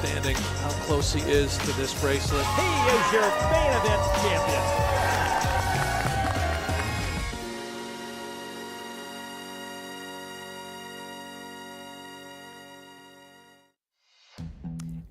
understanding how close he is to this bracelet. He is your main event champion.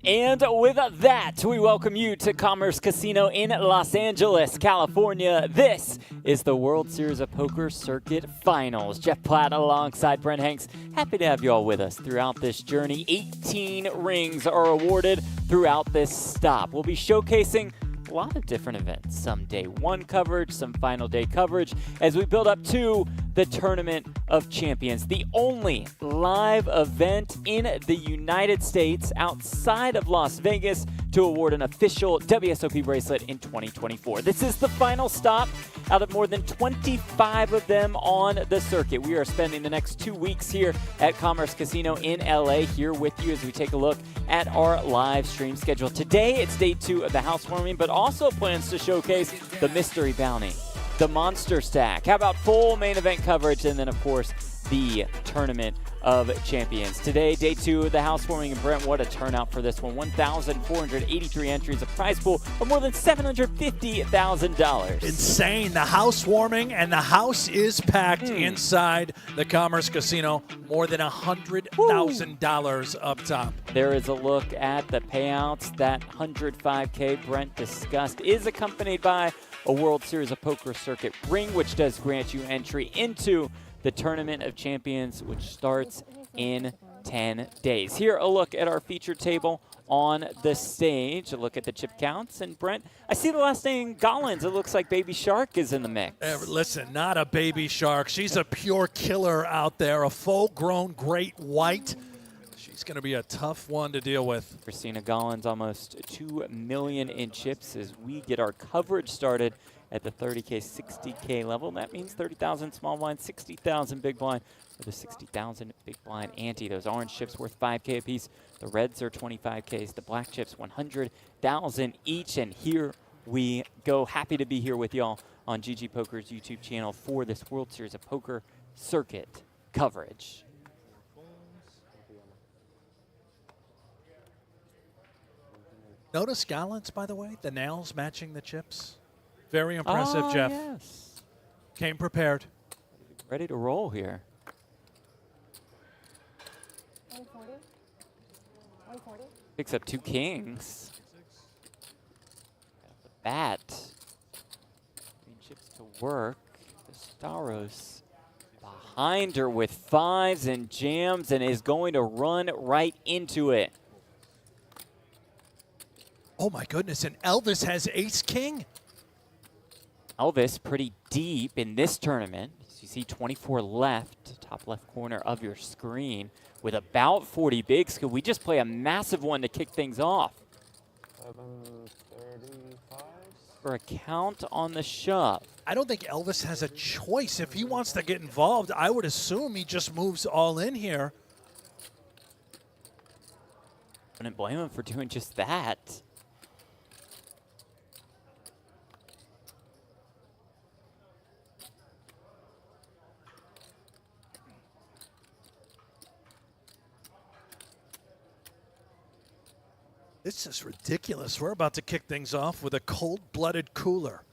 And with that, we welcome you to Commerce Casino in Los Angeles, California. This is the World Series of Poker Circuit Finals. Jeff Platt alongside Brent Hanks. Happy to have you all with us throughout this journey. 18 rings are awarded throughout this stop. We'll be showcasing a lot of different events. Some day one coverage, some final day coverage, as we build up to the Tournament of Champions, the only live event in the United States outside of Las Vegas to award an official WSOP bracelet in 2024. This is the final stop out of more than 25 of them on the circuit. We are spending the next 2 weeks here at Commerce Casino in LA, here with you as we take a look at our live stream schedule. Today, it's day 2 of the housewarming, but also plans to showcase the mystery bounty, the monster stack. How about full main event coverage, and then of course the Tournament of Champions. Today, day 2 of the housewarming, and Brent, what a turnout for this one. 1,483 entries, a prize pool of more than $750,000. Insane. The housewarming, and the house is packed inside the Commerce Casino. More than $100,000 up top. There is a look at the payouts. That 105K Brent discussed is accompanied by a World Series of Poker Circuit ring, which does grant you entry into the Tournament of Champions, which starts in 10 days. Here, a look at our feature table on the stage. A look at the chip counts. And Brent, I see the last name Gollins. It looks like Baby Shark is in the mix. Listen, not a baby shark. She's a pure killer out there, a full-grown great white. She's going to be a tough one to deal with. Christina Gollins, almost 2 million in chips as we get our coverage started at the 30K, 60K level. That means 30,000 small blind, 60,000 big blind, or the 60,000 big blind ante. Those orange chips worth 5K apiece. The reds are 25Ks. The black chips, 100,000 each. And here we go. Happy to be here with y'all on GG Poker's YouTube channel for this World Series of Poker Circuit coverage. Notice Gollins, by the way, the nails matching the chips. Very impressive, Jeff. Yes. Came prepared. Ready to roll here. 140. 140. Picks up 2 kings. Got the bat. Green chips to work. The Staros behind her with 5s and jams and is going to run right into it. Oh my goodness, and Elvis has ace-king? Elvis pretty deep in this tournament. As you see 24 left, top left corner of your screen with about 40 bigs. Could we just play a massive one to kick things off? 735. For a count on the shove. I don't think Elvis has a choice. If he wants to get involved, I would assume he just moves all in here. Wouldn't blame him for doing just that. This is ridiculous. We're about to kick things off with a cold-blooded cooler.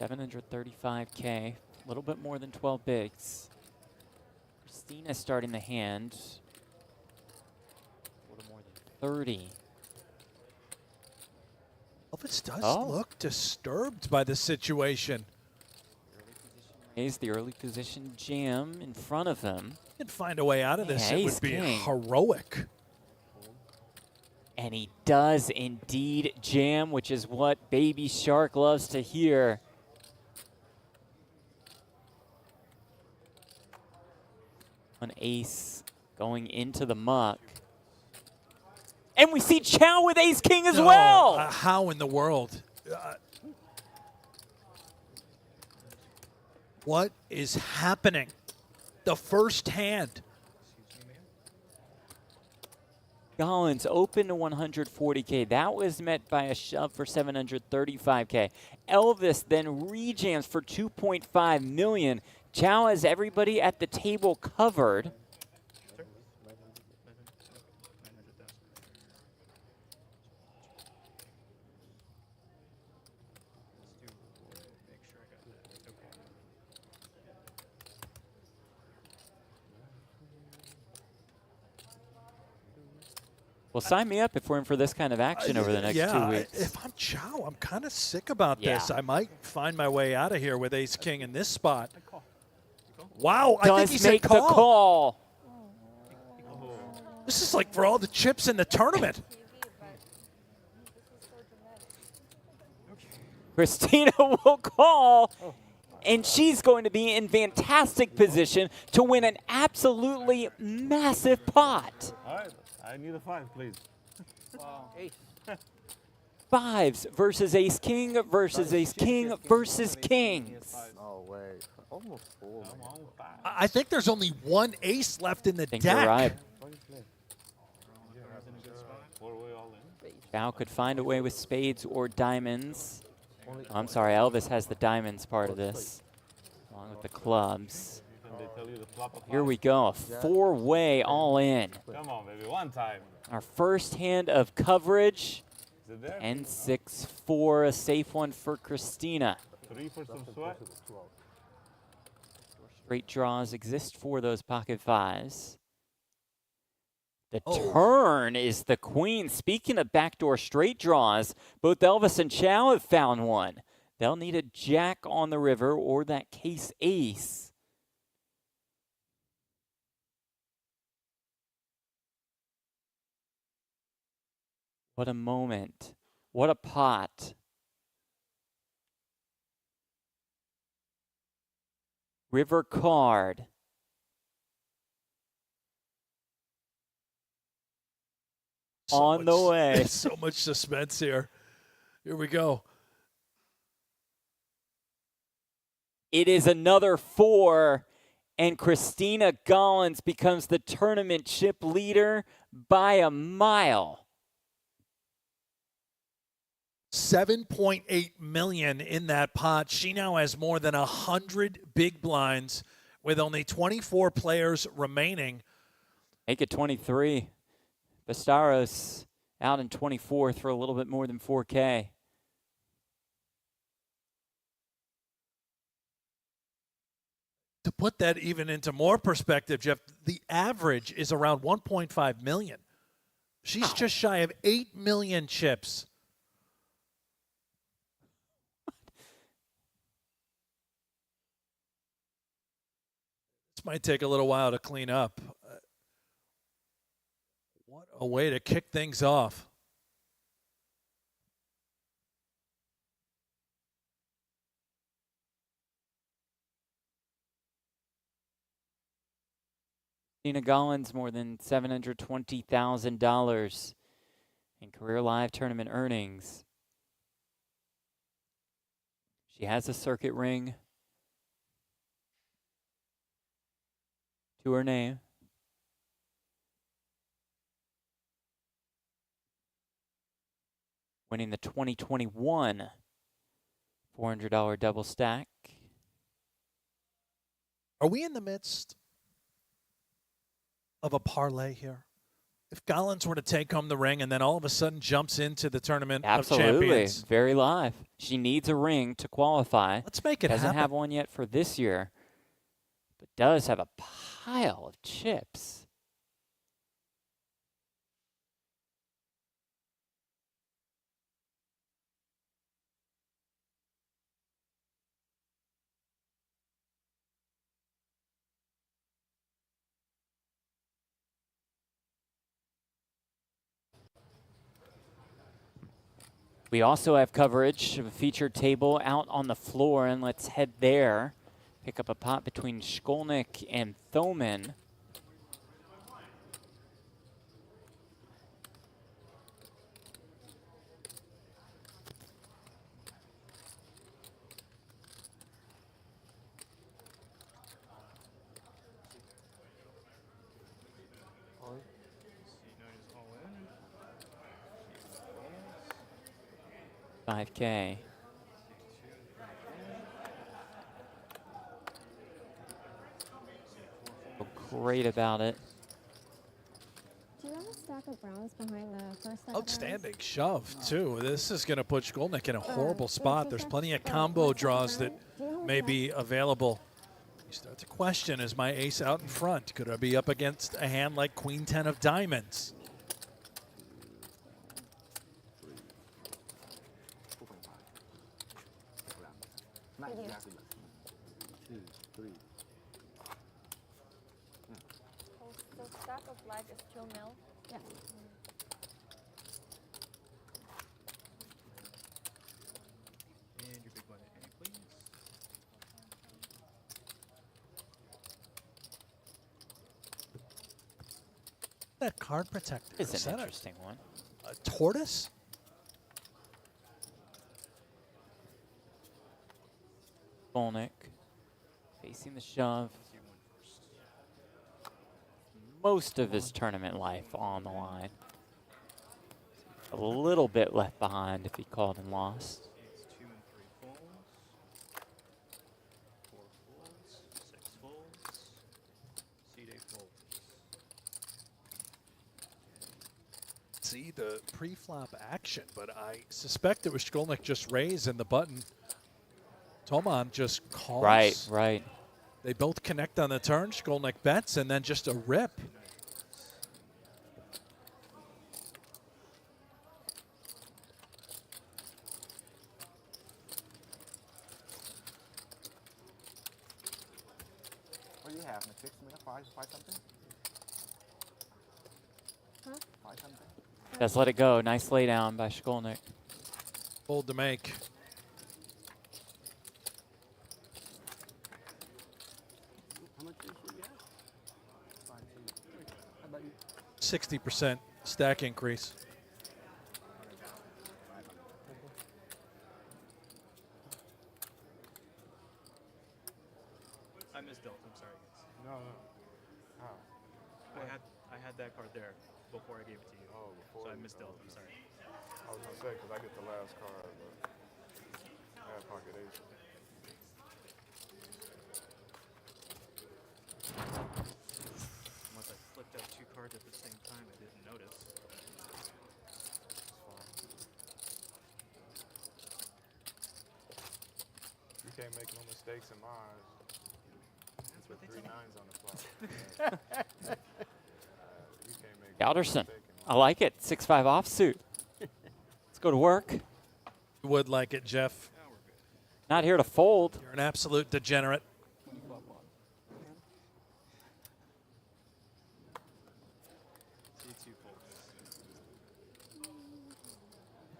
$735K, a little bit more than 12 bigs. Christina starting the hand. A little more than 30. Elvis does look disturbed by the situation. Raise the early position jam in front of him. He can find a way out of this. It would be heroic. And he does indeed jam, which is what Baby Shark loves to hear. An ace going into the muck. And we see Chow with ace-king as well. How in the world? What is happening? The first hand. Gollins open to 140K. That was met by a shove for 735K. Elvis then rejams for 2.5 million. Chow has everybody at the table covered. Well, sign me up if we're in for this kind of action over the next 2 weeks. If I'm Chow, I'm kind of sick about this. Yeah. I might find my way out of here with ace king in this spot. Wow, I think he Does said make the call. call. This is like for all the chips in the tournament. Christina will call, and she's going to be in fantastic position to win an absolutely massive pot. All right, I need a 5, please. Fives versus ace king versus ace king versus kings. No way. Almost 4. I think there's only one ace left in the I think deck. you're right. Four-way all in. Chow could find a way with spades or diamonds. I'm sorry, Elvis has the diamonds part of this, along with the clubs. Can they tell you the flop of Here we go, a four-way all in. Come on, baby, one time. Our first hand of coverage, Is it there? and 6-4, a safe one for Christina. 3 for some sweat. Straight draws exist for those pocket fives. The Oh. turn is the queen. Speaking of backdoor straight draws, both Elvis and Chow have found one. They'll need a jack on the river or that case ace. What a moment. What a pot. River card. On the way. So much suspense here. Here we go. It is another 4, and Christina Gollins becomes the tournament chip leader by a mile. 7.8 million in that pot. She now has more than 100 big blinds with only 24 players remaining. Make it 23. Bastaros out in 24th for a little bit more than 4K. To put that even into more perspective, Jeff, the average is around 1.5 million. She's just shy of 8 million chips. This might take a little while to clean up. What a way to kick things off. Christina Gollins, more than $720,000 in career live tournament earnings. She has a circuit ring to her name. Winning the 2021 $400 double stack. Are we in the midst of a parlay here? If Gollins were to take home the ring and then all of a sudden jumps into the tournament of Absolutely, champions. very live. She needs a ring to qualify. Let's make it Doesn't happen. have one yet for this year, but does have a pile of chips. We also have coverage of a featured table out on the floor, and let's head there. Pick up a pot between Shkolnik and Thoman. 5K. Feel great about it. Do you have a stack of browns behind the first stack of Outstanding shove, too. This is going to put Shkolnik in a horrible yeah, spot. two There's stacks? plenty of Or combo one stack of draws that browns? Do you know how may much be available. You start to question, is my ace out in front? Could I be up against a hand like Queen 10 of diamonds? Thank you. The stack of black is 2 mil. Yeah. And your big blind at A, please. That card protector. It's Is an that interesting one. a tortoise? Skolnick facing the shove. Most of his tournament life on the line. A little bit left behind if he called and lost. It's 2 and 3 folds. 4 folds. 6 folds. C-Day folds. See the pre-flop action, but I suspect it was Shkolnik just raised and the button. Toman just calls. Right, right. They both connect on the turn. Shkolnik bets and then just a rip. What do you have? Six, five something? Huh? 5 something? Just let it go. Nice lay down by Shkolnik. Fold to make. How much did you get? 5 something. How about you? 60% stack increase. I misdealt. I'm sorry, guys. No, no. How? I had that card there before I gave it to you. Oh, before. So I you- misdealt. oh, I'm sorry. I was gonna say because I get the last card, but I had pocket ace. Unless I flipped out 2 cards at the same time, I didn't notice. You can't make no mistakes in mine. That's what they Three say. nines on the flop. You can't make no Galderson. mistake in I mine. like it. 6-5 offsuit. Let's go to work. You would like it, Jeff. Now we're good. Not here to fold. You're an absolute degenerate. C2 folds.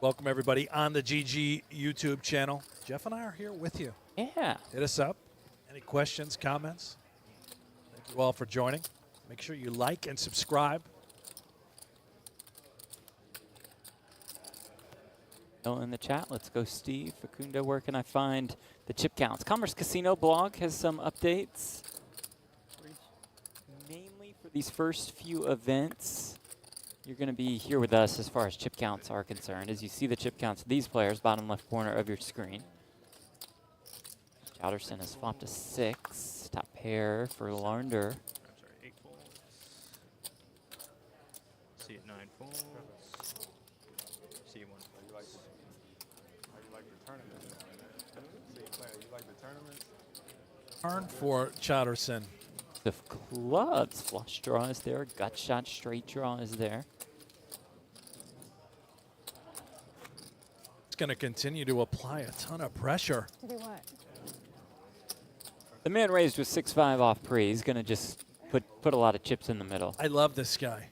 Welcome, everybody, on the GG YouTube channel. Jeff and I are here with you. Yeah. Hit us up. Any questions, comments? Thank you all for joining. Make sure you like and subscribe. Still in the chat. Let's go, Steve. Facundo, where can I find the chip counts? Commerce Casino blog has some updates. Mainly for these first few events. You're going to be here with us as far as chip counts are concerned. As you see the chip counts of these players, bottom left corner of your screen. Chowderson has flopped a 6. Top pair for Larnder. I'm sorry, 8 folds. C at 9 folds. C at 1 How you like folds. the, how you like the tournament? See, you like the tournament? Turn for Chowderson. The clubs. Flush draw is there. Gut shot straight draw is there. It's going to continue to apply a ton of pressure. To do what? The man raised with 6-5 off pre. He's going to just put a lot of chips in the middle. I love this guy.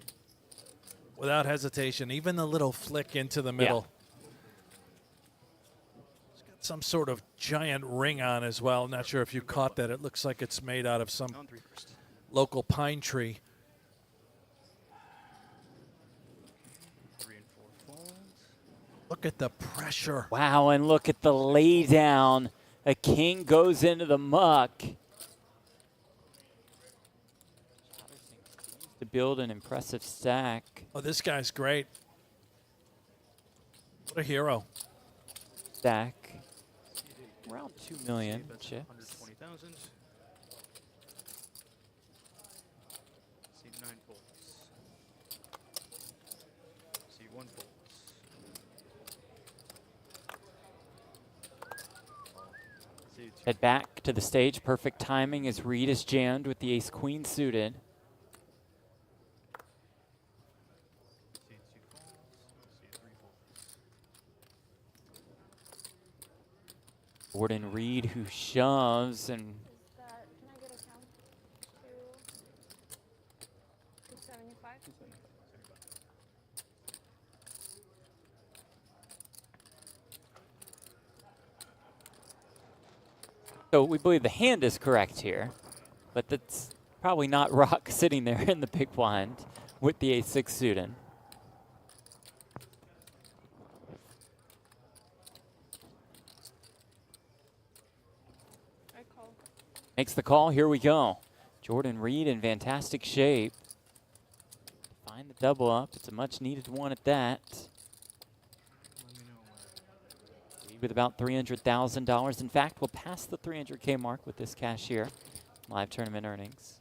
Without hesitation, even the little flick into the middle. He's got some sort of giant ring on as well. Not sure if you caught that. It looks like it's made out of some On 3 first. local pine tree. 3 and 4 folds. Look at the pressure. Wow, and look at the lay down. A king goes into the muck. To build an impressive stack. Oh, this guy's great. What a hero. stack around 2 million That's chips. 120,000. See 9 folds. See 1 folds. See 2. Head back to the stage. Perfect timing as Reed is jammed with the ace-queen suited. See 2 folds. See 3 folds. Jordan Reed who shoves and Is that, can I get a count? 275? so we believe the hand is correct here, but that's probably not rock sitting there in the big blind with the ace-6 suited. I call. Makes the call. Here we go. Jordan Reed in fantastic shape. Find the double up. It's a much needed one at that. Let me know when. Reed with about $300,000. In fact, we'll pass the 300K mark with this cash here. Live tournament earnings.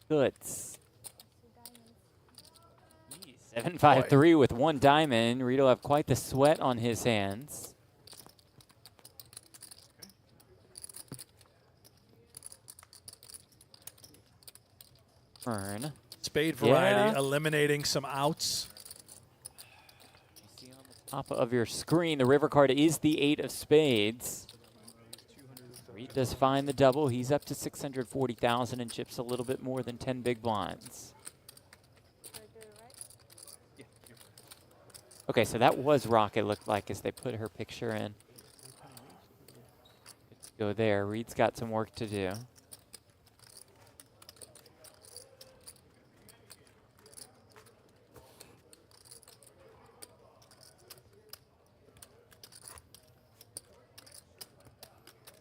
Goods. 753 with 1 diamond. Reed will have quite the sweat on his hands. Turn. Spade variety, Yeah. eliminating some outs. You see on the top of your screen, the river card is the 8 of spades. Reed does find the double. He's up to 640,000 and chips a little bit more than 10 big blinds. Did I do it right? Yeah, you're fine. Okay, so that was rock, it looked like, as they put her picture in. Good to go there. Reed's got some work to do.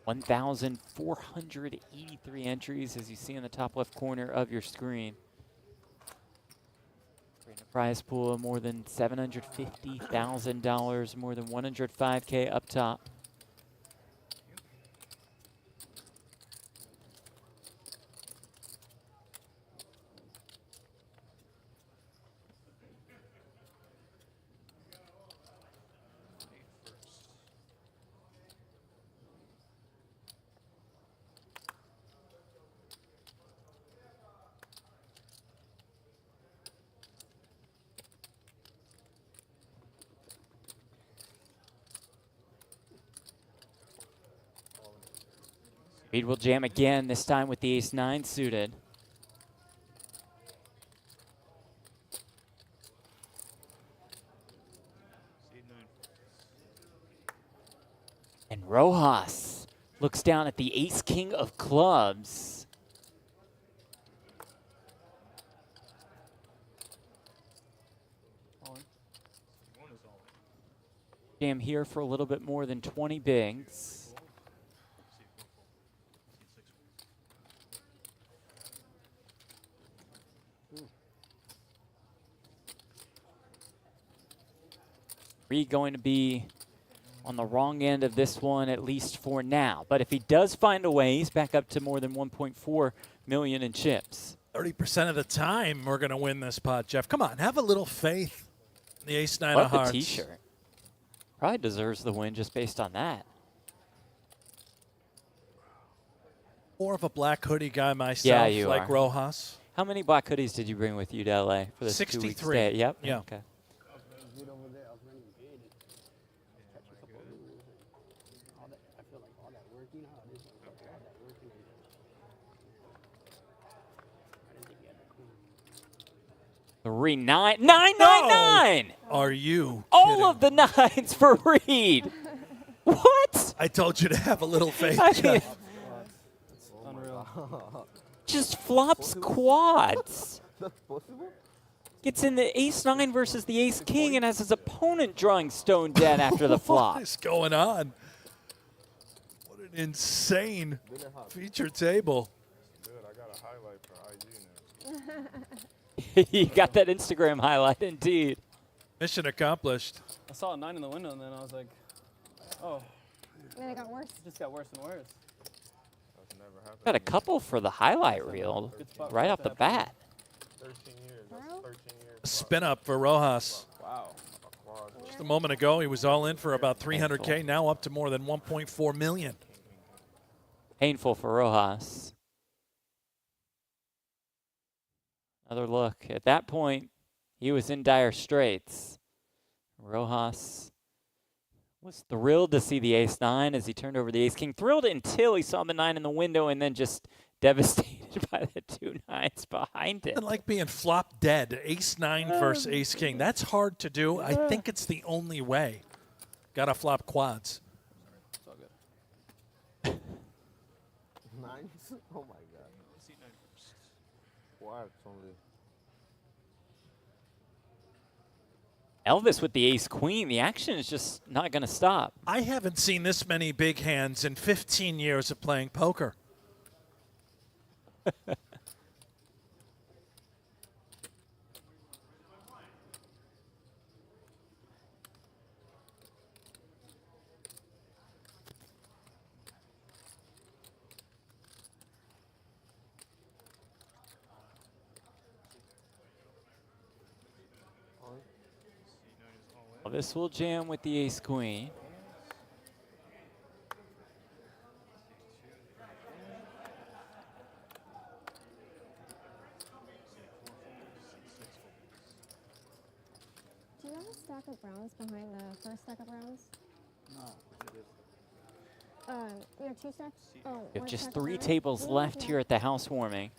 $1,483 entries, as you see in the top left corner of your screen. Creating a prize pool of more than $750,000, more than 105K up top. Reed will jam again, this time with the ace-9 suited. See 9 folds. And Rojas looks down at the ace-king of clubs. See 1 is all in. Jam here for a little bit more than 20 bigs. See 4 folds. See 6 folds. Reed going to be on the wrong end of this one, at least for now. But if he does find a way, he's back up to more than 1.4 million in chips. 30% of the time, we're going to win this pot, Jeff. Come on, have a little faith in the ace-9 Love of the hearts. t-shirt. Probably deserves the win just based on that. More of a black hoodie guy myself, Yeah, you like are. Rojas. How many black hoodies did you bring with you to LA for this 2 week 63. stay? Yep. Yeah. Okay. Good over there. I was running good. Catch a couple of moves and all that. I feel like all that work, you know how it is. All that working and I didn't think you had the queen. 3, 9, 9, 9, 9! Are you All kidding? of the 9s for Reed. What? I told you to have a little faith, I mean, Jeff. just flops quads. That's possible? Gets in the ace-9 versus the ace-king and has his opponent drawing stone dead after the flop. What is going on? What an insane feature table. Good, I got a highlight for IG now. You got that Instagram highlight, indeed. Mission accomplished. I saw a 9 in the window, and then I was like, oh, And then it got worse. it just got worse and worse. That's never happened. Got a couple for the highlight reel Good spot for right that off to the happen. bat. 13 years. That's Wow. 13 years. Spin up for Rojas. Wow. A quad. Just a moment ago, he was all in for about 300K, now up to more than 1.4 million. Painful for Rojas. Another look. At that point, he was in dire straits. Rojas was thrilled to see the ace-9 as he turned over the ace-king. Thrilled until he saw the 9 in the window and then just devastated by the 2 9s behind it. And like being flop dead, ace-9 versus ace-king. That's hard to do. I think it's the only way. Got to flop quads. It's all good. 9s? Oh my god. Quads only. Elvis with the ace-queen. The action is just not going to stop. I haven't seen this many big hands in 15 years of playing poker. Elvis will jam with the ace-queen. Do you have a stack of browns behind the first stack of browns? No. You have 2 stacks? Oh, We one have just stack of 3 browns? tables Yeah, left yeah. here at the housewarming.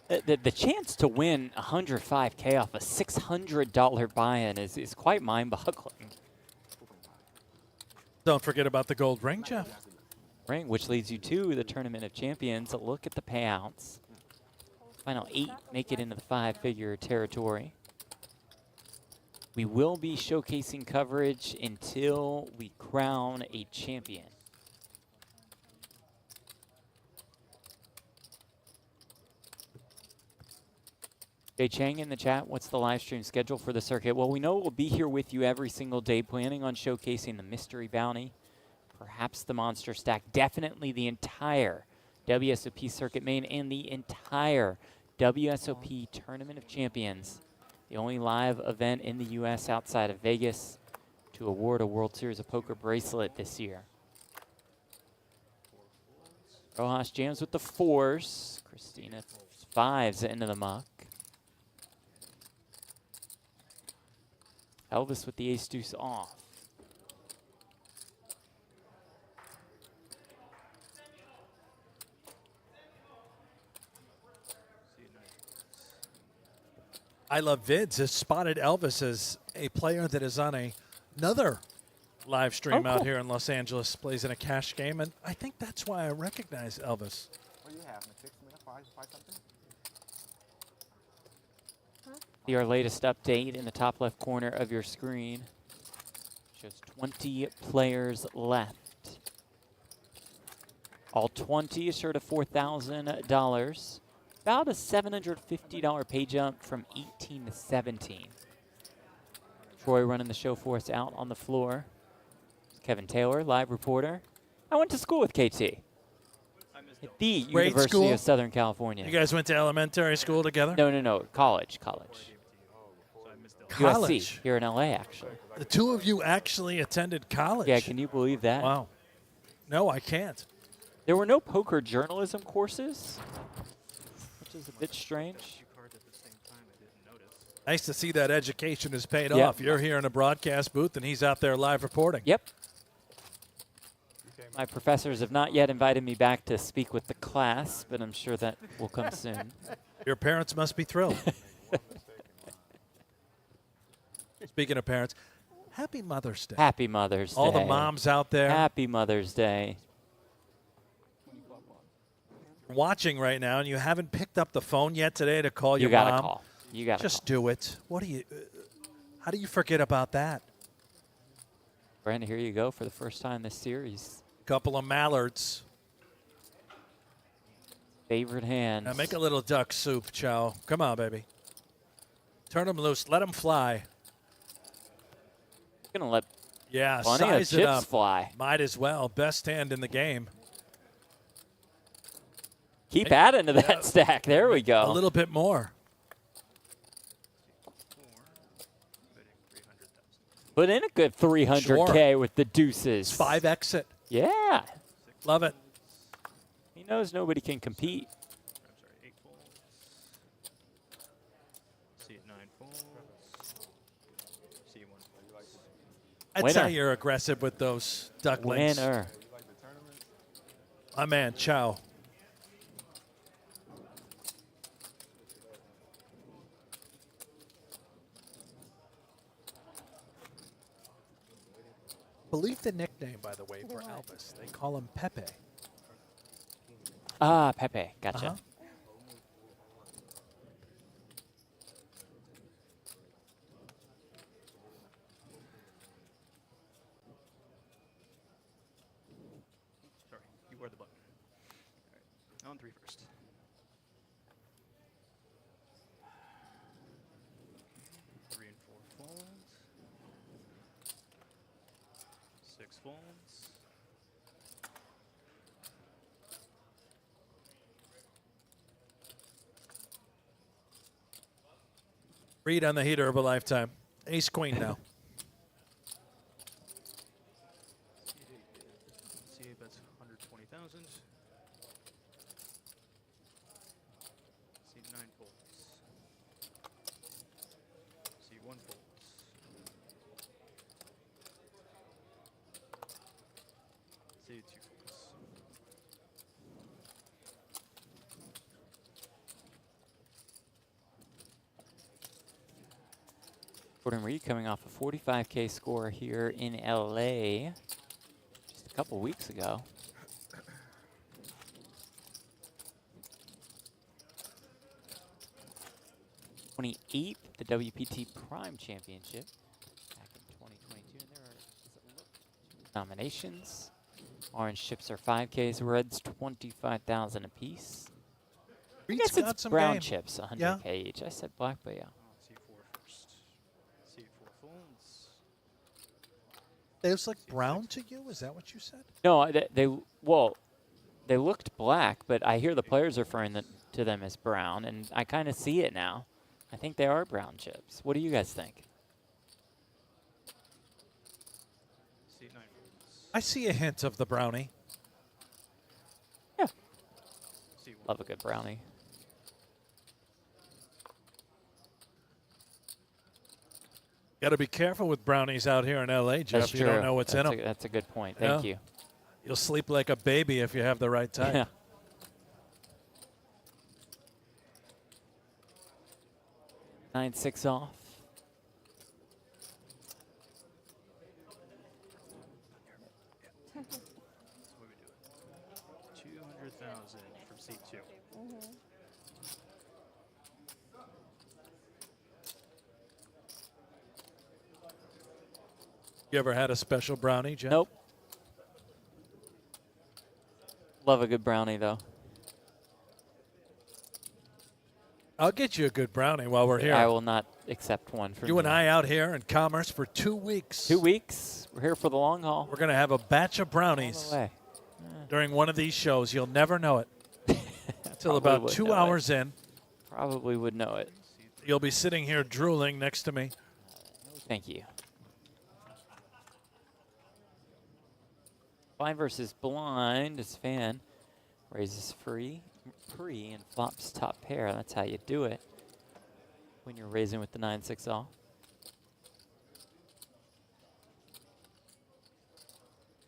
The chance to win 105K off a $600 buy-in is quite mind-boggling. Don't forget about the gold ring, Jeff. Ring, which leads you to the Tournament of Champions. A look at the payouts. Final 8 make it into the 5-figure territory. We will be showcasing coverage until we crown a champion. Jay Chang in the chat, what's the live stream schedule for the circuit? Well, we know we'll be here with you every single day, planning on showcasing the mystery bounty, perhaps the monster stack, definitely the entire WSOP Circuit Main and the entire WSOP Tournament of Champions, the only live event in the U.S. outside of Vegas to award a World Series of Poker bracelet this year. Rojas jams with the 4s. Christina 5s into the muck. Elvis with the ace-deuce off. I Love Vids has spotted Elvis as a player that is on another live stream out cool. here in Los Angeles, plays in a cash game, and I think that's why I recognize Elvis. What do you have? A 6 minute? 5 something? See our latest update in the top left corner of your screen. Shows 20 players left. All 20 is short of $4,000. About a $750 pay jump from 18 to 17. Troy running the show for us out on the floor. Kevin Taylor, live reporter. I went to school with KT at the Grade University school? of Southern California. You guys went to elementary school together? No, college. College. USC, here in LA, actually. The two of you actually attended college. Yeah, can you believe that? Wow. No, I can't. There were no poker journalism courses, which is a bit strange. Nice to see that education has paid Yep. off. You're here in a broadcast booth, and he's out there live reporting. Yep. My professors have not yet invited me back to speak with the class, but I'm sure that will come soon. Your parents must be thrilled. Speaking of parents, happy Mother's Day. Happy Mother's Day. All the moms out there Happy Mother's Day. watching right now, and you haven't picked up the phone yet today to call You your gotta mom. call. You gotta Just call. do it. What do you? How do you forget about that? Brandon, here you go for the first time this series. Couple of mallards. favorite hand. Now make a little duck soup, Chow. Come on, baby. Turn them loose. Let them fly. Gonna let Yeah, plenty of size it chips up. fly. Might as well. Best hand in the game. Keep adding to that stack. There we go. A little bit more. 4, betting 300,000. Put in a good 300K Sure. with the deuces. 5 exit. Yeah. Love it. He knows nobody can compete. I'm sorry, 8 folds. See it 9 folds. See it 1 fold. I'd Winner. say you're aggressive with those ducklings. Winner. My man, Chow. Believe the nickname, by the way, for Albus. They call him Pepe. Ah, Pepe. Gotcha. Uh-huh. Sorry, you were the button. All right. On 3 first. 3 and 4 folds. 6 folds. Read on the heater of a lifetime. Ace queen now. See, that's 120,000. See 9 folds. See 1 folds. See 2 folds. Gordon Reed coming off a 45K score here in LA just a couple weeks ago. '28, the WPT Prime Championship back in 2022. And there are, does it look, nominations. Orange chips are 5Ks, reds 25,000 apiece. I Reed's guess got it's some brown game. chips, 100K Yeah. each. I said black, but yeah. See 4 first. See 4 folds. They look like brown to you? Is that what you said? No, they looked black, but I hear the players referring to them as brown, and I kind of see it now. I think they are brown chips. What do you guys think? See 9 folds. I see a hint of the brownie. Yeah, See 1 love a good brownie. Got to be careful with brownies out here in LA, Jeff. That's You true. don't know what's in That's them. That's a good point. Thank Yeah. you. You'll sleep like a baby if you have the right type. Yeah. Nine, 6 off. That's what we do. 200,000 from C2. You ever had a special brownie, Jeff? Nope. Love a good brownie, though. I'll get you a good brownie while we're here. I will not accept one from You and I out here in Commerce for 2 weeks. 2 weeks. We're here for the long haul. We're going to have a batch of All brownies the way. during one of these shows. You'll never know it until Probably about would 2 know it. hours in. Probably would know it. You'll be sitting here drooling next to me. Thank you. Blind versus blind as fan raises pre and flops top pair. That's how you do it when you're raising with the 9-6 all.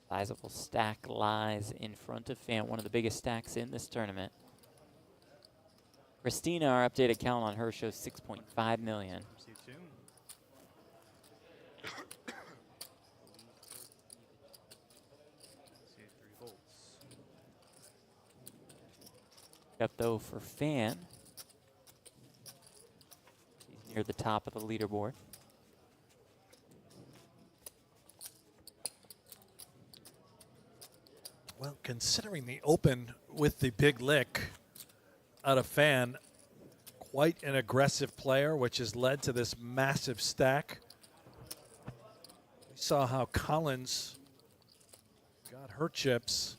Sizable stack lies in front of fan, one of the biggest stacks in this tournament. Christina, our updated count on her shows 6.5 million. C2. See 3 volts. Up though for fan. He's near the top of the leaderboard. Well, considering the open with the big lick, out of Fan. Quite an aggressive player, which has led to this massive stack. We saw how Collins got her chips.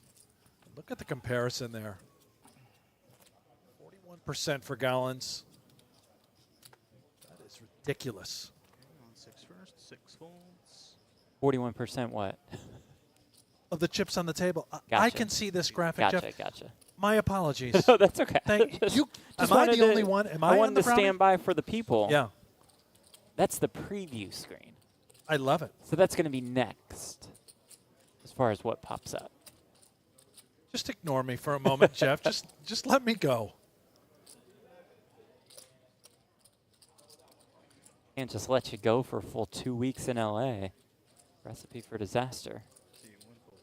Look at the comparison there. 41% for Collins. That is ridiculous. On 6 first, 6 folds. 41% what? Of the chips on the table. I Gotcha. can see this graphic, Gotcha, Jeff. gotcha. My apologies. No, that's okay. Thank you. Just Am I wanted the only one? Am I on wanted the to brownie? stand by for the people. Yeah, That's the preview screen. I love it. So that's going to be next as far as what pops up. Just ignore me for a moment, Jeff. Just let me go. Can't just let you go for a full 2 weeks in LA. Recipe for disaster. See 1 folds.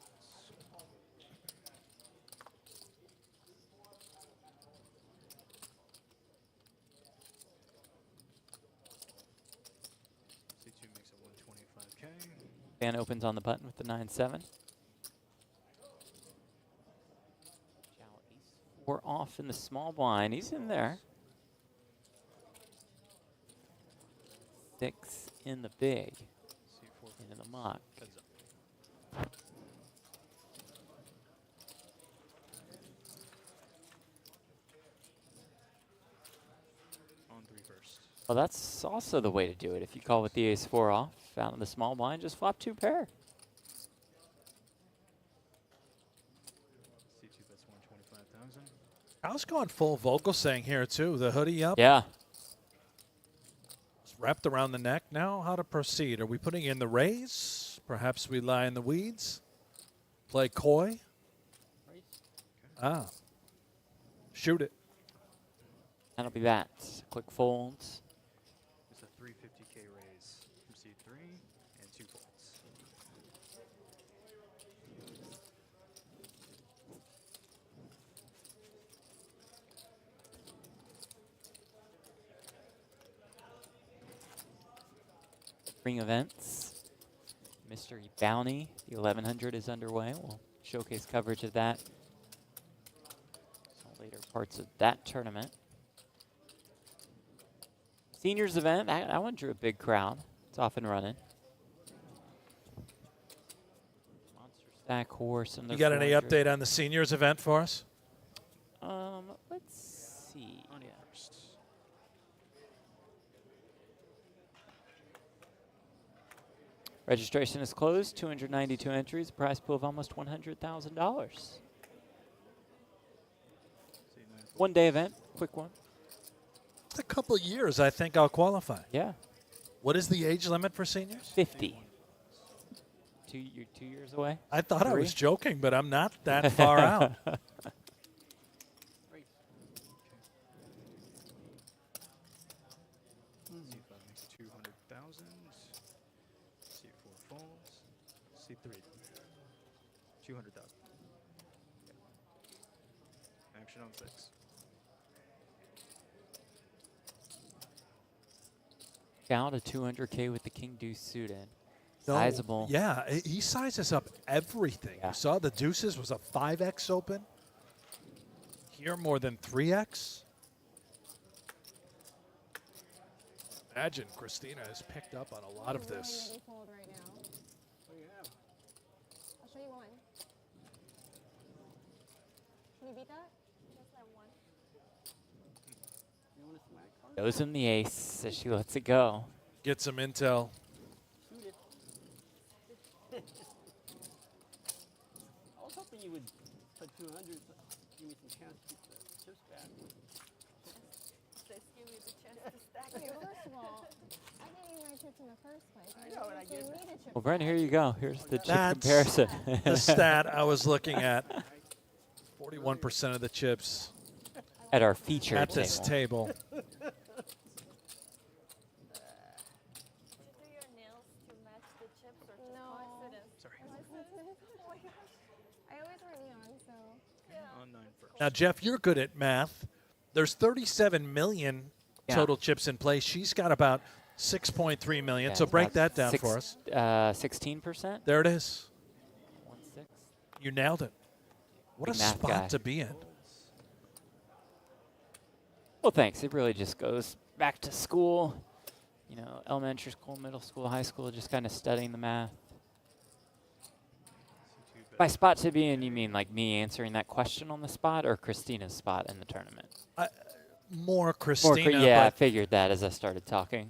C2 makes it 125K. Fan opens on the button with the 9-7. We're off in the small blind. He's in there. 6 in the big. C4 Into the muck. heads up. On 3 first. Well, that's also the way to do it. If you call with the ace-4 off, out in the small blind, just flop 2 pair. C2 bets 125,000. I was going full vocal saying here too. The hoodie up. Yeah. It's wrapped around the neck. Now how to proceed? Are we putting in the raise? Perhaps we lie in the weeds. Play coy. Ah. Shoot it. That'll be that. Quick folds. It's a 350K raise from C3 and 2 folds. Spring events. Mystery Bounty. The 1100 is underway. We'll showcase coverage of that. Some later parts of that tournament. Seniors event. That one drew a big crowd. It's off and running. Monster Stack Horse. And You got any 400. update on the seniors event for us? Let's see. On Yeah. first. Registration is closed. 292 entries. Prize pool of almost $100,000. C9 One day event. Quick one. It's a couple years. I think I'll qualify. Yeah. What is the age limit for seniors? 50. You're 2 years away. I thought I was 3? joking, but I'm not that far out. C5 makes 200,000. C4 folds. C3. 200,000. Action on 6. Down to 200K with the King Deuce suited. No, Sizable. Yeah, he sizes up everything. Yeah. You saw the deuces was a 5x open. Here more than 3x. Imagine Christina has picked up on a lot of this. Really cold right now. What do you have? I'll show you one. Can you beat that? Just that one. You want to smack card? Goes in the ace as she lets it go. Get some intel. Shoot it. I was hoping you would put 200, give me some chance to get the chips back. Just give me the chance to stack Wait, you. first of all, I gave you my chips in the first place. I know, and I gave gave me that. the chips. Well, Brent, here you go. Here's the chip That's comparison. The stat I was looking at. 41% of the chips At our feature at this table. Did you do your nails to match the chips or just No. coincidence? Sorry. Oh my gosh. I always wear neon, so. On 9 first. Now, Jeff, you're good at math. There's 37 million Yeah. total chips in play. She's got about 6.3 million. So break that down for us. 16%? There it is. 1/6. You nailed it. What Big a math spot guy. to be in. Well, thanks. It really just goes back to school. You know, elementary school, middle school, high school, just kind of studying the math. By spot to be in, you mean like me answering that question on the spot or Christina's spot in the tournament? More Christina. Yeah, I but figured that as I started talking.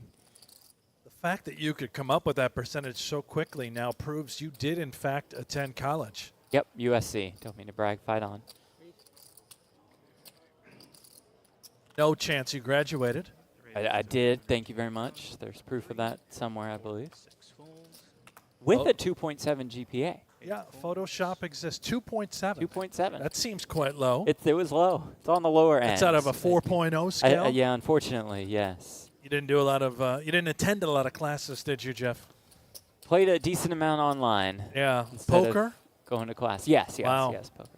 the fact that you could come up with that percentage so quickly now proves you did, in fact, attend college. Yep, USC. Don't mean to brag, fight on. No chance you graduated. I did, thank you very much. There's proof of that somewhere, I believe. 6 folds. With Oh. a 2.7 GPA. Yeah, Photoshop exists. 2.7. 2.7. That seems quite low. It was low. It's on the lower end. It's out of a 4.0 scale. Yeah, unfortunately, yes. You didn't do a lot of, you didn't attend a lot of classes, did you, Jeff? Played a decent amount online. Yeah. Instead of Poker? going to class. Yes, Wow. yes, poker.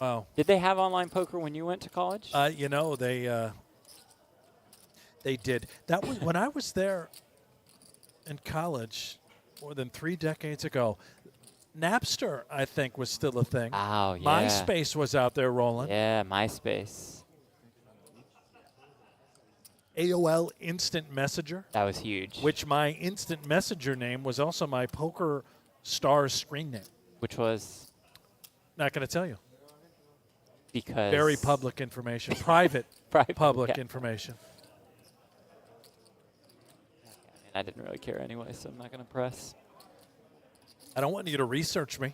Wow. Did they have online poker when you went to college? You know, they did. That was when I was there in college more than 3 decades ago. Napster, I think, was still a thing. Oh, yeah. MySpace was out there rolling. Yeah, MySpace. AOL Instant Messenger, That was huge. which my Instant Messenger name was also my Poker Stars screen name. Which was Not going to tell you. because... Very public information. Private Private, public yeah. information. I didn't really care anyway, so I'm not going to press. I don't want you to research me.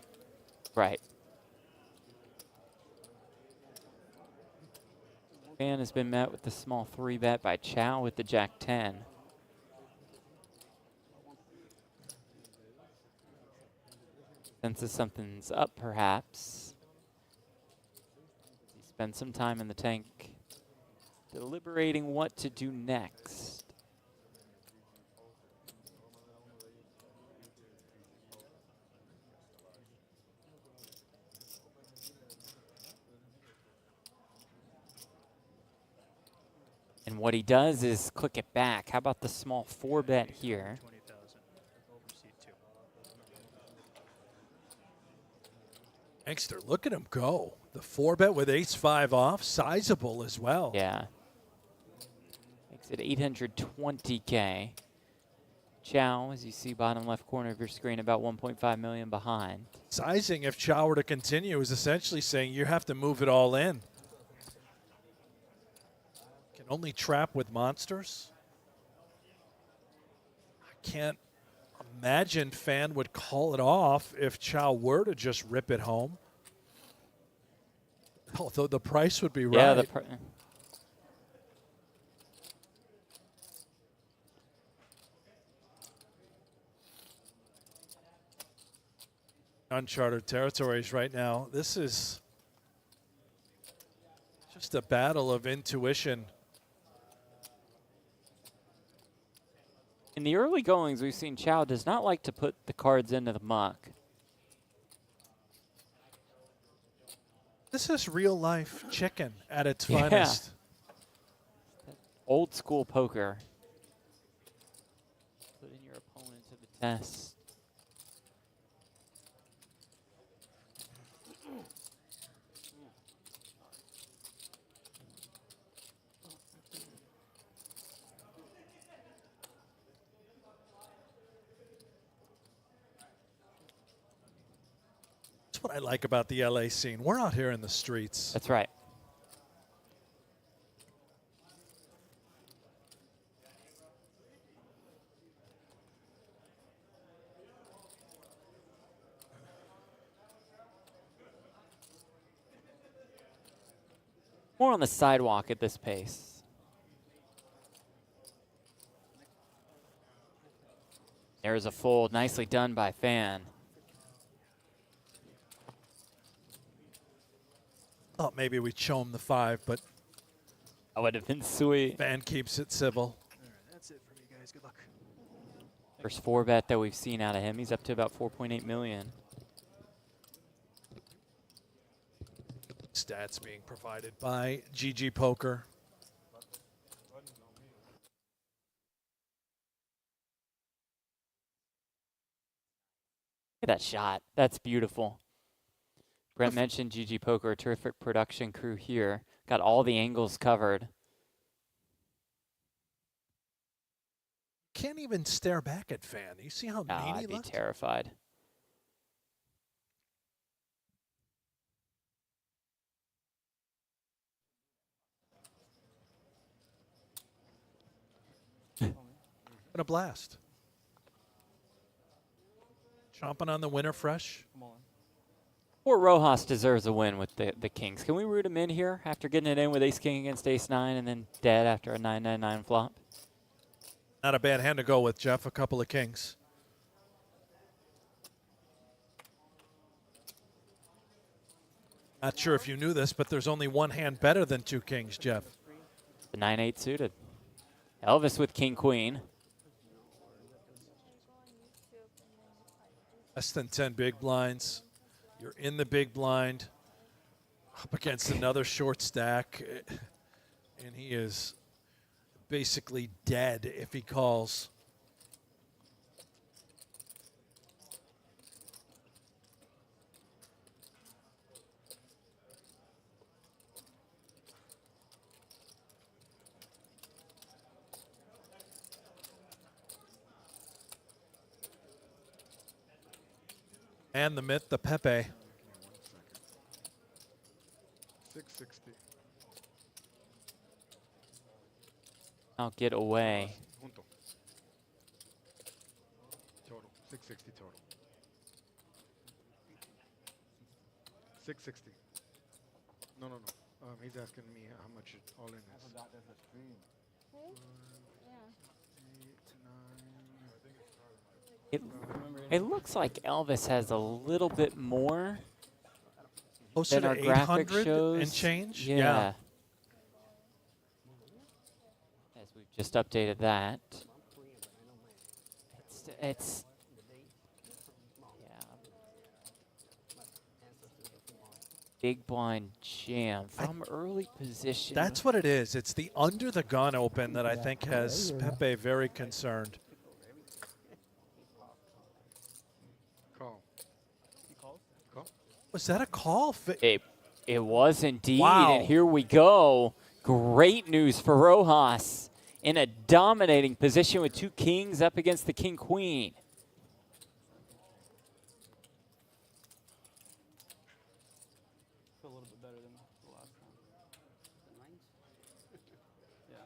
Right. Fan has been met with the small 3-bet by Chow with the Jack-10. Senses something's up, perhaps. He spends some time in the tank deliberating what to do next. And what he does is click it back. How about the small 4-bet here? 20,000. Overseed 2. Angster, look at him go. The 4-bet with ace-5 off, sizable as well. Yeah. Makes it 820K. Chow, as you see bottom left corner of your screen, about 1.5 million behind. Sizing, if Chow were to continue, is essentially saying you have to move it all in. Can only trap with monsters. I can't imagine Fan would call it off if Chow were to just rip it home. Although the price would be right. Yeah, uncharted territories right now. This is just a battle of intuition. in the early goings, we've seen Chow does not like to put the cards into the muck. This is real life chicken at its Yeah. finest. Old school poker. Putting your opponent to the test. That's what I like about the LA scene. We're out here in the streets. That's right. More on the sidewalk at this pace. There's a fold, nicely done by Fan. Thought maybe we'd show him the 5, but That would have been sweet. Fan keeps it civil. All right, that's it for me, guys. Good luck. First 4-bet that we've seen out of him. He's up to about 4.8 million. Stats being provided by GGPoker. Look at that shot. That's beautiful. Brent mentioned GGPoker, a terrific production crew here. Got all the angles covered. Can't even stare back at Fan. You see how Oh, mean he I'd be looked? terrified. What a blast. Chomping on the winner fresh. Come on. Or Rojas deserves a win with the kings. Can we root him in here after getting it in with ace-king against ace-9 and then dead after a 9-9-9 flop? Not a bad hand to go with, Jeff. A couple of kings. Not sure if you knew this, but there's only one hand better than 2 kings, Jeff. The 9-8 suited. Elvis with king-queen. Less than 10 big blinds. You're in the big blind up against another short stack, and he is basically dead if he calls. And the myth, the Pepe. 660. I'll get away. Junto. Total. 660 total. 660. No. He's asking me how much it all in is. It looks like Elvis has a little bit more Closer than to our graphic 800 shows. and change? Yeah. As we've just updated that. It's yeah. Big blind jam from early position. That's what it is. It's the under the gun open that I think has Pepe very concerned. Call. Call. Was that a call? It was indeed, Wow. and here we go. Great news for Rojas in a dominating position with 2 kings up against the king-queen. Feel a little bit better than the last time. Yeah.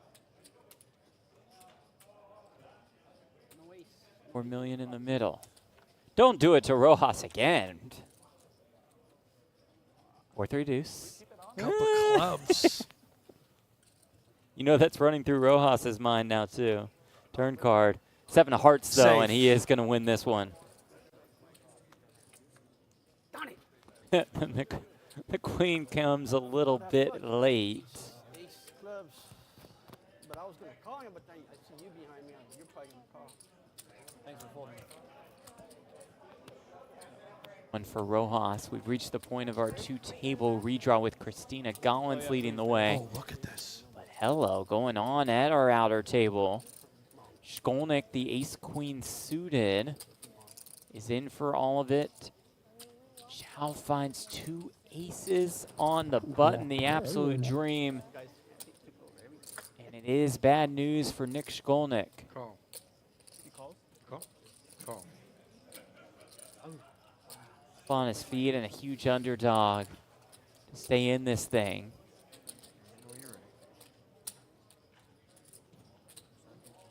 No ace. 4 million in the middle. Don't do it to Rojas again. 4-3 deuce. Couple clubs. You know that's running through Rojas's mind now too. Turn card. 7 of hearts though, Safe. and he is going to win this one. Darn it. the queen comes a little bit late. Ace clubs. But I was going to call him, but then I see you behind me. You're probably going to call. Thanks for folding. One for Rojas. We've reached the point of our 2-table redraw with Christina Gollins leading the way. Oh, look at this. But hello, going on at our outer table. Skolnick, the ace-queen suited, is in for all of it. Chow finds 2 aces on the button, the absolute dream. And it is bad news for Nick Skolnick. Call. He calls? Call. Call. On his feet and a huge underdog to stay in this thing.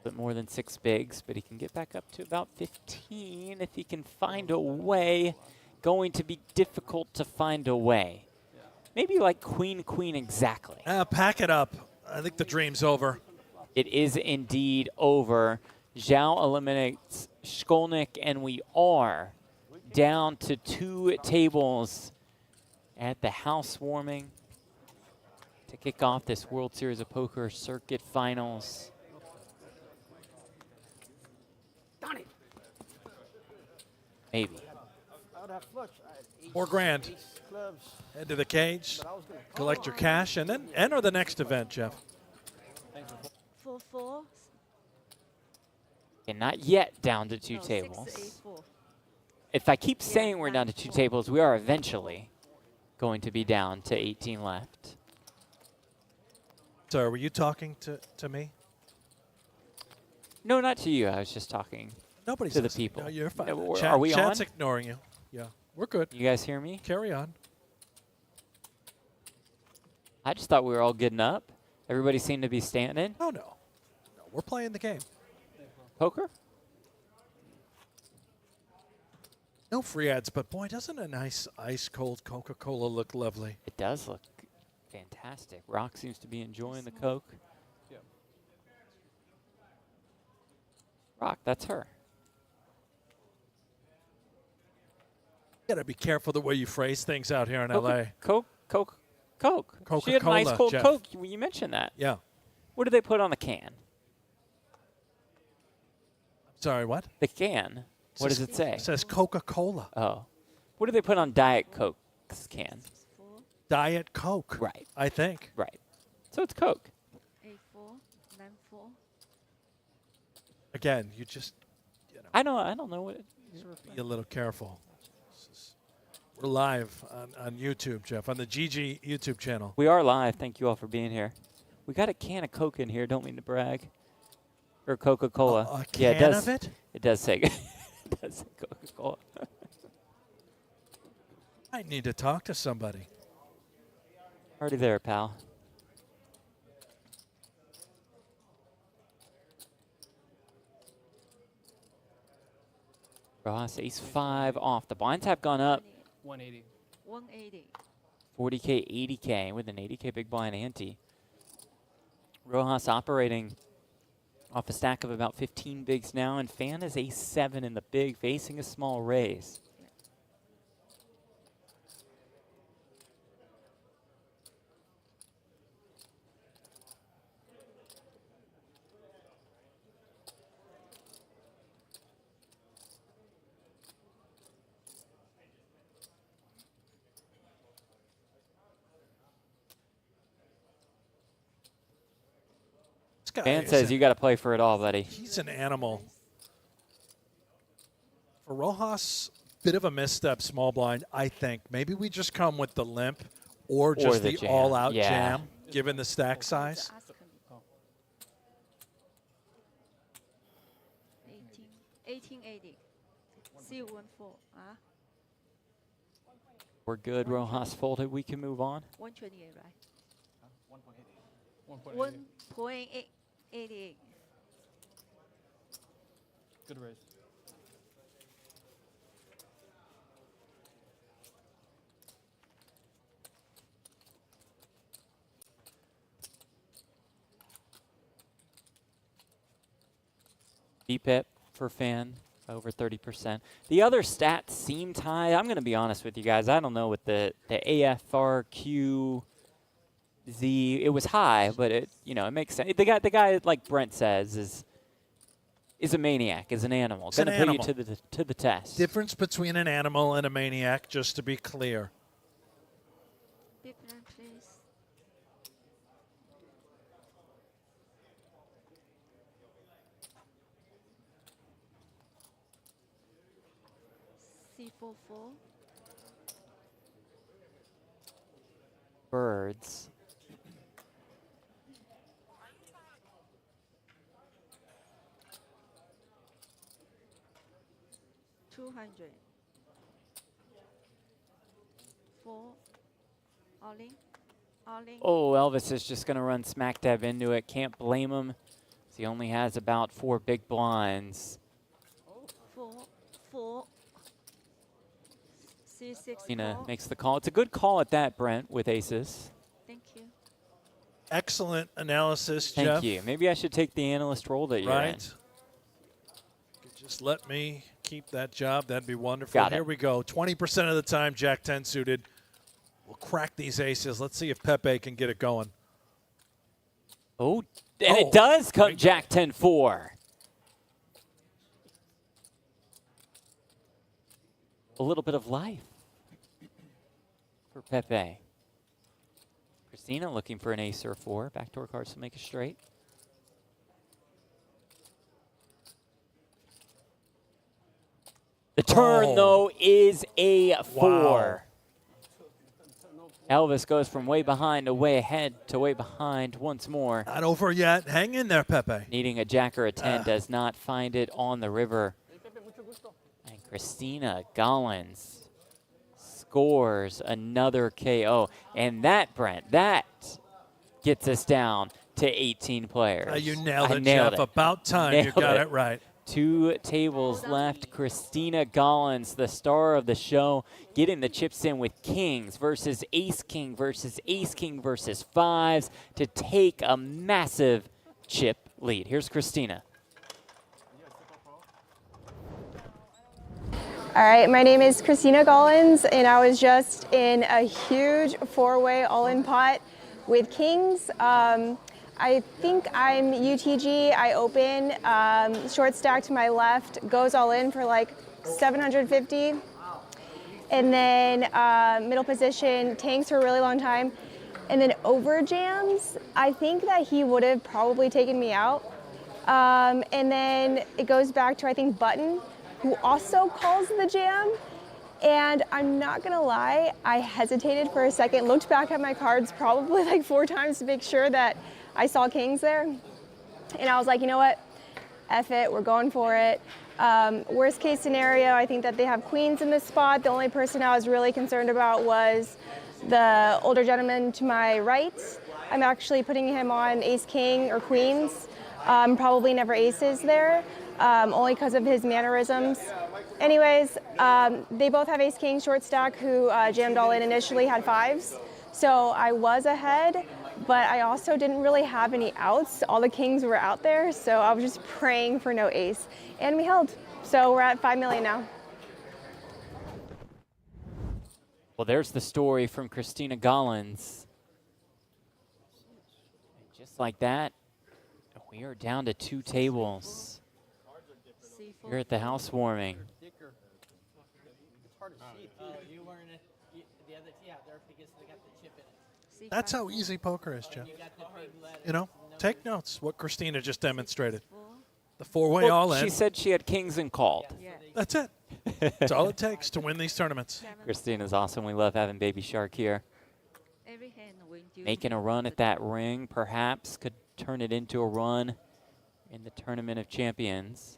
Bit more than 6 bigs, but he can get back up to about 15 if he can find a way. Going to be difficult to find a way. Maybe like queen exactly. Pack it up. I think the dream's over. It is indeed over. Zhao eliminates Skolnick, and we are down to 2 tables at the housewarming to kick off this World Series of Poker Circuit Finals. Darn it. Maybe. I would have flush. I had ace, $4 grand. Ace clubs. Head to the cage, But I was going to call. collect your cash, and then enter the next event, Jeff. 4-4. And not yet down to 2 No, 6 tables. to A4. If I keep saying we're down to 2 tables, we are eventually. going to be down to 18 left. Sir, were you talking to me? No, not to you. I was just talking Nobody's to the listening. people. No, you're fine. Yeah, well, Chat, are we chat's on? ignoring you. Yeah, we're good. You guys hear me? Carry on. I just thought we were all getting up. Everybody seemed to be standing. Oh, no. No, we're playing the game. Poker? No free ads, but boy, doesn't a nice ice-cold Coca-Cola look lovely? It does look fantastic. Rock seems to be enjoying the Coke. Yeah. Rock, that's her. You gotta be careful the way you phrase things out here in LA. Coke. She had an Coca-Cola, ice cold Jeff. Coke. You mentioned that. Yeah. What did they put on the can? Sorry, what? The can. What does it say? It says Coca-Cola. Oh. What do they put on Diet Coke's can? Diet Coke. Right. I think. Right. So it's Coke. 8-4, 9-4. Again, you just, I don't know what it is. be a little careful. We're live on YouTube, Jeff, on the GG YouTube channel. We are live. Thank you all for being here. We got a can of Coke in here. Don't mean to brag. Or Coca-Cola. A Yeah, it can does. of it? It does say, it does say Coca-Cola. I need to talk to somebody. Already there, pal. Ross, ace-5 off. The blinds have gone up. 180. 180. 40K, 80K with an 80K big blind ante. Rojas operating off a stack of about 15 bigs now, and Fan is ace-7 in the big, facing a small raise. Fan says you got to play for it all, buddy. He's an animal. For Rojas, bit of a misstep, small blind, I think. Maybe we just come with the limp or just the the jam. all-out Yeah. jam, given the stack size. Ask me. 1880. C14. We're good. Rojas folded. We can move on. 128, right? 1.88. 1.88. Good raise. BPIP for Fan, over 30%. The other stats seemed high. I'm going to be honest with you guys. I don't know what the AFRQ it was high, but it it makes sense. The guy like Brent says is a maniac, is an animal. Going to put you to the test. Difference between an animal and a maniac, just to be clear. Big blind, please. C44. Birds. $200. 4. All in. All in. Oh, Elvis is just going to run smack dab into it. Can't blame him. He only has about 4 big blinds. 4. C6. Tina makes the call. It's a good call at that, Brent, with aces. Thank you. Excellent analysis, Thank Jeff. you. Maybe I should take the analyst role that you're in. Right. Just let me keep that job. That'd be wonderful. Got it. Here we go. 20% of the time, Jack 10 suited. We'll crack these aces. Let's see if Pepe can get it going. Oh, and it does come Jack 10-4. A little bit of life for Pepe. Christina looking for an ace or 4. Backdoor cards to make a straight. The turn, though, is a 4. Elvis goes from way behind to way ahead to way behind once more. Not over yet. Hang in there, Pepe. Needing a jack or a 10, does not find it on the river. And Christina Gollins scores another KO. And that, Brent, that gets us down to 18 players. You nailed it, nailed Jeff. it. About time Nailed you got it. it right. 2 tables left. Christina Gollins, the star of the show, getting the chips in with kings versus ace-king versus ace-king versus fives to take a massive chip lead. Here's Christina. All right, my name is Christina Gollins, and I was just in a huge 4-way all-in pot with kings. I think I'm UTG. I open, short stack to my left, goes all in for like 750. And then middle position, tanks for a really long time. And then over jams, I think that he would have probably taken me out. And then it goes back to, I think, button, who also calls the jam. And I'm not gonna lie, I hesitated for a second, looked back at my cards probably like 4 times to make sure that I saw kings there. And I was like, you know what, F it, we're going for it. Worst case scenario, I think that they have queens in this spot. The only person I was really concerned about was the older gentleman to my right. I'm actually putting him on ace king or queens. Probably never aces there, only because of his mannerisms. Anyways, they both have ace king short stack who jammed all in initially, had fives. So I was ahead, but I also didn't really have any outs. All the kings were out there, so I was just praying for no ace. And we held. So we're at 5 million now. Well, there's the story from Christina Gollins. And just like that, we are down to 2 tables here at the housewarming. That's how easy poker is, Jeff. You know, take notes. What Christina just demonstrated. The 4-way Well, all in. she said she had kings and called. That's it. That's all it takes to win these tournaments. Christina's awesome. We love having Baby Shark here. Making a run at that ring, perhaps could turn it into a run in the Tournament of Champions.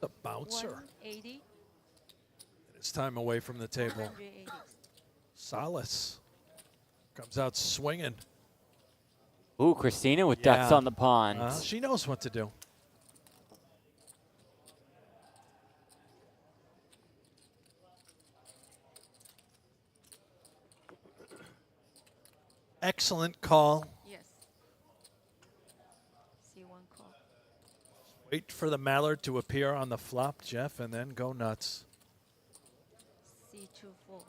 The bouncer. 180. It's time away from the table. 180. Solace comes out swinging. Ooh, Christina with ducks on the pond. She knows what to do. Excellent call. Yes. C1 call. Wait for the mallard to appear on the flop, Jeff, and then go nuts. C2 full.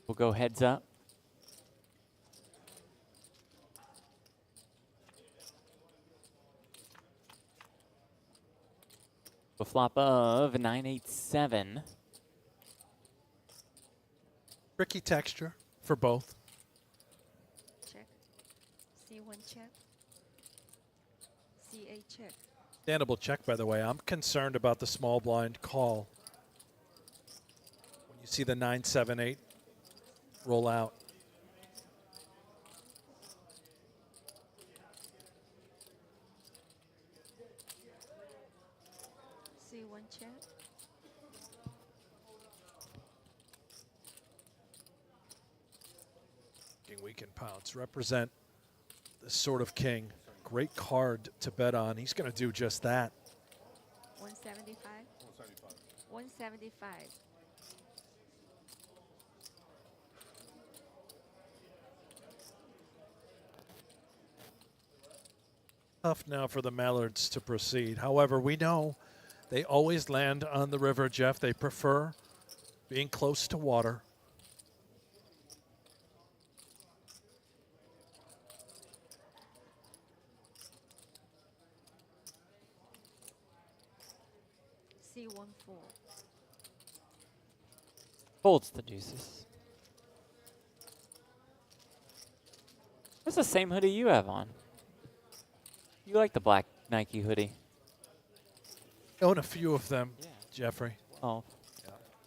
We'll go heads up. A flop of 987. Tricky texture for both. Check. C1 check. C8 check. Standable check, by the way. I'm concerned about the small blind call. When you see the 9-7-8 roll out. C1 check. King we can pounce. Represent this sort of king. Great card to bet on. He's going to do just that. 175. 175. Tough now for the mallards to proceed. However, we know they always land on the river, Jeff. They prefer being close to water. C1 full. Folds the deuces. That's the same hoodie you have on. You like the black Nike hoodie. I own a few of them, Yeah. Jeffrey. Oh,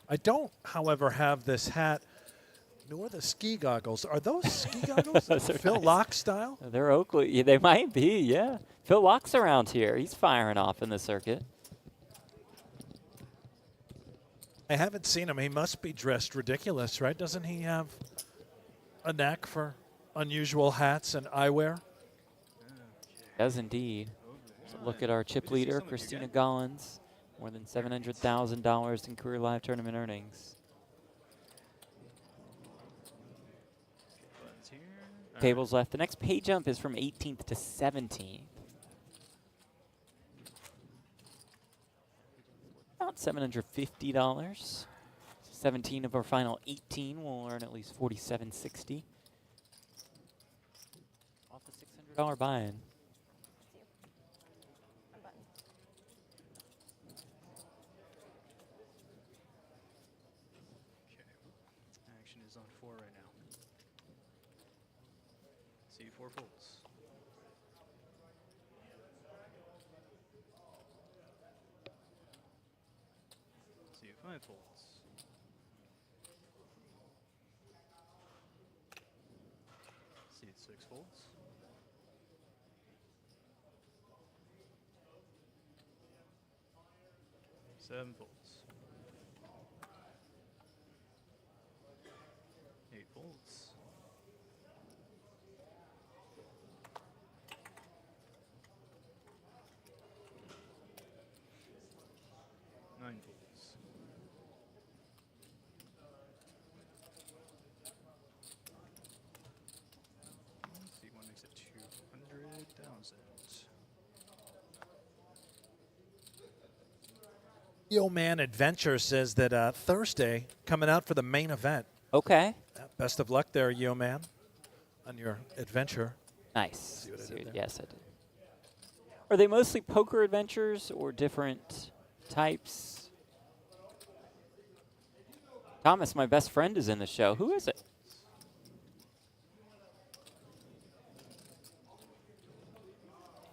I don't, however, have this hat nor the ski goggles. Are those ski goggles? Those are Phil nice. Locke style? they're Oakley. Yeah, they might be, yeah. Phil Locke's around here. He's firing off in the circuit. I haven't seen him. He must be dressed ridiculous, right? Doesn't he have a knack for unusual hats and eyewear? Does indeed. So look at our chip leader, Christina Gollins. More than $700,000 in career live tournament earnings. Buttons here. All Tables left. The next pay jump is from 18th to 17th. About $750. 17 of our final 18 will earn at least $47.60. Off the $600 buy-in. Action is on 4 right now. See 4 folds. See 5 folds. See 6 folds. Seven folds. 8 folds. 9 folds. 1 makes it 200,000. Yo Man Adventure says that Thursday coming out for the main event. Okay. Best of luck there, Yo Man, on your adventure. Nice. See what I did there? Yes, I did. Are they mostly poker adventures or different types? Thomas, my best friend, is in the show. Who is it?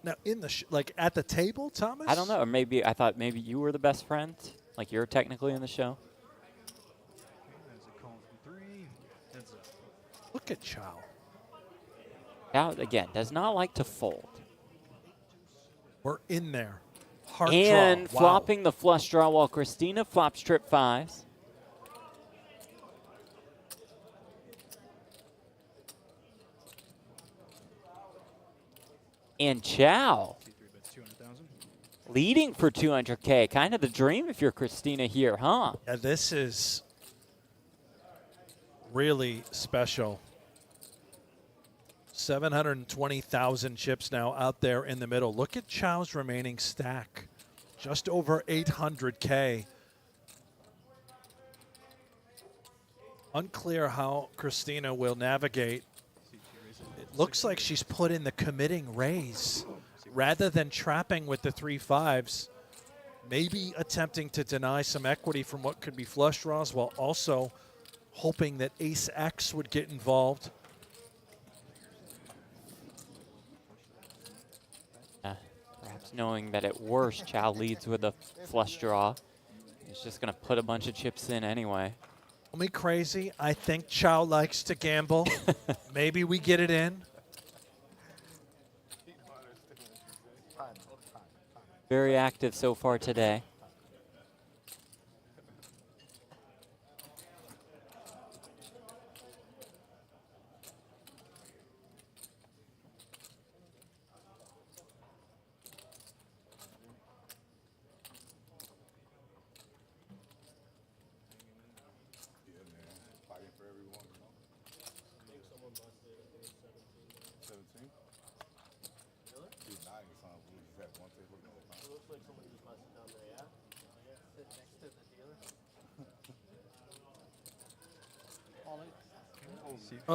Now, in the like at the table, Thomas? I don't know. Or maybe I thought maybe you were the best friend. Like you're technically in the show. There's a call from 3. Heads up. Look at Chow. Now, again, does not like to fold. We're in there. Heart And draw. Wow. flopping the flush draw while Christina flops trip 5s. And Chow C3 bets 200,000. leading for 200K. Kind of the dream if you're Christina here, huh? Yeah, this is really special. 720,000 chips now out there in the middle. Look at Chow's remaining stack. Just over 800K. Unclear how Christina will navigate. It looks like she's put in the committing raise rather than trapping with the 3-5s. Maybe attempting to deny some equity from what could be flush draws while also hoping that Ace X would get involved. Perhaps knowing that at worst Chow leads with a flush draw. He's just going to put a bunch of chips in anyway. Call me crazy. I think Chow likes to gamble. Maybe we get it in. Very active so far today.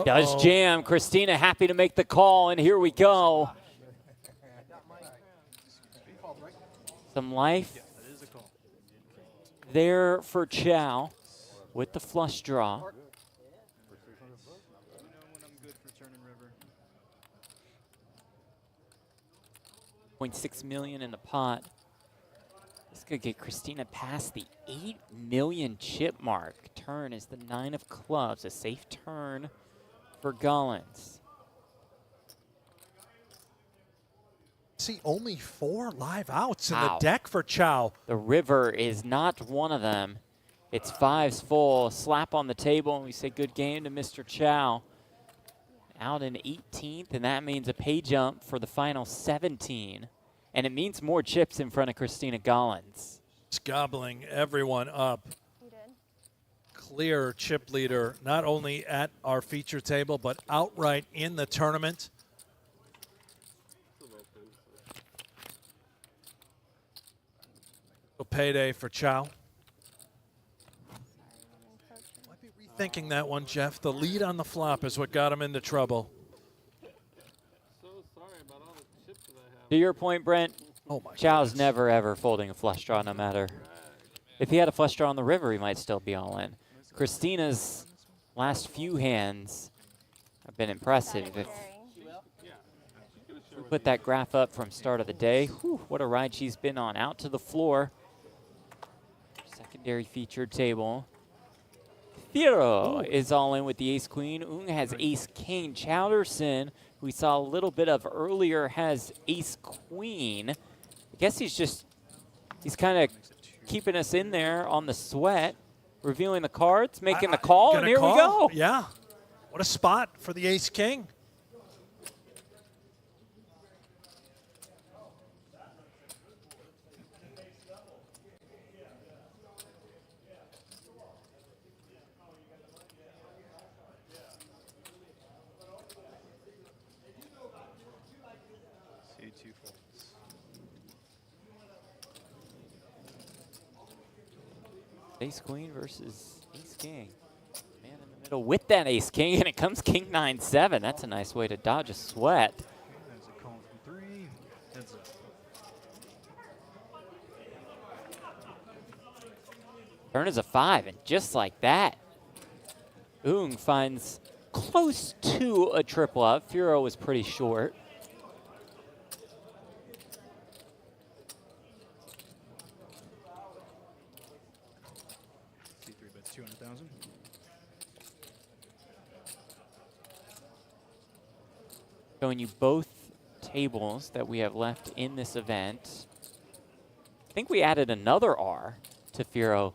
Does jam. Christina happy to make the call, and here we go. Some life That is a call. there for Chow with the flush draw. You know when I'm good for turning river. 0.6 million in the pot. This could get Christina past the 8 million chip mark. Turn is the 9 of clubs, a safe turn for Gollins. See, only 4 live outs in the Wow. deck for Chow. The river is not one of them. It's 5's full, slap on the table, and we say good game to Mr. Chow. Out in 18th, and that means a pay jump for the final 17. And it means more chips in front of Christina Gollins. It's gobbling everyone up. You did. Clear chip leader, not only at our feature table, but outright in the tournament. A payday for Chow. Might be rethinking that one, Jeff. The lead on the flop is what got him into trouble. So sorry about all the chips that I have. To your point, Brent, Oh my Chow's goodness. never ever folding a flush draw, no matter. If he had a flush draw on the river, he might still be all in. Christina's last few hands have been impressive. If we put that graph up from start of the day, whew, what a ride she's been on. Out to the floor. Secondary featured table. Fedor is all in with the ace-queen. Ung has ace-king. Chowderson, who we saw a little bit of earlier, has ace-queen. I guess he's kind of keeping us in there on the sweat, revealing the cards, making the call, and here we go. Yeah. What a spot for the ace-king. C2 folds. Ace-queen versus ace-king. Man in the middle with that ace-king, and it comes king 9-7. That's a nice way to dodge a sweat. Okay, there's a call from 3. Heads up. Turn is a 5, and just like that, Ung finds close to a triple up. Furo was pretty short. C3 bets 200,000. Showing you both tables that we have left in this event. I think we added another R to Furo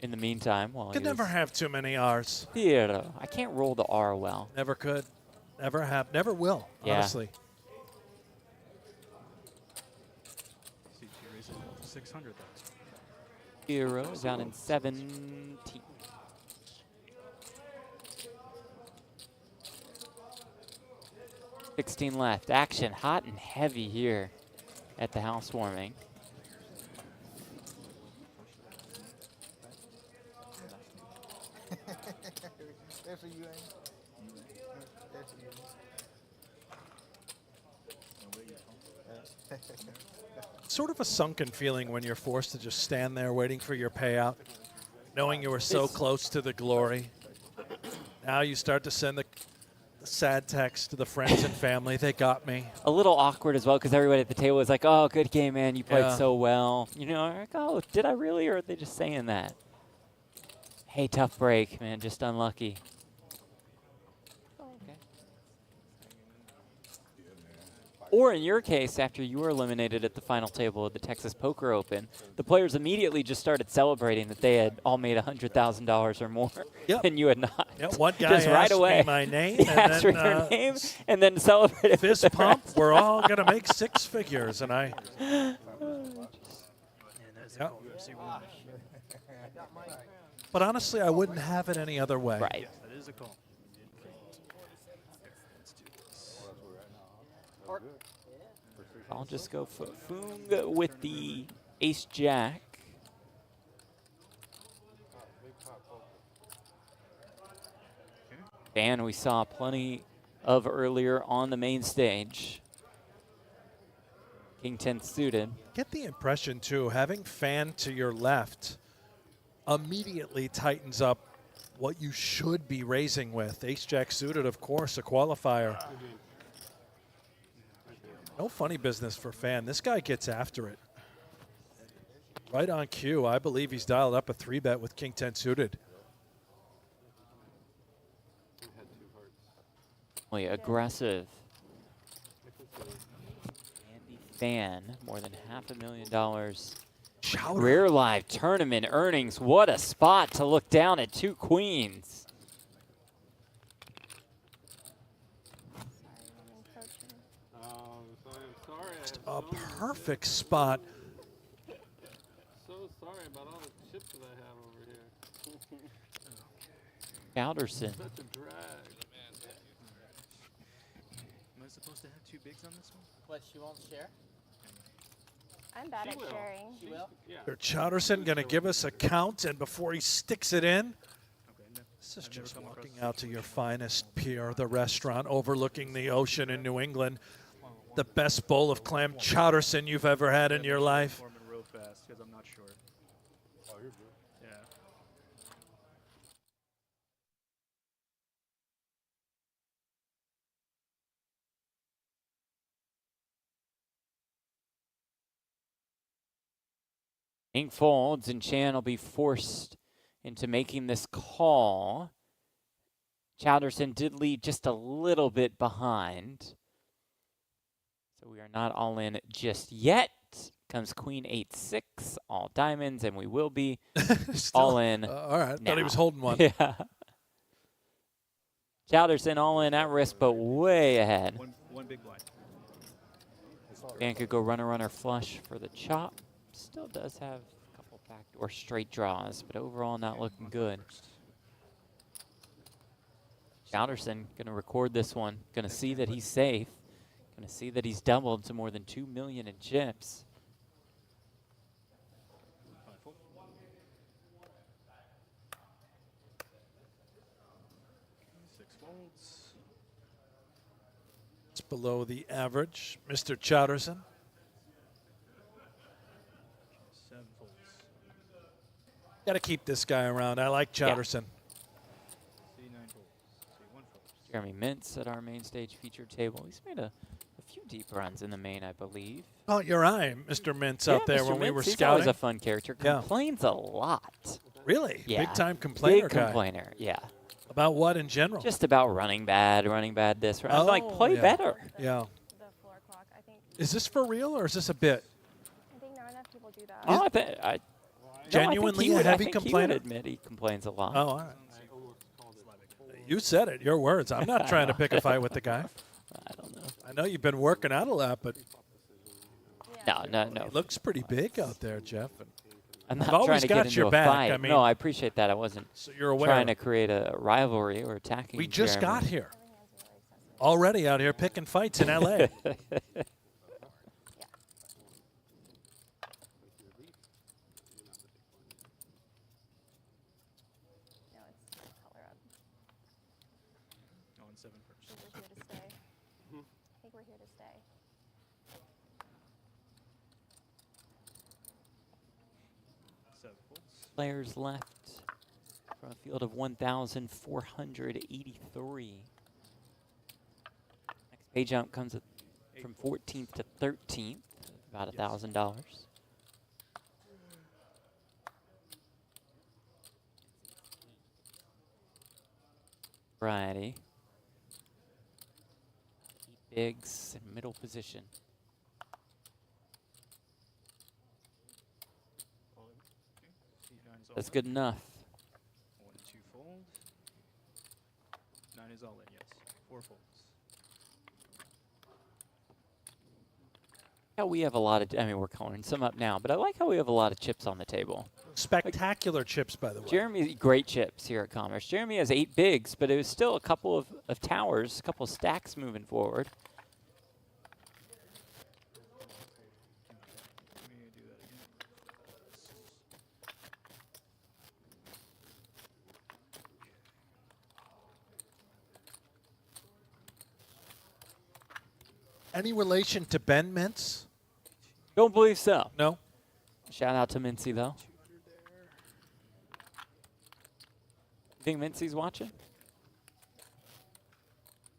in the meantime. While Could never have too many R's. Furo. I can't roll the R well. Never could. Never have. Never will, Yeah. honestly. C2 raises to 600,000. Furo is down in 17. 16 left. Action hot and heavy here at the housewarming. That's for you, ain't That's for you. Sort of a sunken feeling when you're forced to just stand there waiting for your payout, knowing you were so close to the glory. Now you start to send the sad text to the friends and family. They got me. A little awkward as well because everybody at the table was like, oh, good game, man. You played Yeah. so well. You know, like, oh, did I really, or are they just saying that? Hey, tough break, man. Just unlucky. Okay. Or in your case, after you were eliminated at the final table of the Texas Poker Open, the players immediately just started celebrating that they had all made $100,000 or more, Yep. and you had not. Yeah, one guy just right asked away. me my name, He and asked then for your name, and then celebrated. fist with the pump. rest. We're all gonna make 6 figures, and I. And that's Yep. a call from C1. But honestly, I wouldn't have it any other way. Right. Yes, that is a call. Let's do this. I'll just go for Foong with the ace-jack. And we saw plenty of earlier on the main stage. King 10 suited. Get the impression, too, having fan to your left immediately tightens up what you should be raising with. Ace-jack suited, of course, a qualifier. No funny business for Fan. This guy gets after it. Right on cue. I believe he's dialed up a 3-bet with King 10 suited. Really aggressive. Andy Fan, more than $500,000. Career live tournament earnings. What a spot to look down at 2 queens. A perfect spot. So sorry about all the chips that I have over here. Alderson. Such a drag. Am I supposed to have 2 bigs on this one? What, she won't share? I'm bad She at will. sharing. She will? Yeah. Chowderson going to give us a count, and before he sticks it in, Okay, no. this is I've never just come walking across out to your finest pier, the restaurant overlooking the ocean in New England. The best bowl of clam chowderson you've ever had in your life. Foreman real fast because I'm not sure. Oh, you're good. Yeah. Ink folds, and Chan will be forced into making this call. Chowderson did lead just a little bit behind. So we are not all in just yet. Comes Queen 8-6, all diamonds, and we will be all in. All right, now. thought he was holding one. Yeah. Chowderson all in at risk, but way ahead. One big blind. Dan could go runner flush for the chop. Still does have a couple backdoor straight draws, but overall not looking good. Chowderson gonna record this one. Gonna see that he's safe. Gonna see that he's doubled to more than 2 million in chips. 6 folds. It's below the average, Mr. Chowderson. 7 folds. Got to keep this guy around. I like Chowderson. C 9 folds. C 1 folds. Jeremy Mintz at our main stage feature table. He's made a few deep runs in the main, I believe. Caught your eye, Mr. Mintz, out there Mr. when we Mintz, were he's scouting. always a fun character. Yeah. Complains a lot. Really? Yeah. Big time complainer Big guy. complainer, yeah. About what in general? Just about running bad this. I'm like, play yeah. better. Yeah. The floor clock, I think. Is this for real or is this a bit? I think not enough people do that. Oh, I think Genuinely a heavy He would complainer? admit he complains a lot. Oh, all right. You said it. Your words. I'm not trying to pick a fight with the guy. I don't know. I know you've been working out a lot, but No. he looks pretty big out there, Jeff. And I'm I've not trying always to got get into your a back. fight. I mean, no, I appreciate that. I wasn't so you're aware. trying to create a rivalry or attacking. We just Jeremy. got here. Already out here picking fights in L.A. No, it's color up. On 7 first. I think we're here to stay. I think we're here to stay. Players left from a field of 1,483. Next pay jump comes from 14th to 13th, about $1,000. Variety. 8 bigs in middle position. That's good enough. 1 and 2 fold. 9 is all in, yes. 4 folds. How we have a lot of, I mean, we're coloring some up now, but I like how we have a lot of chips on the table. Spectacular chips, by the way. Jeremy, great chips here at Commerce. Jeremy has 8 bigs, but it was still a couple of towers, a couple of stacks moving forward. Let me do that again. Any relation to Ben Mintz? Don't believe so. No? Shout out to Mincy, though. You think Mincy's watching?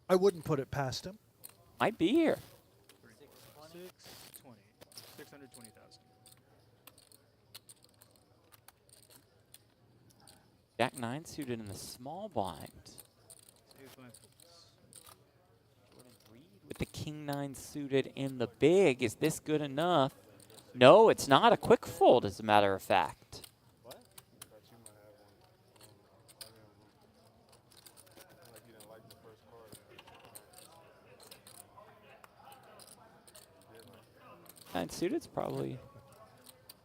I wouldn't put it past him. Might be here. 620,000. Jack 9 suited in the small blind. Ace 5 folds. Jordan Reed with the King 9 suited in the big. Is this good enough? No, it's not a quick fold, as a matter of fact. What? Thought you might have one. Like you didn't like the first card. Yeah. 9 suited's probably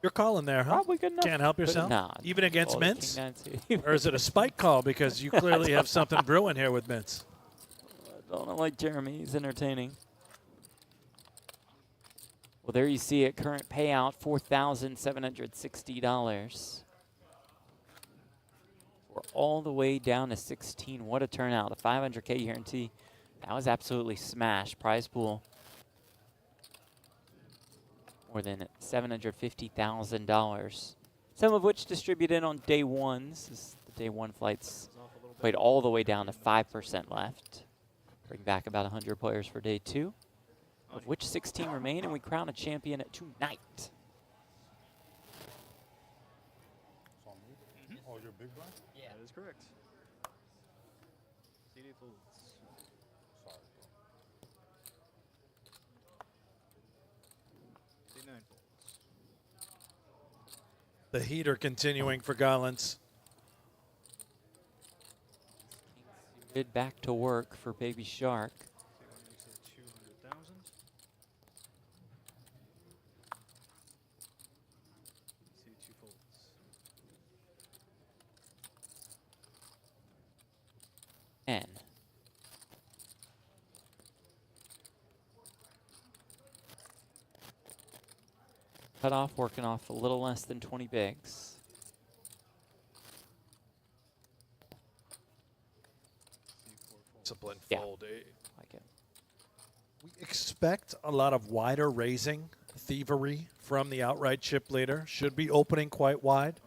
You're calling there, huh? probably good enough. Can't help But yourself? nah, Even against fold the mints? King 9 suited. Or is it a spike call because you clearly have something brewing here with mints? I don't like Jeremy. He's entertaining. Well, there you see it. Current payout, $4,760. We're all the way down to 16. What a turnout. A 500K guarantee. That was absolutely smashed. Prize pool, more than $750,000. Some of which distributed on day ones. This is the day one flights played all the way down to 5% left. Bring back about 100 players for day two, of which 16 remain, and we crown a champion tonight. Oh, you're big blind? Yeah. That is correct. CD folds. Sorry, bro. C9 folds. The heater continuing for Gollins. Good back to work for Baby Shark. C1 makes it 200,000. C2 folds. N. Cut off, working off a little less than 20 bigs. Discipline Yeah. fold. Like it. We expect a lot of wider raising thievery from the outright chip leader. Should be opening quite wide.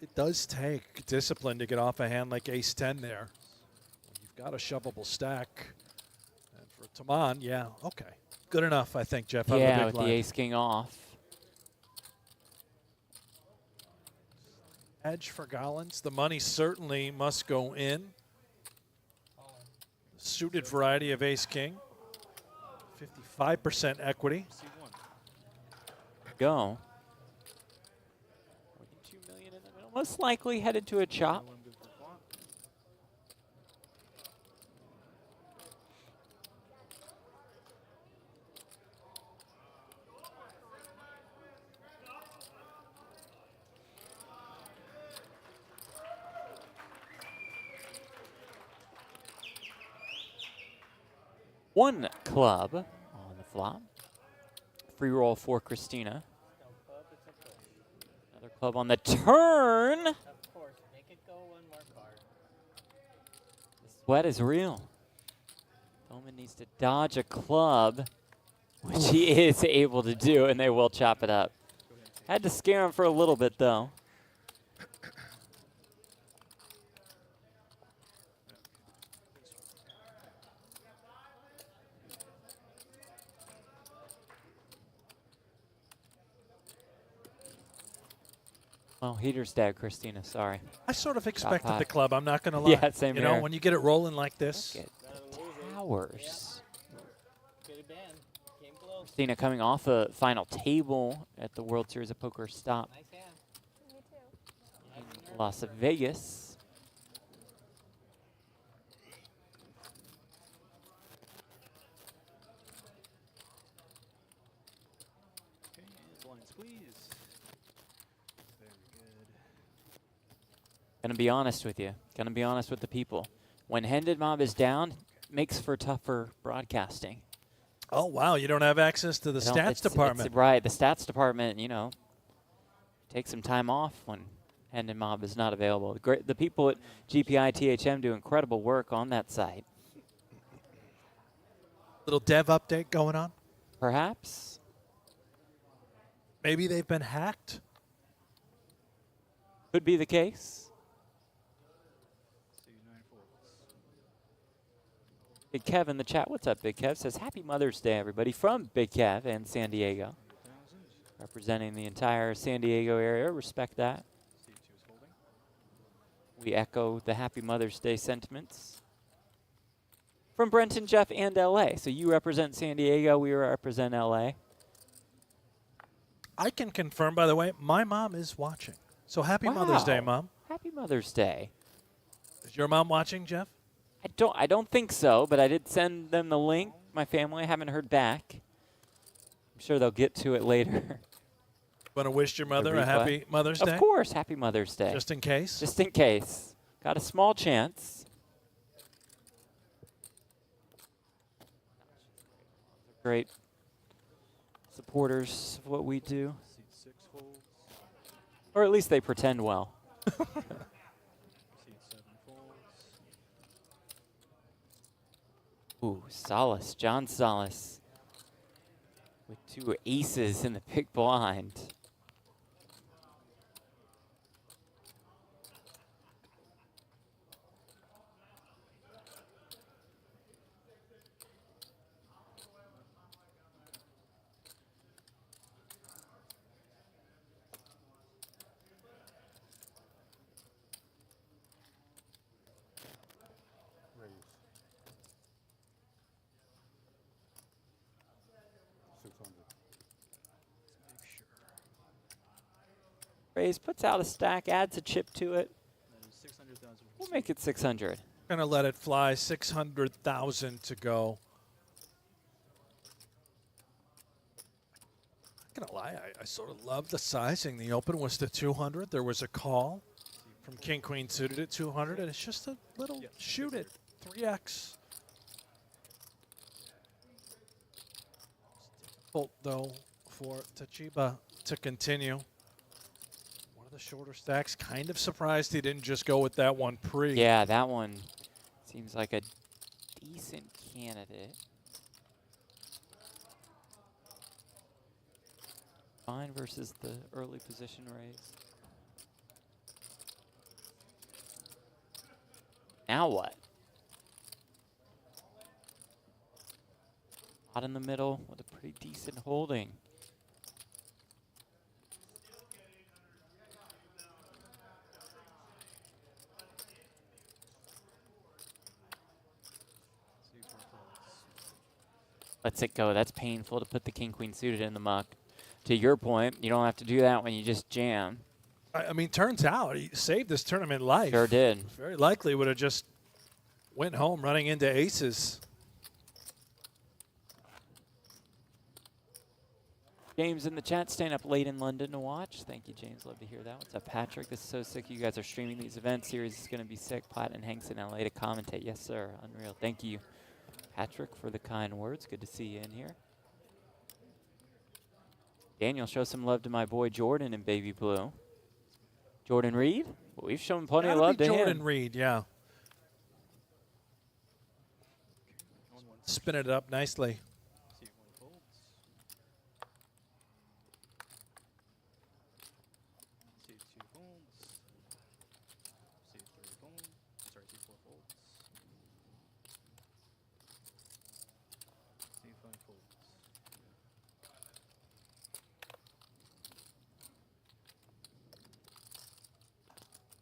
It does take discipline to get off a hand like ace-10 there. You've got a shovable stack. And for Taman, yeah, okay. Good enough, I think, Jeff. out of the Yeah, big with the blind. ace-king off. Edge for Gollins. The money certainly must go in. Suited variety of ace-king. 55% equity. C1. Go. 2 million in the middle. Most likely headed to a chop. One good for flop. One club on the flop. Free roll for Christina. Another club on the turn. Of course, make it go one more card. The sweat is real. Bowman needs to dodge a club, which he is able to do, and they will chop it up. Had to scare him for a little bit, though. Well, heater's dead, Christina. Sorry. I sort of expected pot. the club. I'm not going to lie. Yeah, same You know, here. when you get it rolling like this. Look at the towers. Could have been. Came close. Christina coming off a final table at the World Series of Poker stop Nice hand. Me too. in Las Vegas. Okay, and blind squeeze. Very good. Gonna be honest with you. Gonna be honest with the people. When Hended Mob is down, makes for tougher broadcasting. Oh, wow. You don't have access to the They don't- stats department. It's right, the stats department, you know, take some time off when Hended Mob is not available. The people at GPI THM do incredible work on that site. Little dev update going on. Perhaps. Maybe they've been hacked. Could be the case. C9 folds. Big Kev in the chat. What's up, Big Kev? Says, Happy Mother's Day, everybody. From Big Kev and San Diego. representing the entire San Diego area. Respect that. C2 is holding. We echo the Happy Mother's Day sentiments from Brenton, Jeff, and LA. So you represent San Diego, we represent LA. I can confirm, by the way, my mom is watching. So happy Mother's Day, Wow. Mom. Happy Mother's Day. Is your mom watching, Jeff? I don't think so, but I did send them the link. My family, I haven't heard back. I'm sure they'll get to it later. Want to wish your mother a replay. happy Mother's Day? Of course, Happy Mother's Day. Just in case. Just in case. Got a small chance. Great supporters of what we do. C6 folds. Or at least they pretend well. C7 folds. Ooh, Salas, John Salas. With 2 aces in the big blind. Raise. 600. Make sure. Raise, puts out a stack, adds a chip to it. That is 600,000. We'll make it 600. Gonna let it fly. 600,000 to go. Not gonna lie, I sort of love the sizing. The open was to 200. There was a call from King Queen suited at 200, and it's just a little shoot at 3x. It's difficult though for Tachiba to continue. One of the shorter stacks. Kind of surprised he didn't just go with that one pre. Yeah, that one seems like a decent candidate. Fine versus the early position raise. Now what? Out in the middle with a pretty decent holding. Lets it go. That's painful to put the king queen suited in the muck. To your point, you don't have to do that when you just jam. I mean, turns out he saved this tournament life. Sure did. Very likely would have just went home running into aces. James in the chat, staying up late in London to watch. Thank you, James. Love to hear that. What's up, Patrick? This is so sick. You guys are streaming these events. Series is going to be sick. Platt and Hanks in LA to commentate. Yes, sir. Unreal. Thank you, Patrick, for the kind words. Good to see you in here. Daniel, show some love to my boy Jordan in baby blue. Jordan Reed? Well, we've shown plenty of love to Jordan him. Reed, yeah. Spin it up nicely. C1 folds. C2 folds. C3 folds. Sorry, C4 folds. C5 folds.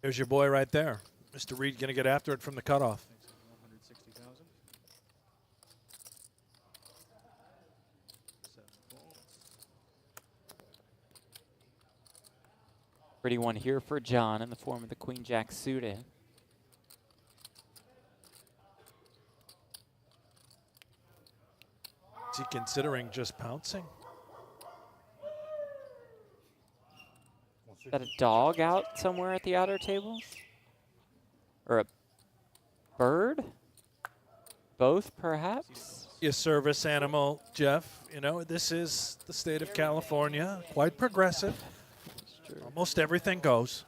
There's your boy right there. Mr. Reed going to get after it from the cutoff. Makes it 160,000. 7 folds. Pretty one here for John in the form of the queen jack suited. Is he considering just pouncing? Is that a dog out somewhere at the outer tables? Or a bird? Both, perhaps? A service animal, Jeff. You know, this is the state of California. Quite progressive. Almost everything goes.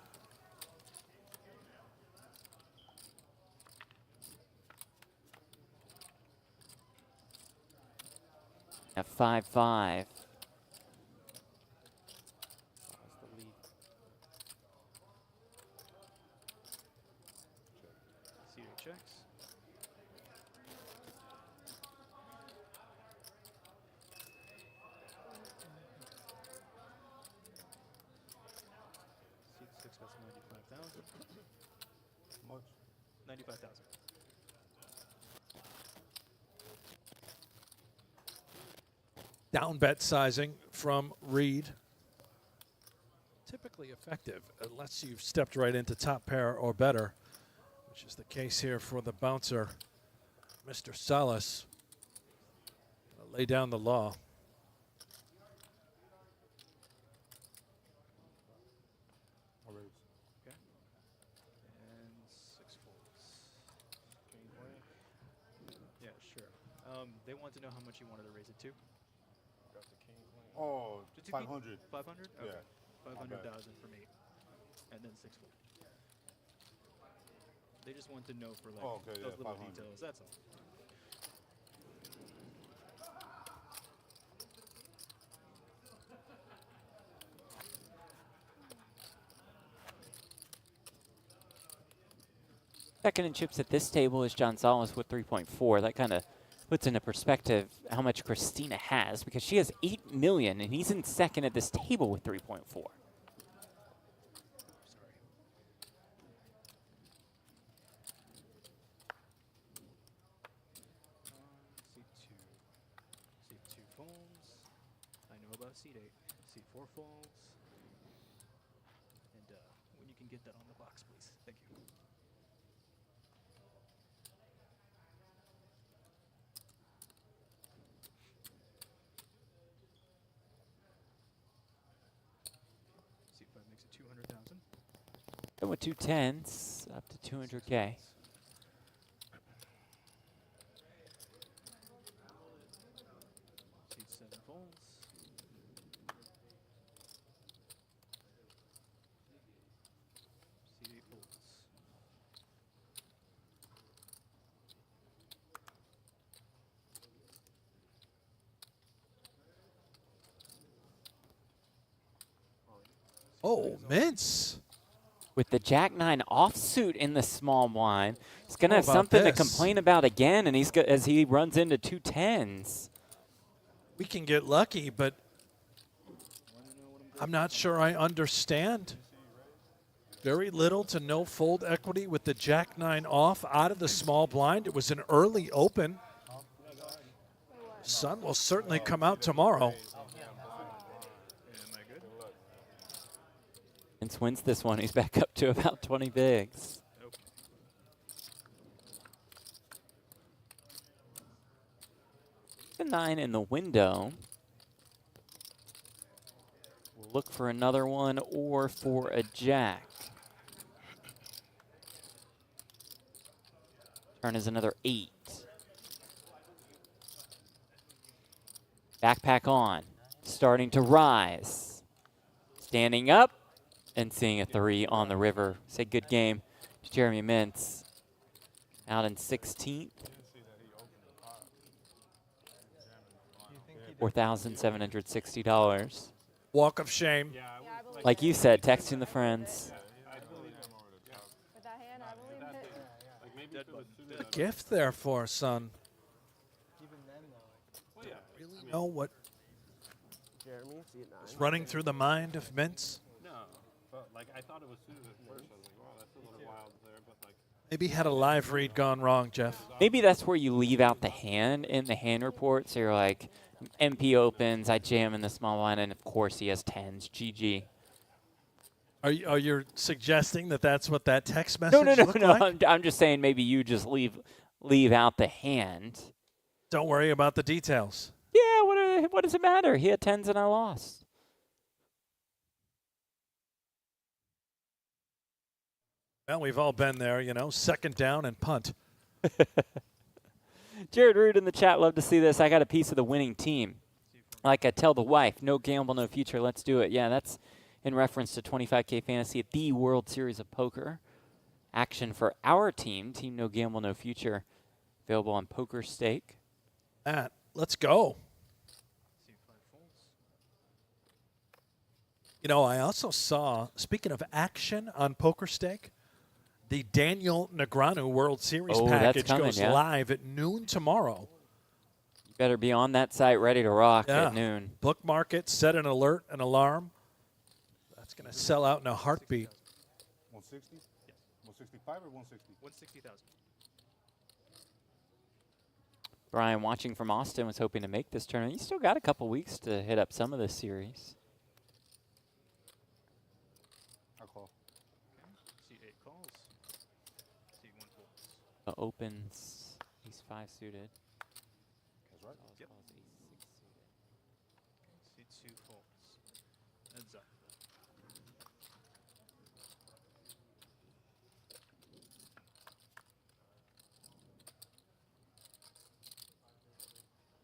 At 5-5. C2 checks. Down bet sizing from Reed. Typically effective unless you've stepped right into top pair or better, which is the case here for the bouncer, Mr. Salas. Lay down the law. Okay. And 6 folds. King play. Yeah, sure. They want to know how much you wanted to raise it to. Got the king playing. Oh, Just 500. 500? Okay. Yeah. 500,000 from 8. And then 6 fold. They just want to know for like Oh, okay, those yeah, little 500. details, that's all. Second in chips at this table is John Salas with 3.4. That kind of puts into perspective how much Christina has, because she has 8 million and he's in second at this table with 3.4. Seat 2 folds. I know about seat 8. Seat 4 folds. And when you can get that on the box, please. Thank you. Seat 5 makes it 200,000. And with 2 tens, up to 200K. Seat 7 folds. Seat 8 folds. Oh, mince. With the Jack-9 offsuit in the small blind, he's going to How have about something to this? complain about again, and he's as he runs into 2 tens. We can get lucky, but I'm not sure I understand. Very little to no fold equity with the Jack-9 off out of the small blind. It was an early open. Sun will certainly come out tomorrow. Vince wins this one. He's back up to about 20 bigs. The 9 in the window. We'll look for another one or for a jack. Turn is another 8. Backpack on. Starting to rise. Standing up and seeing a 3 on the river. Say good game to Jeremy Mintz. Out in 16th. $4,760. Walk of shame. Like you said, texting the friends. With that hand, I believe it. A gift there for Sun. Even then, though. Really know what Jeremy, see it 9. is running through the mind of Mintz? No, but like I thought it was suited at first. I was like, wow, that's a little wild there, but like. Maybe had a live read gone wrong, Jeff. Maybe that's where you leave out the hand in the hand report. So you're like, MP opens, I jam in the small blind, and of course he has 10s. GG. Are you suggesting that that's what that text message looked No. like? I'm just saying maybe you just leave out the hand. Don't worry about the details. Yeah, what does it matter? He had 10s and I lost. Well, we've all been there, you know, second down and punt. Jared Root in the chat, love to see this. I got a piece of the winning team. Like I tell the wife, no gamble, no future, let's do it. Yeah, that's in reference to 25K Fantasy at the World Series of Poker. Action for our team, Team No Gamble, No Future, available on Poker Stake. Matt, let's go. You know, I also saw, speaking of action on Poker Stake, the Daniel Negreanu World Series package goes live at noon tomorrow. You better be on that site ready to rock at noon. Bookmark it, set an alert, an alarm. That's going to sell out in a heartbeat. 160? Yes. 165 or 160? 160,000. Brian, watching from Austin, was hoping to make this tournament. You still got a couple weeks to hit up some of this series. I call. Okay. C8 calls. C1 folds. Opens ace 5 suited. That's right. Calls, Yep. calls ace 6 suited. C2 folds. Heads up.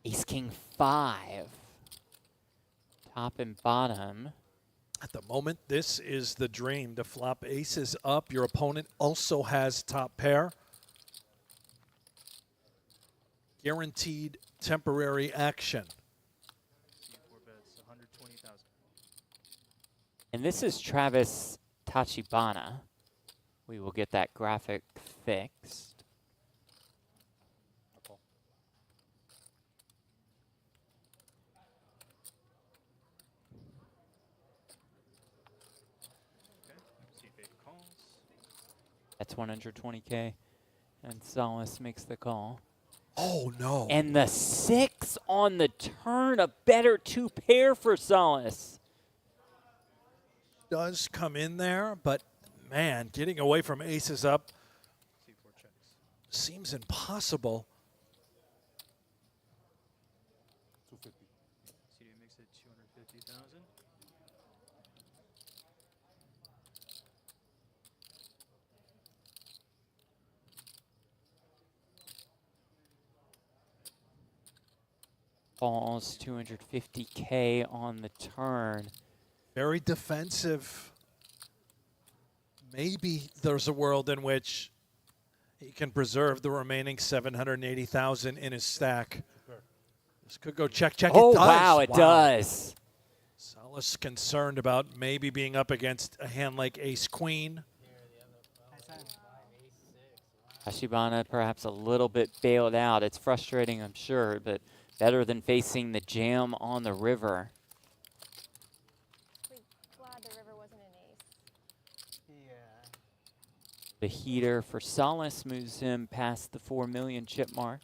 Ace king 5. Top and bottom. At the moment, this is the dream to flop aces up. Your opponent also has top pair. Guaranteed temporary action. C4 bets 120,000. And this is Travis Tachibana. We will get that graphic fixed. I call. Okay. C8 calls. That's 120K. And Solace makes the call. Oh, no. And the 6 on the turn, a better 2 pair for Solace. Does come in there, but man, getting away from aces up C4 checks. seems impossible. 250. CD makes it 250,000. Falls 250K on the turn. Very defensive. Maybe there's a world in which he can preserve the remaining 780,000 in his stack. This could go check, check. Oh, it does. wow, it does. Solace concerned about maybe being up against a hand like ace-queen. Tachibana perhaps a little bit bailed out. It's frustrating, I'm sure, but better than facing the jam on the river. Glad the river wasn't an ace. Yeah. The heater for Solace moves him past the 4 million chip mark.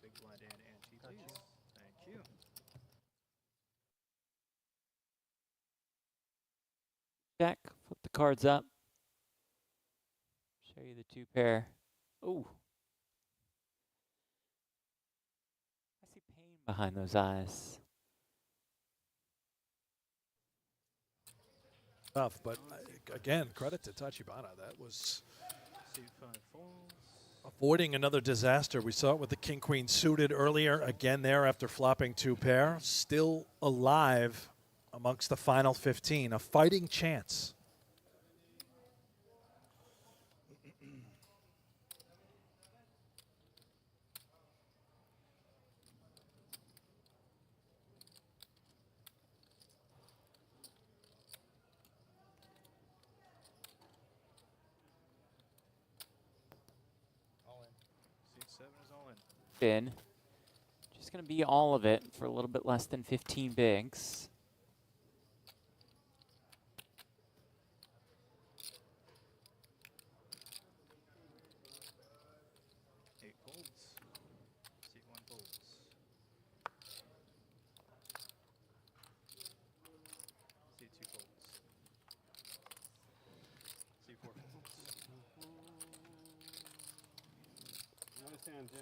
Big blind and ante, please. Thank you. Check, flip the cards up. Show you the 2 pair. Ooh. I see pain behind those eyes. Tough, but again, credit to Tachibana. That was C5 folds. avoiding another disaster. We saw it with the king-queen suited earlier. Again there after flopping 2 pair. Still alive amongst the final 15. A fighting chance. C7 is all in. Fin. Just going to be all of it for a little bit less than 15 bigs. Eight folds. C1 folds. C2 folds. C4 folds. I understand, Jim.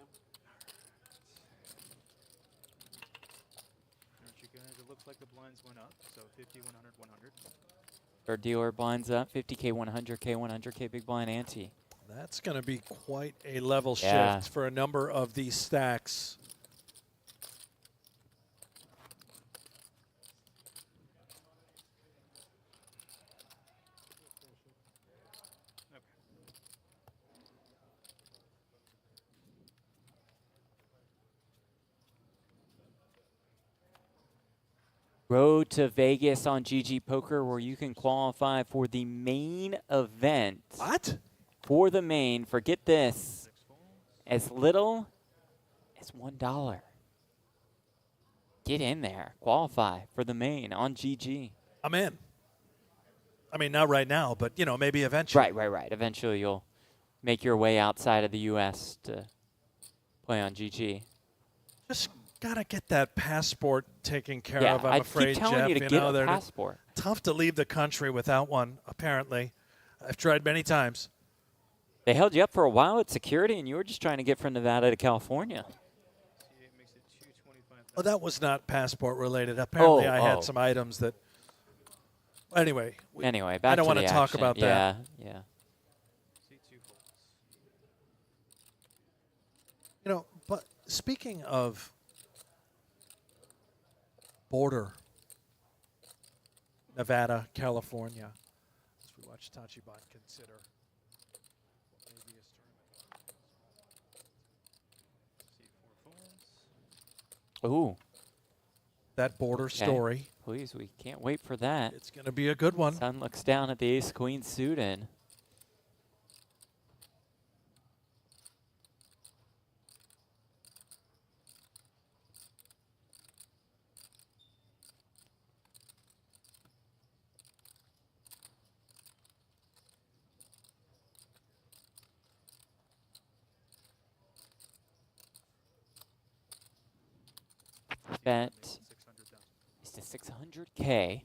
Alright, you guys, it looks like the blinds went up, so 50, 100, 100. Our dealer blinds up 50K, 100K, 100K big blind ante. That's going to be quite a level Yeah. shift for a number of these stacks. Okay. Road to Vegas on GGPoker, where you can qualify for the main event. What? For the main, forget this, 6 folds. as little as $1. Get in there, qualify for the main on GG. I'm in. I mean, not right now, but, you know, maybe eventually. Right. Eventually you'll make your way outside of the U.S. to play on GG. Just got to get that passport taken care Yeah, of, I'm I afraid, keep telling Jeff. you to get know, a they're passport. tough to leave the country without one, apparently. I've tried many times. They held you up for a while at security, and you were just trying to get from Nevada to California. C8 makes it 225,000. Well, that was not passport related. Apparently, I Oh. had some items that. Anyway. Anyway, back I don't to want the to talk action. about that. Yeah. C2 folds. You know, but speaking of border, Nevada, California, as we watch Tachibana consider what may be his tournament. C4 folds. Ooh, That border Okay. story, please, we can't wait for that. it's going to be a good one. Sun looks down at the ace-queen suited. Bet 600,000. is to 600K.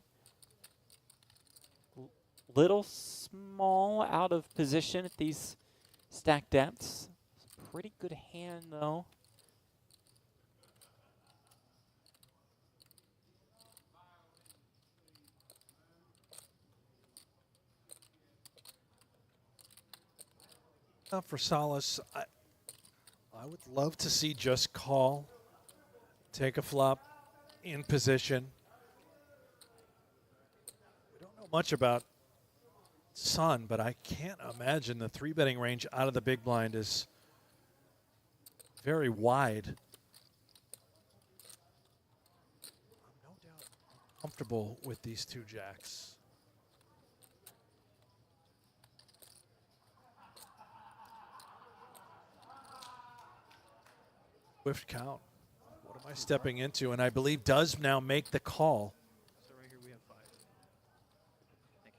Little small out of position at these stack depths. Pretty good hand, though. For Solace, I would love to see just call, take a flop in position. We don't know much about Sun, but I can't imagine the 3-betting range out of the big blind is very wide. I'm no doubt comfortable with these two jacks. Swift count. What am I stepping into? And I believe does now make the call. So right here we have 5. Thank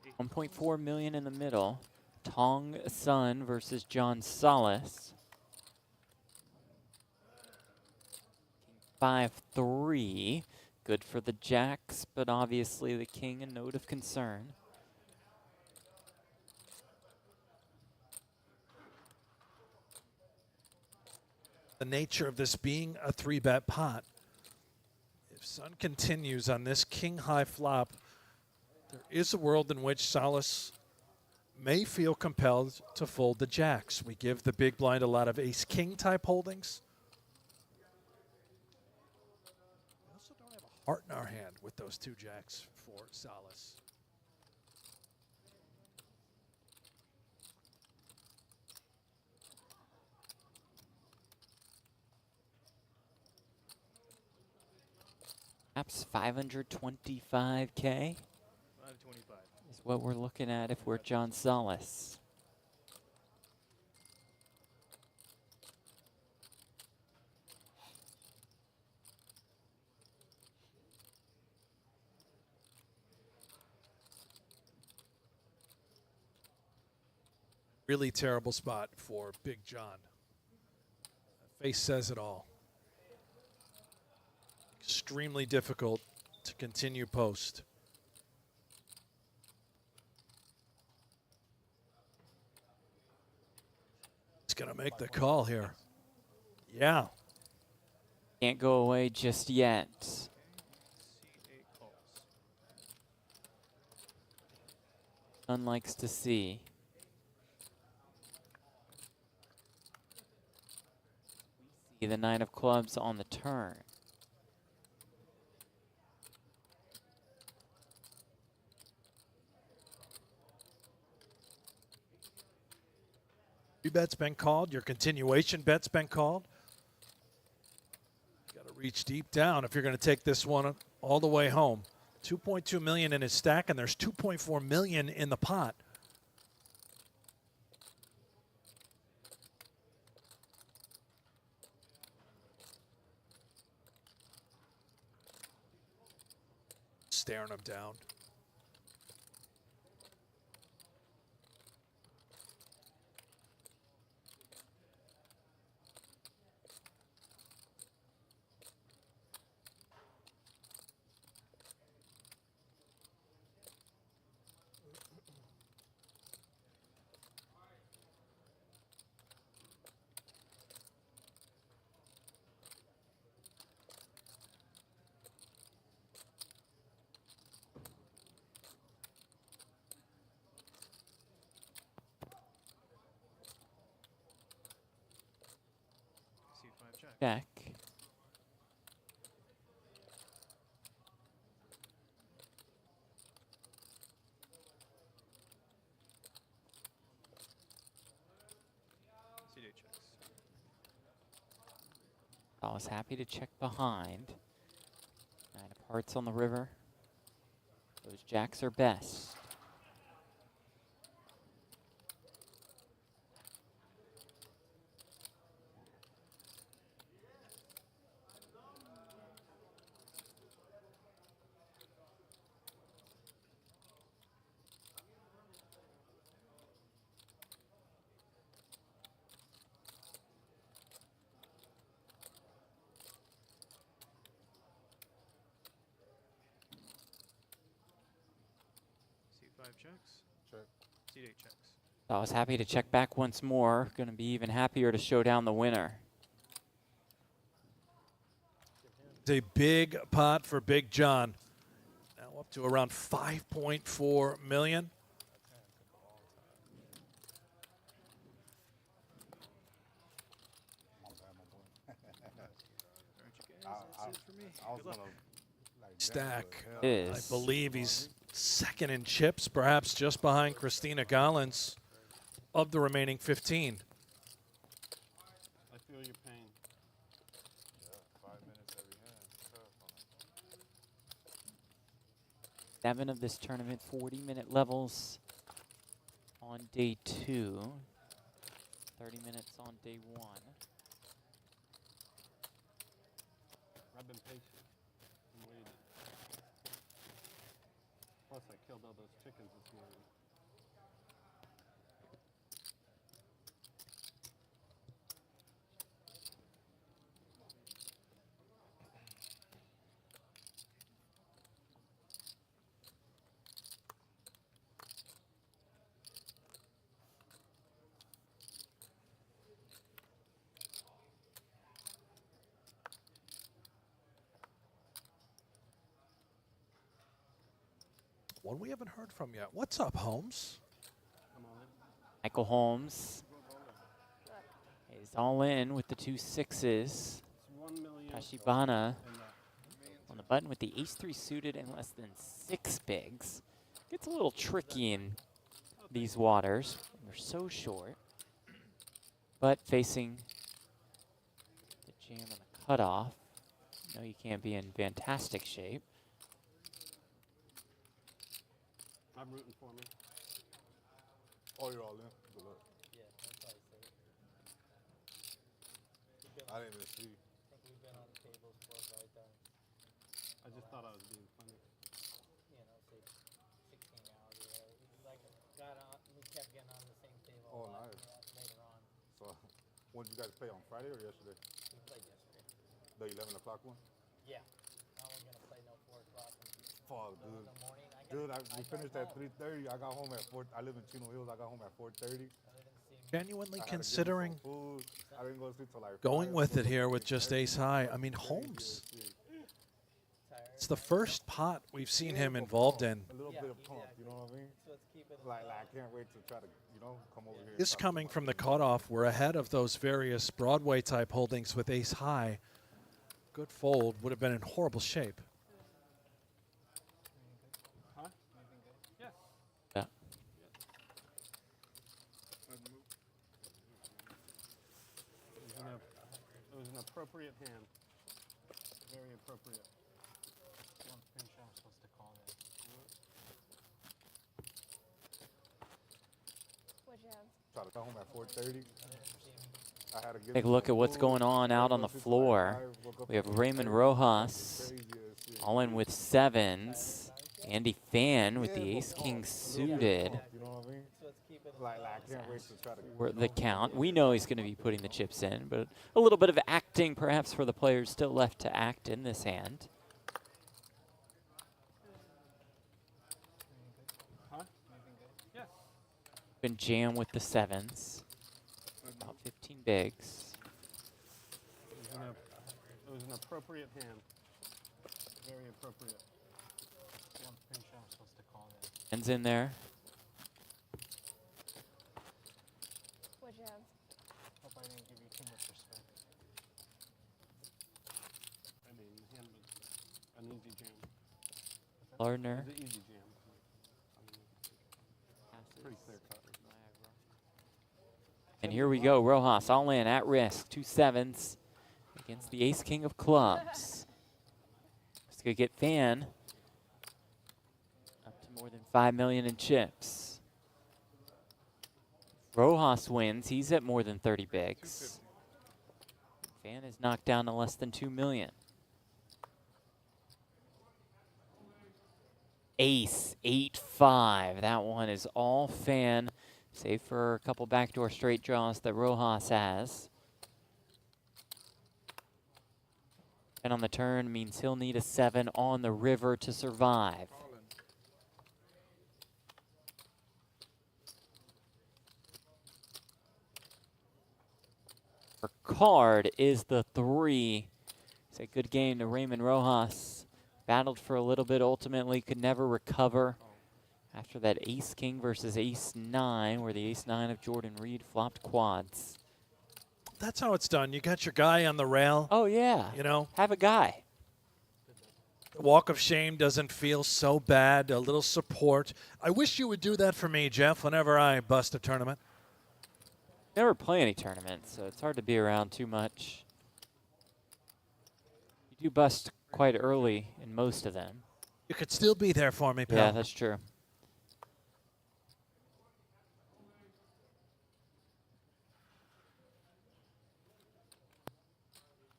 you. 1.4 million in the middle. Tong Sun versus John Solis. 5-3. Good for the jacks, but obviously the king a note of concern. The nature of this being a 3-bet pot. If Sun continues on this king-high flop, there is a world in which Solace may feel compelled to fold the jacks. We give the big blind a lot of ace-king type holdings. We also don't have a heart in our hand with those two jacks for Solace. Perhaps 525K 525. is what we're looking at if we're John Solis. Really terrible spot for Big John. Face says it all. Extremely difficult to continue post. It's going to make the call here. Yeah. Can't go away just yet. C8 calls. Sun likes to see. We see the 9 of clubs on the turn. Your bet's been called. Your continuation bet's been called. Got to reach deep down if you're going to take this one all the way home. 2.2 million in his stack, and there's 2.4 million in the pot. Staring him down. check. CD checks. I was happy to check behind. 9 of hearts on the river. Those jacks are best. C5 checks. Check. CD checks. I was happy to check back once more. Going to be even happier to show down the winner. It's a big pot for Big John. Now up to around 5.4 million. That's it for me. I was Good luck. gonna like Stack. gamble Is. I believe he's second in chips, perhaps just behind Christina Gollins of the remaining 15. I feel your pain. Yeah, 5 minutes every hand. Tough on it. 7 of this tournament, 40-minute levels on day 2. 30 minutes on day 1. I've been patient and waited. Plus, I killed all those chickens this morning. One we haven't heard from yet. What's up, Holmes? I'm on it. Michael Holmes is all in with the 2 sixes. It's 1 million. Tashibana And on the button with the ace-3 suited and less than 6 bigs. Gets a little tricky in these waters. They're so short. But facing the jam and the cutoff, you know you can't be in fantastic shape. I'm rooting for me. Oh, you're all in? Good luck. Yeah, that's why I say. I didn't even see. I think we've been on the tables for right there. I just thought I was being funny. You know, say 16 hours. We like got on. We kept getting on the same table. Oh, a lot, nice. yeah, later on, So, when did you guys play, on Friday or yesterday? we played yesterday. The 11 o'clock one? Yeah. Now we're gonna play no 4 o'clock Fuck, in dude. the morning. Dude, we I finished drive at home. 3:30. I got home at 4. I live in Chino Hills. I got home at 4:30. I live in Seymour. Genuinely I had to give me considering some food. I didn't go to sleep till like going 5. with Woke it up here at with just 8:30. ace high. I mean, Crazy Holmes, as shit. Tired. it's the first pot we've seen him Yeah, involved in. A little Yeah, bit of pump, exactly. you know what I mean? So let's keep it. Like I can't wait to try to, come over here. and This try to coming do from my the thing. cutoff. We're ahead of those various Broadway type holdings with ace high. Good fold would have been in horrible shape. Huh? Yes. Yeah. It was an appropriate hand. Very appropriate. I'm pretty sure I'm supposed to call that. What'd you have? Try to come home at 4:30. I had to give Take a me look some at what's food. going on out on the Go sleep till floor. like 5, woke up We have at Raymond 8:30. Rojas Crazy as shit. all in with 7s. Andy Fan with the Yeah, ace-king pump. A little bit of suited pump, you know what I mean? So let's keep it. Like I can't wait to try to. for the count. We know he's going to be putting the chips in, but a little bit of acting perhaps for the players still left to act in this hand. Huh? Yes. Been jam with the 7s. About 15 bigs. It was an appropriate hand. Very appropriate. I'm pretty sure I'm supposed to call that. Hands in there. What'd you have? Hope I didn't give you too much respect. an easy jam. Lardner. It's an easy jam. Pretty clear cut. And here we go, Rojas all in at risk, 2 7s against the ace king of clubs. It's gonna get Fan up to more than 5 million in chips. Rojas wins, he's at more than 30 bigs. Fan is knocked down to less than 2 million. Ace, 8-5, that one is all Fan. Save for a couple backdoor straight draws that Rojas has. And on the turn means he'll need a 7 on the river to survive. For card is the 3. It's a good game to Raymond Rojas. Battled for a little bit, ultimately could never recover. After that ace-king versus ace-9, where the ace-9 of Jordan Reed flopped quads. That's how it's done. You got your guy on the rail. Oh, yeah. You know, have a guy. The walk of shame doesn't feel so bad. A little support. I wish you would do that for me, Jeff, whenever I bust a tournament. Never play any tournaments, so it's hard to be around too much. You do bust quite early in most of them. You could still be there for me, pal. Yeah, that's true.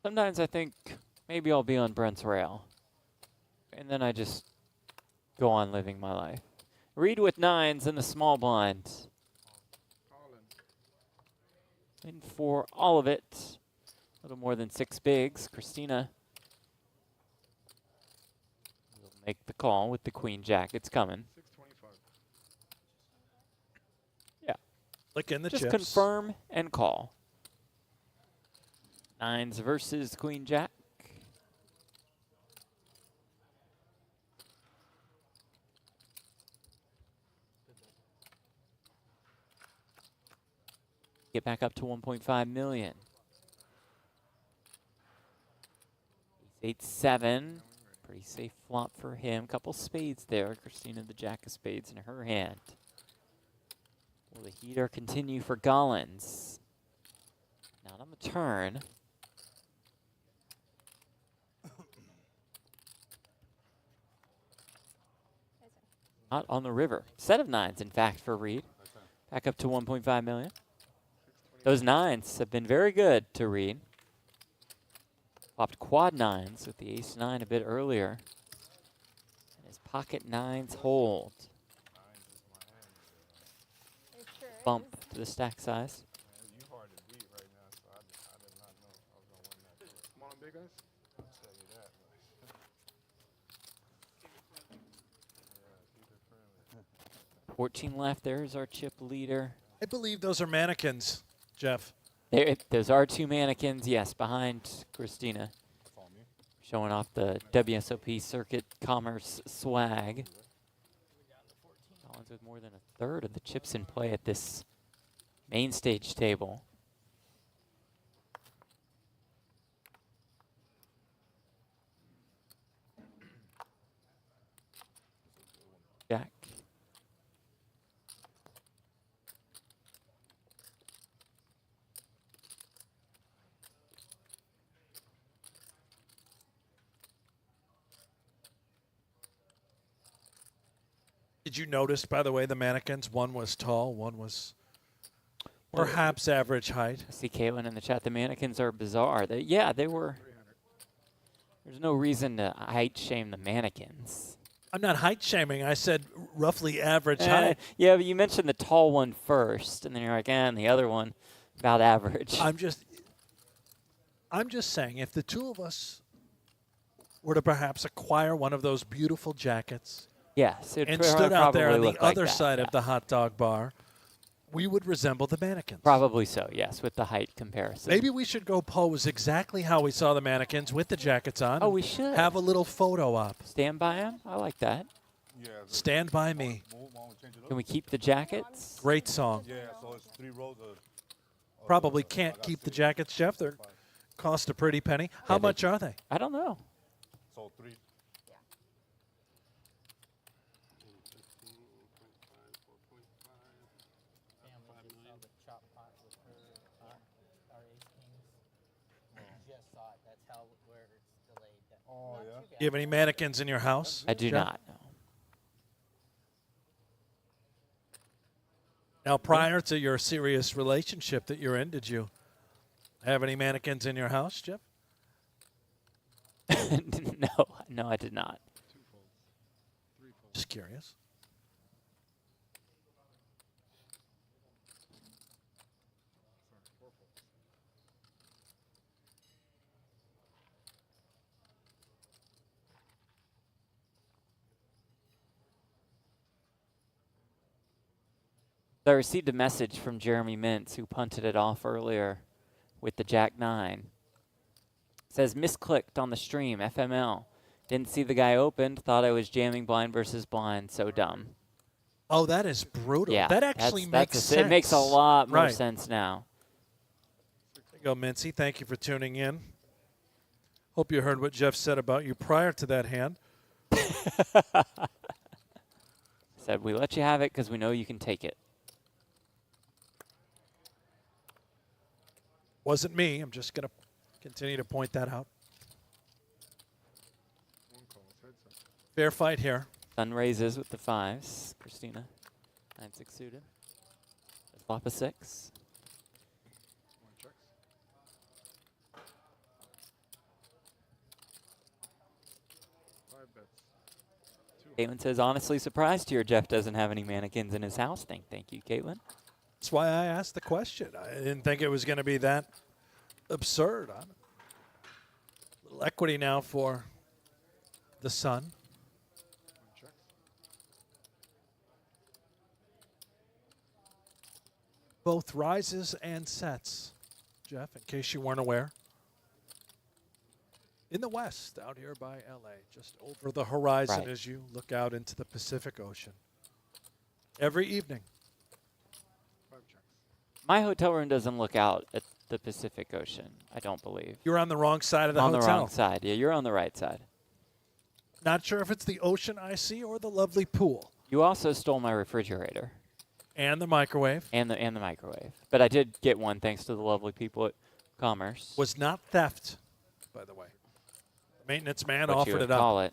Sometimes I think maybe I'll be on Brent's rail. And then I just go on living my life. Reed with 9s in the small blind. In for all of it. A little more than 6 bigs. Christina will make the call with the queen jack. It's coming. Yeah. Look in the just chips. Confirm and call. 9s versus queen jack. Get back up to 1.5 million. Ace 8-7. Pretty safe flop for him. Couple spades there. Christina the jack of spades in her hand. Will the heater continue for Gollins? Not on the turn. Not on the river. Set of 9s, in fact, for Reed. Back up to 1.5 million. Those 9s have been very good to Reed. Popped quad 9s with the ace-9 a bit earlier. And his pocket 9s hold. Bump to the stack size. You hard to beat right now, so I did not know I was going to win that. Come on, big guys. I'll tell you that. 14 left. There's our chip leader. I believe those are mannequins, Jeff. Those are 2 mannequins, yes, behind Christina. Showing off the WSOP Circuit Commerce swag. Collins with more than a third of the chips in play at this main stage table. Jack. Did you notice, by the way, the mannequins? One was tall, one was perhaps average height. I see Caitlin in the chat. The mannequins are bizarre. They were. There's no reason to height shame the mannequins. I'm not height shaming. I said roughly average height. Yeah, but you mentioned the tall one first, and then you're like, and the other one about average. I'm just saying, if the two of us were to perhaps acquire one of those beautiful jackets, yes, and stood out there on the other side of the hot dog bar, we would resemble the mannequins. Probably so, yes, with the height comparison. Maybe we should go pose exactly how we saw the mannequins with the jackets on. Oh, we should. Have a little photo op. Stand by him? I like that. Yeah. Stand by me. Can we keep the jackets? Great song. Yeah, so it's 3 rows of... Probably can't keep the jackets, Jeff. They're cost a pretty penny. How much are they? I don't know. So 3 just saw it. That's how where it's delayed. Oh, Not yeah? too bad. You have any mannequins in your house? I do Jeff? not. No. Now, prior to your serious relationship that you're in, did you have any mannequins in your house, Jeff? No, I did not. Just curious. I received a message from Jeremy Mintz, who punted it off earlier with the Jack-9. Says, misclicked on the stream, FML. Didn't see the guy opened, thought I was jamming blind versus blind, so dumb. Oh, that is brutal. Yeah, that actually makes sense. It makes a lot more Right. sense now. There you go, Mincy. Thank you for tuning in. Hope you heard what Jeff said about you prior to that hand. Said, we let you have it because we know you can take it. Wasn't me. I'm just going to continue to point that out. Fair fight here. Sun raises with the 5s. Christina, 9-6 suited. Flop a 6. Caitlin says, honestly surprised here Jeff doesn't have any mannequins in his house. Thank you, Caitlin. That's why I asked the question. I didn't think it was going to be that absurd. A little equity now for the Sun. Both rises and sets, Jeff, in case you weren't aware. In the west, out here by LA, just over the horizon Right. as you look out into the Pacific Ocean. Every evening. My hotel room doesn't look out at the Pacific Ocean, I don't believe. You're on the wrong side of the on hotel. the wrong side. Yeah, you're on the right side. Not sure if it's the ocean I see or the lovely pool. You also stole my refrigerator. And the microwave. And the microwave. But I did get one thanks to the lovely people at Commerce. Was not theft, by the way. The maintenance man What you offered would it up. call it.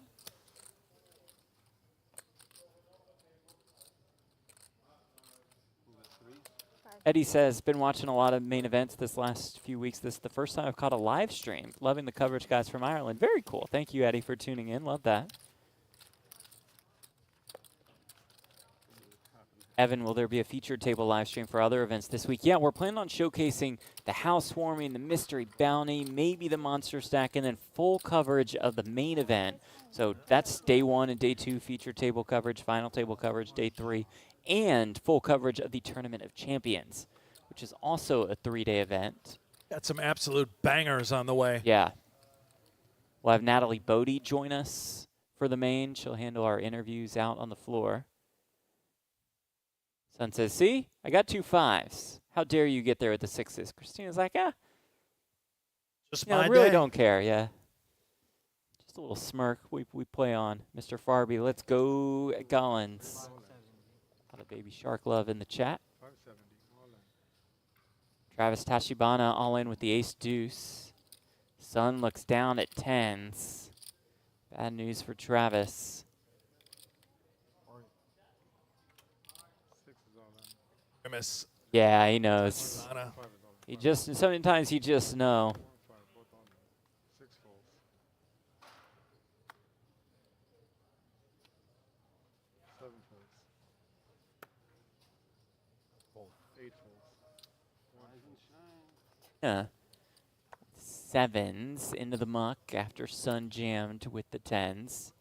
Eddie says, been watching a lot of main events this last few weeks. This is the first time I've caught a live stream. Loving the coverage, guys, from Ireland. Very cool. Thank you, Eddie, for tuning in. Love that. Evan, will there be a featured table live stream for other events this week? Yeah, we're planning on showcasing the housewarming, the mystery bounty, maybe the monster stack, and then full coverage of the main event. So that's day 1 and day 2 featured table coverage, final table coverage, day 3, and full coverage of the Tournament of Champions, which is also a 3-day event. Got some absolute bangers on the way. Yeah. We'll have Natalie Bodie join us for the main. She'll handle our interviews out on the floor. Son says, see, I got 2 5s. How dare you get there with the 6s? Christina's like, Just I my really day. don't care, yeah. Just a little smirk we play on. Mr. Farby, let's go Gollins. A lot of baby shark love in the chat. Travis Tachibana all in with the ace deuce. Sun looks down at 10s. Bad news for Travis. Miss. Yeah, he knows. Tachibana. He just, sometimes you just know. Yeah. 7s into the muck after Sun jammed with the 10s.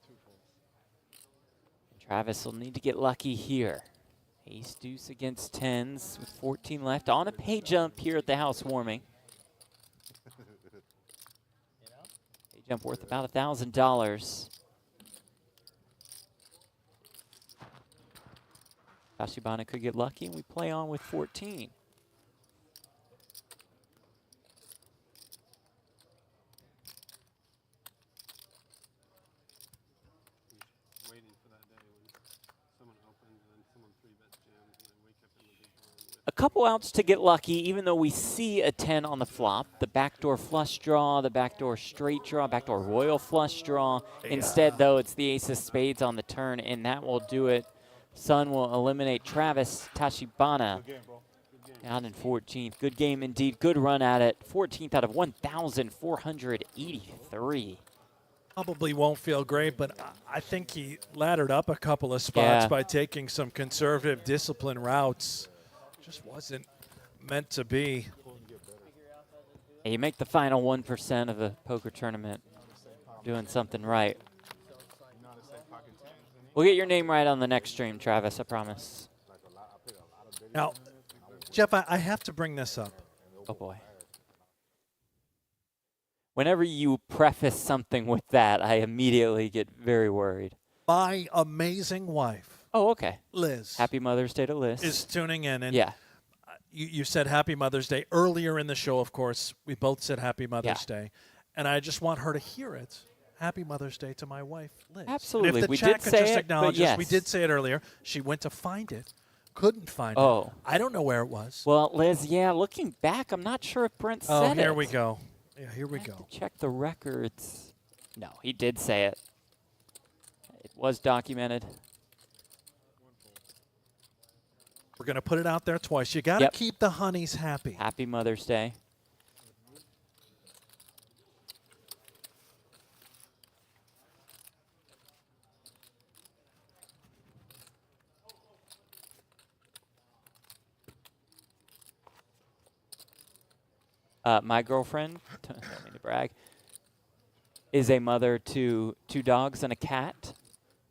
Travis will need to get lucky here. Ace deuce against 10s with 14 left on a pay jump here at the housewarming. Pay jump worth about $1,000. Tachibana could get lucky and we play on with 14. couple outs to get lucky, even though we see a 10 on the flop. The backdoor flush draw, the backdoor straight draw, backdoor royal flush draw. Instead, though, it's the ace of spades on the turn, and that will do it. Sun will eliminate Travis Tachibana down in 14th. Good game indeed. Good run at it. 14th out of 1,483. Probably won't feel great, but I think he laddered up a couple of spots by taking some conservative discipline routes. Just wasn't meant to be. And you make the final 1% of a poker tournament doing something right. We'll get your name right on the next stream, Travis, I promise. Now, Jeff, I have to bring this up. Oh, boy. Whenever you preface something with that, I immediately get very worried. My amazing wife. Oh, okay. Liz. Happy Mother's Day to Liz. Is tuning in. And yeah. You said Happy Mother's Day earlier in the show, of course. We both said Happy Mother's Day. And I just want her to hear it. Happy Mother's Day to my wife, Liz. Absolutely. And if the We chat did could say just it, acknowledge but yes. us, we did say it earlier. She went to find it. Couldn't find it. I don't know where it was. Well, Liz, yeah, looking back, I'm not sure if Brent said it. Oh, here we go. Yeah, here we go. Check the records. No, he did say it. It was documented. We're going to put it out there twice. You got to keep the honeys happy. Happy Mother's Day. My girlfriend, don't mean to brag, is a mother to 2 dogs and a cat.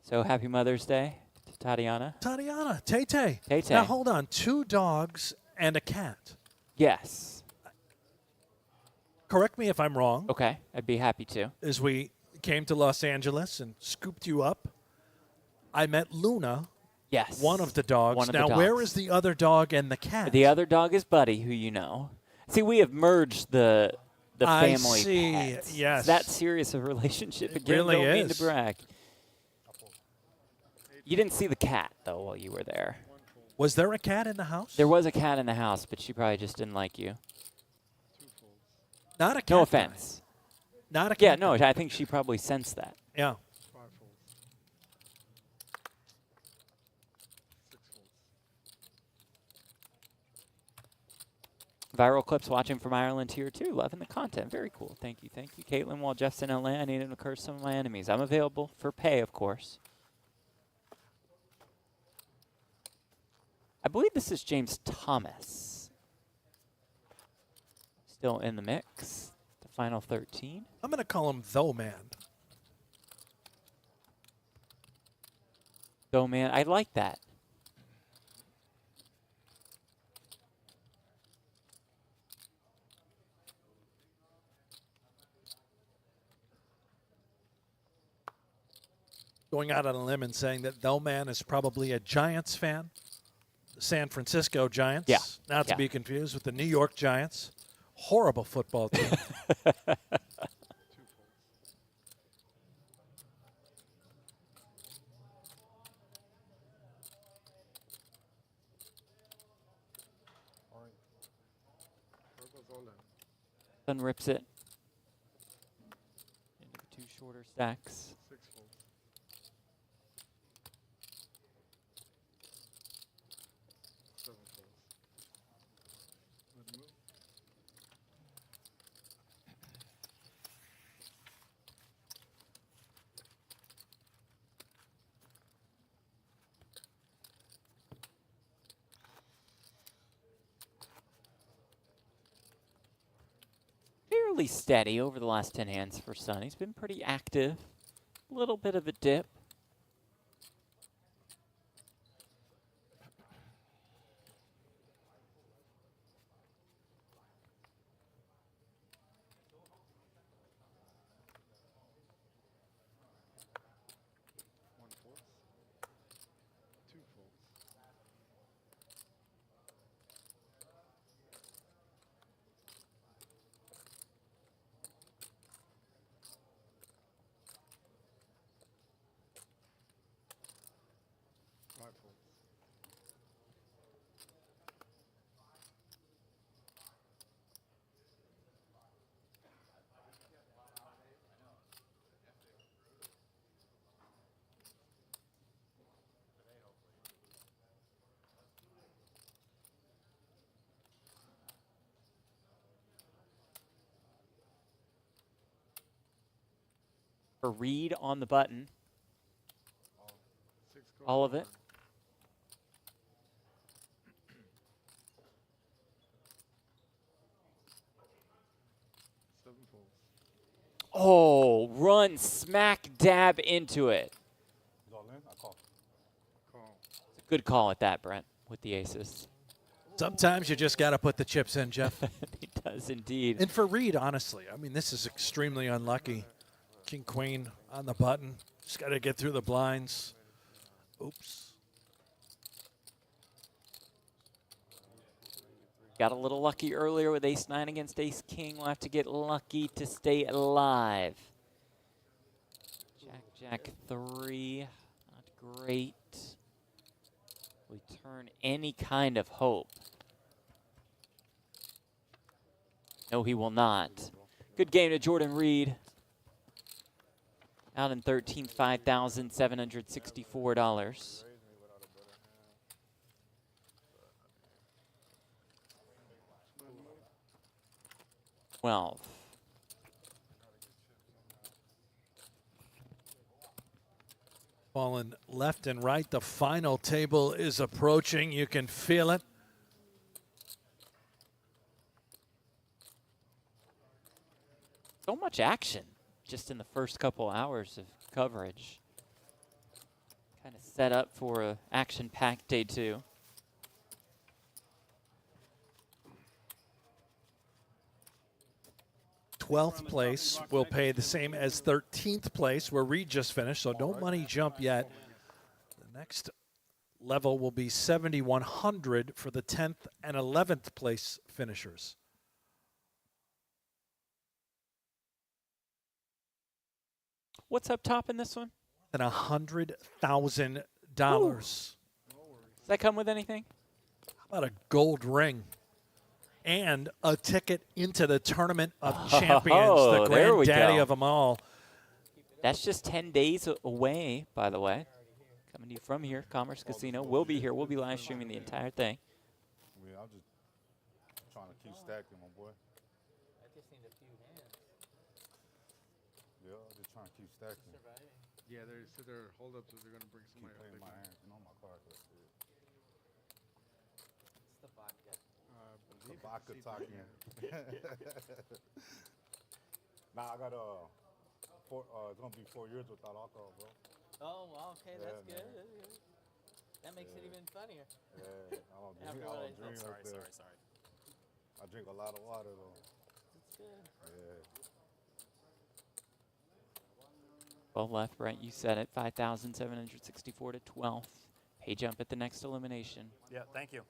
So happy Mother's Day to Tatiana. Tatiana, Tay-Tay. Tay-Tay. Now, hold on. 2 dogs and a cat. Yes. Correct me if I'm wrong. Okay, I'd be happy to. As we came to Los Angeles and scooped you up, I met Luna. Yes. One of the dogs. One of now, the dogs. where is the other dog and the cat? The other dog is Buddy, who you know. See, we have merged the family I see. pets. Yes. It's that serious a relationship. It Again, really don't mean is. to brag. You didn't see the cat, though, while you were there. Was there a cat in the house? There was a cat in the house, but she probably just didn't like you. Not a cat. No offense. Not a cat. Yeah, no, I think she probably sensed that. Yeah. Viral clips watching from Ireland here, too. Loving the content. Very cool. Thank you. Thank you, Caitlin. While Jeff's in LA, I need him to curse some of my enemies. I'm available for pay, of course. I believe this is James Thomas. Still in the mix. The final 13. I'm going to call him Though Man. Though Man, I like that. Going out on a limb and saying that Though Man is probably a Giants fan. The San Francisco Giants. Yeah. Not to be confused with the New York Giants. Horrible football team. Sun rips it into the 2 shorter stacks. Fairly steady over the last 10 hands for Sun. He's been pretty active. A little bit of a dip. for read on the button. Six All of it. gone. Seven folds. Oh, run smack dab into it. He's all in. I call. Call. Good call at that, Brent, with the aces. Sometimes you just got to put the chips in, Jeff. He does indeed. And for Reed, honestly, I mean, this is extremely unlucky. King, queen on the button. Just got to get through the blinds. Oops. Got a little lucky earlier with ace-9 against ace-king. We'll have to get lucky to stay alive. Jack, 3. Not great. We turn any kind of hope. No, he will not. Good game to Jordan Reed. Out in 13th, $5,764. 12. Falling left and right. The final table is approaching. You can feel it. So much action just in the first couple hours of coverage. Kind of set up for a action-packed day 2. Twelfth place will pay the same as 13th place, where Reed just finished, so no money jump yet. The next level will be 7,100 for the 10th and 11th place finishers. What's up top in this one? And $100,000. Does that come with anything? How about a gold ring? And a ticket into the Tournament of Champions, the there we granddaddy go. of them all. That's just 10 days away, by the way. Coming to you from here, Commerce Casino. We'll be here. We'll be live streaming the entire thing. Yeah, I'm just trying to keep stacking, my boy. I just need a few hands. Yeah, I'm just trying to keep stacking. Yeah, they're hold up, so they're gonna bring Keep somebody up. playing big my time. hands, you know my cards. That's it. It's the vodka. The vodka talking. Nah, I got it's gonna be 4 years without alcohol, bro. Oh, well, okay, Yeah, that's good. man. That's good. That makes it even funnier. Yeah, I don't drink. After I what don't drink sorry, like that. sorry. I drink a lot of water though. That's good. Yeah. 12 left, Brent. You said it. 5,764 to 12th. Pay jump at the next elimination. Yeah, thank you.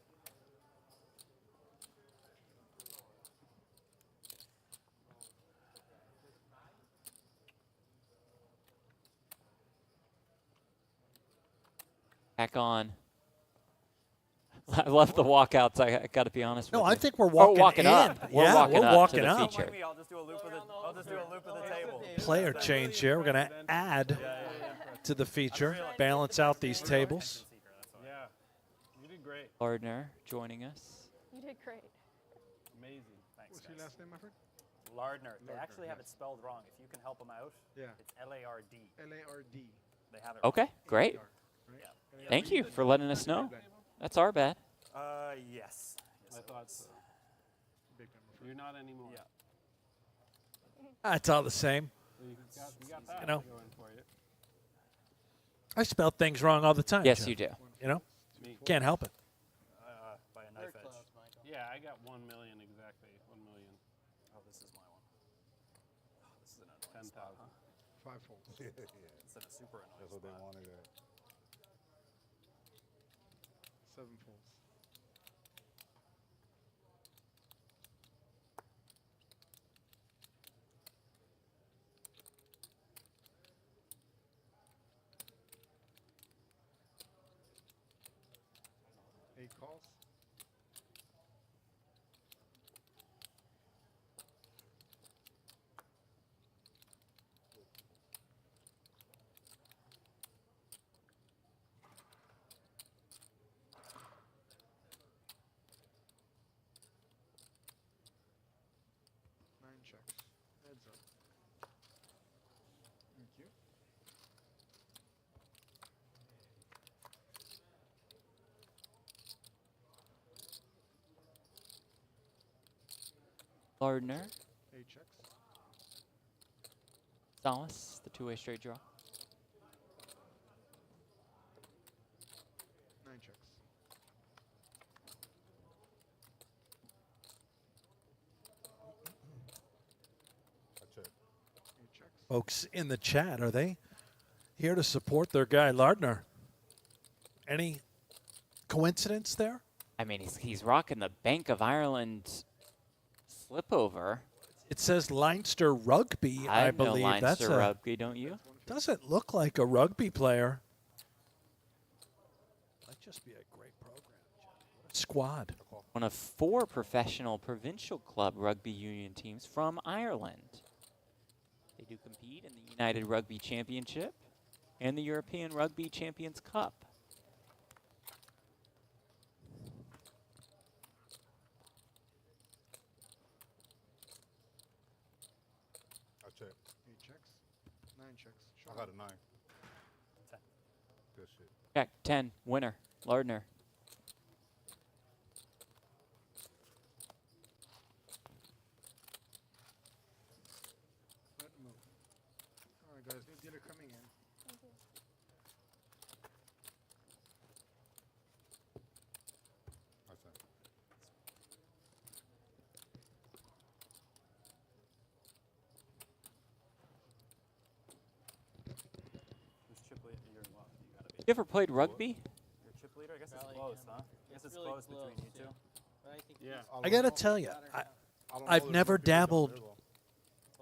Back on. I love the walkouts. I got to be honest No, with I you. think we're Oh, walking in. up. We're Yeah, walking we're up walking to the up. feature. I'll just do a loop of the table. Player change here. We're going to add to the feature, balance out these tables. Yeah, you did great. Lardner joining us. You did great. Amazing. Thanks, What's your guys. last name, my friend? Lardner. They Lardner, actually have yes. it spelled wrong. If you can help them out, Yeah. it's L-A-R-D. L-A-R-D. They have it Okay, great. Right? Yeah. Thank you for letting us know. That's our bad. wrong. Yes. I thought so. Big time, my friend. You're not anymore. Yeah. It's all the same. You got that You know. going for you. I spell things wrong all the time. Yes, Jeff. you do. You know, Me. can't help it. By a Very knife edge. close, Michael. Yeah, I got 1 million exactly. 1 million. Oh, this is my one. Oh, this is an annoying 10,000. spot, huh? 5 folds. It's in a super annoying That's what they spot. wanted. 7 folds. Eight calls. Nine checks. Heads up. Thank you. Lardner, 8 checks. Salas, the two-way straight draw. 9 checks. I check. 8 checks. Folks in the chat, are they here to support their guy Lardner? Any coincidence there? I mean, he's rocking the Bank of Ireland slipover. It says Leinster Rugby, I know believe. Leinster That's Rugby, don't you? doesn't look like a rugby player. Might just be a great program. What a squad. One of 4 professional provincial club rugby union teams from Ireland. They do compete in the United Rugby Championship and the European Rugby Champions Cup. I check. 8 checks. 9 checks. I got a 9. 10. Good shit. Check, 10, winner, Lardner. Let move. All right, guys. New dealer coming in. That's it. Who's chip leader? You're in what? You gotta be. You ever played rugby? You're chip leader? I guess it's Valley, close, yeah. huh? I guess it's really close between you close, two. But I think Yeah. I got to tell you, I've never dabbled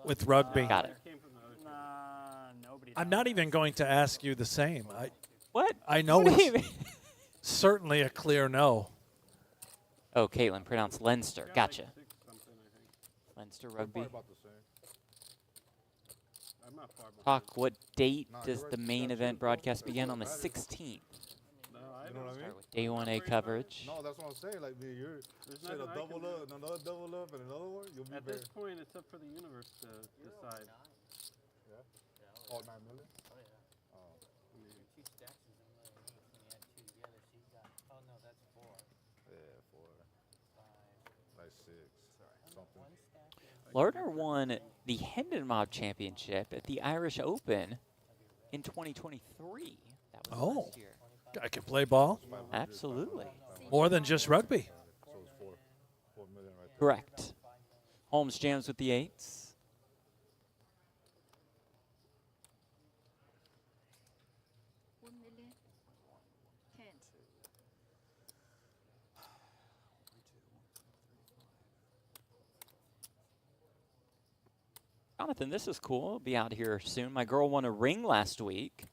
with rugby. Got it. Nah, nobody. I'm not even going to ask you the same. What? I know What do you it's mean? certainly a clear no. Oh, Caitlin, pronounced Leinster. Gotcha. 6 something, I think. Leinster We're Rugby. probably about the same. I'm not far behind. Talk, what date Nah, does you're the right. main Yeah, event true. broadcast That's begin what on the matters. 16th? You No, I know what I don't. mean? Start with day 1A coverage. No, that's what I'm saying. Like, dude, you're There's shit, a nothing I can double do. up, and another double up, and another one. You'll be At there. this point, it's up for the universe to decide. All 9 million. Oh. I mean, Two stacks is a million each when you add two together. So you got, oh no, that's 4, Yeah, 4. 5. Like 6. Something. One stack is Lardner won the Hendon Mob Championship at the Irish Open in 2023. That was Oh. last year. I can play ball. Absolutely. More than just rugby. So it's 4 million right there. Correct. Holmes jams with the 8s. 1 million. 10. Jonathan, this is cool. I'll be out here soon. My girl won a ring last week.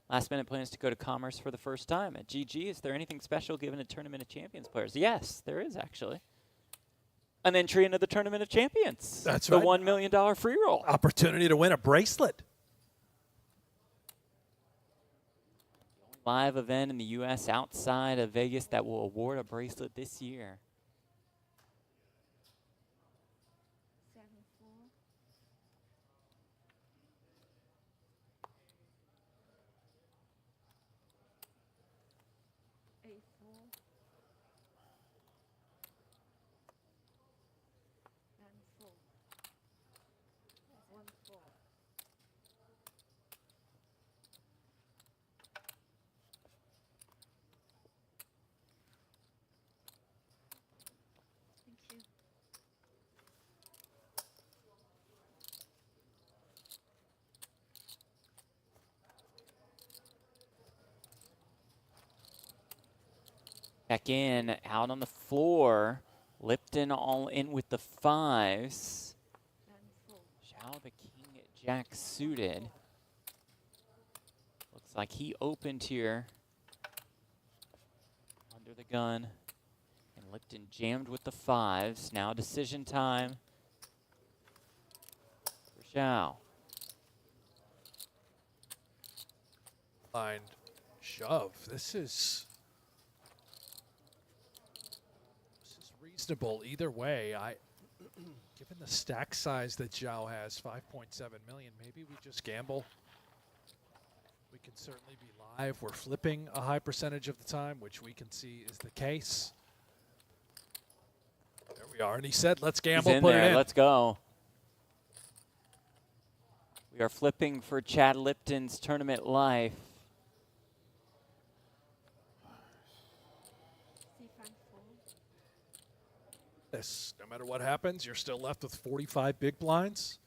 Last minute plans to go to Commerce for the first time. At GG, is there anything special given a Tournament of Champions players? Yes, there is actually. An entry into the Tournament of Champions. That's the right. $1 million free roll. Opportunity to win a bracelet. Live event in the U.S. outside of Vegas that will award a bracelet this year. 7, 4. 8, 4. 9, 4. 1, 4. Thank you. Back in, out on the floor. Lipton all in with the 5s. 9, 4. Zhao the king, jack suited. Looks like he opened here. Under the gun. And Lipton jammed with the 5s. Now decision time for Zhao. Blind shove. This is reasonable either way. Given the stack size that Zhao has, 5.7 million, maybe we just gamble. We can certainly be live. We're flipping a high percentage of the time, which we can see is the case. There we are. And he said, let's He's gamble, in put there. it in. Let's go. We are flipping for Chad Lipton's tournament life. C5 fold. Yes, no matter what happens, you're still left with 45 big blinds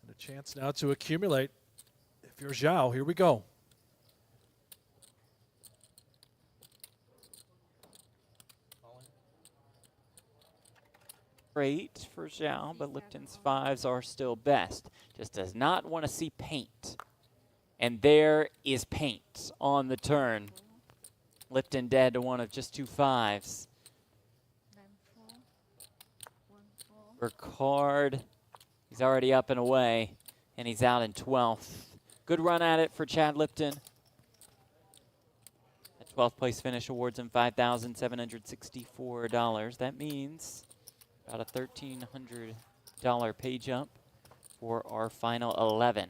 and a chance now to accumulate. If you're Zhao, here we go. Great for Zhao, but Lipton's fives are still best. Just does not want to see paint. And there is paint on the turn. Lipton dead to one of just 2 fives. Then 4. 1 4. Ricard, he's already up and away, and he's out in 12th. Good run at it for Chad Lipton. That 12th place finish awards him $5,764. That means about a $1,300 pay jump for our final 11.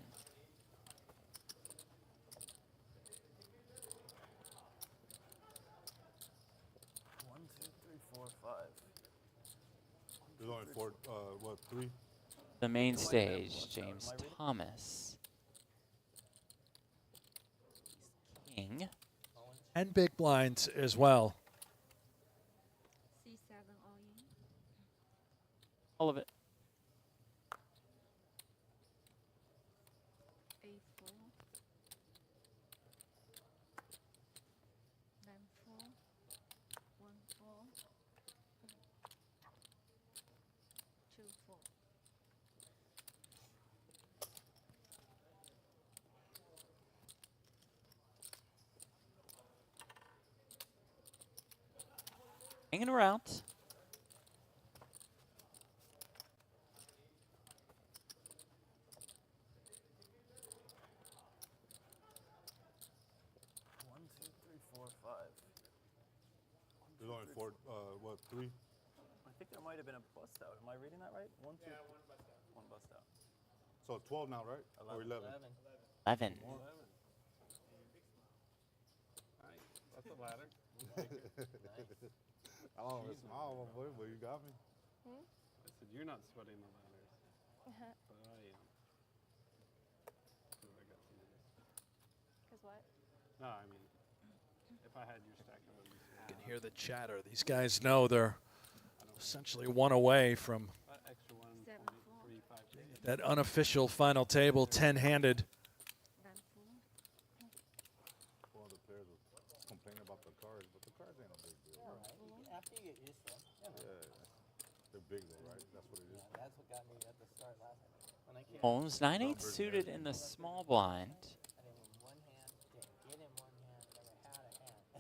There's only 4, what, 3? The main stage, James Thomas. King. And big blinds as well. C7 all in. All of it. A4. Then 4. 1 4. 2 4. Hanging around. There's only 4, what, 3? I think there might have been a bust out. Am I reading that right? 1, 2. Yeah, one bust out. So 12 now, right? Or 11? 11. That's a ladder. Oh, it's small, boy, but you got me. I said, you're not sweating the ladders. But I am. 'Cause I got some of this. Because what? No, I mean, if I had your stack, I would be You can hear the chatter. These guys know they're essentially one away from that extra 1.35. that unofficial final table, 10-handed. Then 4. One of the players was complaining about the cards, but the cards ain't a big deal. After you get used to them. Yeah, they're big though, right? That's what it is. That's what got me at the start last time. When I came Holmes, 9-8 suited in the small blind. I didn't in one hand, didn't get in one hand, never had a hand.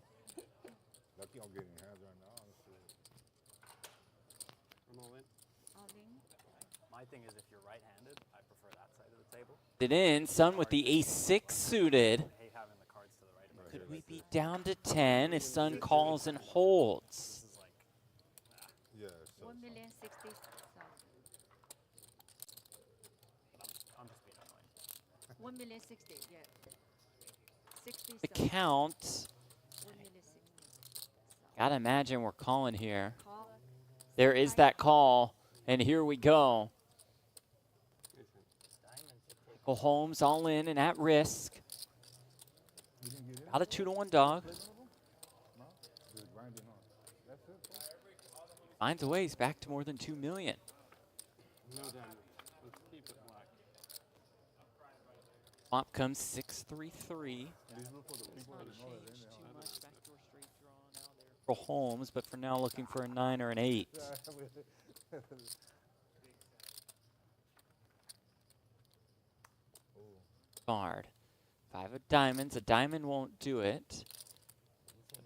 Lucky I'm getting hands right now. I'm all in. All in. My thing is, if you're right-handed, I prefer that side of the table. It in, Sun with the ace-6 suited. I hate having the cards to the right of me. Could we be down to 10 if Sun calls and holds? This is like, Yeah, so 1,060,000. I'm just being annoying. 1,060,000. Yeah. 60. The count. 1,060,000. Gotta imagine we're calling here. Call. There is that call, and here we go. Michael Holmes all in and at risk. About a 2-to-1 dog. Finds a way, he's back to more than 2 million. No damage. Let's keep it black. Flop comes 6-3-3. For Holmes, but for now looking for a 9 or an 8. Card. 5 of diamonds. A diamond won't do it.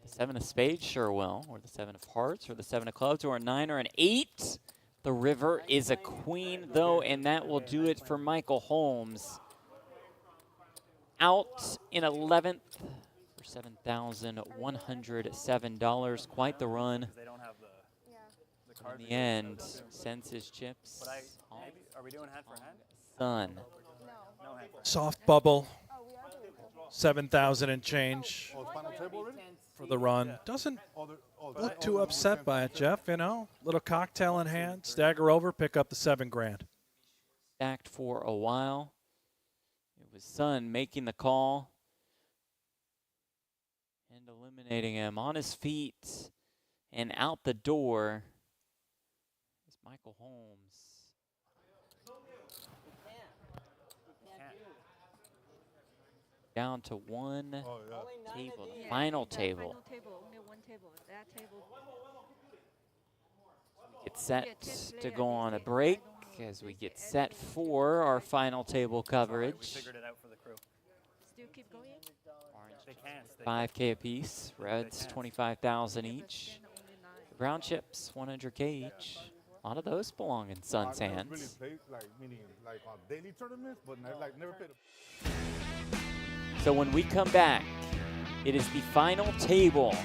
The 7 of spades sure will, or the 7 of hearts, or the 7 of clubs, or a 9 or an 8. The river is a queen, though, and that will do it for Michael Holmes. Out in 11th for $7,107. Quite the run. they don't have the In the end, sends his chips. But maybe, are we doing hand for hand? Sun. No hand for hand. Soft bubble. 7,000 and change. Oh, it's final table already? for the run. Doesn't look too upset by it, Jeff. You know, little cocktail in hand, stagger over, pick up the $7,000. Stacked for a while. It was Sun making the call and eliminating him on his feet and out the door is Michael Holmes. Down to one table, the final table. Final table, only one table. That table. Get set to go on a break as we get set for our final table coverage. We figured it out for the crew. Still keep going. They can't. 5K apiece. Reds 25,000 each. Brown chips 100K each. A lot of those belong in Sun's hands. Really played, like, meaning like on daily tournaments, but like never played. So when we come back, it is the final table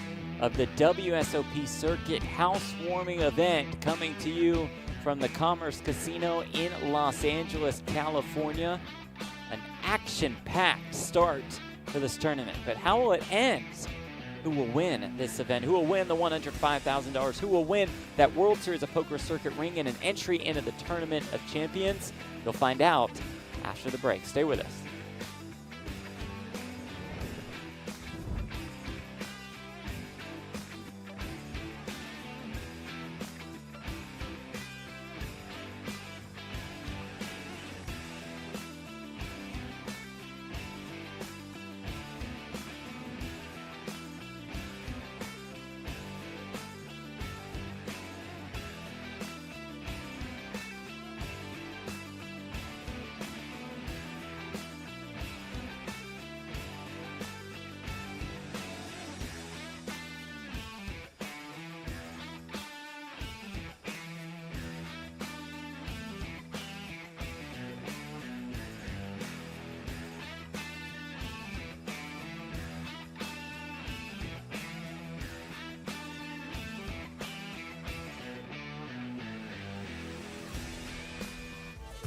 of the WSOP Circuit housewarming event coming to you from the Commerce Casino in Los Angeles, California. An action-packed start for this tournament, but how will it end? Who will win this event? Who will win the $105,000? Who will win that World Series of Poker Circuit ring and an entry into the Tournament of Champions? You'll find out after the break. Stay with us.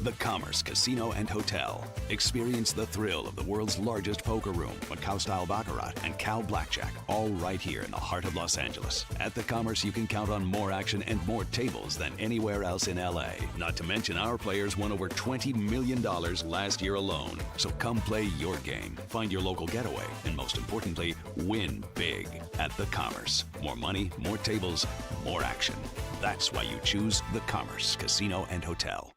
The Commerce Casino and Hotel. Experience the thrill of the world's largest poker room, Macau-style Baccarat, and Cow Blackjack, all right here in the heart of Los Angeles. At the Commerce, you can count on more action and more tables than anywhere else in LA. Not to mention, our players won over $20 million last year alone. So come play your game, find your local getaway, and most importantly, win big at the Commerce. More money, more tables, more action. That's why you choose the Commerce Casino and Hotel.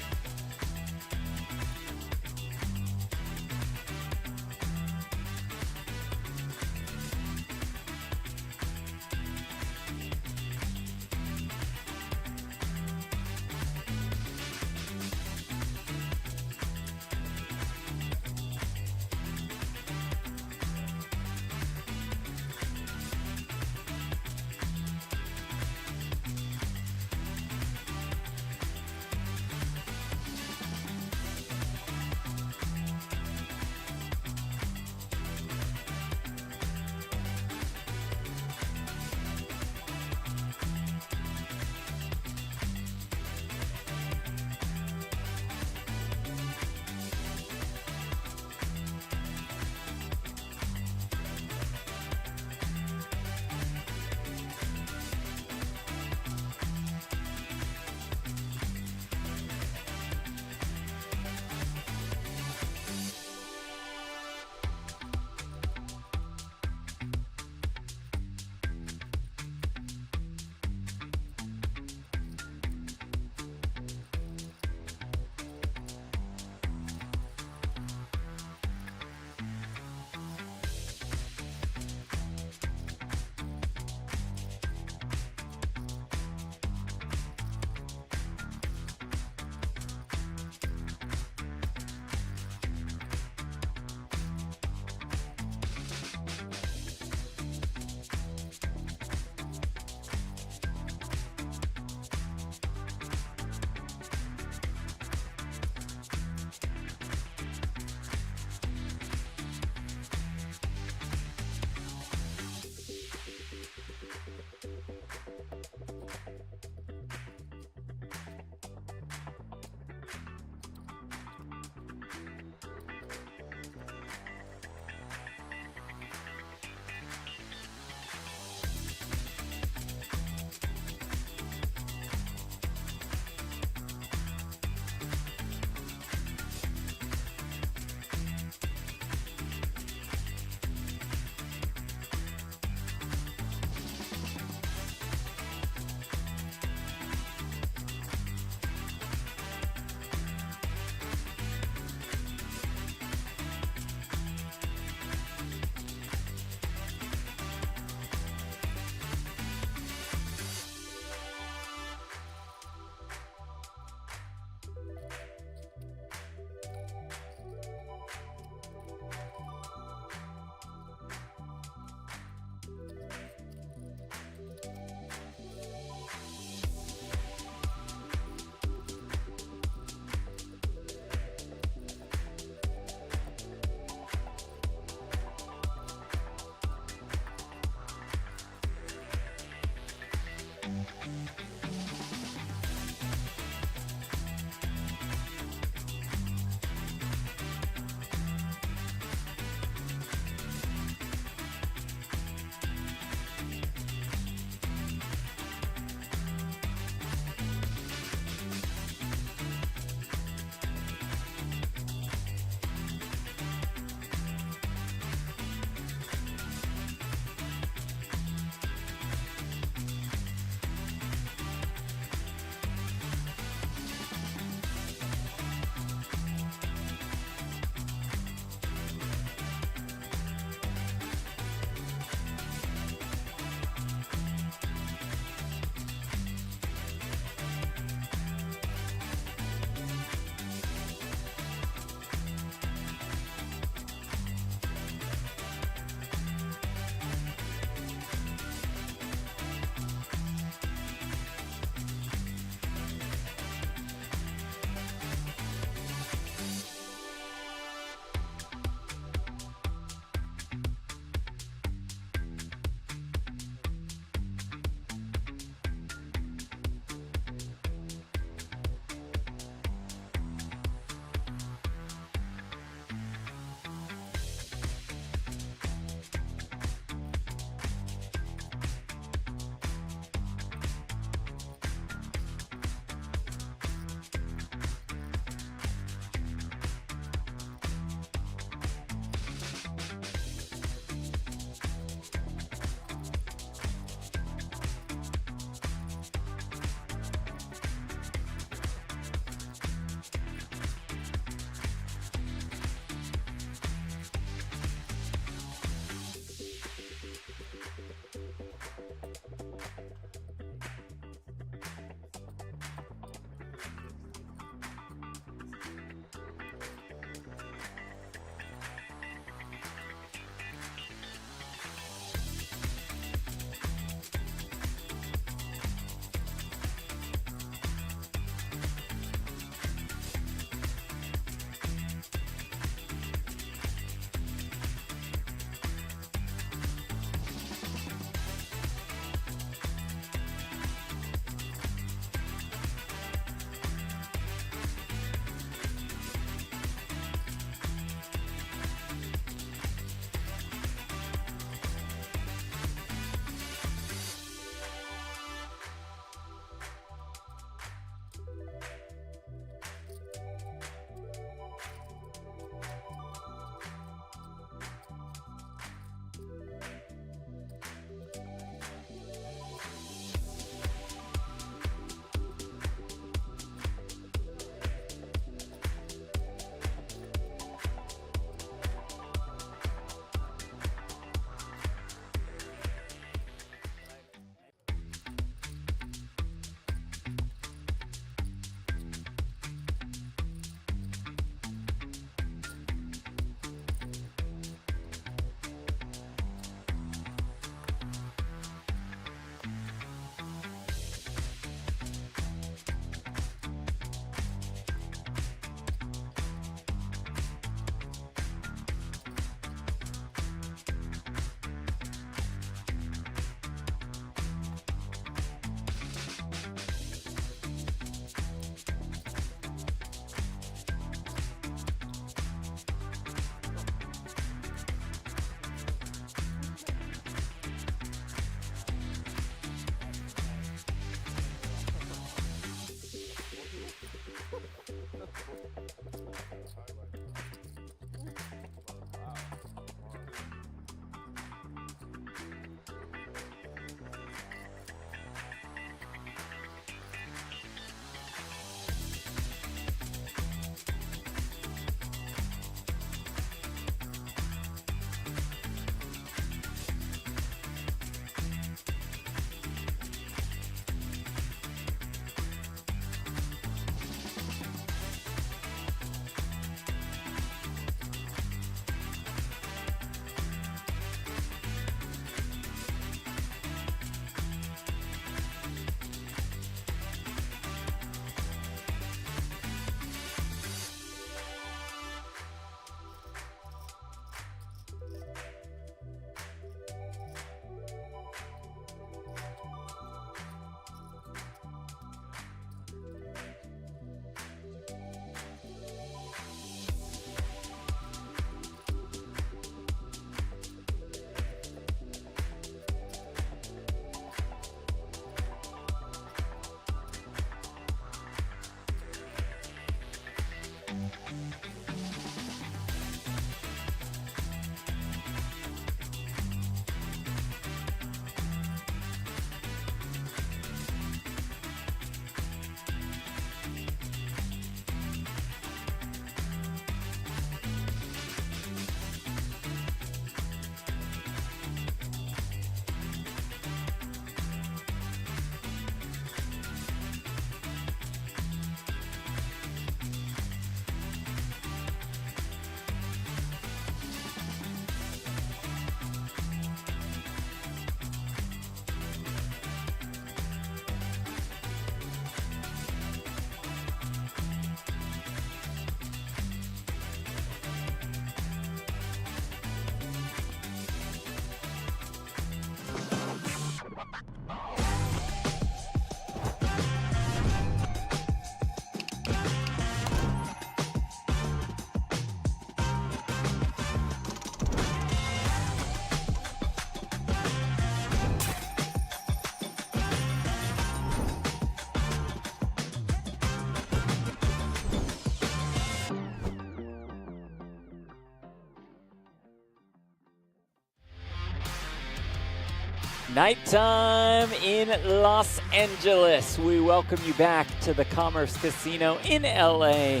Nighttime in Los Angeles. We welcome you back to the Commerce Casino in LA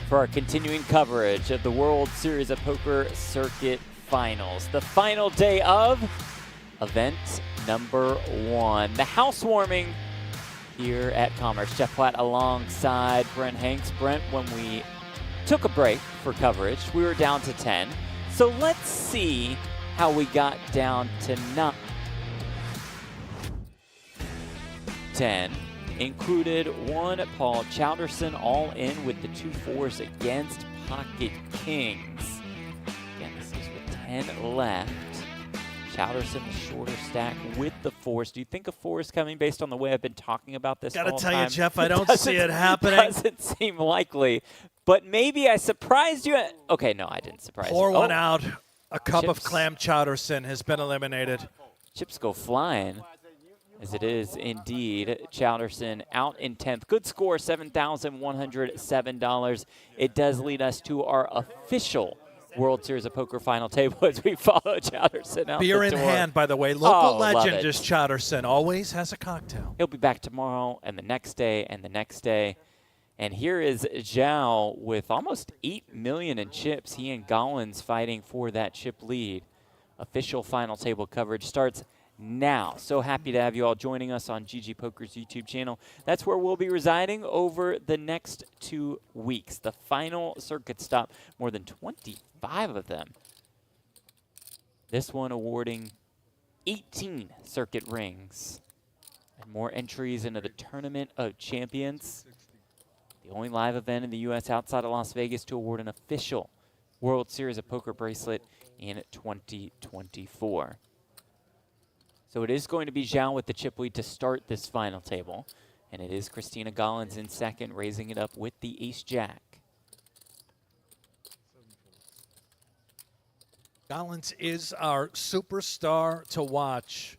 for our continuing coverage of the World Series of Poker Circuit Finals. The final day of event number 1. The housewarming here at Commerce. Jeff Platt alongside Brent Hanks. Brent, when we took a break for coverage, we were down to 10. So let's see how we got down to 9. 10 included one Paul Chowderson all in with the 2-4s against pocket kings. Again, this is with 10 left. Chowderson the shorter stack with the 4s. Do you think a 4 is coming based on the way I've been talking about this Gotta all tell time? you, Jeff, I don't see it happening. Doesn't seem likely. But maybe I surprised you. Okay, no, I didn't surprise Pour you. one out. A cup of Chips. clam chowderson has been eliminated. Chips go flying, as it is indeed Chowderson out in 10th. Good score, $7,107. It does lead us to our official World Series of Poker final table as we follow Chowderson out Beer the in door. hand, by the way. Local love legend it. is Chowderson. Always has a cocktail. He'll be back tomorrow and the next day and the next day. And here is Zhao with almost 8 million in chips. He and Gollins fighting for that chip lead. Official final table coverage starts now. So happy to have you all joining us on GGPoker's YouTube channel. That's where we'll be residing over the next 2 weeks. The final circuit stop, more than 25 of them. This one awarding 18 circuit rings. And more entries into the Tournament of Champions. The only live event in the U.S. outside of Las Vegas to award an official World Series of Poker bracelet in 2024. So it is going to be Zhao with the chip lead to start this final table. And it is Christina Gollins in second, raising it up with the ace-jack. Gollins is our superstar to watch.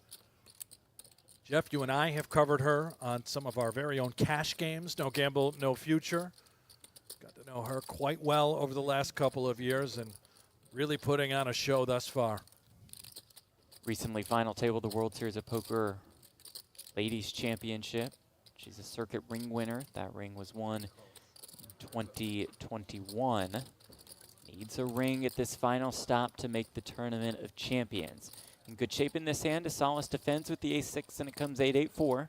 Jeff, you and I have covered her on some of our very own cash games. No Gamble, No Future. Got to know her quite well over the last couple of years and really putting on a show thus far. Recently final table the World Series of Poker Ladies Championship. She's a circuit ring winner. That ring was won in 2021. Needs a ring at this final stop to make the Tournament of Champions. In good shape in this hand. A Solace defends with the ace-6, and it comes 8-8-4.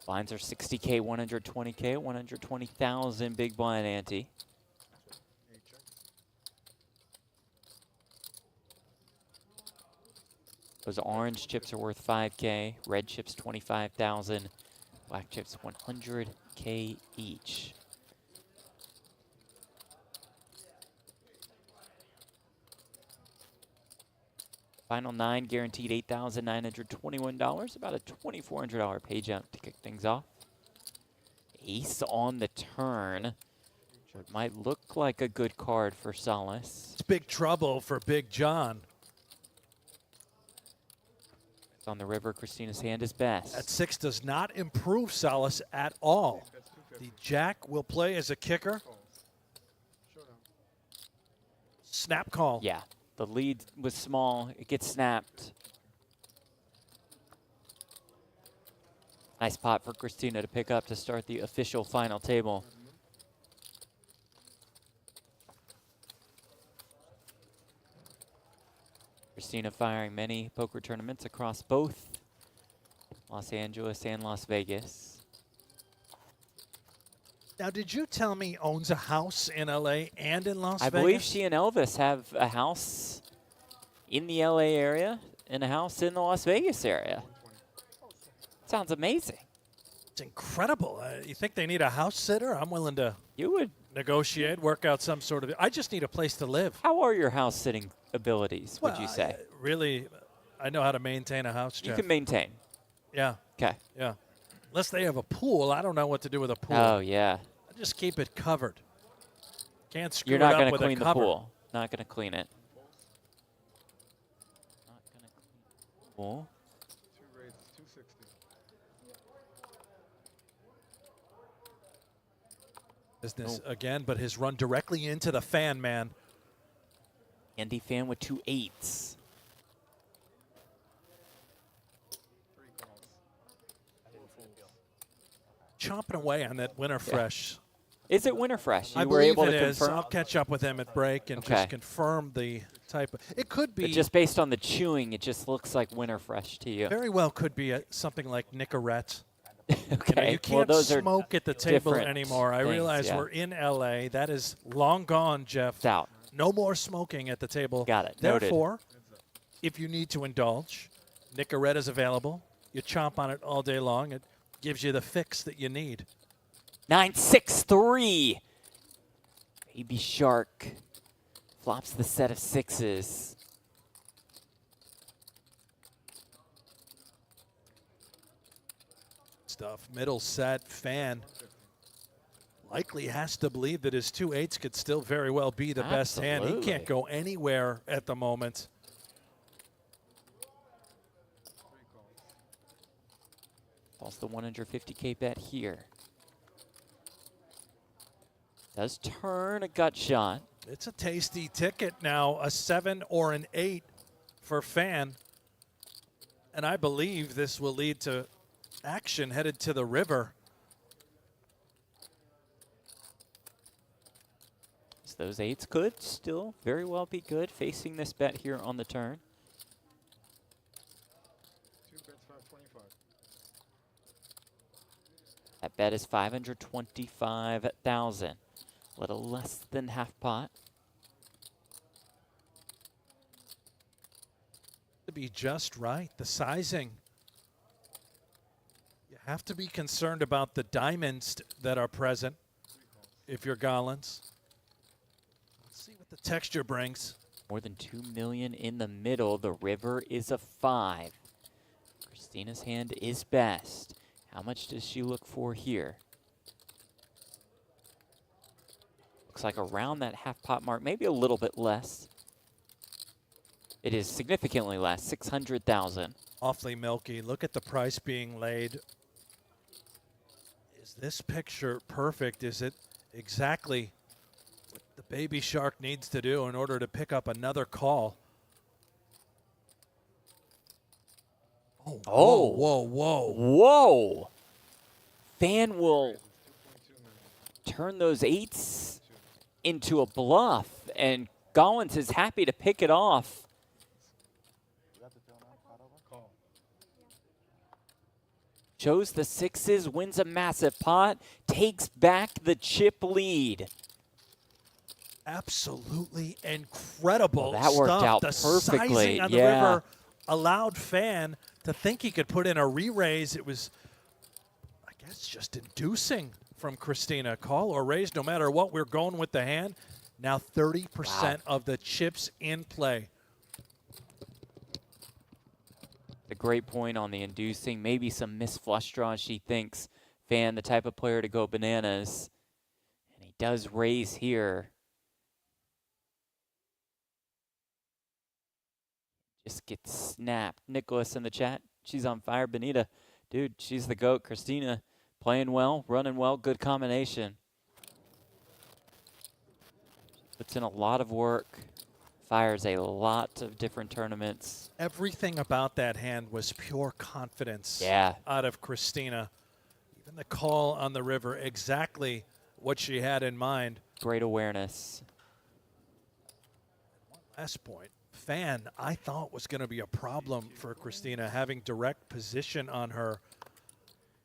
Blinds are 60K, 120K, 120,000 big blind ante. Those orange chips are worth 5K, red chips 25,000, black chips 100K each. Final 9 guaranteed $8,921, about a $2,400 page out to kick things off. Ace on the turn. It might look like a good card for Solace. It's big trouble for Big John. It's on the river. Christina's hand is best. That 6 does not improve Solace at all. The jack will play as a kicker. Snap call. Yeah, the lead was small. It gets snapped. Nice pot for Christina to pick up to start the official final table. Christina firing many poker tournaments across both Los Angeles and Las Vegas. Now, did you tell me owns a house in L.A. and in Las I Vegas? believe she and Elvis have a house in the L.A. area and a house in the Las Vegas area. Sounds amazing. It's incredible. You think they need a house sitter? I'm willing to negotiate, work out some sort of... I just need a place to live. How are your house sitting abilities, would you say? Really, I know how to maintain a house, Jeff. You can maintain. Yeah. Okay. Yeah. Unless they have a pool, I don't know what to do with a pool. Oh, yeah. I just keep it covered. Can't screw You're not it up going to with clean a the cover. pool. Not going to clean it. Not going to clean the pool. 2 raises, 260. Business again, but his run directly into the fan, man. Andy Fan with 2 8s. chomping away on that winter fresh. Is it winter fresh? You I were believe able it to is. confirm? I'll catch up with him at break and Okay. just confirm the type of. It could be. But just based on the chewing, it just looks like winter fresh to you. Very well could be something like Nicorette. Okay. You can't those are smoke at the table different anymore. I things, realize yeah. we're in LA. That is long gone, Jeff. It's out. No more smoking at the table. Got it. Noted. Therefore, if you need to indulge, Nicorette is available. You chomp on it all day long. It gives you the fix that you need. 9-6-3. Baby Shark flops the set of sixes. Stuff. Middle set. Fan likely has to believe that his 2 8s could still very well be the best hand. He Absolutely. can't go anywhere at the moment. Falls the 150K bet here. Does turn a gut shot. It's a tasty ticket now, a 7 or an 8 for Fan. And I believe this will lead to action headed to the river. So those eights could still very well be good facing this bet here on the turn. 2 bets, 525. That bet is 525,000. A little less than half pot. To be just right, the sizing. You have to be concerned about the diamonds that are present if you're Gollins. Let's see what the texture brings. More than 2 million in the middle. The river is a 5. Christina's hand is best. How much does she look for here? Looks like around that half pot mark, maybe a little bit less. It is significantly less, 600,000. Awfully milky. Look at the price being laid. Is this picture perfect? Is it exactly what the baby shark needs to do in order to pick up another call? Oh, Oh. whoa, whoa, whoa. Whoa! Fan will turn those eights into a bluff, and Gollins is happy to pick it off. Shows the sixes, wins a massive pot, takes back the chip lead. Absolutely incredible Well, that worked stuff. out the perfectly, sizing on the yeah. river allowed Fan to think he could put in a re-raise. It was, I guess, just inducing from Christina. Call or raise, no matter what, we're going with the hand. Now 30% of the chips in play. A great point on the inducing. Maybe some missed flush draws, she thinks. Fan, the type of player to go bananas. And he does raise here. Just gets snapped. Nicholas in the chat. She's on fire. Benita, dude, she's the GOAT. Christina playing well, running well, good combination. Puts in a lot of work. Fires a lot of different tournaments. Everything about that hand was pure confidence out of Christina. Even the call on the river, exactly what she had in mind. Great awareness. One last point. Fan, I thought was going to be a problem for Christina, having direct position on her.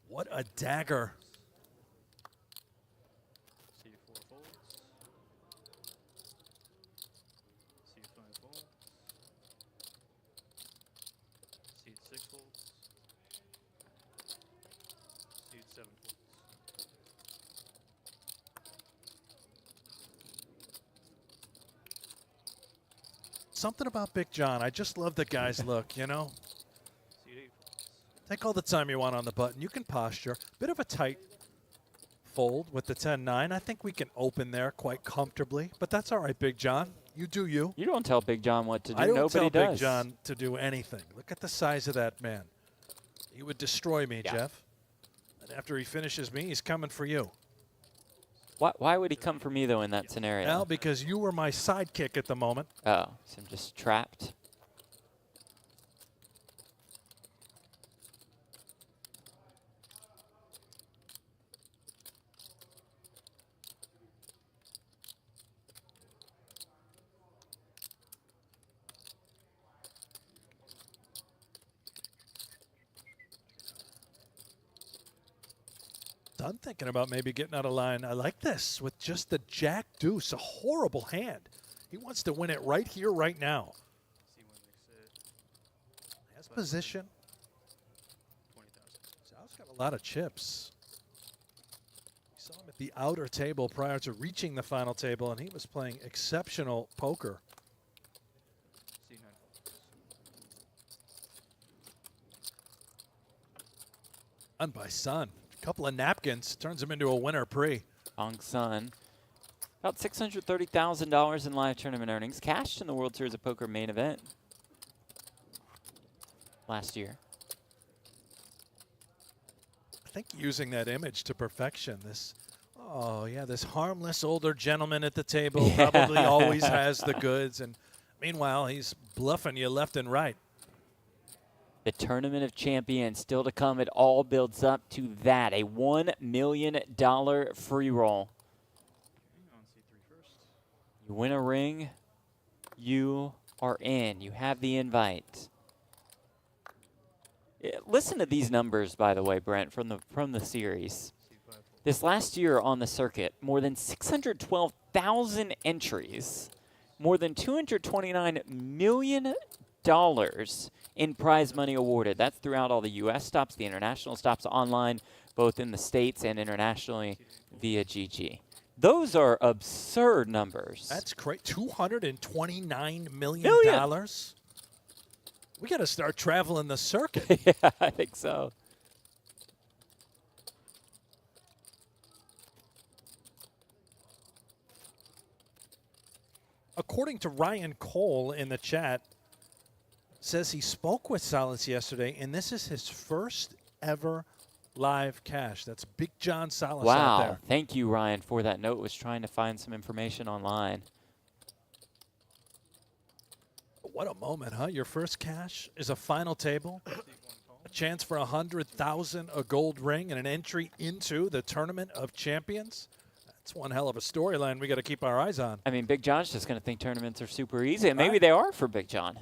What a dagger. C4 folds. C5 folds. C6 folds. C7 folds. Something about Big John. I just love the guy's look, you know? C8 folds. Take all the time you want on the button. You can posture. Bit of a tight fold with the 10-9. I think we can open there quite comfortably, but that's all right, Big John. You do you. You don't tell Big John what to do. I don't Nobody tell does. Big John to do anything. Look at the size of that man. He would destroy me, Jeff. And after he finishes me, he's coming for you. Why would he come for me, though, in that scenario? Well, because you were my sidekick at the moment. Oh, so I'm just trapped. Dunn thinking about maybe getting out of line. I like this with just the jack deuce, a horrible hand. He wants to win it right here, right now. Has position. Zhao's got a lot of chips. We saw him at the outer table prior to reaching the final table, and he was playing exceptional poker. Done by Sun. A couple of napkins turns him into a winner pre. Hong Sun. About $630,000 in live tournament earnings, cashed in the World Series of Poker main event last year. I think using that image to perfection. This, oh yeah, this harmless older gentleman at the table probably always has the goods, and meanwhile he's bluffing you left and right. The Tournament of Champions still to come. It all builds up to that, a $1 million free roll. You win a ring, you are in. You have the invite. Listen to these numbers, by the way, Brent, from the series. This last year on the circuit, more than 612,000 entries, more than $229 million in prize money awarded. That's throughout all the U.S. stops, the international stops, online, both in the States and internationally via GG. Those are absurd numbers. That's great. $229 million. We got to start traveling the circuit. Yeah, I think so. According to Ryan Cole in the chat, says he spoke with Salas yesterday, and this is his first ever live cash. That's Big John Salas out there. Wow, thank you, Ryan, for that note. Was trying to find some information online. What a moment, huh? Your first cash is a final table, a chance for $100,000, a gold ring, and an entry into the Tournament of Champions. That's one hell of a storyline we got to keep our eyes on. I mean, Big John's just going to think tournaments are super easy, and maybe they are for Big John.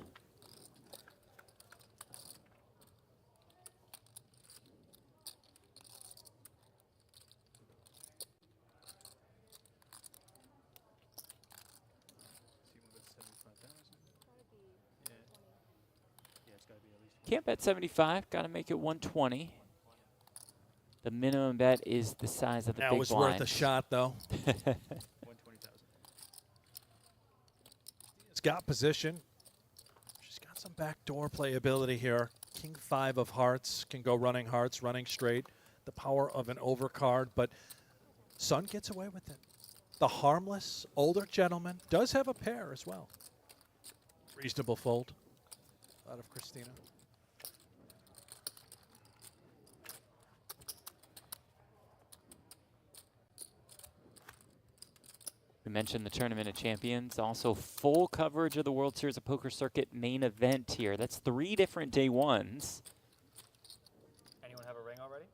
Can't bet 75. Got to make it 120. The minimum bet is the size of the big blind. That was worth a shot, though. 120,000. It's got position. She's got some backdoor playability here. King 5 of hearts can go running hearts, running straight. The power of an overcard, but Sun gets away with it. The harmless older gentleman does have a pair as well. Reasonable fold out of Christina. We mentioned the Tournament of Champions. Also, full coverage of the World Series of Poker Circuit main event here. That's 3 different day ones. Anyone have a ring already?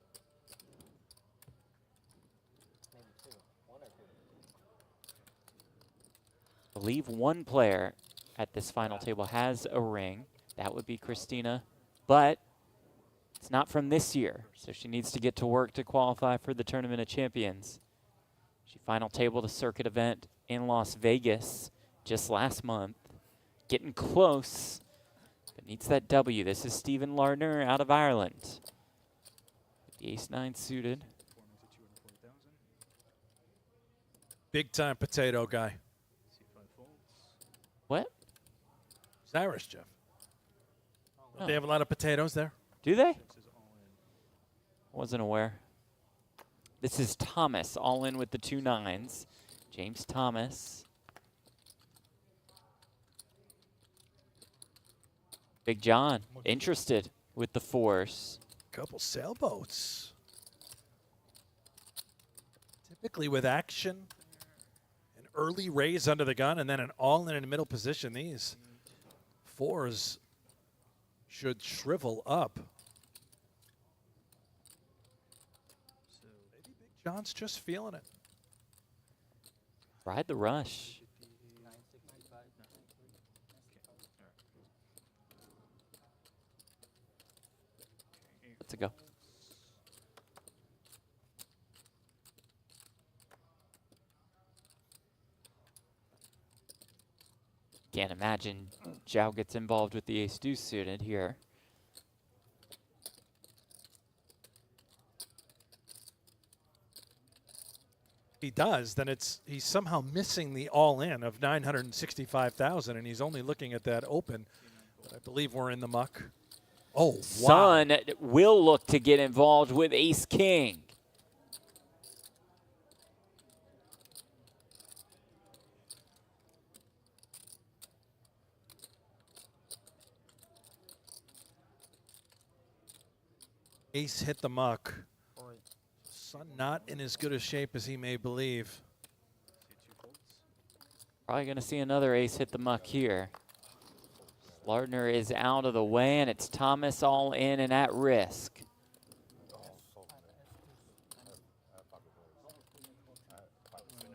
Maybe 2. 1 or 2. I believe one player at this final table has a ring. That would be Christina. But it's not from this year, so she needs to get to work to qualify for the Tournament of Champions. She final tabled a circuit event in Las Vegas just last month. Getting close, but needs that W. This is Stephen Lardner out of Ireland. The ace-9 suited. Big time potato guy. What? He's Irish, Jeff. Oh. They have a lot of potatoes there. Do they? Wasn't aware. This is Thomas, all in with the 2 9s. James Thomas. Big John, interested with the 4s. Couple sailboats. Typically with action, an early raise under the gun, and then an all-in in the middle position. These 4s should shrivel up. John's just feeling it. Ride the rush. Let's go. Can't imagine Zhao gets involved with the ace-deuce suited here. If he does, then he's somehow missing the all-in of 965,000, and he's only looking at that open. But I believe we're in the muck. Oh, wow. Sun will look to get involved with ace-king. Ace hit the muck. Sun not in as good a shape as he may believe. Probably going to see another ace hit the muck here. Lardner is out of the way, and it's Thomas all in and at risk.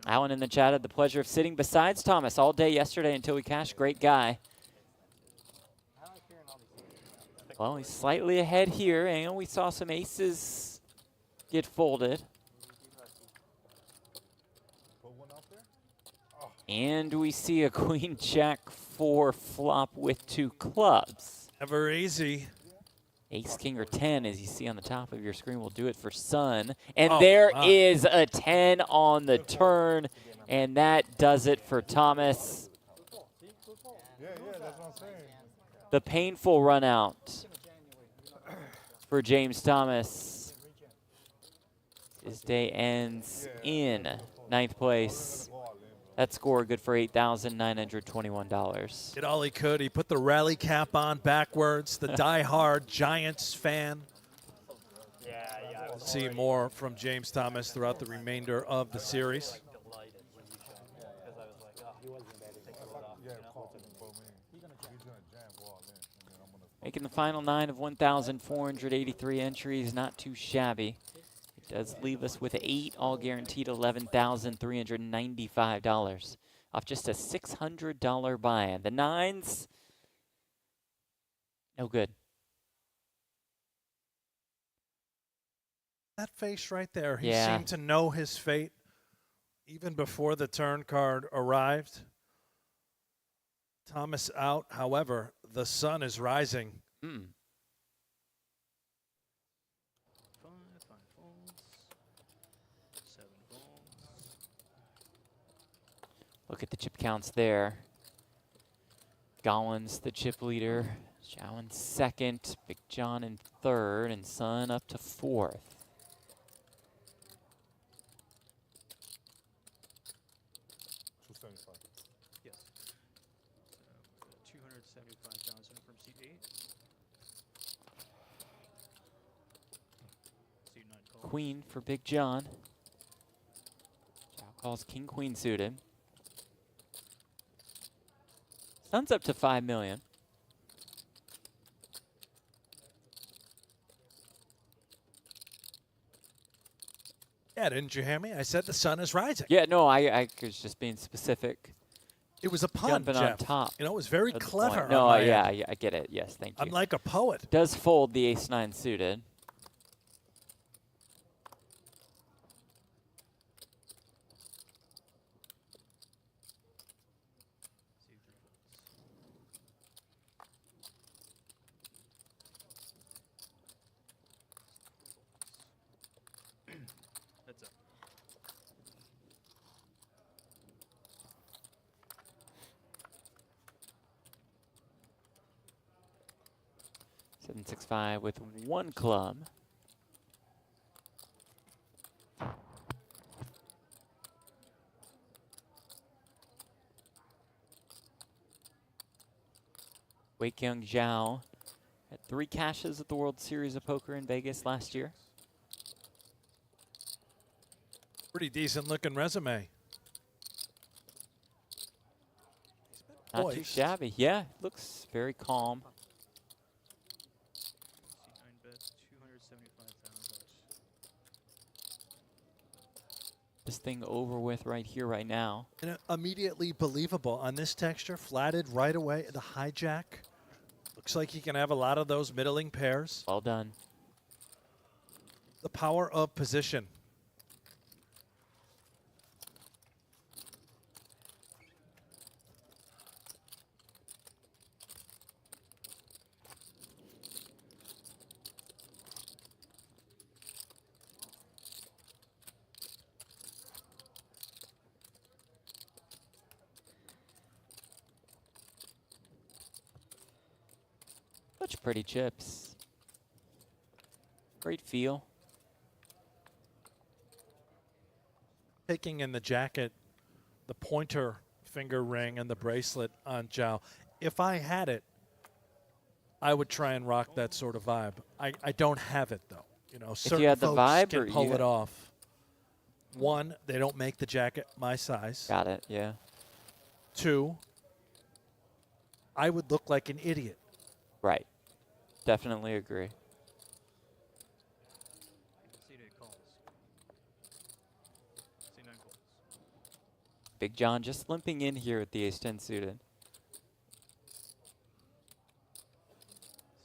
Alan in the chat had the pleasure of sitting besides Thomas all day yesterday until we cashed. Great guy. Well, he's slightly ahead here, and we saw some aces get folded. And we see a queen jack 4 flop with 2 clubs. Never easy. Ace, king, or 10, as you see on the top of your screen, will do it for Sun. And Oh, there wow. is a 10 on the turn, and that does it for Thomas. Yeah, that's what I'm saying. The painful run out for James Thomas. His day ends in 9th place. That score good for $8,921. Did all he could. He put the rally cap on backwards. The die-hard Giants fan. We'll see more from James Thomas throughout the remainder of the series. Making the final 9 of 1,483 entries, not too shabby. It does leave us with 8, all guaranteed $11,395 off just a $600 buy-in. The 9s, no good. That face right there, he Yeah. seemed to know his fate even before the turn card arrived. Thomas out, however, the sun is rising. Look at the chip counts there. Gollins, the chip leader. Zhao in 2nd, Big John in 3rd, and Sun up to 4th. Yes. So 275,000 from seat 8. Seat 9 call. Queen for Big John. Zhao calls king queen suited. Sun's up to 5 million. Yeah, didn't you hear me? I said the sun is rising. Yeah, no, I was just being specific. It was a pun, Jumping Jeff. on top. You know, it was very of the clever. point. No, on my yeah, end. I get it. Yes, thank you. I'm like a poet. Does fold the ace-9 suited. That's up. Seven, 6, 5 with 1 club. Wei Kyung Zhao had 3 cashes at the World Series of Poker in Vegas last year. Pretty decent looking resume. Not too Poised. shabby. Yeah, looks very calm. Seat 9 bets 275,000. This thing over with right here, right now. And immediately believable on this texture, flatted right away. The hijack. Looks like he can have a lot of those middling pairs. Well done. The power of position. Such pretty chips. Great feel. Taking in the jacket, the pointer finger ring and the bracelet on Zhao. If I had it, I would try and rock that sort of vibe. I don't have it though. You know, certain you had the folks vibe, can or pull you it off. One, they don't make the jacket my size. Got it, yeah. Two, I would look like an idiot. Right. Definitely agree. C8 calls. C9 calls. Big John just limping in here with the ace-10 suited.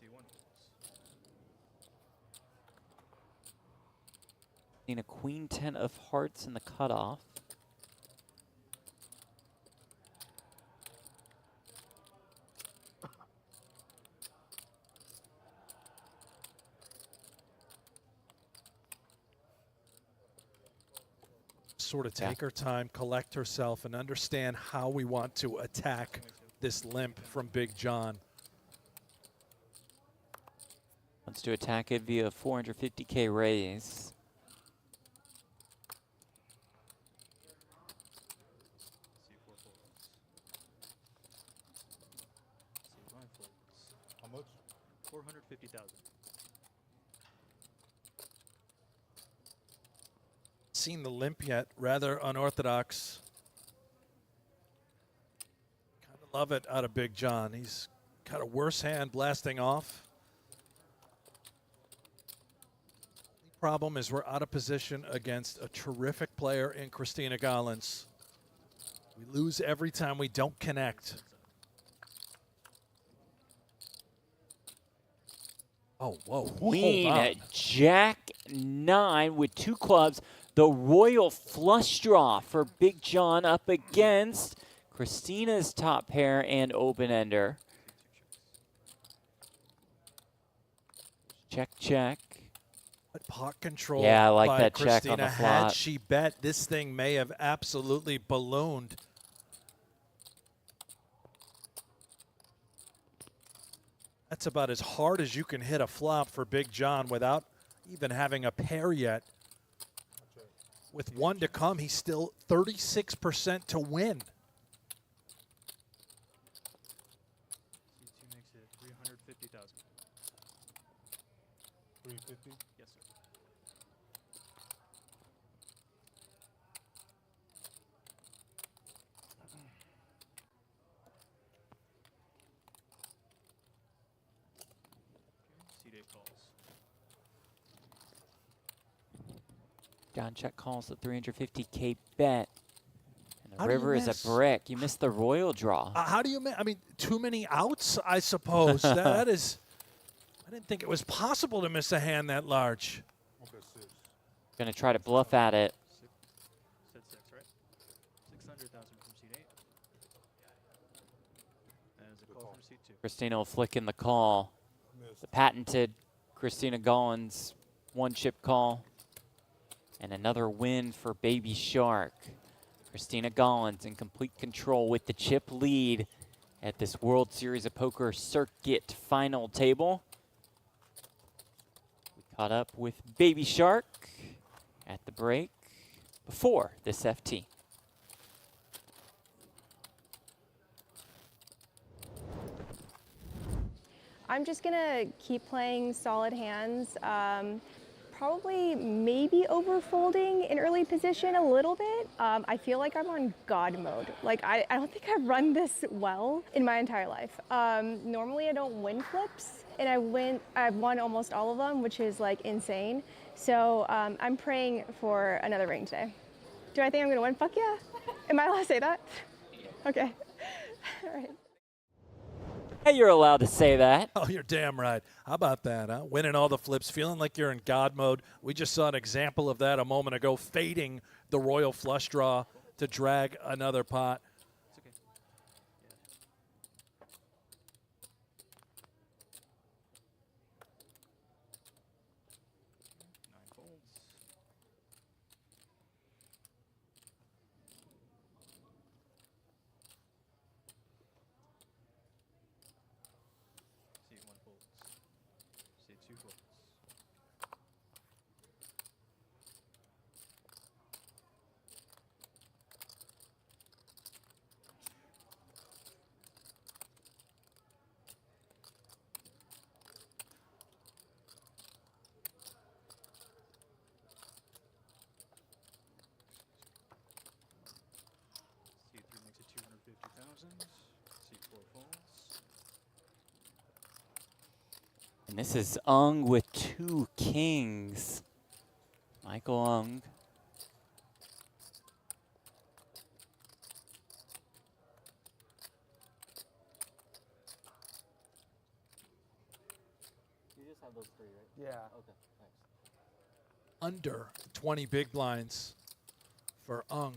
C1 calls. Seen a queen-10 of hearts in the cutoff. Sort of take her time, collect herself, and understand how we want to attack this limp from Big John. Wants to attack it via 450K raise. C4 folds. C5 folds. How much? 450,000. Seen the limp yet, rather unorthodox. Kind of love it out of Big John. He's got a worse hand blasting off. The problem is we're out of position against a terrific player in Christina Gollins. We lose every time we don't connect. Oh, whoa. Queen hold on. at Jack 9 with 2 clubs. The royal flush draw for Big John up against Christina's top pair and open ender. Check, check. But pot control. Yeah, I like by that check on Christina. the Had flop. she bet, this thing may have absolutely ballooned. That's about as hard as you can hit a flop for Big John without even having a pair yet. With one to come, he's still 36% to win. C2 makes it 350,000. 350? Yes, sir. C8 calls. John check calls the 350K bet. And the How do you river is miss? a brick. You missed the royal draw. How do you, I mean, too many outs, I suppose. that is, I didn't think it was possible to miss a hand that large. Okay, 6. Gonna try to bluff at it. Said 6, right? 600,000 from C8. That is a call from C2. Christina will flick in the call. Missed. The patented Christina Gollins 1-chip call. And another win for Baby Shark. Christina Gollins in complete control with the chip lead at this World Series of Poker Circuit final table. We caught up with Baby Shark at the break before this FT. I'm just gonna keep playing solid hands. Probably maybe overfolding in early position a little bit. I feel like I'm on God mode. Like I don't think I've run this well in my entire life. Normally I don't win flips, and I've won almost all of them, which is like insane. So I'm praying for another ring today. Do I think I'm gonna win? Fuck yeah. Am I allowed to say that? Okay. All right. Hey, you're allowed to say that. Oh, you're damn right. How about that, huh? Winning all the flips, feeling like you're in God mode. We just saw an example of that a moment ago, fading the royal flush draw to drag another pot. It's okay. Yeah. 9 folds. C1 folds. And this is Ung with 2 kings. Michael Ung. You just have those 3, right? Yeah. Okay, thanks. Under 20 big blinds for Ung.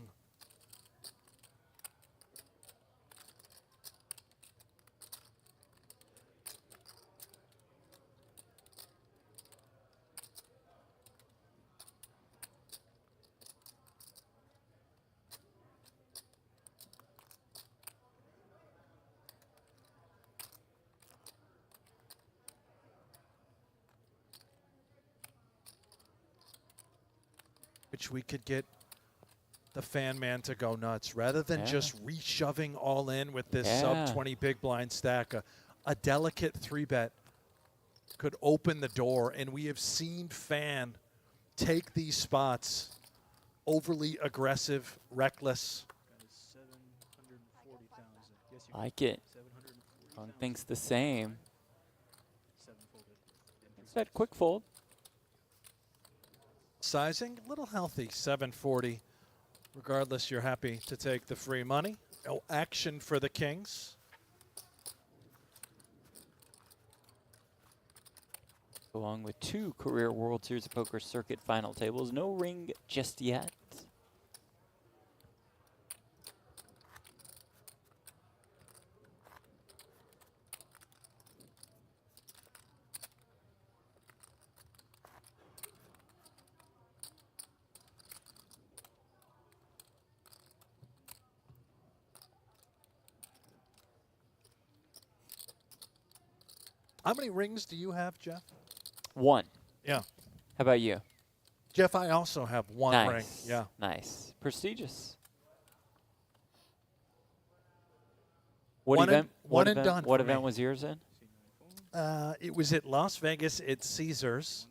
Which we could get the fan man to go nuts rather than just reshoving all in with this sub 20 big blind stack. A delicate 3-bet could open the door, and we have seen fan take these spots overly aggressive, reckless. Like it. Ung thinks the same. Instead, quick fold. Sizing, a little healthy, 740. Regardless, you're happy to take the free money. No action for the Kings. Along with 2 career World Series of Poker Circuit final tables. No ring just yet. How many rings do you have, Jeff? 1. Yeah. How about you? Jeff, I also have 1 ring. Yeah. Nice. Prestigious. What One event? and- what one and event, done What for event me. was yours in? It was at Las Vegas at Caesars.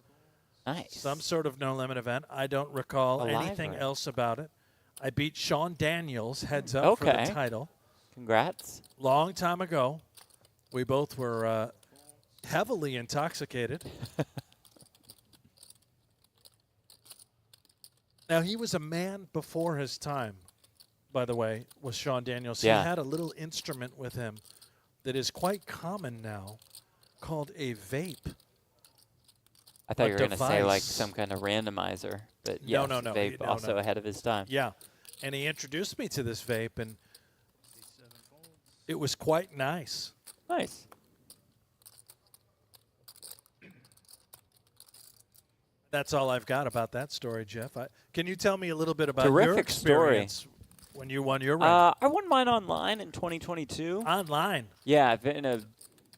Nice. Some sort of no limit event. I don't recall A live anything ring. else about it. I beat Sean Daniels heads up for the Okay. title. Congrats. Long time ago. We both were heavily intoxicated. Now, he was a man before his time, by the way, was Sean Daniels. Yeah. He had a little instrument with him that is quite common now called a vape. I thought you were going to say like device. some kind of randomizer, but No, yes, no, no, Vape no, also no. ahead of his time. Yeah. And he introduced me to this vape, and it was quite nice. Nice. That's all I've got about that story, Jeff. Can you tell me a little bit about your Terrific story. experience when you won your ring? I won mine online in 2022. Online? Yeah, I've been in a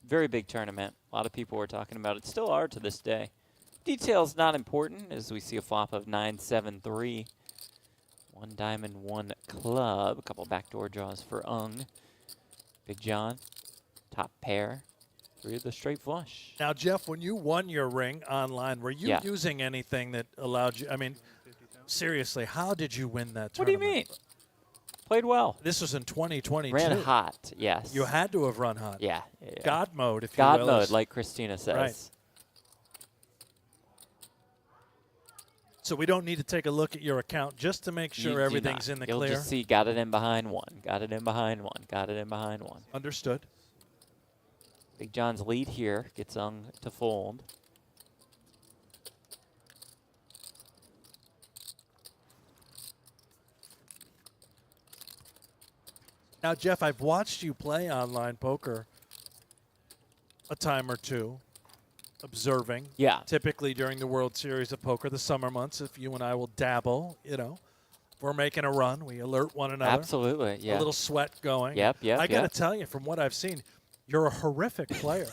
very big tournament. A lot of people were talking about it. Still are to this day. Details not important as we see a flop of 9-7-3. 1 diamond, 1 club. A couple backdoor draws for Ung. Big John. Top pair. 3 of the straight flush. Now, Jeff, when you won your ring online, were you using anything that allowed you? I mean, seriously, how did you win that tournament? What do you mean? Played well. This was in 2022. Ran hot, yes. You had to have run hot. Yeah. God mode, if God you will. mode, like Christina says. Right. So we don't need to take a look at your account just to make sure You do everything's not. in the You'll clear. just see got it in behind 1, got it in behind 1, got it in behind 1. Understood. Big John's lead here gets Ung to fold. Now, Jeff, I've watched you play online poker a time or two, observing. Yeah. Typically during the World Series of Poker, the summer months, if you and I will dabble, you know, if we're making a run, we alert one another. Absolutely, yeah. A little sweat going. Yep, yep, I got to yep. tell you, from what I've seen, you're a horrific player.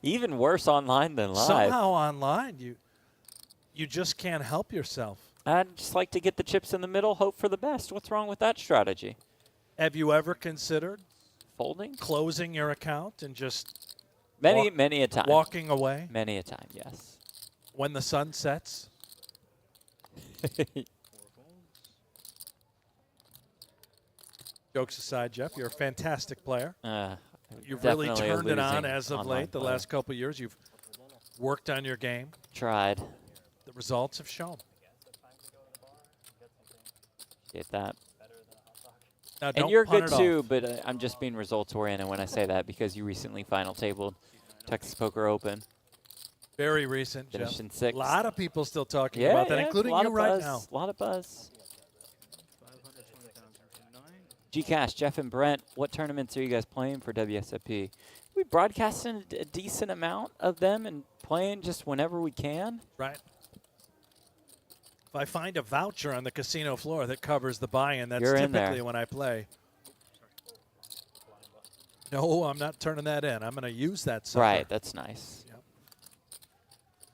Even worse online than live. Somehow online, you just can't help yourself. I'd just like to get the chips in the middle, hope for the best. What's wrong with that strategy? Have you ever considered folding, closing your account, and just many a time, walking away? Many a time, yes. When the sun sets? Jokes aside, Jeff, you're a fantastic player. You've really Definitely turned it on losing as of online late. The player. last couple of years, you've worked on your game. Tried. The results have shown. Get that. Now, And don't you're punt good it too, off. but I'm just being results oriented when I say that because you recently final tabled Texas Poker Open. Very recent, Jeff. Finished in 6th. A lot of people still talking Yeah, about that, yeah, including a lot you of right buzz, now. A lot of buzz. 520,000 from 9. G-Cash, Jeff and Brent, what tournaments are you guys playing for WSOP? We broadcasting a decent amount of them and playing just whenever we can. Right. If I find a voucher on the casino floor that covers the buy-in, that's You're in typically there. when I play. No, I'm not turning that in. I'm going to use that sucker. Right, that's nice. Yep.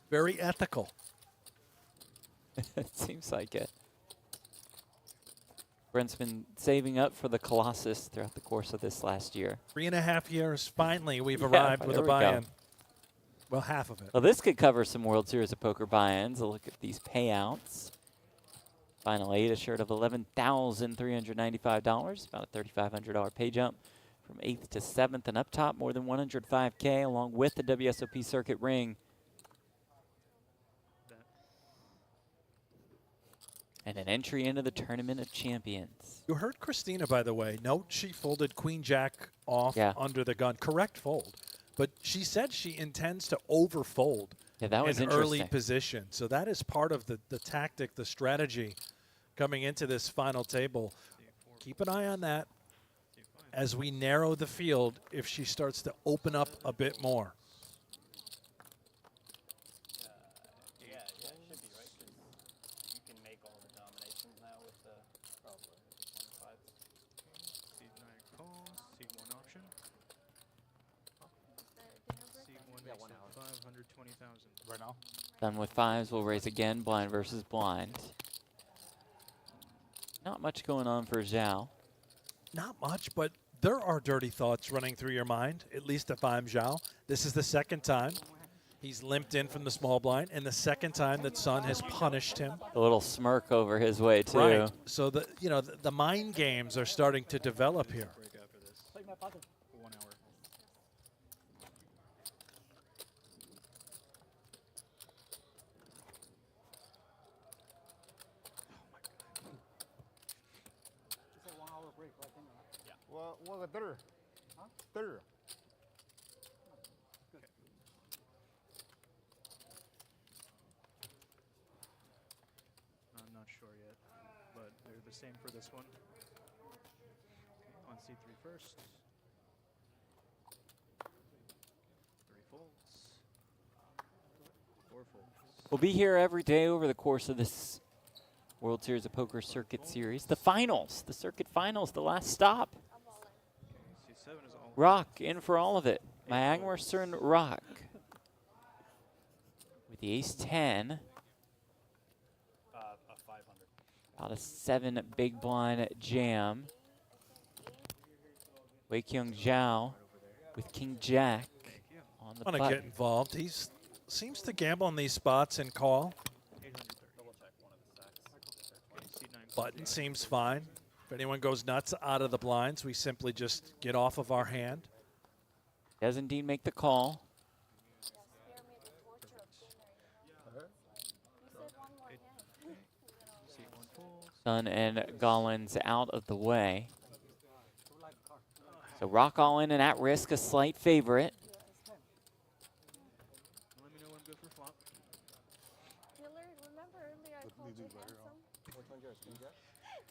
Very ethical. It seems like it. Brent's been saving up for the Colossus throughout the course of this last year. 3.5 years. Finally, we've Yeah, arrived with there a we go. buy-in. Well, half of it. Well, this could cover some World Series of Poker buy-ins. A look at these payouts. Final 8, a shirt of $11,395, about a $3,500 pay jump from 8th to 7th, and up top more than $105K, along with the WSOP Circuit ring. And an entry into the Tournament of Champions. You heard Christina, by the way. Note she folded Queen Jack off under the gun. Correct fold. But she said she intends to overfold that was in early interesting. position. So that is part of the tactic, the strategy coming into this final table. Keep an eye on that as we narrow the field if she starts to open up a bit more. Yeah, it should be, right? 'Cause you can make all the dominations now with the probably Seed 9 calls, seed 1 option. Seed 1 makes it 520,000. Right now? Done with 5s, we'll raise again, blind versus blind. Not much going on for Zhao. Not much, but there are dirty thoughts running through your mind, at least if I'm Zhao. This is the second time he's limped in from the small blind, and the second time that Sun has punished him. A little smirk over his way, too. Right. So the mind games are starting to develop here. For 1 hour. Well, a third. Huh? Third. I'm not sure yet, but they're the same for this one. On C3 first. 3 folds. 4 folds. We'll be here every day over the course of this World Series of Poker Circuit Series. The finals, the Circuit Finals, the last stop. C7 is all. Rock in for all of it. Magnusson Rock. With the ace-10. a 500. About a 7 big blind jam. Wei Kyung Zhao with King Jack on the Want to button. get involved. He seems to gamble on these spots and call. Button seems fine. If anyone goes nuts out of the blinds, we simply just get off of our hand. Does indeed make the call. Sun and Gollins out of the way. So Rock all in and at risk, a slight favorite. Let me know when I'm good for flop. Taylor, remember earlier I called you handsome? Which one's yours? King Jack?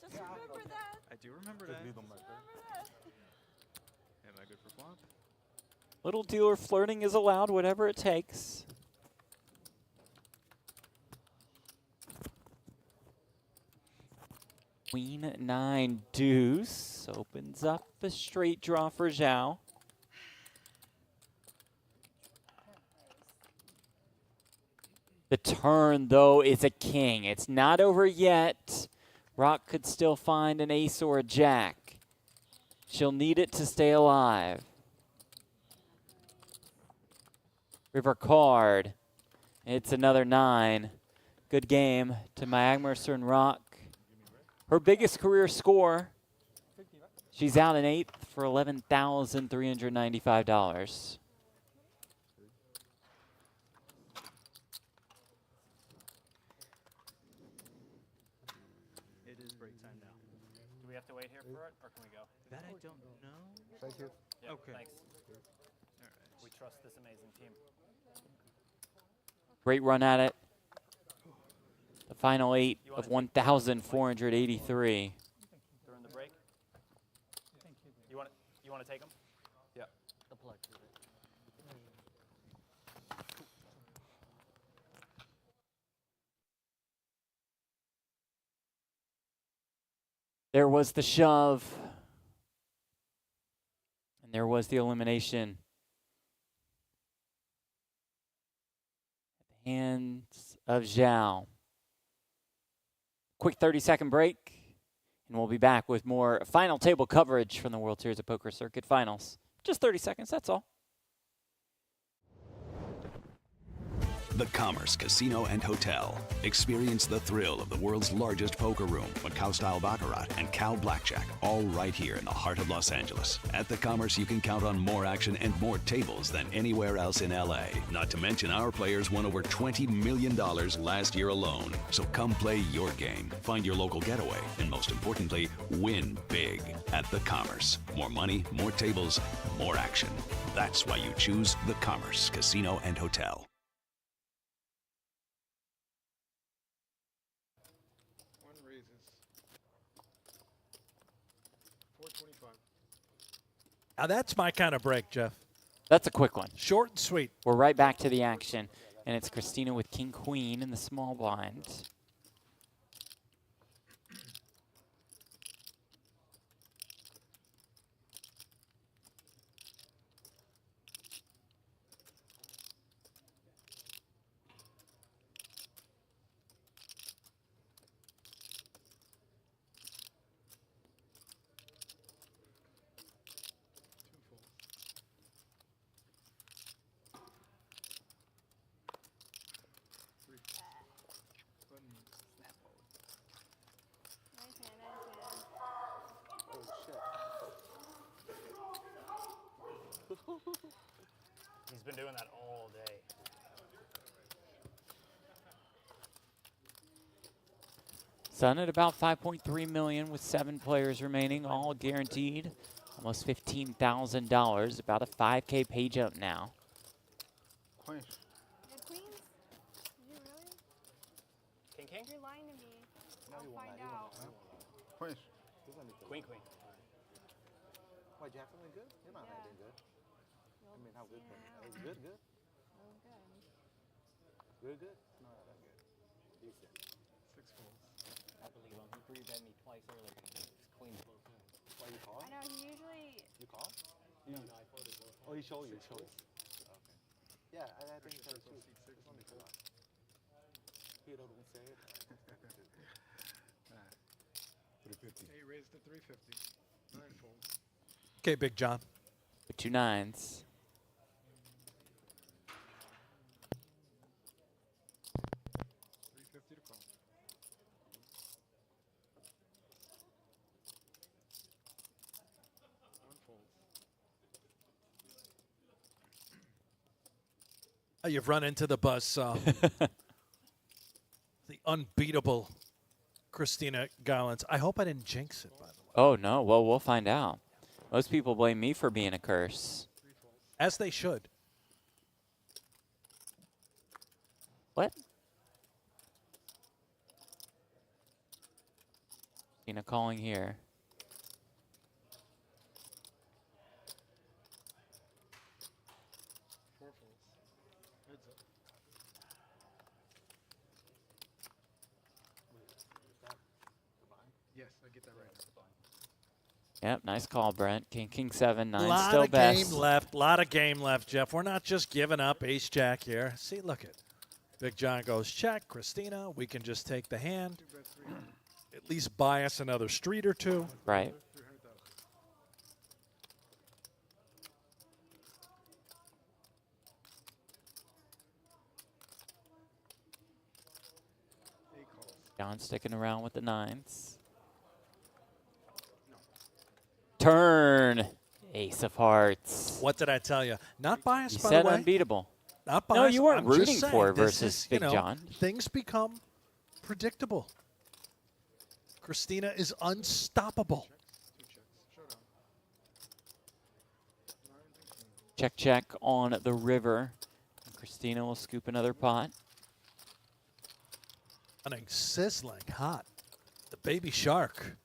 Just remember that. I do remember Just that. leave them right there. Am I good for flop? Little dealer flirting is allowed, whatever it takes. Queen 9 deuce opens up a straight draw for Zhao. The turn, though, is a king. It's not over yet. Rock could still find an ace or a jack. She'll need it to stay alive. River card. It's another 9. Good game to Magnusson and Rock. Her biggest career score. She's out in 8th for $11,395. It is break time now. Do we have to wait here for it, or can we go? That I don't know. Thank you. Yep, Okay. Thanks. All right. We trust this amazing team. Great run at it. The final 8 of 1,483. During the break. You want to take them? Yeah. The plug. There was the shove. And there was the elimination. At the hands of Zhao. Quick 30-second break. And we'll be back with more final table coverage from the World Series of Poker Circuit Finals. Just 30 seconds, that's all. The Commerce Casino and Hotel. Experience the thrill of the world's largest poker room, Macau-style baccarat, and Cal blackjack, all right here in the heart of Los Angeles. At the Commerce, you can count on more action and more tables than anywhere else in LA. Not to mention, our players won over $20 million last year alone. So come play your game, find your local getaway, and most importantly, win big at the Commerce. More money, more tables, more action. That's why you choose the Commerce Casino and Hotel. Now that's my kind of break, Jeff. That's a quick one. Short and sweet. We're right back to the action. And it's Christina with King Queen in the small blind. He's been doing that all day. Sun at about 5.3 million with 7 players remaining, all guaranteed. Almost $15,000, about a 5K page up now. Queen. Good queens? Did you really? King, king? You're lying to me. I'll find out. Queen. Queen, queen. Why, Jack, feeling good? You're not doing good. I mean, how good? It's good, good? Oh, good. Good, good? No, not good. Decent. 6 folds. I believe him. He three-bet me twice earlier. Queen's both in. Why, you call? I know, he usually... You call? No, I folded both. Oh, he showed you. Okay. Yeah, I think he said it too. It's only 4. He don't say it. 350. He raised to 350. 9 folds. Okay, Big John. With 2 nines. 350 to call. You've run into the buzzsaw. The unbeatable Christina Gallins. I hope I didn't jinx it, by the way. Oh, no. Well, we'll find out. Most people blame me for being a curse. As they should. What? Christina calling here. Yes, I get that right. Yep, nice call, Brent. King 7, 9 Lot still of best. game left. Lot of game left, Jeff. We're not just giving up ace jack here. See, look it. Big John goes check. Christina, we can just take the hand. At least buy us another street or two. Right. John sticking around with the 9s. Turn. Ace of hearts. What did I tell you? Not biased, You by said the way. unbeatable. Not No, biased. you weren't I'm just rooting saying, for this versus is, Big John. Things become predictable. Christina is unstoppable. Check, check on the river. Christina will scoop another pot. Running sizzling hot. The baby shark.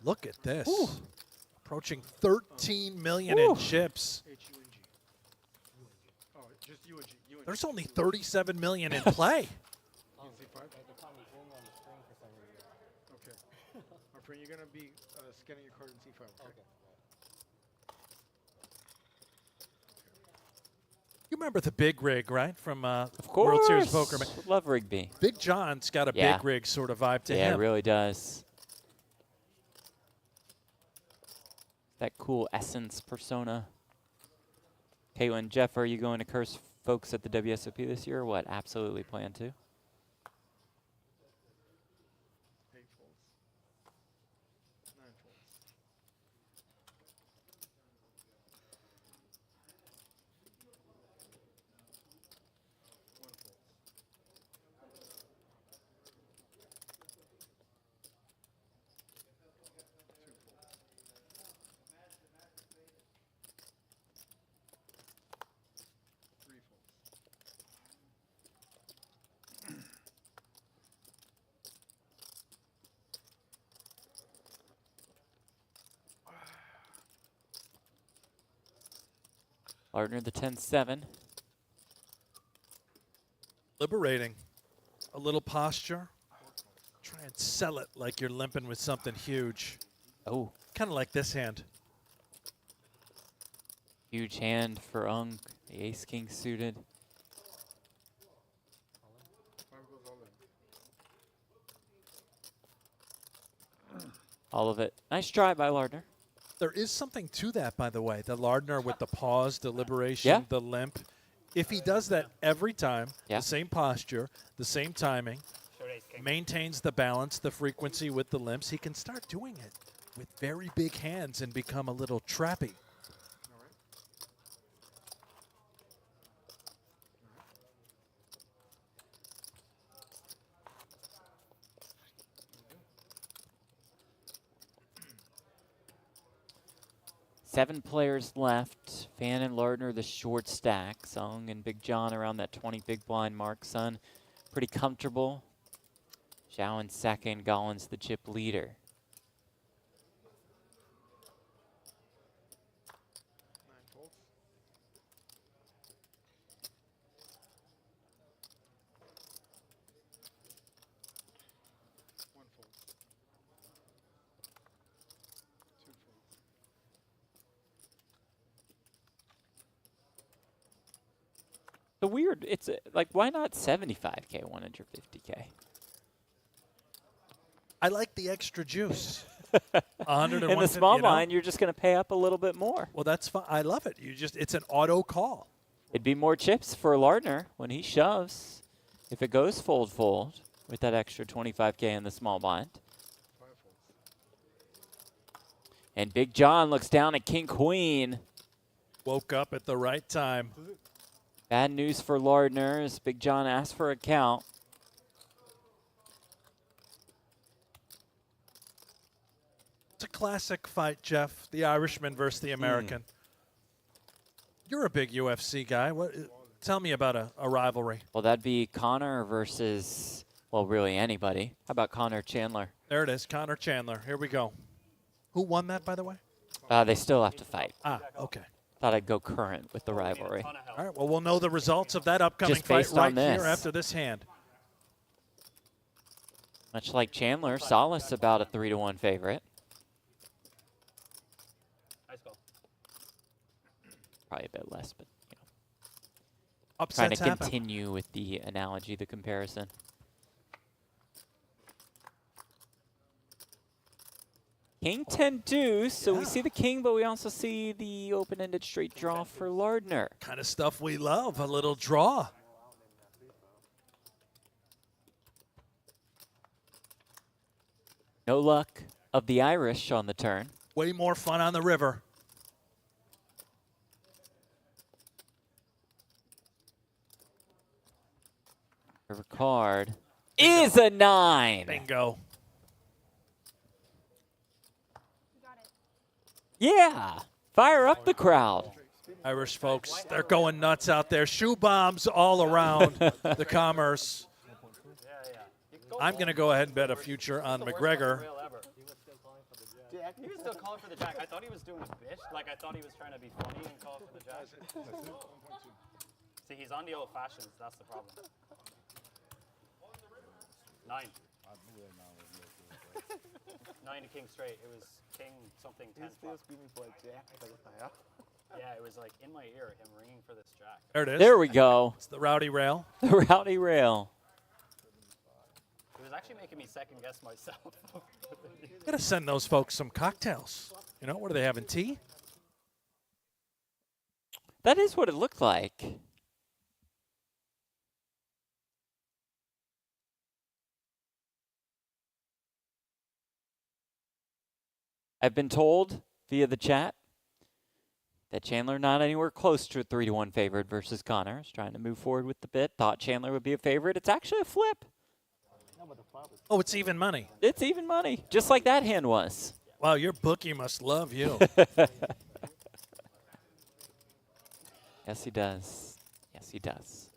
Look at this. Ooh. Approaching 13 million Ooh. in chips. Oh, just UNG. There's only 37 million in play. Okay. My friend, you're gonna be scanning your card in C5. Okay. You remember the big rig, right? From Of course. World Series Poker. Love Rigby. Big John's got a Yeah. big rig sort of vibe to Yeah, him. it really does. That cool essence persona. Caitlin, Jeff, are you going to curse folks at the WSOP this year or what? Absolutely plan to. 8 folds. 9 folds. 1 fold. 2 folds. 3 folds. Lardner, the 10-7. Liberating. A little posture. Try and sell it like you're limping with something huge. Oh. Kind of like this hand. Huge hand for Ung. The ace-king suited. 5 goes all in. All of it. Nice try by Lardner. There is something to that, by the way. The Lardner with the pause, the liberation, Yeah. the limp. If he does that every time, Yeah. the same posture, the same timing, maintains the balance, the frequency with the limps, he can start doing it with very big hands and become a little trappy. All right. 7 players left. Fan and Lardner, the short stack. Sung and Big John around that 20 big blind mark. Sun, pretty comfortable. Zhao in second. Gollins, the chip leader. 9 folds. 1 fold. 2 folds. The weird, it's like, why not 75K, 150K? I like the extra juice. 100 and In the 150, small you know? blind, you're just going to pay up a little bit more. Well, that's fine. I love it. It's an auto call. It'd be more chips for Lardner when he shoves. If it goes fold with that extra 25K in the small blind. 5 folds. And Big John looks down at King Queen. Woke up at the right time. Bad news for Lardner as Big John asked for a count. It's a classic fight, Jeff. The Irishman versus the American. You're a big UFC guy. Tell me about a rivalry. Well, that'd be Connor versus, well, really anybody. How about Connor Chandler? There it is, Connor Chandler. Here we go. Who won that, by the way? They still have to fight. Ah, okay. Thought I'd go current with the rivalry. All right, well, we'll know the results of that upcoming Just fight based right on this. here after this hand. Much like Chandler, Solace about a 3-1 favorite. Nice call. Probably a bit less, but you know. Upsets Trying to happen. continue with the analogy, the comparison. King 10 deuce, so we see the king, but we also see the open-ended straight draw for Lardner. Kind of stuff we love, a little draw. No luck of the Irish on the turn. Way more fun on the river. River card is a 9. Bingo. Yeah. Fire up the crowd. Irish folks, they're going nuts out there. Shoe bombs all around the Commerce. I'm going to go ahead and bet a future on McGregor. He was still calling for the jack. I thought he was doing a bitch. Like, I thought he was trying to be funny and call for the jack. See, he's on the old fashions. That's the problem. 9. 9 to king straight. It was king something 10 flop. Yeah, it was like in my ear, him ringing for this jack. There it is. There we go. It's the rowdy rail. The rowdy rail. It was actually making me second guess myself. Got to send those folks some cocktails. You know, what are they having, tea? That is what it looked like. I've been told via the chat that Chandler not anywhere close to a 3-1 favorite versus Connor. Is trying to move forward with the bit. Thought Chandler would be a favorite. It's actually a flip. Oh, it's even money. It's even money, just like that hand was. Wow, your bookie must love you. Yes, he does. Yes, he does.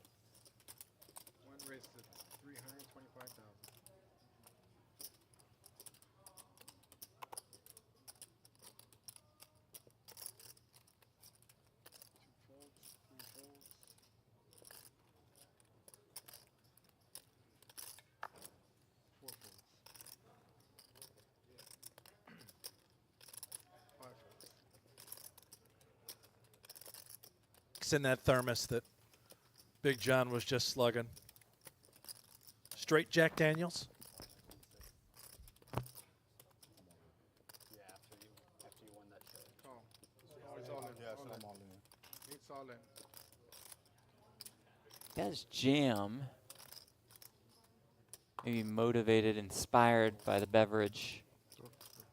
One race to 325,000. It's in that thermos that Big John was just slugging. Straight Jack Daniels. Yeah, after you won that shit. Oh, he's all in. Yeah, all so in. I'm all in. He's all in. Does jam. Maybe motivated, inspired by the beverage.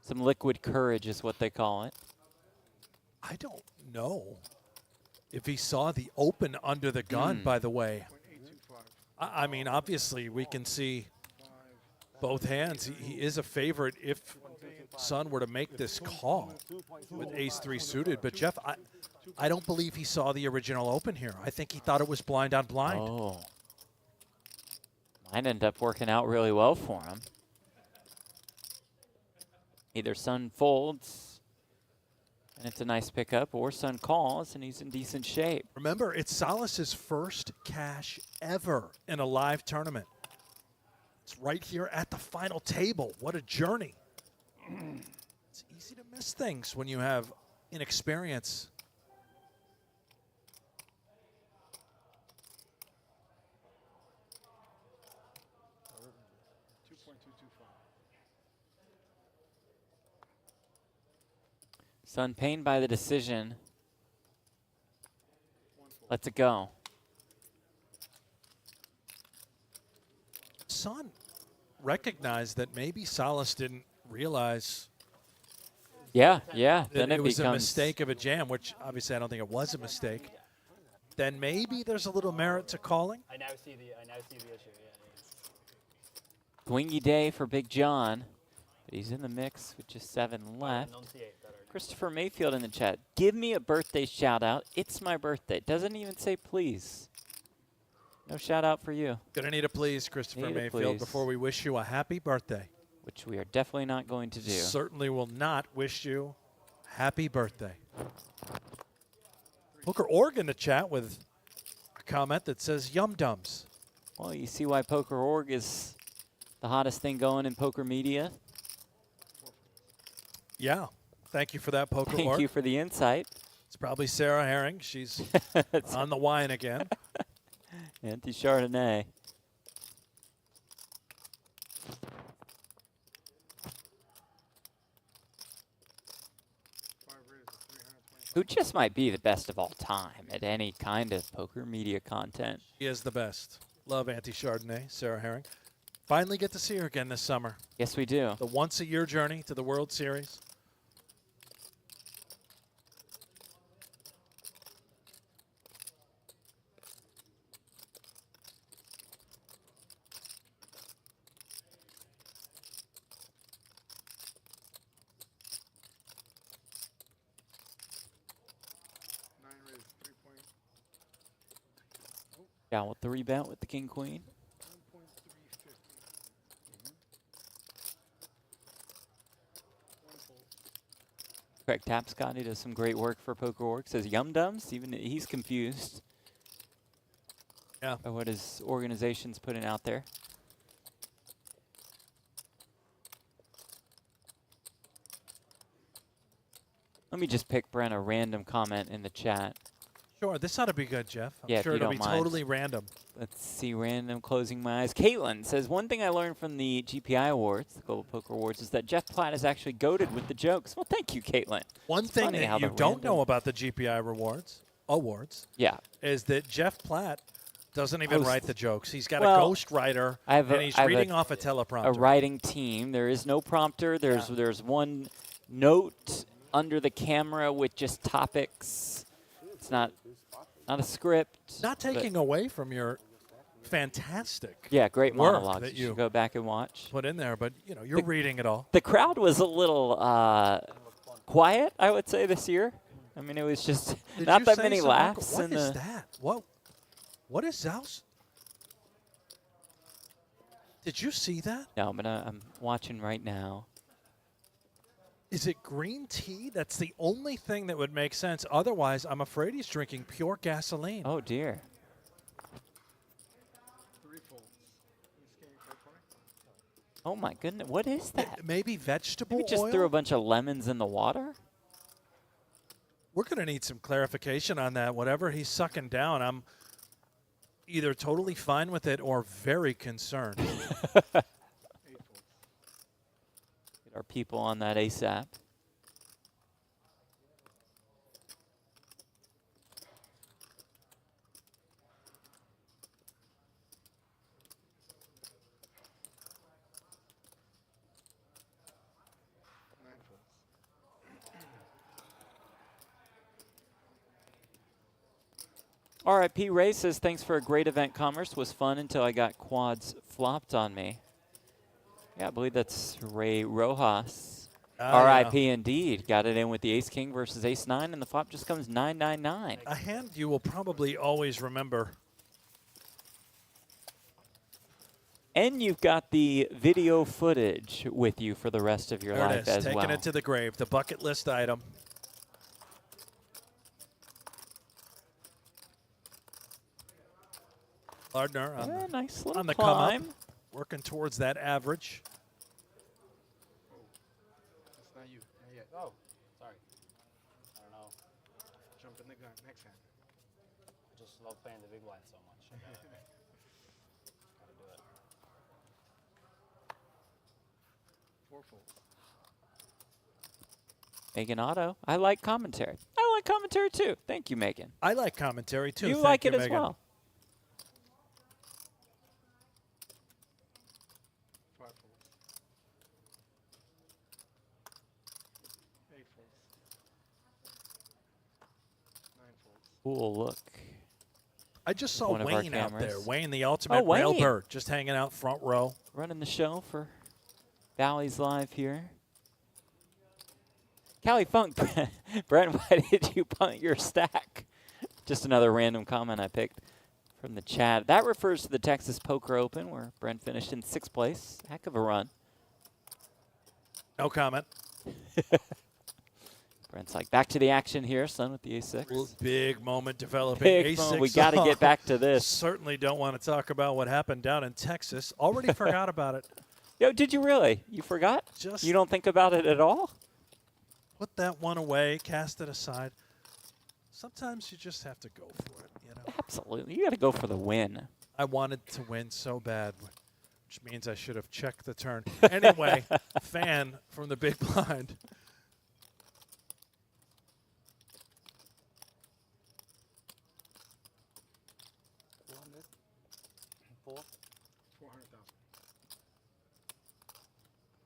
Some liquid courage is what they call it. I don't know if he saw the open under the gun, by the way. I mean, obviously, we can see both hands. He is a favorite if Sun were to make this call with ace-3 suited. But, Jeff, I don't believe he saw the original open here. I think he thought it was blind on blind. Oh. Might end up working out really well for him. Either Sun folds, and it's a nice pickup, or Sun calls, and he's in decent shape. Remember, it's Salas's first cash ever in a live tournament. It's right here at the final table. What a journey. It's easy to miss things when you have inexperience. Sun pained by the decision. Lets it go. Sun recognized that maybe Salas didn't realize Yeah. that Then it it was a becomes mistake of a jam, which obviously I don't think it was a mistake. Then maybe there's a little merit to calling. I now see the issue. Yeah. swingy day for Big John. But he's in the mix with just 7 left. Christopher Mayfield in the chat. Give me a birthday shout out. It's my birthday. Doesn't even say please. No shout out for you. Gonna need a please, Christopher Need a Mayfield, please. before we wish you a happy birthday. Which we are definitely not going to do. Certainly will not wish you happy birthday. Poker Org in the chat with a comment that says yum dums. Well, you see why Poker Org is the hottest thing going in poker media. Yeah. Thank you for that, Poker Org. Thank you for the insight. It's probably Sarah Herring. She's on the wine again. Anti-Chardonnay. Who just might be the best of all time at any kind of poker media content. She is the best. Love Anti-Chardonnay, Sarah Herring. Finally get to see her again this summer. Yes, we do. The once-a-year journey to the World Series. Cal with the rebet with the king queen. Craig Tapscotty does some great work for PokerWorks. Says Yum Dums, even he's confused. Yeah. By what his organization's putting out there. Let me just pick Brent a random comment in the chat. Sure, this ought to be good, Jeff. I'm Yeah, sure if you it'll be don't mind. totally random. Let's see, random, closing my eyes. Caitlin says, one thing I learned from the GPI Awards, the Global Poker Awards, is that Jeff Platt is actually goated with the jokes. Well, thank you, Caitlin. One thing that you don't know about the GPI awards yeah, is that Jeff Platt doesn't even Host. write the jokes. He's got Well, a ghost writer, and he's reading off a teleprompter. A writing team. There is no prompter. There's one note under the camera with just topics. It's not a script. Not taking away from your fantastic great work monologues. that You should go back and watch. put in there, but you're reading it all. The crowd was a little quiet, I would say, this year. I mean, it was just Did not you that say many so, laughs. Uncle? What in is the that? What is Zaus? Did you see that? No, but I'm watching right now. Is it green tea? That's the only thing that would make sense. Otherwise, I'm afraid he's drinking pure gasoline. Oh, dear. Oh, my goodness. What is that? Maybe vegetable Maybe just oil? threw a bunch of lemons in the water? We're going to need some clarification on that. Whatever he's sucking down, I'm either totally fine with it or very concerned. Get our people on that ASAP. RIP Ray says, thanks for a great event. Commerce was fun until I got quads flopped on me. Yeah, I believe that's Ray Rojas. RIP indeed. Got it in with the ace-king versus ace-9, and the flop just comes 9-9-9. A hand you will probably always remember. And you've got the video footage with you for the rest of your There life it is, as well. taking it to the grave, the bucket list item. Lardner on, nice little on the climb. come up, working towards that average. That's not you. Not yet. Oh, sorry. I don't know. Jump in the gun. Next hand. I just love playing the big blind so much. I gotta do it. 4 folds. Megan Otto. I like commentary. I like commentary too. Thank you, Megan. I like commentary too. You Thank like you, it as Megan. well. 5 folds. 8 folds. 9 folds. Cool look. I just saw One of our Wayne out there. cameras. Wayne, the ultimate Wayne. railbird, just hanging out front row. Running the show for Bally's Live here. Callie Funk, Brent, why did you punt your stack? Just another random comment I picked from the chat. That refers to the Texas Poker Open, where Brent finished in 6th place. Heck of a run. No comment. Brent's like, back to the action here, son, with the A6. Big moment developing. Big A6 moment. We got to get back to this. Certainly don't want to talk about what happened down in Texas. Already forgot about it. Yo, did you really? You forgot? Just you don't think about it at all? Put that one away, cast it aside. Sometimes you just have to go for it, you know. Absolutely. You got to go for the win. I wanted to win so bad, which means I should have checked the turn. Anyway, fan from the big blind.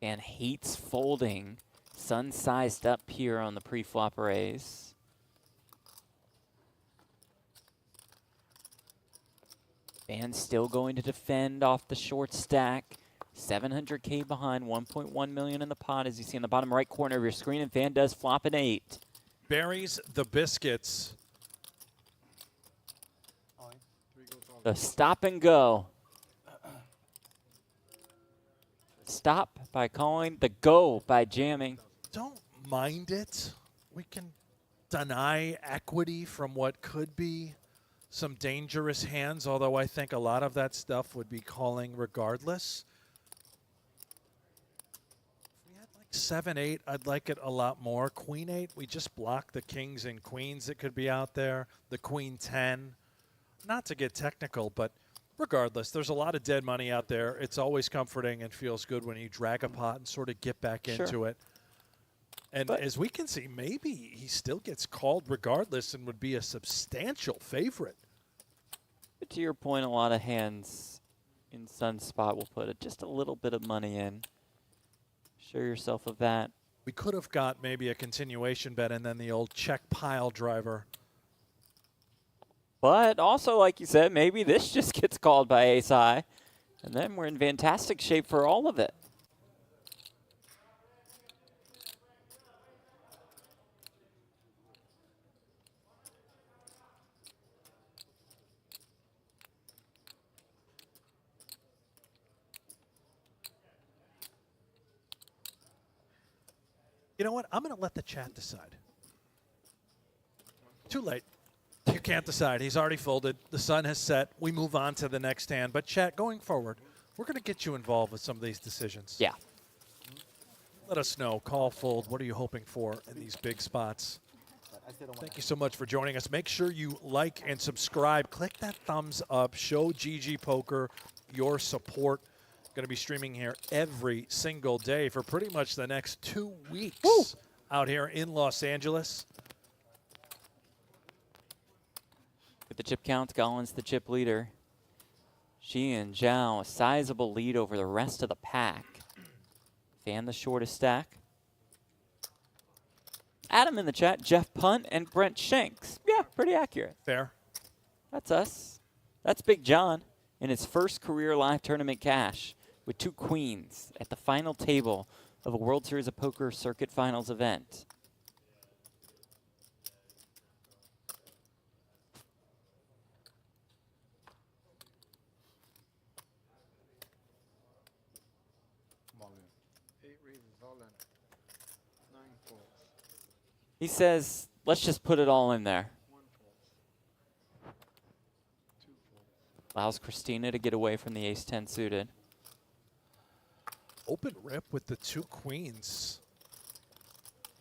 And hates folding. Sun sized up here on the pre-flop raise. Van still going to defend off the short stack. 700K behind, 1.1 million in the pot, as you see in the bottom right corner of your screen, and Van does flop an 8. Buries the biscuits. 3 goes The stop and go. Stop by calling, the go by jamming. Don't mind it. We can deny equity from what could be some dangerous hands, although I think a lot of that stuff would be calling regardless. If we had like 7-8, I'd like it a lot more. Queen 8, we just block the kings and queens that could be out there. The queen 10. Not to get technical, but regardless, there's a lot of dead money out there. It's always comforting and feels good when you drag a pot and sort of get back into it. And as we can see, maybe he still gets called regardless and would be a substantial favorite. But to your point, a lot of hands in Sun's spot will put just a little bit of money in. Assure yourself of that. We could have got maybe a continuation bet and then the old check pile driver. But also, like you said, maybe this just gets called by ace high. And then we're in fantastic shape for all of it. You know what? I'm going to let the chat decide. Too late. You can't decide. He's already folded. The sun has set. We move on to the next hand. But chat, going forward, we're going to get you involved with some of these decisions. Yeah. Let us know. Call, fold. What are you hoping for in these big spots? Thank you so much for joining us. Make sure you like and subscribe. Click that thumbs up. Show GGPoker your support. Going to be streaming here every single day for pretty much the next 2 weeks out here in Los Angeles. With the chip count, Gollins the chip leader. She and Zhao a sizable lead over the rest of the pack. Fan the shortest stack. Adam in the chat, Jeff Punt and Brent Shanks. Yeah, pretty accurate. Fair. That's us. That's Big John in his first career live tournament cash with 2 queens at the final table of a World Series of Poker Circuit Finals event. He says, let's just put it all in there. Allows Christina to get away from the ace-10 suited. Open rip with the 2 queens.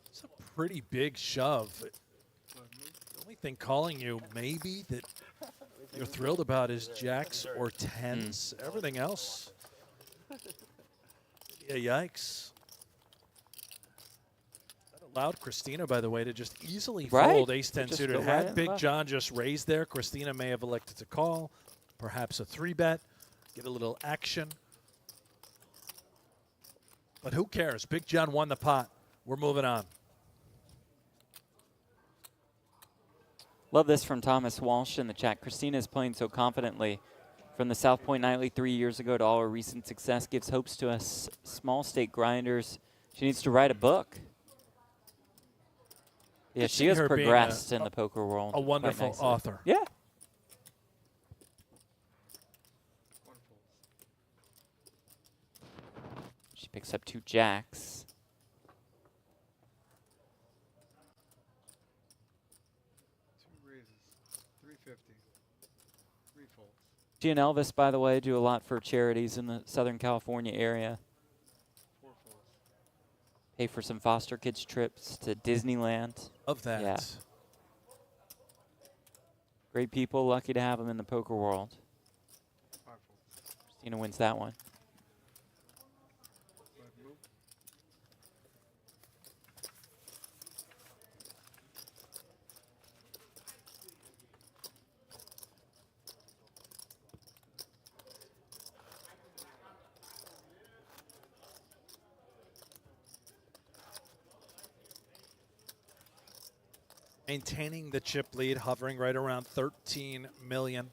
It's a pretty big shove. The only thing calling you maybe that you're thrilled about is jacks or 10s. Everything else, yeah, yikes. That allowed Christina, by the way, to just easily fold ace-10 suited. Had Big John just raised there, Christina may have elected to call. Perhaps a 3-bet, get a little action. But who cares? Big John won the pot. We're moving on. Love this from Thomas Walsh in the chat. Christina is playing so confidently. From the South Point Nightly 3 years ago to all her recent success, gives hopes to us small stake grinders. She needs to write a book. Yeah, she has progressed in the poker world. A wonderful author. Yeah. She picks up 2 jacks. She and Elvis, by the way, do a lot for charities in the Southern California area. Pay for some foster kids trips to Disneyland. Of that. Yeah. Great people, lucky to have them in the poker world. Christina wins that one. Maintaining the chip lead, hovering right around 13 million.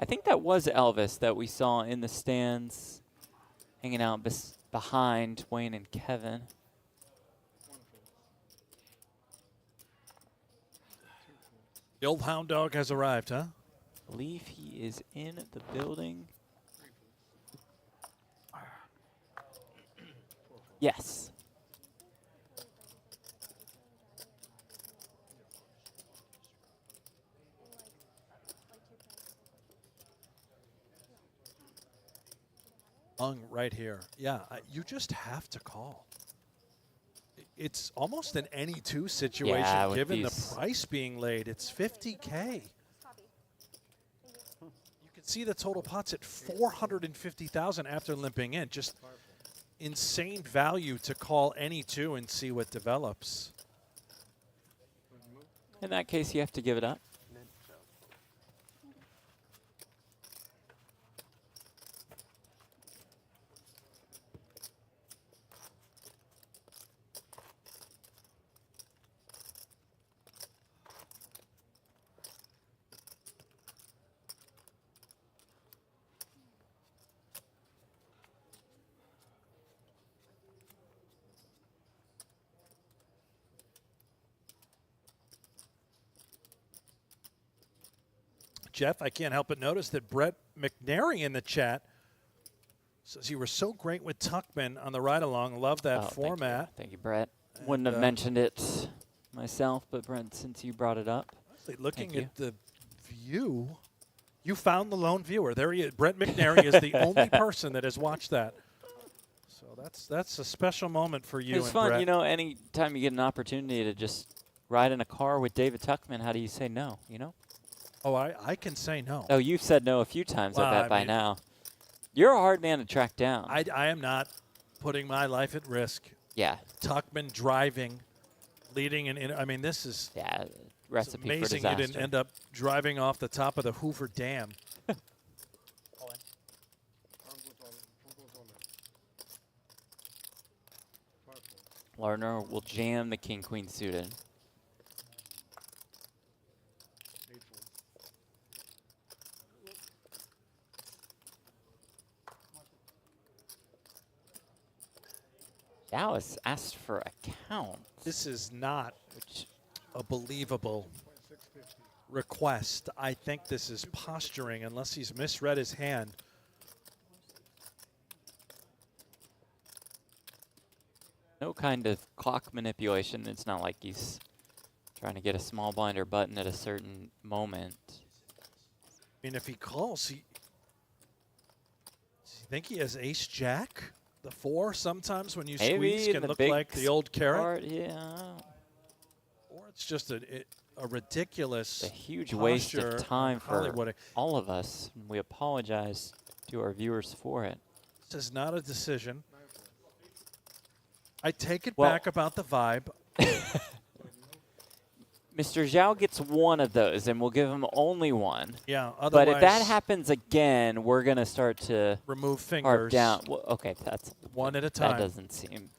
I think that was Elvis that we saw in the stands hanging out behind Wayne and Kevin. The old hound dog has arrived, huh? I believe he is in the building. Yes. Right here. Yeah, you just have to call. It's almost an any two situation, Yeah, given the price being laid. It's 50K. You can see the total pot's at 450,000 after limping in. Just insane value to call any two and see what develops. In that case, you have to give it up. Jeff, I can't help but notice that Brett McNary in the chat says you were so great with Tuckman on the ride-along. Love that format. Thank you, Brett. Wouldn't have mentioned it myself, but Brett, since you brought it up. Looking at the view, you found the lone viewer. There he is. Brett McNary is the only person that has watched that. So that's a special moment for you. It's fun, you know, any time you get an opportunity to just ride in a car with David Tuckman, how do you say no, you know? Oh, I can say no. Oh, you've said no a few times, well, I bet, by now. You're a hard man to track down. I am not putting my life at risk. Yeah. Tuckman driving, leading, and I mean, this is recipe for amazing disaster. you didn't end up driving off the top of the Hoover Dam. Lardner will jam the king-queen suited. Dallas asked for a count. This is not a believable request. I think this is posturing unless he's misread his hand. No kind of clock manipulation. It's not like he's trying to get a small blind or button at a certain moment. I mean, if he calls, does he think he has ace-jack? The 4 sometimes when you squeeze can look like the old carrot. Yeah. Or it's just a ridiculous a huge waste of time for all of us. And we apologize to our viewers for it. This is not a decision. I take it back about the vibe. Mr. Zhao gets one of those, and we'll give him only one. Yeah, but if that happens again, we're going to start to remove harp fingers. down. Well, okay, that's one at a time. That doesn't seem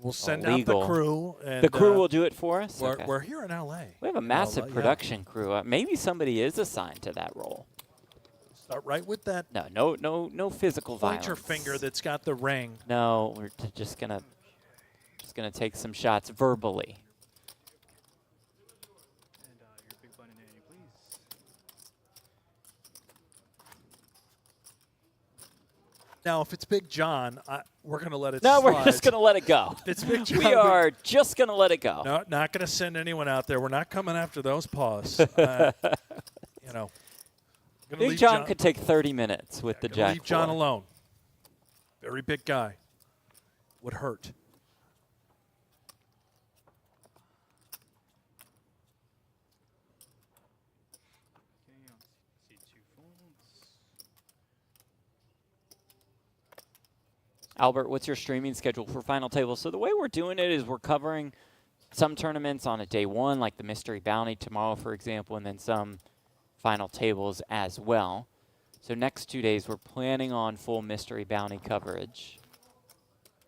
We'll send illegal. out the crew. And the crew will do it for us? We're here in L.A. We have a massive production crew. Maybe somebody is assigned to that role. Start right with that. No physical violence. Pointer finger that's got the ring. No, we're just gonna take some shots verbally. Now, if it's Big John, we're going to let it slide. No, we're just going to let it go. It's Big John. We are just going to let it go. No, not going to send anyone out there. We're not coming after those paws. You know. Big John could take 30 minutes with the jack. Leave John alone. Very big guy. Would hurt. Albert, what's your streaming schedule for Final Table? So the way we're doing it is we're covering some tournaments on a day one, like the Mystery Bounty tomorrow, for example, and then some Final Tables as well. So next 2 days, we're planning on full Mystery Bounty coverage.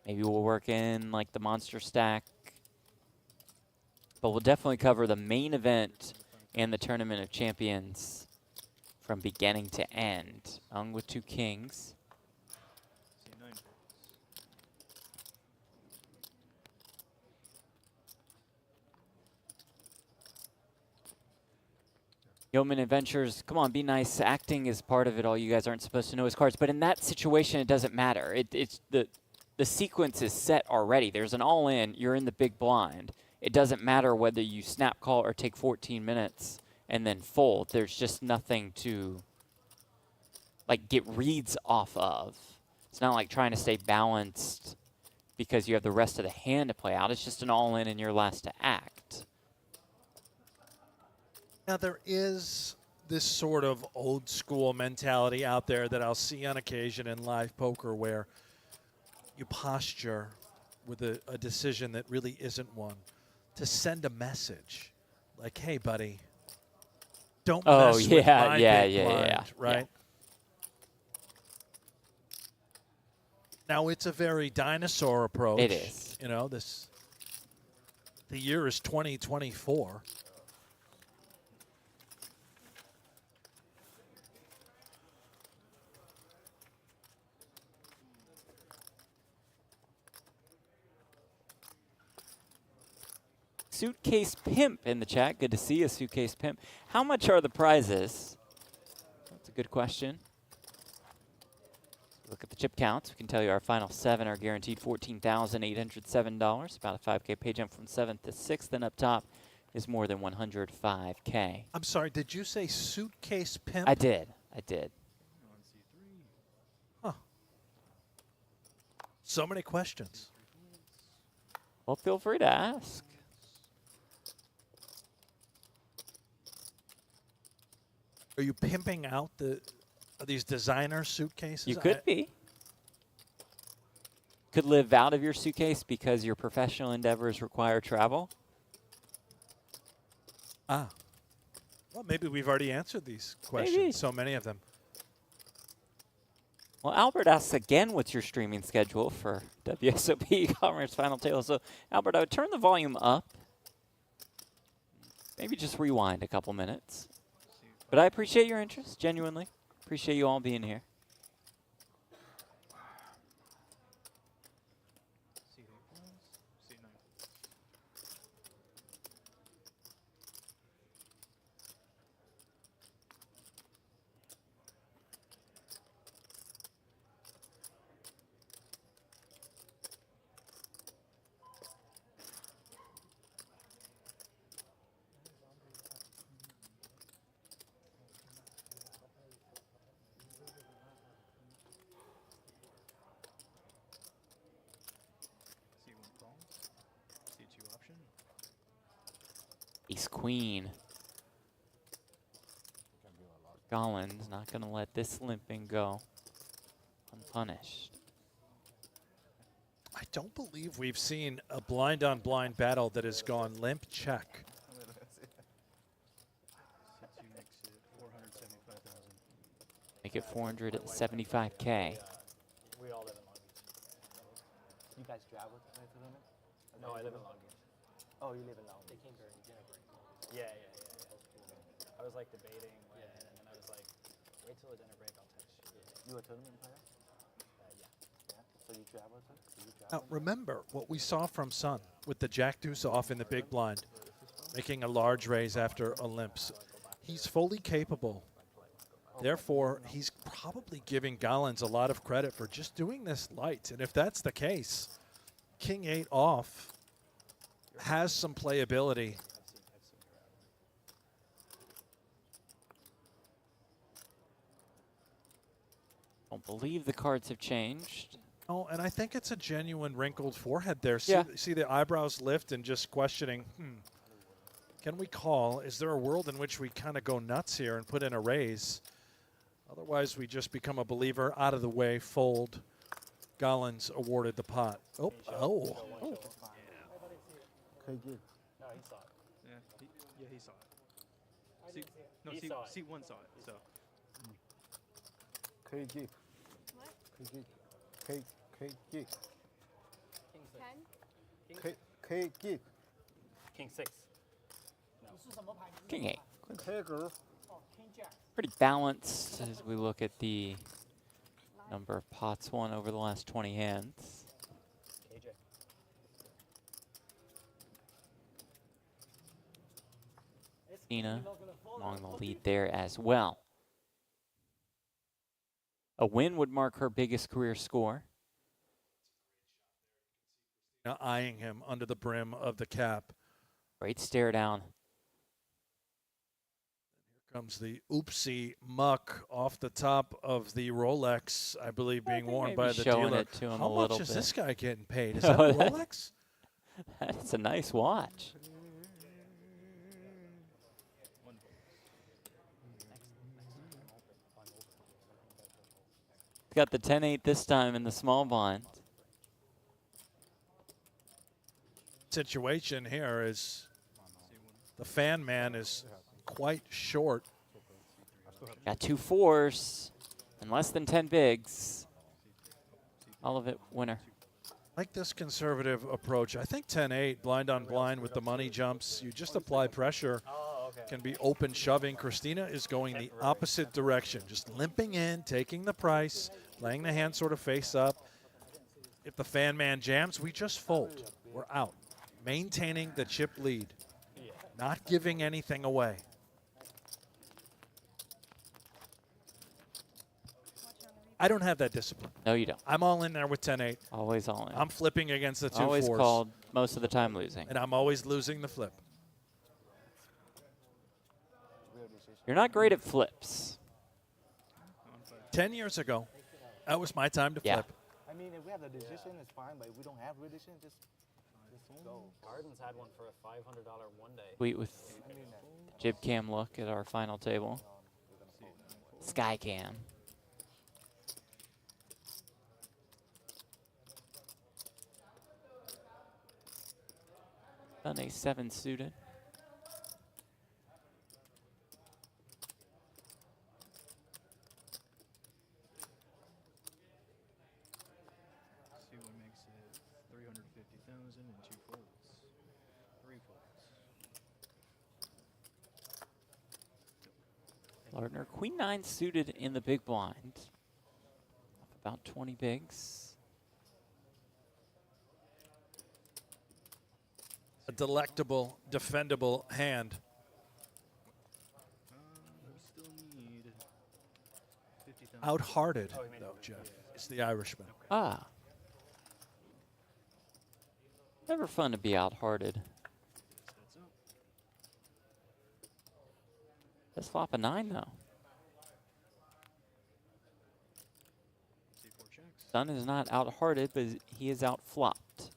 Maybe we'll work in like the Monster Stack. But we'll definitely cover the main event and the Tournament of Champions from beginning to end. Ung with 2 kings. Yeoman Adventures, come on, be nice. Acting is part of it all. You guys aren't supposed to know his cards. But in that situation, it doesn't matter. It's the sequence is set already. There's an all-in. You're in the big blind. It doesn't matter whether you snap call or take 14 minutes and then fold. There's just nothing to, like, get reads off of. It's not like trying to stay balanced because you have the rest of the hand to play out. It's just an all-in and you're last to act. Now, there is this sort of old school mentality out there that I'll see on occasion in live poker where you posture with a decision that really isn't one to send a message like, hey, buddy, don't mess with my big blind, right? Yeah. Now, it's a very dinosaur approach. It is. You know, the year is 2024. Suitcase Pimp in the chat. Good to see you, Suitcase Pimp. How much are the prizes? That's a good question. Look at the chip counts. We can tell you our final 7 are guaranteed $14,807. About a 5K pay jump from 7th to 6th. And up top is more than 105K. I'm sorry, did you say Suitcase Pimp? I did. Huh. So many questions. Well, feel free to ask. Are you pimping out these designer suitcases? You could be. Could live out of your suitcase because your professional endeavors require travel. Ah. Well, maybe we've already answered these questions. Maybe. So many of them. Well, Albert asks again, what's your streaming schedule for WSOP Commerce Final Table? So, Albert, I would turn the volume up. Maybe just rewind a couple minutes. But I appreciate your interest, genuinely. Appreciate you all being here. Ace-Queen. Gollins not going to let this limping go unpunished. I don't believe we've seen a blind-on-blind battle that has gone limp check. Make it 475K. We all live in Long Beach. You guys travel to the limit? No, I live in Long Beach. Oh, you live in Long Beach. They came during dinner break. Yeah. I was like debating when, and then I was like, wait till the dinner break, I'll text you. You a tournament player? Yeah. So you travel to? Now, remember what we saw from Sun with the Jack Deuce off in the big blind, making a large raise after a limps. He's fully capable. Therefore, he's probably giving Gollins a lot of credit for just doing this light. And if that's the case, King 8 off has some playability. Don't believe the cards have changed. Oh, and I think it's a genuine wrinkled forehead there. Yeah. See the eyebrows lift and just questioning, can we call? Is there a world in which we kind of go nuts here and put in a raise? Otherwise, we just become a believer, out of the way, fold. Gollins awarded the pot. Oh. No, he saw it. Yeah, he saw it. He saw it. C1 saw it, so. KG. What? KG. Ten? KG. King 6. King 8. Tiger. Pretty balanced as we look at the number of pots won over the last 20 hands. KJ. Christina along the lead there as well. A win would mark her biggest career score. Now eyeing him under the brim of the cap. Great stare down. Here comes the oopsie muck off the top of the Rolex, I believe, being worn by the showing dealer. it to him How a much little is bit. this guy getting paid? Is that a Rolex? That's a nice watch. Got the 10-8 this time in the small blind. Situation here is the fan man is quite short. Got 2 4s and less than 10 bigs. All of it winner. Like this conservative approach. I think 10-8, blind on blind with the money jumps. You just apply pressure. Can be open shoving. Christina is going the opposite direction, just limping in, taking the price, playing the hand sort of face up. If the fan man jams, we just fold. We're out. Maintaining the chip lead, not giving anything away. I don't have that discipline. No, you don't. I'm all in there with 10-8. Always all in. I'm flipping against the 2 Always 4s. called, most of the time losing. And I'm always losing the flip. You're not great at flips. 10 years ago, that was my time to Yeah. flip. I mean, if we have the decision, it's fine. But if we don't have the decision, just go. Arden's had one for a $500 one day. Tweet with jib cam look at our final table. Sky cam. Done a 7 suited. See what makes it 350,000 and 2 folds. 3 folds. Lardner, Queen 9 suited in the big blind. About 20 bigs. A delectable, defendable hand. We still need 50,000. Out-hearted, though, Jeff. It's the Irishman. Ah. Never fun to be out-hearted. Let's flop a 9, though. Sun is not out-hearted, but he is out-flopped.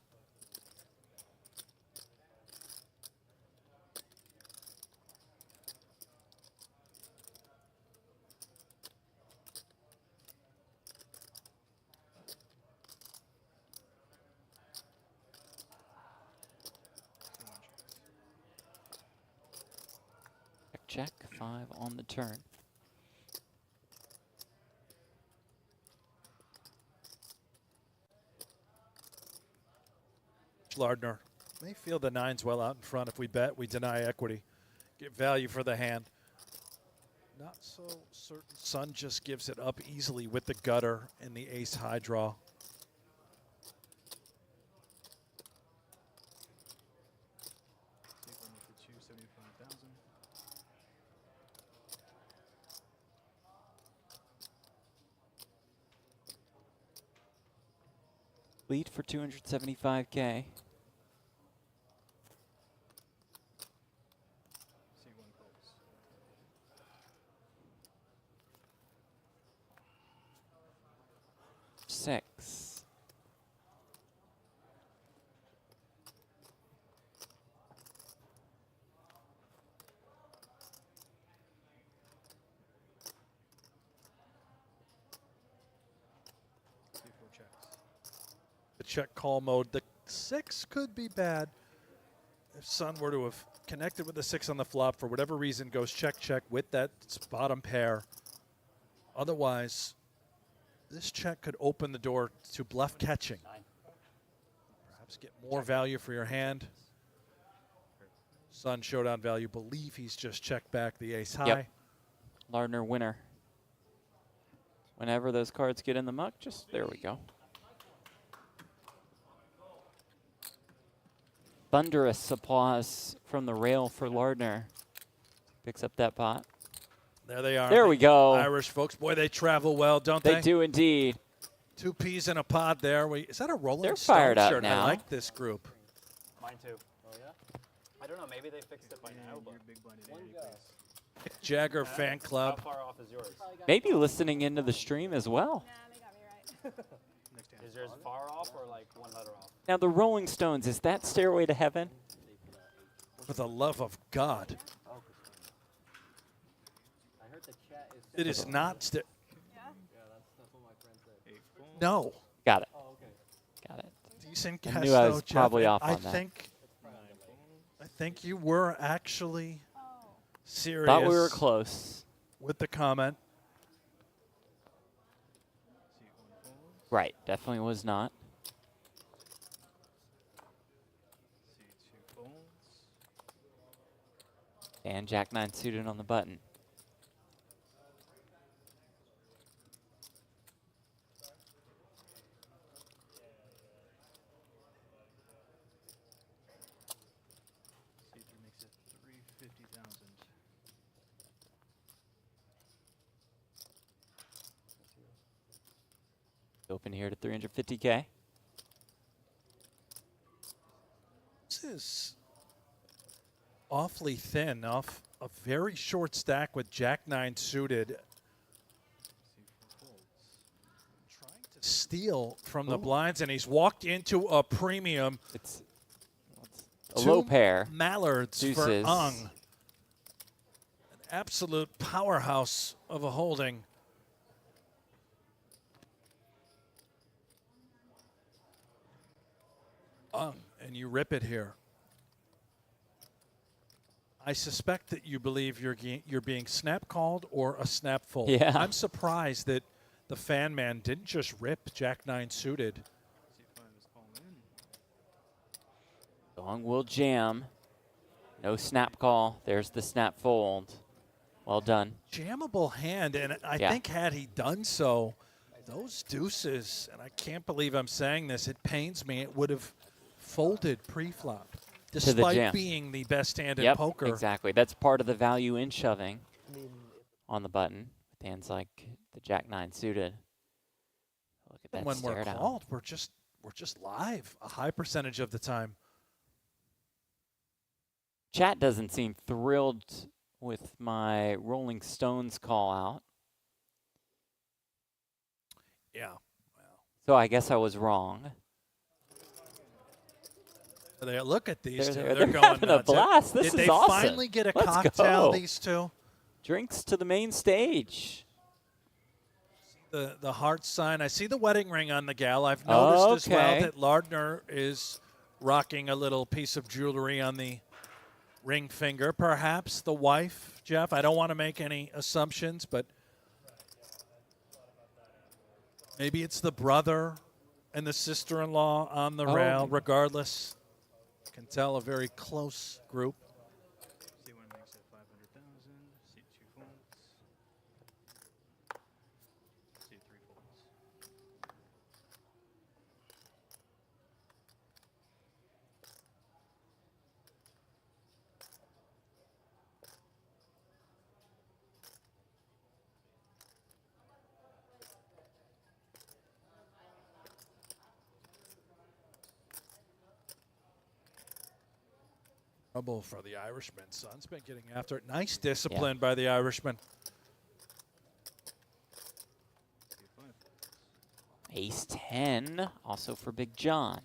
Check, 5 on the turn. Lardner may feel the 9's well out in front. If we bet, we deny equity. Get value for the hand. Not so certain. Sun just gives it up easily with the gutter and the ace high draw. Lead for 275K. Six. The check call mode. The 6 could be bad. If Sun were to have connected with the 6 on the flop, for whatever reason, goes check, check with that bottom pair. Otherwise, this check could open the door to bluff catching. Perhaps get more value for your hand. Sun showdown value. Believe he's just checked back the ace high. Yep. Lardner winner. Whenever those cards get in the muck, just there we go. Thunderous applause from the rail for Lardner. Picks up that pot. There they are. There we go. Irish folks. Boy, they travel well, don't they? They do indeed. 2 peas in a pod there. Is that a Rolling They're Stone fired up shirt? now. I like this group. Mine too. Oh yeah. I don't know. Maybe they fixed it by now, but. Jagger fan club. How far off is yours? Maybe listening into the stream as well. Is yours far off or like 1 letter off? Now the Rolling Stones, is that Stairway to Heaven? For the love of God. I heard the chat is. It is not. Yeah, that's what my friend said. No. Got it. Oh, okay. Got it. Decent I guess, knew I though, was Jeff. probably off on that. I think you were actually serious. Thought we were close. With the comment. Right, definitely was not. And Jack 9 suited on the button. Makes it 350,000. Open here to 350K. This is awfully thin off a very short stack with Jack 9 suited. Trying to steal from the blinds, and he's walked into a premium. It's a low pair. Mallards Deuces. for Ung. An absolute powerhouse of a holding. And you rip it here. I suspect that you believe you're being snap called or a snap fold. Yeah. I'm surprised that the fan man didn't just rip Jack 9 suited. Ung will jam. No snap call. There's the snap fold. Well done. Jammable hand, and I think had he done so, those deuces, and I can't believe I'm saying this, it pains me, it would have folded pre-flop, despite being the best hand in poker. Exactly. That's part of the value in shoving on the button with hands like the Jack 9 suited. Look at that And when stare we're down. called, we're just live a high percentage of the time. Chat doesn't seem thrilled with my Rolling Stones call out. Yeah. So I guess I was wrong. Look at these two. They're They're going having a nuts. blast. This Did is they awesome. finally get a Let's cocktail, go. these two? Drinks to the main stage. The heart sign. I see the wedding ring on the gal. I've noticed as well that Lardner is rocking a little piece of jewelry on the ring finger. Perhaps the wife, Jeff. I don't want to make any assumptions, but maybe it's the brother and the sister-in-law on the rail. Regardless, can tell a very close group. C1 makes it 500,000. C2 folds. C3 folds. Trouble for the Irishman. Son's been getting after it. Nice discipline by the Irishman. Ace 10, also for Big John.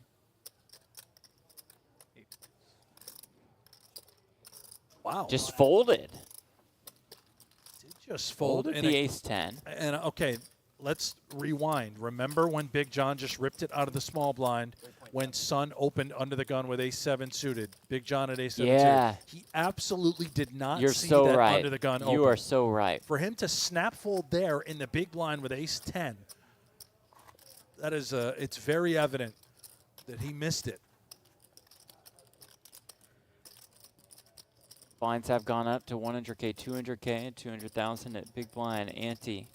Wow. Just folded. Just folded the ace 10. And okay, let's rewind. Remember when Big John just ripped it out of the small blind when Son opened under the gun with ace 7 suited? Big John at ace 7 suited. He absolutely did not see so that right. under the gun open. You are so right. For him to snap fold there in the big blind with ace 10, that is it's very evident that he missed it. Blinds have gone up to 100K, 200K, and 200,000 at big blind ante.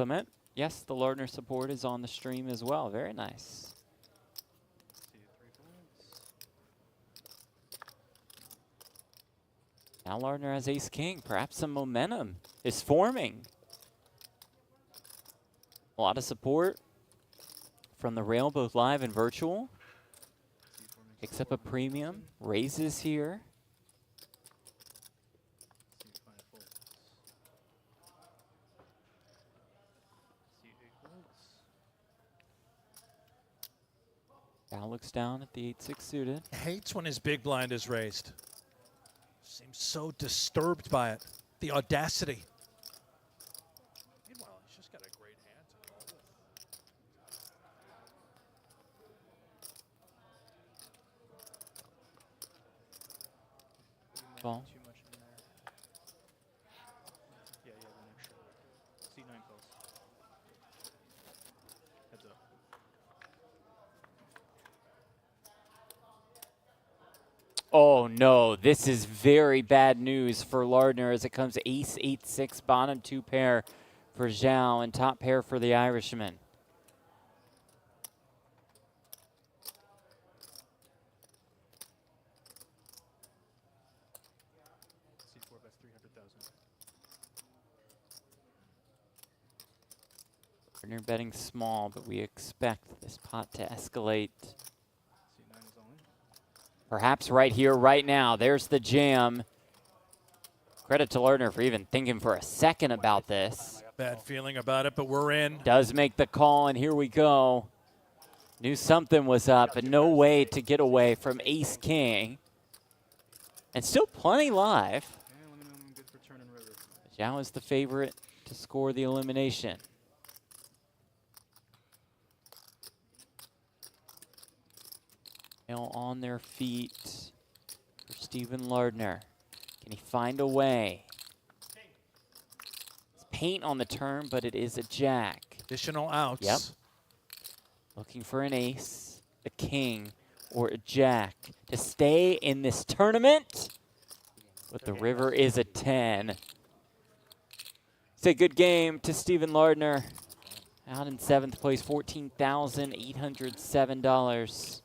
Clement. Yes, the Lardner support is on the stream as well. Very nice. Now Lardner has ace-king. Perhaps some momentum is forming. A lot of support from the rail, both live and virtual. Picks up a premium, raises here. Now looks down at the 8-6 suited. Hates when his big blind is raised. Seems so disturbed by it. The audacity. Meanwhile, he's just got a great hand to roll with. Ball. Too much in there. Yeah, yeah, one extra. C9 calls. Heads up. Oh no, this is very bad news for Lardner as it comes ace 8-6, bottom 2 pair for Zhao and top pair for the Irishman. C4 bets 300,000. Lardner betting small, but we expect this pot to escalate. C9 is all in. Perhaps right here, right now. There's the jam. Credit to Lardner for even thinking for a second about this. Bad feeling about it, but we're in. Does make the call, and here we go. Knew something was up, but no way to get away from ace-king. And still plenty live. Yeah, let me know when I'm good for turn and river. Zhao is the favorite to score the elimination. Now on their feet for Stephen Lardner. Can he find a way? It's paint on the turn, but it is a jack. Additional outs. Yep. Looking for an ace, a king, or a jack to stay in this tournament. But the river is a 10. It's a good game to Stephen Lardner. Out in 7th place, $14,807.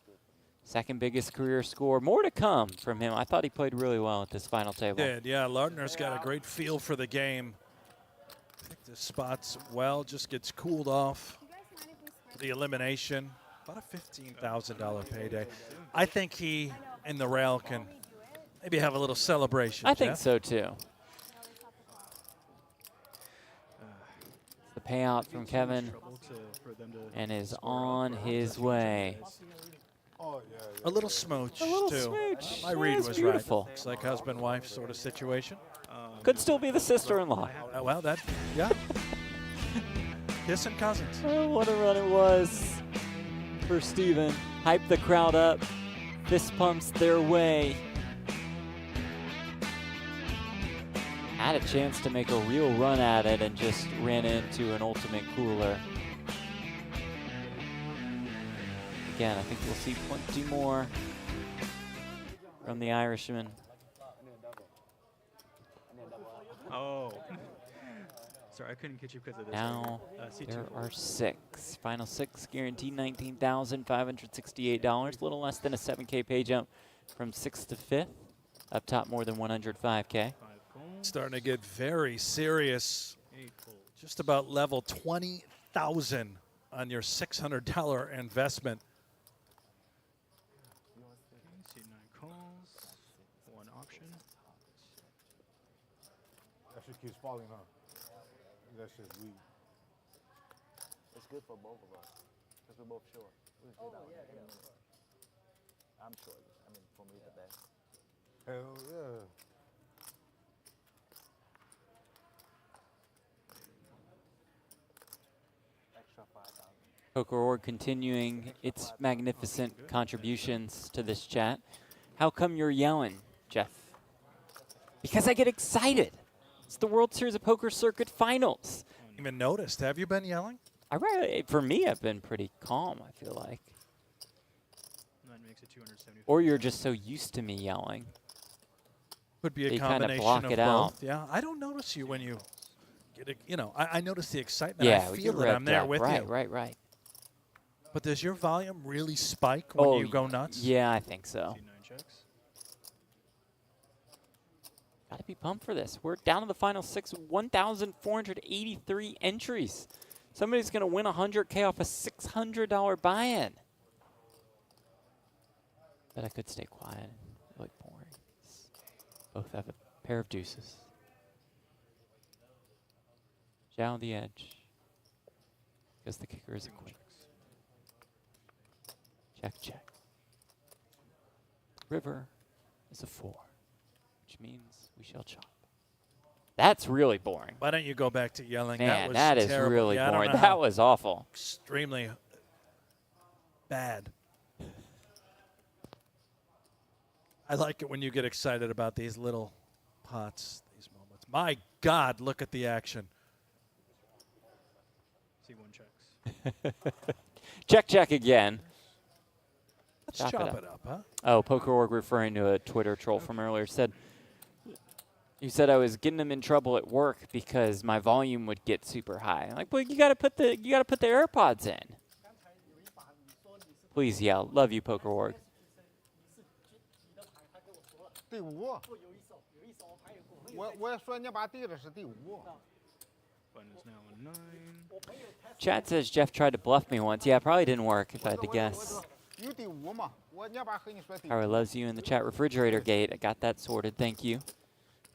Second biggest career score. More to come from him. I thought he played really well at this final table. Did, yeah. Lardner's got a great feel for the game. I think the spots well, just gets cooled off. The elimination, about a $15,000 payday. I think he and the rail can maybe have a little celebration. I think Jeff. so too. The payout from Kevin and is on his way. A little smooch, A little too. smooch. My Yeah, read it's was beautiful. right. It's like husband-wife sort of situation. Could still be the sister-in-law. Well, that, yeah. Kissing cousins. Oh, what a run it was for Steven. Hype the crowd up. Fist pumps their way. Had a chance to make a real run at it and just ran into an ultimate cooler. Again, I think we'll see plenty more from the Irishman. Oh. Sorry, I couldn't catch you because of this. Now C2 there fold. are 6. Final 6 guaranteed $19,568. A little less than a 7K pay jump from 6th to 5th. Up top more than 105K. Starting to get very serious. Just about level 20,000 on your $600 investment. C9 calls. One option. That shit keeps falling, huh? That shit's weak. It's good for both of us, because we're both sure. We'll do that one in a minute. I'm sure. I mean, for me, the best. Hell yeah. Extra 5,000. PokerOrg continuing its magnificent contributions to this chat. How come you're yelling, Jeff? Because I get excited. It's the World Series of Poker Circuit Finals. Even noticed. Have you been yelling? For me, I've been pretty calm, I feel like. That makes it 275. Or you're just so used to me yelling. Could be a They kinda combination block of it both. out. Yeah, I don't notice you when you You know, I notice the excitement. Yeah, I we feel get that I'm revved there up. with right, you. Right. But does your volume really spike when you go nuts? Yeah, I think so. C9 checks. Got to be pumped for this. We're down to the final 6, 1,483 entries. Somebody's going to win $100K off a $600 buy-in. But I could stay quiet. Really boring. Both have a pair of deuces. Zhao the edge. Because the kicker is a queen. Check. River is a 4, which means we shall chop. That's really boring. Why don't you go back to yelling? Man, that was is terrible. really Yeah, boring. That was awful. Extremely bad. I like it when you get excited about these little pots, these moments. My God, look at the action. C1 checks. Check again. Let's chop it up, huh? Oh, Poker.org referring to a Twitter troll from earlier said, you said I was getting them in trouble at work because my volume would get super high. I'm like, well, you gotta put the AirPods in. Please yell. Love you, Poker.org. 第5，我说你把对的是第5。 Button is now a 9. Chad says Jeff tried to bluff me once. Yeah, it probably didn't work if I had to guess. 有第5嘛？我你把和你说第5。 Howard loves you in the chat. Refrigerator gate. I got that sorted. Thank you.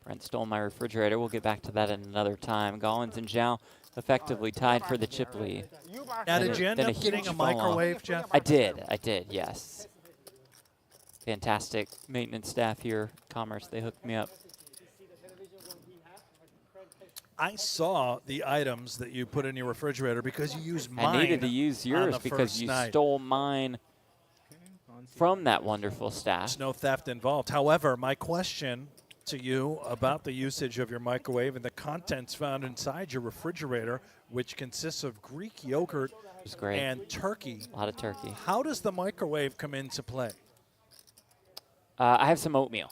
Brent stole my refrigerator. We'll get back to that at another time. Gollins and Zhao effectively tied for the chip lead. Now, did you end up getting a microwave, Jeff? I did, yes. Fantastic maintenance staff here, Commerce. They hooked me up. I saw the items that you put in your refrigerator because you used mine. I needed to use yours because you stole mine from that wonderful staff. There's no theft involved. However, my question to you about the usage of your microwave and the contents found inside your refrigerator, which consists of Greek yogurt and turkey. A lot of turkey. How does the microwave come into play? I have some oatmeal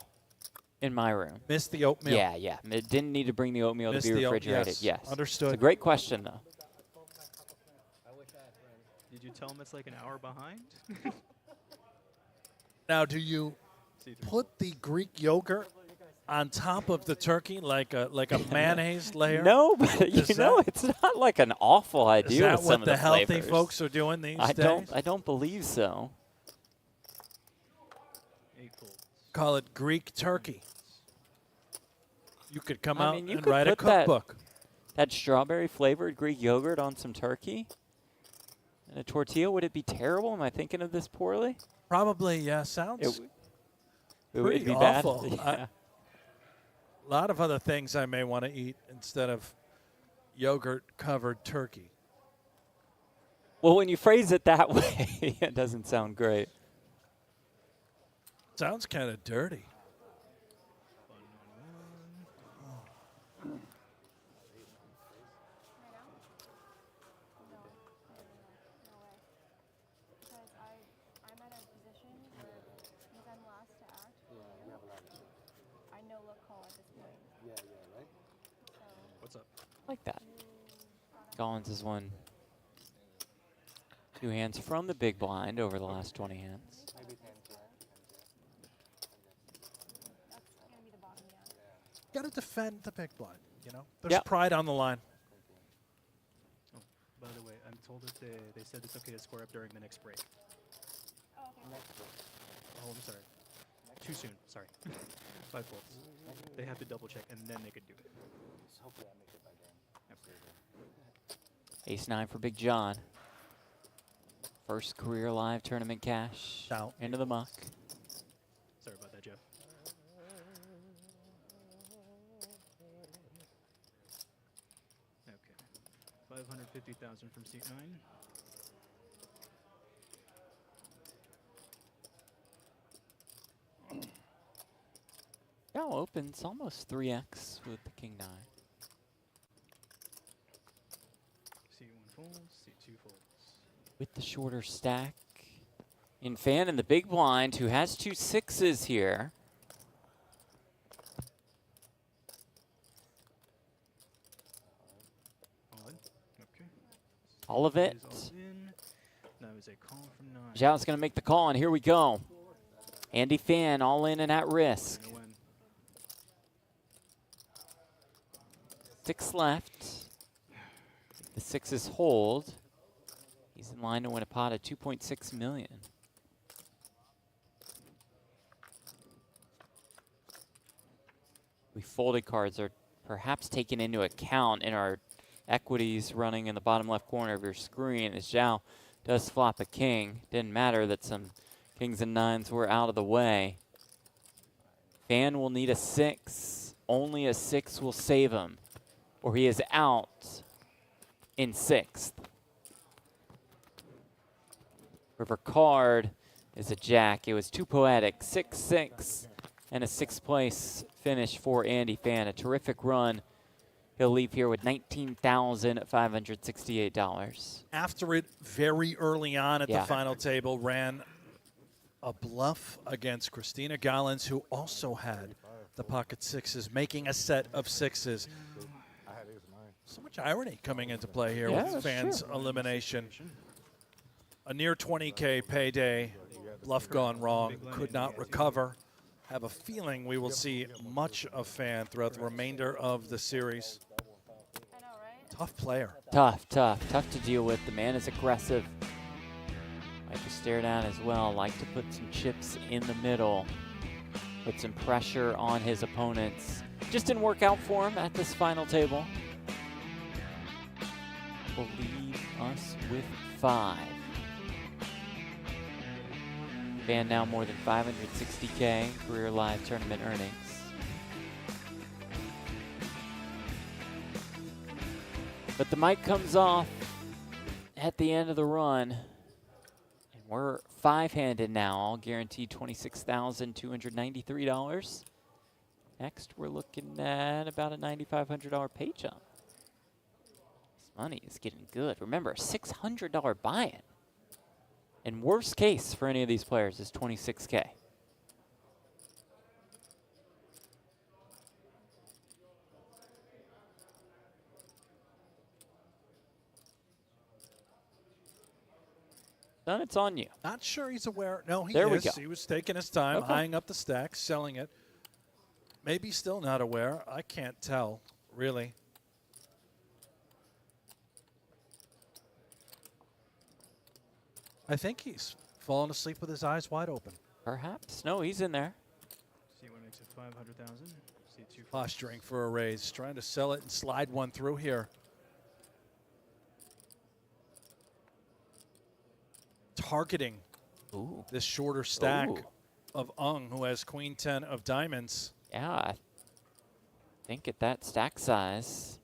in my room. Missed the oatmeal? Yeah. It didn't need to bring the oatmeal to be refrigerated. Yes. Understood. It's a great question, though. Did you tell him it's like an hour behind? Now, do you put the Greek yogurt on top of the turkey like a mayonnaise layer? No, but it's not like an awful idea. Is that with what some of the healthy flavors. folks are doing these days? I don't believe so. Call it Greek turkey. You could come out you and could write a put that- cookbook. That strawberry flavored Greek yogurt on some turkey and a tortilla. Would it be terrible? Am I thinking of this poorly? Probably, yeah. Sounds it would pretty be awful. bad. Yeah. A lot of other things I may want to eat instead of yogurt-covered turkey. Well, when you phrase it that way, it doesn't sound great. Sounds kind of dirty. What's up? Like that. Collins has won 2 hands from the big blind over the last 20 hands. Got to defend the big blind, you know? There's pride on the line. Oh, by the way, I'm told that they said it's okay to square up during the next break. Oh, I'm sorry. Too soon. Sorry. 5 faults. They have to double check and then they could do it. Hopefully I make it by then. Ace-9 for Big John. First career live tournament cash. Out. Into the muck. Sorry about that, Jeff. Okay. 550,000 from seat 9. Now opens almost 3x with the King 9. C1 folds, C2 folds. With the shorter stack. In Fan in the big blind, who has 2 6s here. All of it. Is all in. That was a call from 9. Zhao's going to make the call, and here we go. Andy Fan all in and at risk. Gonna win. 6 left. If the 6s hold, he's in line to win a pot of $2.6 million. We folded cards are perhaps taken into account in our equities running in the bottom left corner of your screen as Zhao does flop a king. Didn't matter that some kings and 9s were out of the way. Fan will need a 6. Only a 6 will save him, or he is out in 6th. River card is a jack. It was too poetic. 6-6 and a 6th place finish for Andy Fan. A terrific run. He'll leave here with $19,568. After it, very early on at the final table, ran a bluff against Christina Gollins, who also had the pocket 6s, making a set of 6s. So much irony coming into play here with Fan's elimination. A near 20K payday, bluff gone wrong, could not recover. Have a feeling we will see much of Fan throughout the remainder of the series. Tough player. Tough to deal with. The man is aggressive. Like to stare down as well. Like to put some chips in the middle. Put some pressure on his opponents. Just didn't work out for him at this final table. Will leave us with 5. Fan now more than 560K career live tournament earnings. But the mic comes off at the end of the run. And we're 5-handed now, all guaranteed $26,293. Next, we're looking at about a $9,500 pay jump. This money is getting good. Remember, a $600 buy-in. And worst case for any of these players is $26K. Then it's on you. Not sure he's aware. No, he there is. We go. He was taking his time, eyeing up the stack, selling it. Maybe still not aware. I can't tell, really. I think he's fallen asleep with his eyes wide open. Perhaps. No, he's in there. C1 makes it 500,000. C2 posturing for a raise, trying to sell it and slide one through here. Targeting this shorter stack of Ung, who has queen 10 of diamonds. Yeah, I think at that stack size,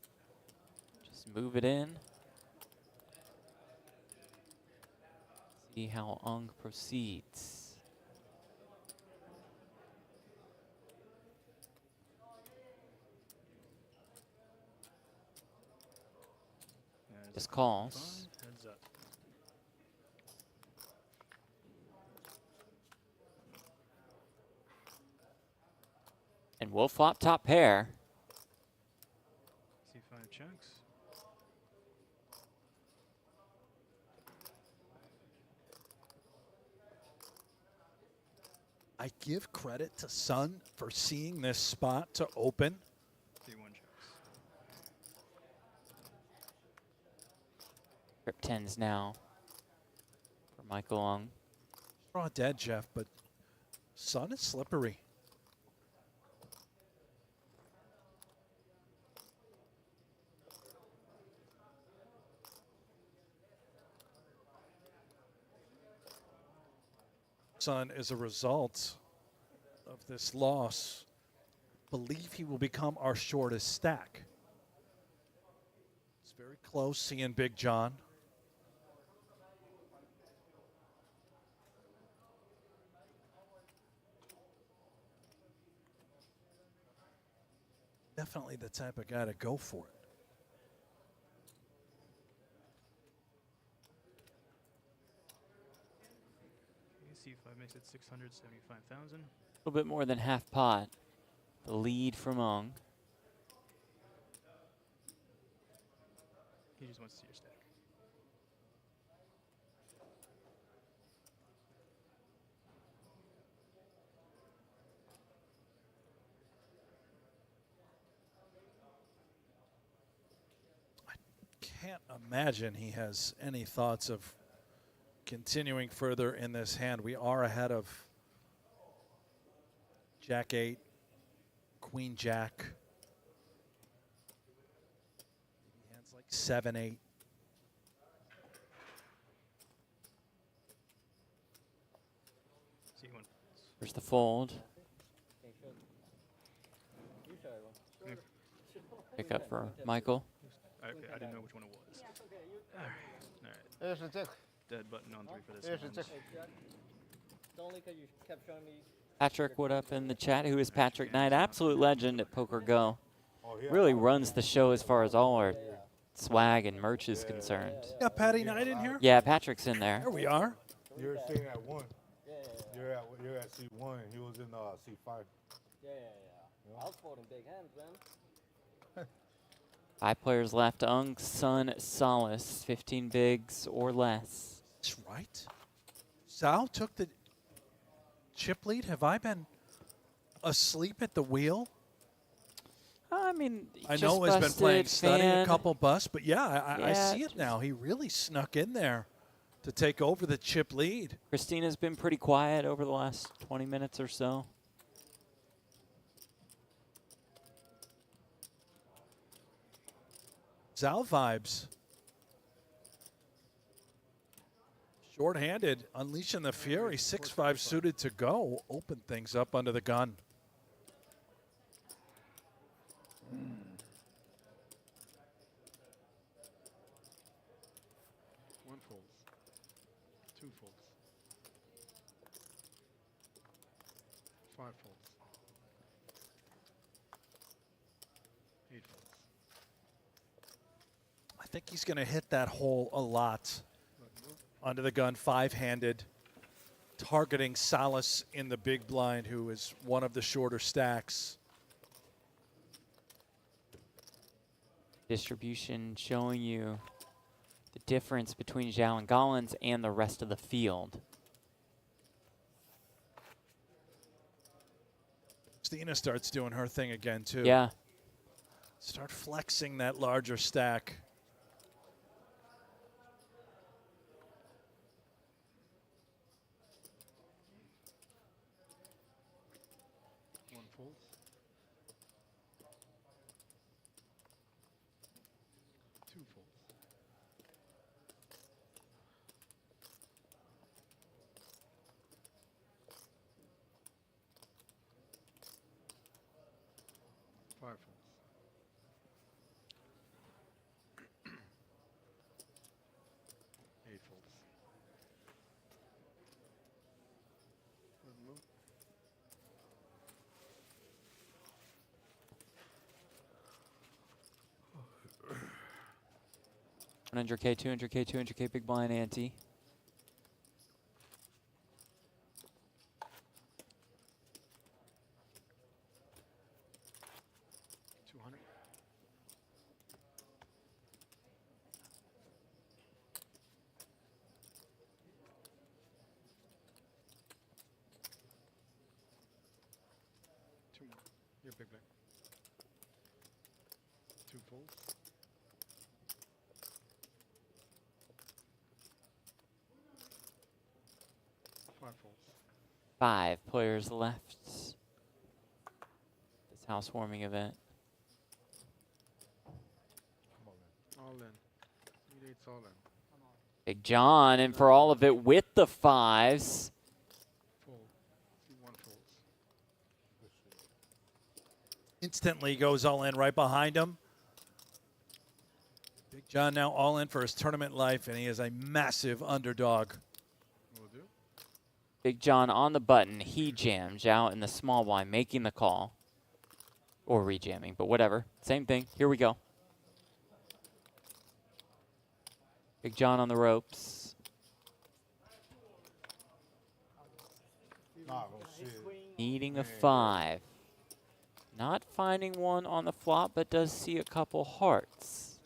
just move it in. See how Ung proceeds. Just calls. Heads up. And we'll flop top pair. C5 checks. I give credit to Sun for seeing this spot to open. C1 checks. Grip 10s now for Michael Ung. Draw dead, Jeff, but Sun is slippery. Sun, as a result of this loss, believe he will become our shortest stack. It's very close, he and Big John. Definitely the type of guy to go for it. C5 makes it 675,000. A little bit more than half pot. The lead from Ung. He just wants to see your stack. Can't imagine he has any thoughts of continuing further in this hand. We are ahead of Jack 8, Queen Jack. Hands like 7, 8. There's the fold. Pick up for Michael. Okay, I didn't know which one it was. All right. There's the check. Dead button on 3 for this There's the one. check. It's only because you kept showing me. Patrick Wood up in the chat, who is Patrick Knight, absolute legend at Poker Go. Really runs the show as far as all our swag and merch is concerned. Got Patty Knight in here? Yeah, Patrick's in there. There we are. You're sitting at 1. You're at C1. He was in C5. Yeah. I was folding big hands, man. 5 players left. Ung Sun Solace, 15 bigs or less. That's right. Sal took the chip lead. Have I been asleep at the wheel? I mean, I know he's been playing study a couple busts, but yeah, I Yeah. see it now. He really snuck in there to take over the chip lead. Christina's been pretty quiet over the last 20 minutes or so. Sal vibes. Short-handed, unleashing the fury. 6-5 suited to go. Open things up under the gun. One folds. 2 folds. 5 folds. 8 folds. I think he's going to hit that hole a lot. Under the gun, 5-handed, targeting Solace in the big blind, who is one of the shorter stacks. Distribution showing you the difference between Zhao and Gollins and the rest of the field. Stina starts doing her thing again, too. Yeah. Start flexing that larger stack. One folds. 2 folds. 5 folds. 8 folds. Move. 100K, 200K, 200K, big blind ante. You're big blind. 2 folds. 5 folds. 5 players left. This housewarming event. All in. 8's all in. Big John in for all of it with the 5s. Fold. 1 folds. Instantly goes all in right behind him. Big John now all in for his tournament life, and he is a massive underdog. Will do. Big John on the button. He jams out in the small blind, making the call. Or rejamming, but whatever. Same thing. Here we go. Big John on the ropes. Nah, oh shit. Needing a 5. Not finding one on the flop, but does see a couple hearts.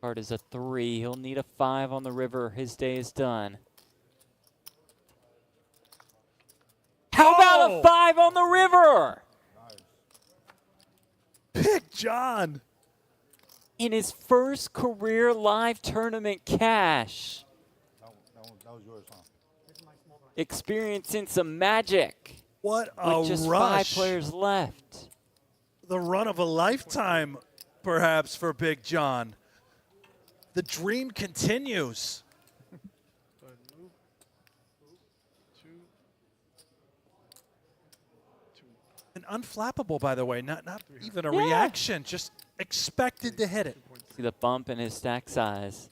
Card is a 3. He'll need a 5 on the river. His day is done. How about a 5 on the river? John. In his first career live tournament cash. That was yours, huh? Experiencing some magic. What a with just rush. 5 players left. The run of a lifetime, perhaps, for Big John. The dream continues. And unflappable, by the way, not even a reaction, just expected to hit it. See the bump in his stack size,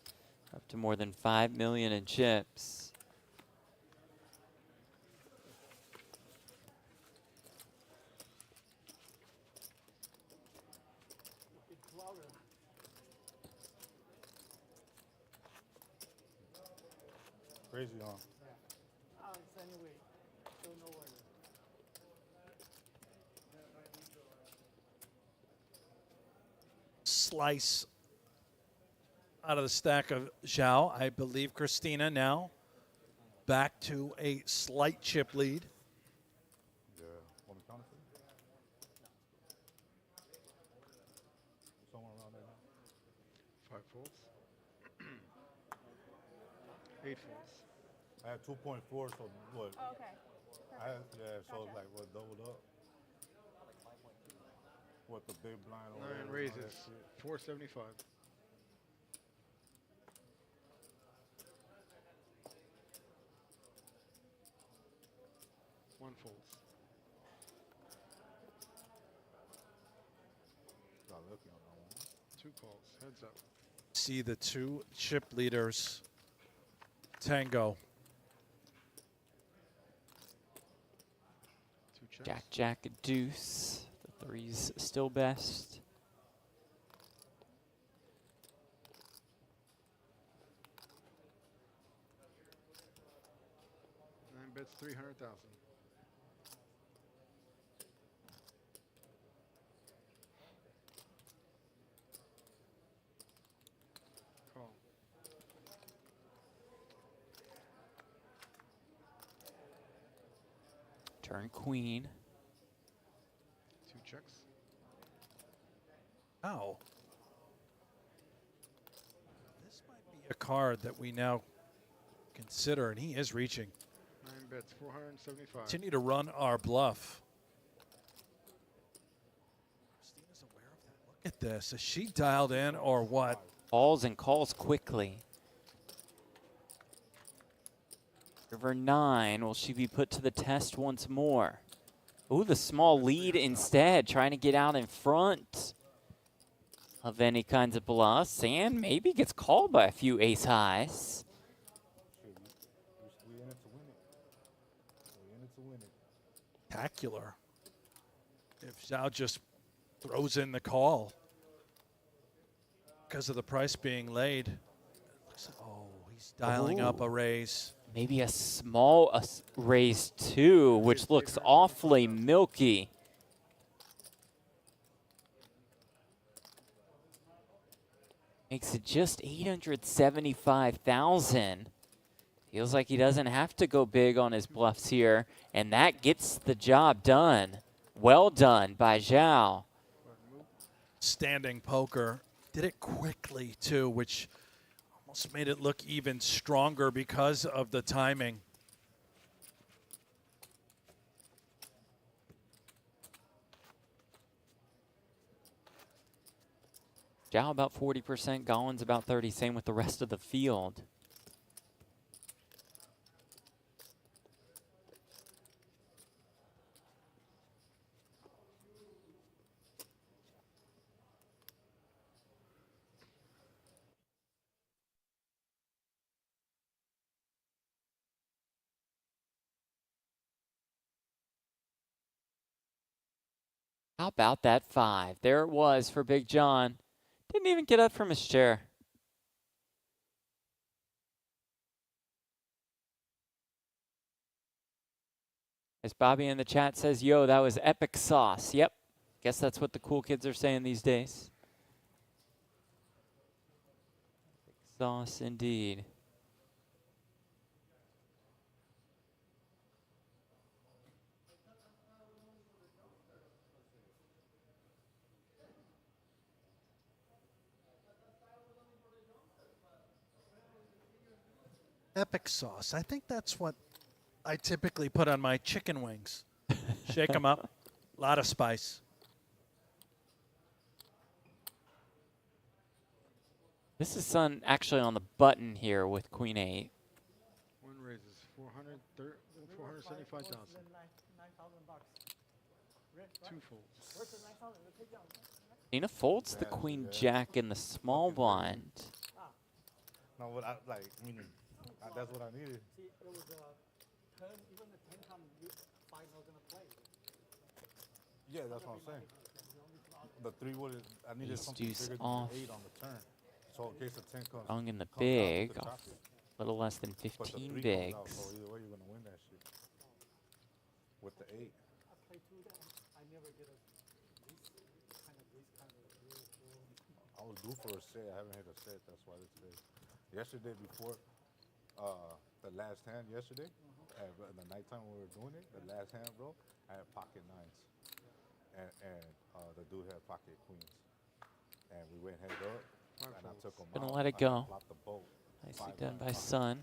up to more than 5 million in chips. Crazy, huh? Slice out of the stack of Zhao. I believe Christina now back to a slight chip lead. Yeah. Want me to count it for you? Somewhere around there. 5 folds. 8 folds. I had 2.4, so what? Oh, okay. I had, yeah, so it's like what, doubled up? What, the big blind or 9 whatever, all that raises. shit. 475. One folds. Got lucky on that one. 2 calls. Heads up. See the 2 chip leaders tango. 2 checks. Jack, Jack, deuce. The 3's still best. Nine bets, 300,000. Call. Turn queen. 2 checks. Oh. This might be a card that we now consider, and he is reaching. 9 bets, 475. Continue to run our bluff. Christina's aware of that. Look at this. Is she dialed in or what? Balls and calls quickly. River 9, will she be put to the test once more? Ooh, the small lead instead, trying to get out in front of any kinds of bluffs, and maybe gets called by a few ace highs. We in it to win it. We in it to win it. Spectacular. If Zhao just throws in the call because of the price being laid. Oh, he's dialing up a raise. Maybe a small raise too, which looks awfully milky. Makes it just 875,000. Feels like he doesn't have to go big on his bluffs here, and that gets the job done. Well done by Zhao. Standing poker. Did it quickly too, which almost made it look even stronger because of the timing. Zhao about 40%, Gollins about 30%, same with the rest of the field. How about that 5? There it was for Big John. Didn't even get up from his chair. As Bobby in the chat says, yo, that was epic sauce. Yep, guess that's what the cool kids are saying these days. Epic sauce indeed. Epic sauce. I think that's what I typically put on my chicken wings. Shake them up. A lot of spice. This is Sun actually on the button here with Queen 8. One raises 475,000. 2 folds. Nina folds the Queen Jack in the small blind. No, what I like, meaning, that's what I needed. Yeah, that's what I'm saying. The 3 would I needed something Deuce bigger off. than 8 on the turn. So in case the 10 comes. Strong in the comes out, we big, could chop it. a little less than But the 15 3 bigs. comes out, so either way you're gonna win that shit. With the 8. I was due for a set. I haven't hit a set. That's why this day. Yesterday before the last hand yesterday, at the nighttime when we were doing it, the last hand, bro, I had pocket 9s, and the dude had pocket queens, and we went head up, and I took him out. Gonna let it go. Flopped the boat. Nicely done by Sun.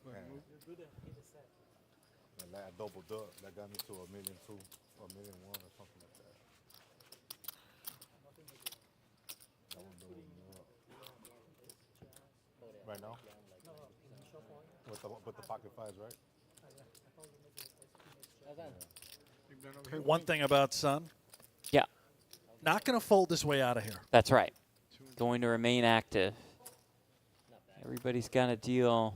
And I doubled up. That got me to $1.2 million, $1.1 million or something like that. That one doubled me up. Right now? With the pocket 5s, right? Okay, one thing about Sun. Yeah. Not going to fold his way out of here. That's right. Going to remain active. Everybody's got to deal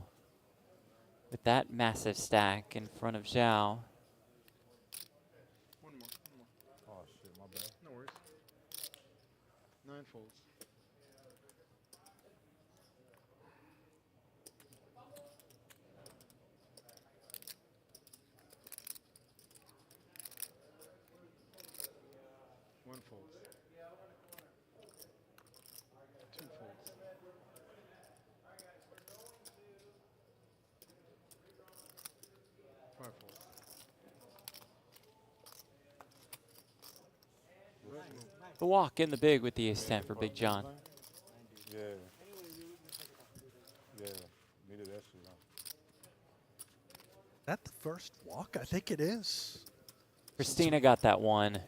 with that massive stack in front of Zhao. One more. Oh, shit, my bad. No worries. 9 folds. One folds. 2 folds. The walk in the big with the ace-10 for Big John. Yeah. Yeah. Needed that shit, huh? That the first walk? I think it is. Christina got that one.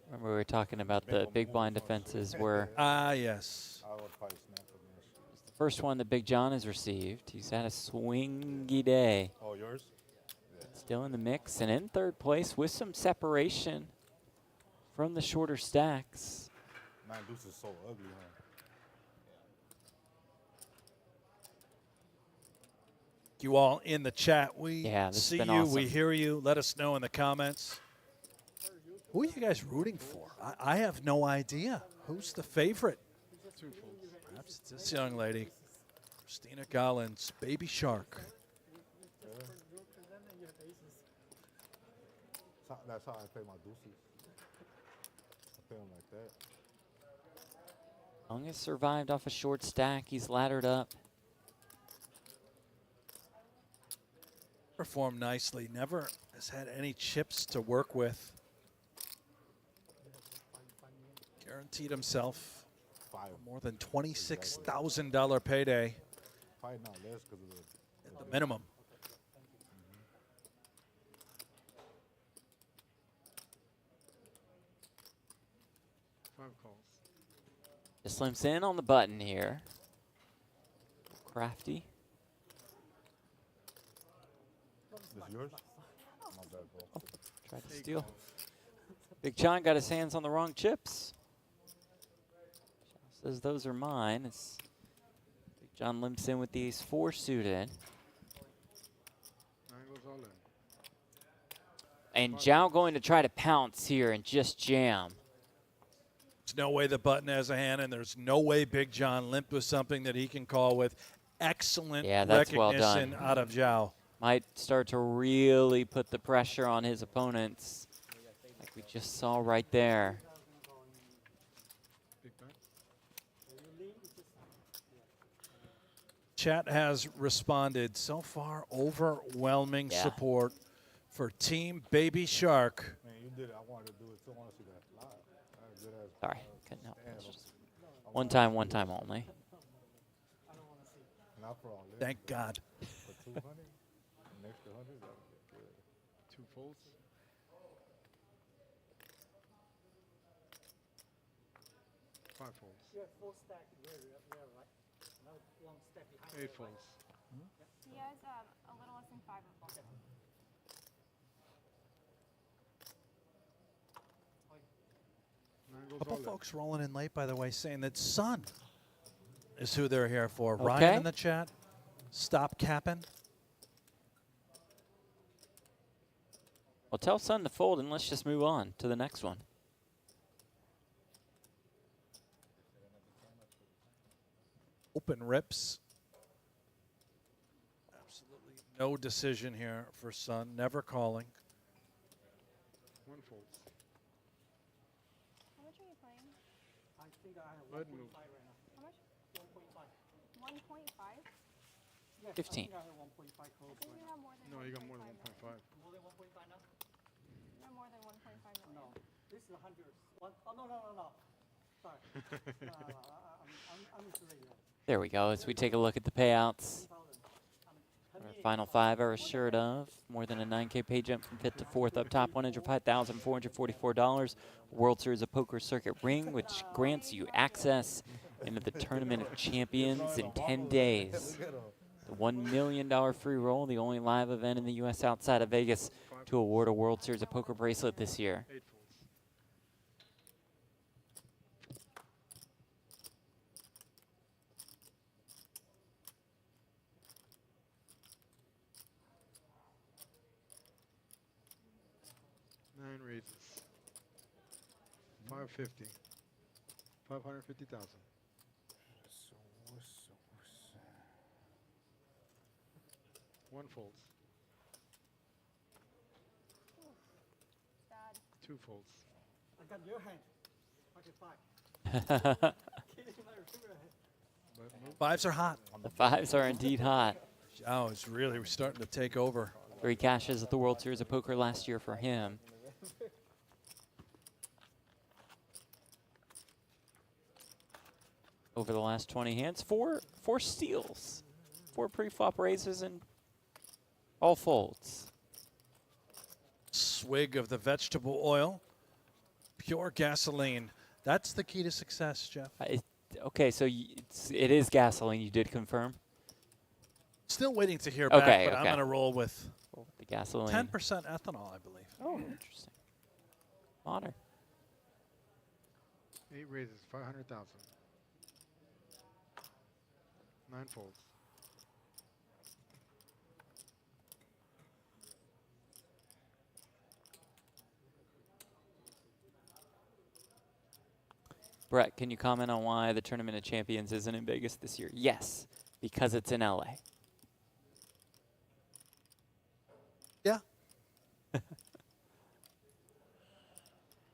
Remember we were talking about the big blind defenses where Ah, yes. I would probably snap for this. it's the first one that Big John has received. He's had a swingy day. Oh, yours? Still in the mix and in third place with some separation from the shorter stacks. 9 deuces is so ugly, huh? You all in the chat. We Yeah, this has see been you. awesome. We hear you. Let us know in the comments. Who are you guys rooting for? I have no idea. Who's the favorite? 2 folds. Perhaps it's this young lady, Christina Collins, Baby Shark. That's how I play my deuces. I play them like that. Long has survived off a short stack. He's laddered up. Performed nicely. Never has had any chips to work with. Guaranteed himself a more than $26,000 payday Probably not less because of the at the minimum. Just limps in on the button here. Crafty. This yours? My bad, bro. Tried to steal. Big John got his hands on the wrong chips. Says those are mine. It's Big John limps in with the ace-4 suited. 9 goes all in. And Zhao going to try to pounce here and just jam. There's no way the button has a hand, and there's no way Big John limped with something that he can call with. Excellent that's well recognition done. out of Zhao. Might start to really put the pressure on his opponents, like we just saw right there. Chat has responded so far. Overwhelming support for Team Baby Shark. Man, you did it. I wanted to do it too. I want to see that live. That was good as Sorry, couldn't help. It's just one time only. not for all this. Thank God. 200, an extra 100. That would be good. 2 folds. Five folds. You have 4 stack there, right? Another 1 stack behind. 8 folds. He has a little less than 5 of them. A couple folks rolling in late, by the way, saying that Sun is who they're here for. Okay. Ryan in the chat, stop capping. Well, tell Sun to fold and let's just move on to the next one. Open rips. Absolutely no decision here for Sun, never calling. 1 fold. How much are you playing? I think I have Go ahead 1.5 and move. right now. How much? 1.5. 1.5? Yes, 15. I think I have 1.5 I close think right you now. have more than No, you got more than 1.5. More than 1.5 now? You have more than 1.5 million. No. This is 100. Oh, no. Sorry. No, I'm misreading it. There we go. As we take a look at the payouts. 10,000. Our final 5 are assured of more than a 9K pay jump from 5th to 4th up top, $105,444. World Series of Poker Circuit ring, which grants you access into the Tournament of Champions in 10 days. The $1 million free roll, the only live event in the U.S. outside of Vegas to award a World Series of Poker bracelet this year. 8 folds. Nine raises. 550. 550,000. One folds. Sad. 2 folds. I got your hand. Okay, 5. But nope. Fives are hot. The 5s are indeed hot. Oh, it's really starting to take over. 3 cashes at the World Series of Poker last year for him. Over the last 20 hands, 4 steals, 4 pre-flop raises, and all folds. Swig of the vegetable oil. Pure gasoline. That's the key to success, Jeff. Okay, so it is gasoline. You did confirm. Still waiting to hear Okay, back, but I'm okay. going to roll with The gasoline. 10% ethanol, I believe. Oh, interesting. Modern. 8 raises. 500,000. 9 folds. Brett, can you comment on why the Tournament of Champions isn't in Vegas this year? Yes, because it's in LA. Yeah.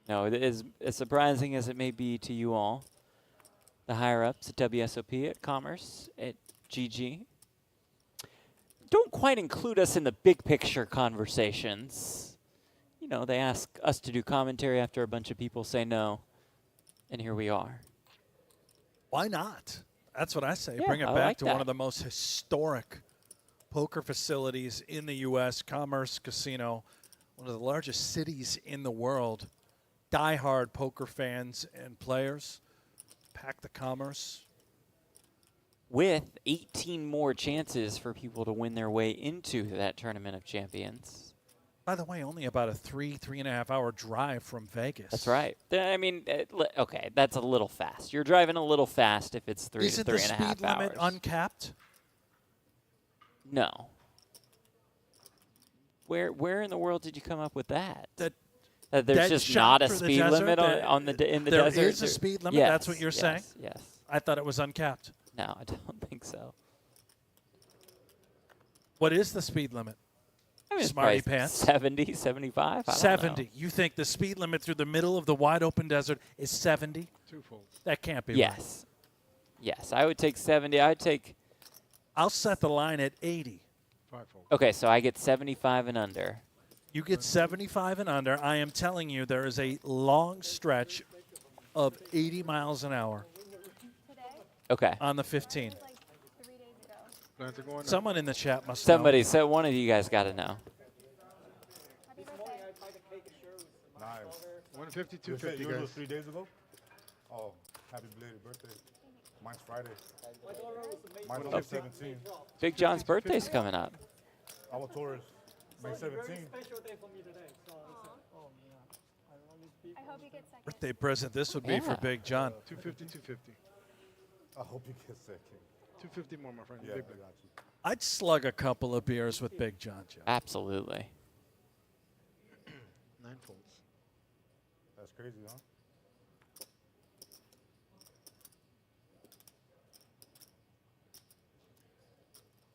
No, it is as surprising as it may be to you all. The higher-ups at WSOP, at Commerce, at GG, don't quite include us in the big picture conversations. You know, they ask us to do commentary after a bunch of people say no, and here we are. Why not? That's what I say. Yeah, Bring it I back like to that. one of the most historic poker facilities in the U.S., Commerce Casino, one of the largest cities in the world. Die-hard poker fans and players pack the Commerce. With 18 more chances for people to win their way into that Tournament of Champions. By the way, only about a 3.5 hour drive from Vegas. That's right. I mean, okay, that's a little fast. You're driving a little fast if it's 3 Isn't to the 3.5 speed hours. limit uncapped? No. Where in the world did you come up with that? There's Dead just shot not a for the speed desert? limit in the there desert? There is a speed limit? Yes, That's what you're saying? Yes. I thought it was uncapped. No, I don't think so. What is the speed limit? I mean, Smarty it's probably pants. 70, 75? I don't 70. know. You think the speed limit through the middle of the wide open desert is 70? 2 folds. That can't be Yes. right. Yes, I would take 70. I'll set the line at 80. 5 folds. Okay, so I get 75 and under. You get 75 and under. I am telling you, there is a long stretch of 80 miles an hour Okay. on the 15. Like 3 days ago. Plans are going up. Someone in the chat must Somebody, know. so one of you guys got to know. Nice. 150, You said 250, yours was guys. 3 days ago? Oh, happy belated birthday. Mine's Friday. Mine's May 17. Big John's birthday's coming up. I'm a Taurus. May 17. I hope you get second. Birthday present this would be for Yeah. Big John. 250, 250. I hope you get second. 250 more, my friend. Yeah, I Big got bet. you. I'd slug a couple of beers with Big John, Joe. Absolutely. 9 folds. That's crazy, huh?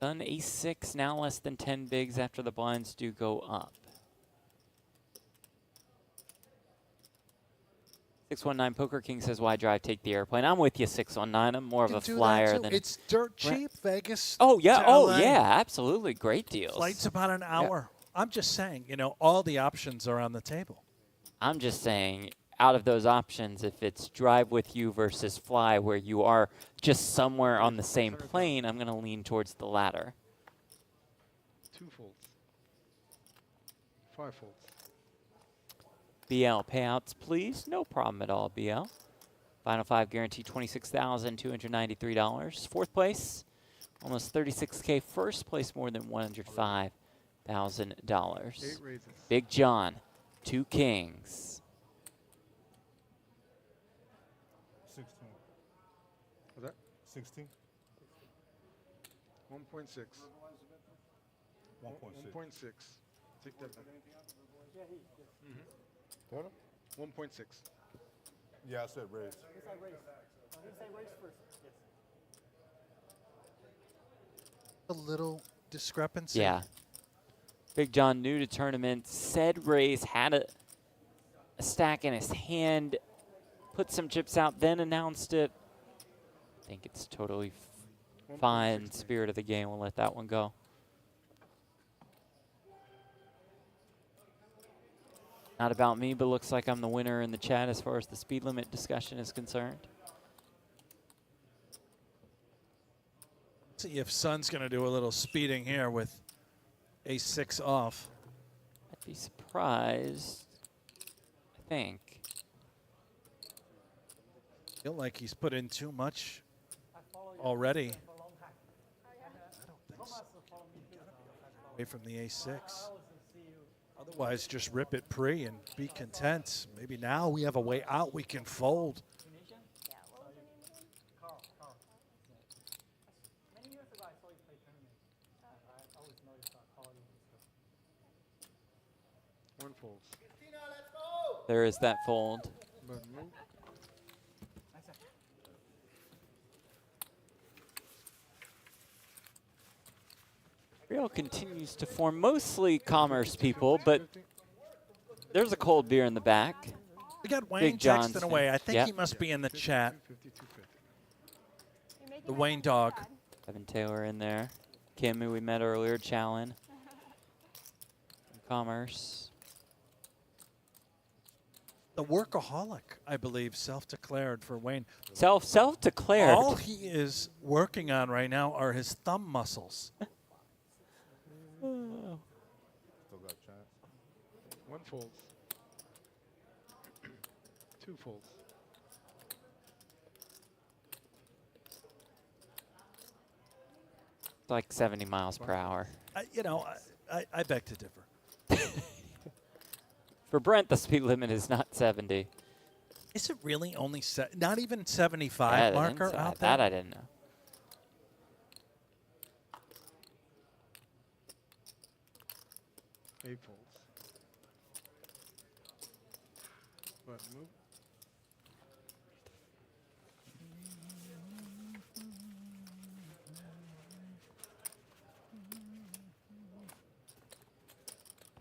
Done ace-6, now less than 10 bigs after the blinds do go up. 619 Poker King says, why drive, take the airplane? I'm with you, 619. I'm more of a flyer than... It's dirt cheap, Vegas. Oh, yeah. to Oh, LA. yeah. Absolutely. Great deals. Flight's about an hour. I'm just saying, you know, all the options are on the table. I'm just saying, out of those options, if it's drive with you versus fly, where you are just somewhere on the same plane, I'm going to lean towards the latter. 2 folds. 5 folds. BL payouts, please. No problem at all, BL. Final 5 guarantee $26,293. Fourth place, almost $36K. First place, more than $105,000. 8 raises. Big John, 2 kings. 16. What's that? 16? 1.6. 1.6. 1.6. Take that back. Total? 1.6. Yeah, I said raise. A little discrepancy. Yeah. Big John, new to tournament, said raise, had a stack in his hand, put some chips out, then announced it. I think it's totally fine. Spirit of the game, we'll let that one go. Not about me, but looks like I'm the winner in the chat as far as the speed limit discussion is concerned. See if Sun's going to do a little speeding here with ace-6 off. I'd be surprised, I think. Feel like he's put in too much already. Away from the ace-6. Otherwise, just rip it pre and be content. Maybe now we have a way out. We can fold. One folds. There is that fold. But move. Real continues to form, mostly commerce people, but there's a cold beer in the back. We got Wayne Big John's texting away. I think yep. he must be in the chat. 250. The Wayne dog. Evan Taylor in there. Kim, who we met earlier, Challen. Commerce. The workaholic, I believe, self-declared for Wayne. Self-declared. All he is working on right now are his thumb muscles. Still got a chance. 1 folds. 2 folds. It's like 70 miles per hour. You know, I beg to differ. For Brent, the speed limit is not 70. Is it really only not even 75 That marker out there? That I didn't know. Eight folds. But move.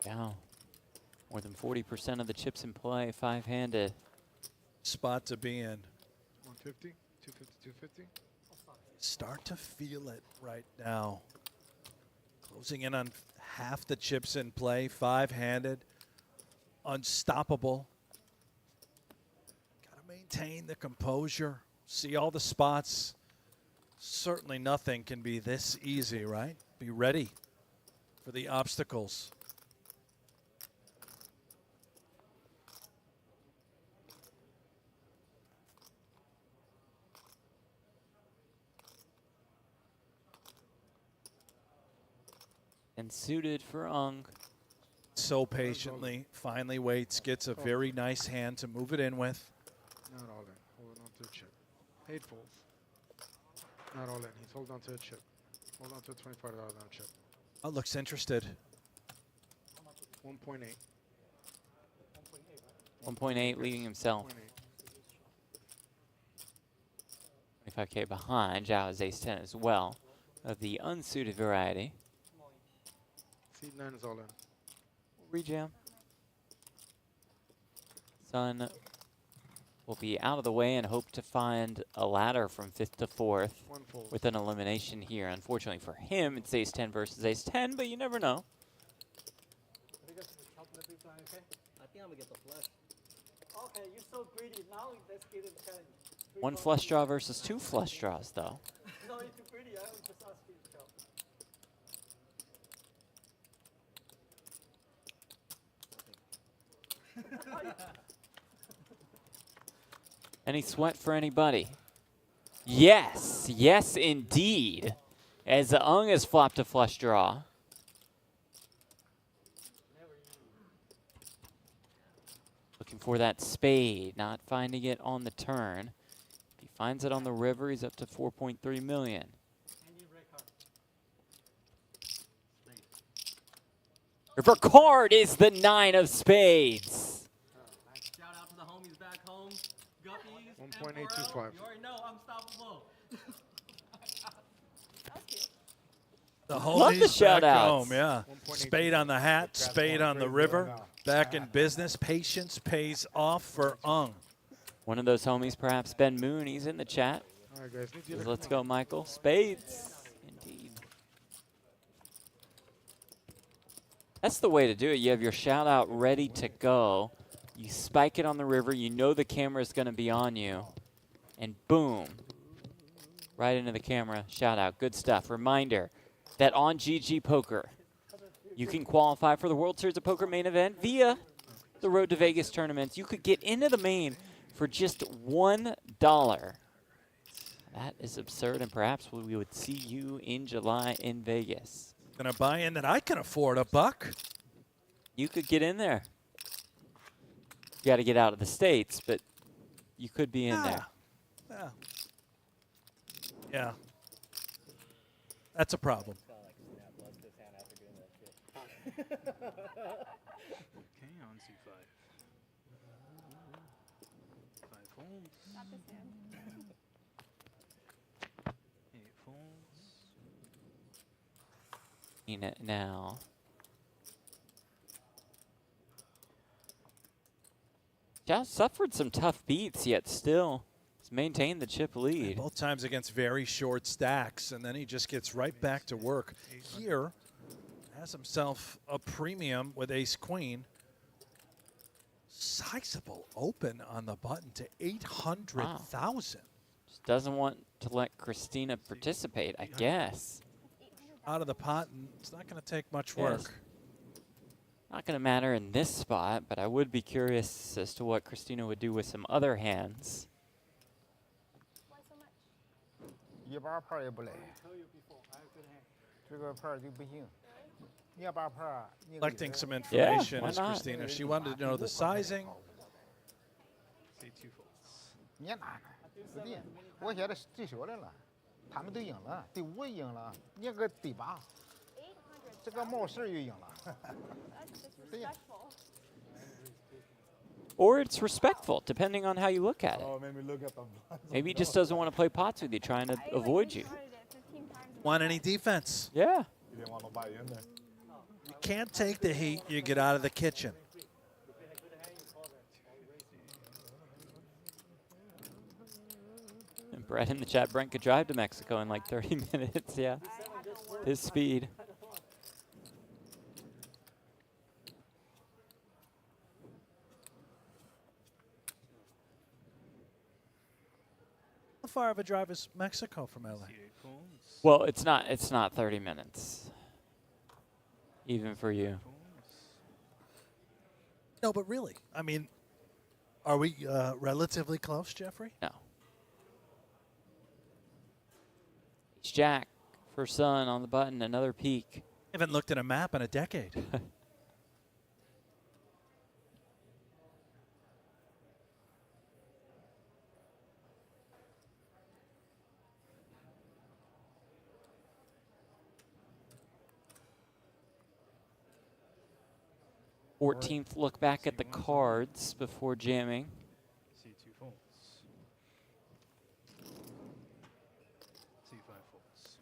Yeah. More than 40% of the chips in play, 5-handed. Spot to be in. 150, 250, 250. Start to feel it right now. Closing in on half the chips in play, 5-handed, unstoppable. Got to maintain the composure, see all the spots. Certainly nothing can be this easy, right? Be ready for the obstacles. And suited for Ung. So patiently, finally waits, gets a very nice hand to move it in with. Not all in. Hold on to a chip. 8 folds. Not all in. He's holding on to a chip. Hold on to a $25 chip. Oh, looks interested. 1.8. 1.8 leading himself. 25K behind. Zhao is ace-10 as well, of the unsuited variety. Seed 9 is all in. Rejam. Sun will be out of the way and hope to find a ladder from 5th to 4th with an elimination here. Unfortunately for him, it's ace-10 versus ace-10, but you never know. I think I'm gonna get the flush. Okay, you're so greedy. Now let's get it challenge. 1 flush draw versus 2 flush draws, though. No, you're too greedy. I was just asking you to count. Any sweat for anybody? Yes, yes indeed. As Ung has flopped a flush draw. Looking for that spade, not finding it on the turn. If he finds it on the river, he's up to 4.3 million. River card is the 9 of spades. Shout out to the homies back home. Guppies. 1.825. You already know unstoppable. The Love the homies shout back outs. home, yeah. Spade on the hat, spade on the river. Back in business, patience pays off for Ung. One of those homies, perhaps Ben Moon, he's in the chat. All right, guys. Says, let's go, Michael. Spades, indeed. That's the way to do it. You have your shout out ready to go. You spike it on the river. You know the camera is going to be on you. And boom, right into the camera. Shout out. Good stuff. Reminder that on GGPoker, you can qualify for the World Series of Poker main event via the Road to Vegas tournaments. You could get into the main for just $1. That is absurd, and perhaps we would see you in July in Vegas. Gonna buy in that I can afford $1. You could get in there. You got to get out of the States, but you could be in there. Yeah. Yeah. That's a problem. Okay, on C5. 5 folds. 8 folds. In it now. Yeah, suffered some tough beats, yet still has maintained the chip lead. Both times against very short stacks, and then he just gets right back to work. Here, has himself a premium with ace-queen. Sizable open on the button to 800,000. Just doesn't want to let Christina participate, I guess. Out of the pot, and it's not going to take much Yes. work. Not going to matter in this spot, but I would be curious as to what Christina would do with some other hands. Collecting some information why is not? Christina. She wanted to know the sizing. Say 2 folds. 你哪子弟，我现在记熟来了，他们都赢了，第5赢了，你个第8，这个冒失又赢了。对呀。 Or it's respectful, depending on how you look at it. Oh, it made me look at the Maybe he just doesn't want to play pots with you, trying to avoid you. Want any defense? Yeah. You didn't want nobody in there. You can't take the heat, you get out of the kitchen. And Brett in the chat, Brent could drive to Mexico in like 30 minutes, yeah. His speed. How far of a drive is Mexico from LA? C8 Well, it's not 30 minutes. Even for you. No, but really, I mean, are we relatively close, Jeffrey? No. Ace Jack for Sun on the button, another peek. Haven't looked at a map in a decade. 14th look back at the cards before jamming. C2 folds. C5 folds.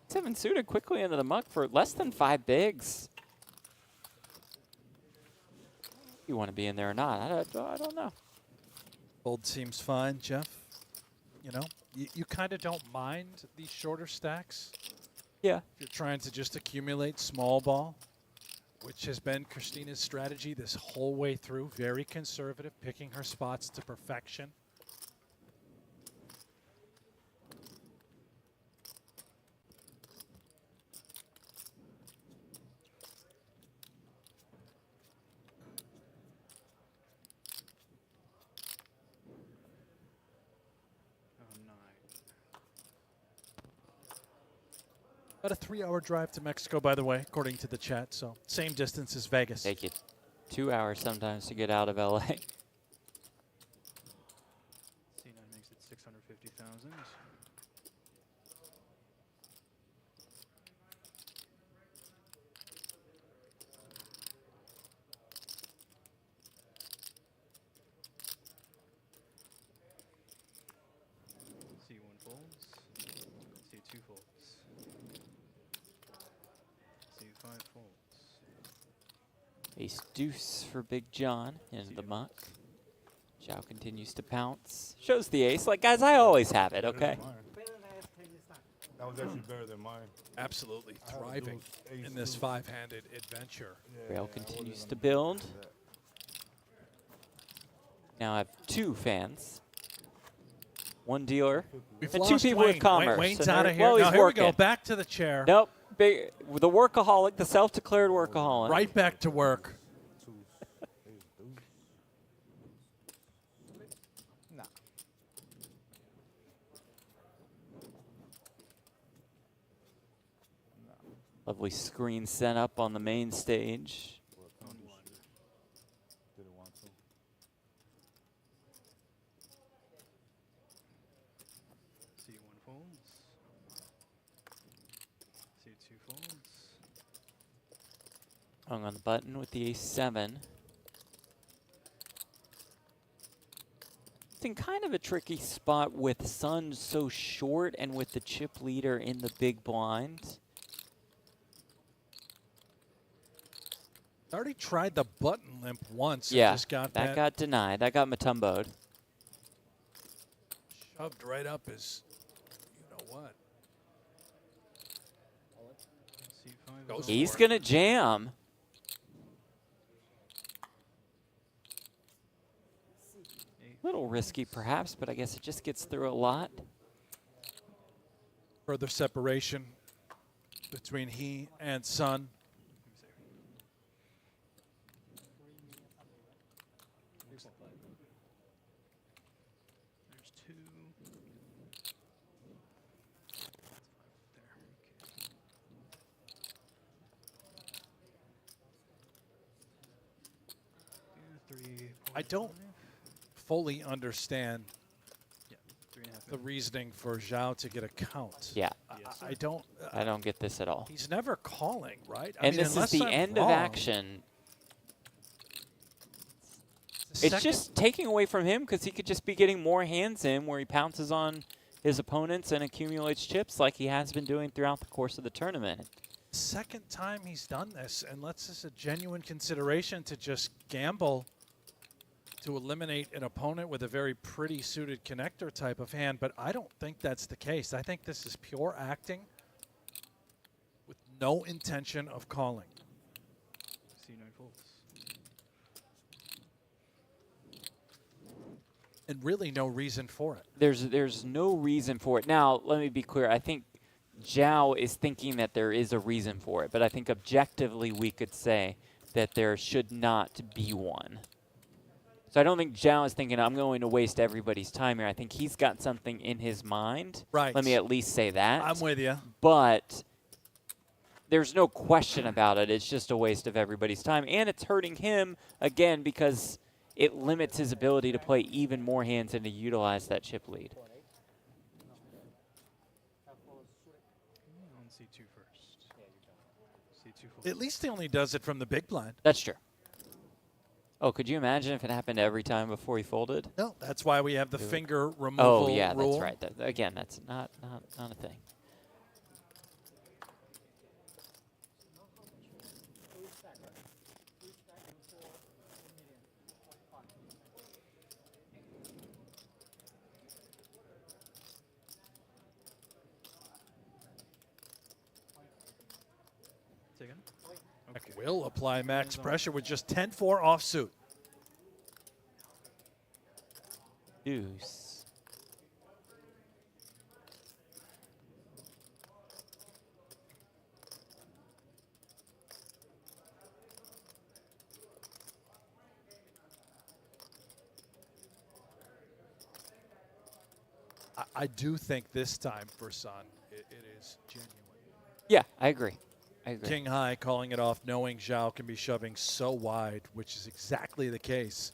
7 suited quickly into the muck for less than 5 bigs. You want to be in there or not? I don't know. Fold seems fine, Jeff. You know, you kind of don't mind these shorter stacks. Yeah. If you're trying to just accumulate small ball, which has been Christina's strategy this whole way through. Very conservative, picking her spots to perfection. About a 3-hour drive to Mexico, by the way, according to the chat. So same distance as Vegas. Take it 2 hours sometimes to get out of LA. C9 makes it 650,000. C1 folds. C2 folds. C5 folds. Ace deuce for Big John into the muck. Zhao continues to pounce. Shows the ace. Like, guys, I always have it, okay? That was actually better than mine. Absolutely thriving in this 5-handed adventure. Rail continues to build. Now I have 2 fans. 1 dealer. We've and 2 lost people with Wayne. commerce. Wayne's And out they're- of here. Well, Now he's here working. we go. Back to the chair. Nope. The workaholic, the self-declared workaholic. Right back to work. Lovely screen set up on the main stage. Didn't want to. C1 folds. C2 folds. Hung on the button with the ace-7. It's in kind of a tricky spot with Sun so short and with the chip leader in the big blind. Already tried the button limp once. Yeah, And just got that got denied. That got Matumbo'd. Shoved right up his, you know what. Goes He's for it. going to jam. Little risky perhaps, but I guess it just gets through a lot. Further separation between he and Sun. There's 2. I don't fully understand Yeah, 3.5. the reasoning for Zhao to get a count. Yeah. I don't. I don't get this at all. He's never calling, right? I And mean, this is unless the I'm end wrong, of action. the It's second- just taking away from him because he could just be getting more hands in where he pounces on his opponents and accumulates chips like he has been doing throughout the course of the tournament. second time he's done this, and let's just a genuine consideration to just gamble to eliminate an opponent with a very pretty suited connector type of hand, but I don't think that's the case. I think this is pure acting with no intention of calling. C9 folds. And really no reason for it. There's no reason for it. Now, let me be clear. I think Zhao is thinking that there is a reason for it, but I think objectively we could say that there should not be one. So I don't think Zhao is thinking, I'm going to waste everybody's time here. I think he's got something in his mind. Right. Let me at least say that. I'm with you. But there's no question about it. It's just a waste of everybody's time. And it's hurting him, again, because it limits his ability to play even more hands and to utilize that chip lead. On C2 first. C2 folds. At least he only does it from the big blind. That's true. Oh, could you imagine if it happened every time before he folded? No, that's why we have the finger removal Oh, yeah, rule. that's right. Again, that's not a thing. Take it. Okay. Will apply max pressure with just 10-4 offsuit. Deuce. I do think this time for Sun, it is genuine. Yeah, I agree. I agree. King high calling it off, knowing Zhao can be shoving so wide, which is exactly the case.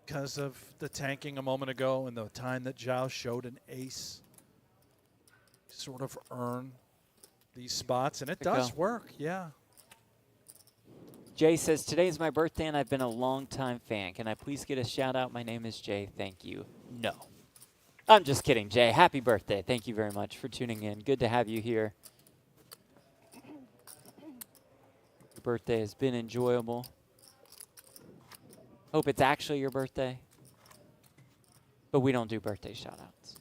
Because of the tanking a moment ago and the time that Zhao showed an ace, sort of earn these spots, and it does work, yeah. Jay says, today's my birthday and I've been a long-time fan. Can I please get a shout out? My name is Jay. Thank you. No. I'm just kidding, Jay. Happy birthday. Thank you very much for tuning in. Good to have you here. Your birthday has been enjoyable. Hope it's actually your birthday. But we don't do birthday shout outs.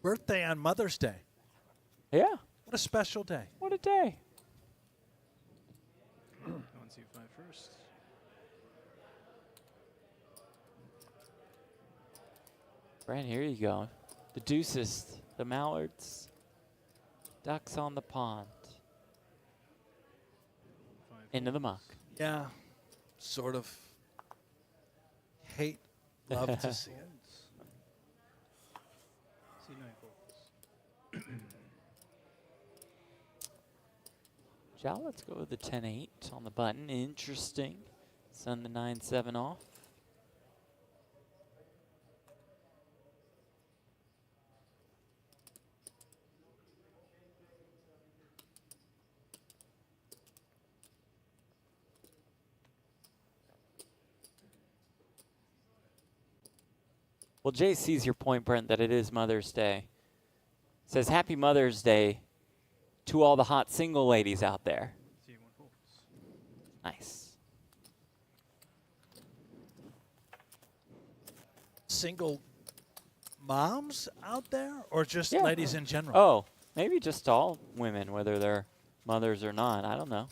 Birthday on Mother's Day. Yeah. What a special day. What a day. On C5 first. Brent, here you go. The deuces, the mallards, ducks on the pond. Into the muck. Yeah, sort of hate, love to see it. C9 folds. Zhao, let's go with the 10-8 on the button. Interesting. Sun the 9-7 off. Well, Jay sees your point, Brent, that it is Mother's Day. Says, Happy Mother's Day to all the hot single ladies out there. C1 folds. Nice. Single moms out there, or just Yeah. ladies in general? Oh, maybe just all women, whether they're mothers or not. I don't know.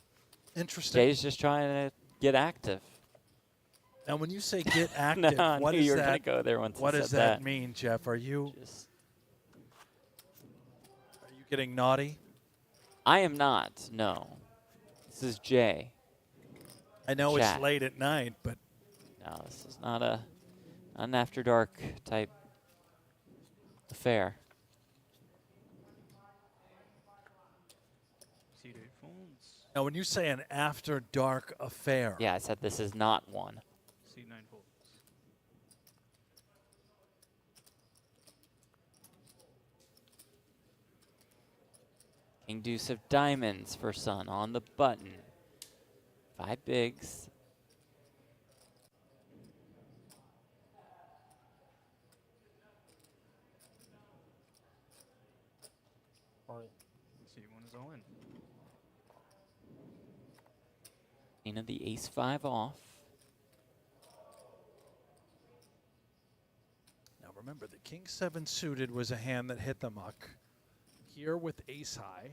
Interesting. Jay's just trying to get active. And when you say get active, No, I what knew is you were that? gonna go there once I What does said that that. mean, Jeff? Are you Just getting naughty? I am not. No. This is Jay. I know Chat. it's late at night, but No, this is not an after dark type affair. C8 folds. now when you say an after dark affair, Yeah, I said this is not one. C9 folds. King deuce of diamonds for Sun on the button. 5 bigs. C1 is all in. Into the ace-5 off. Now remember, the king-7 suited was a hand that hit the muck. Here with ace-high.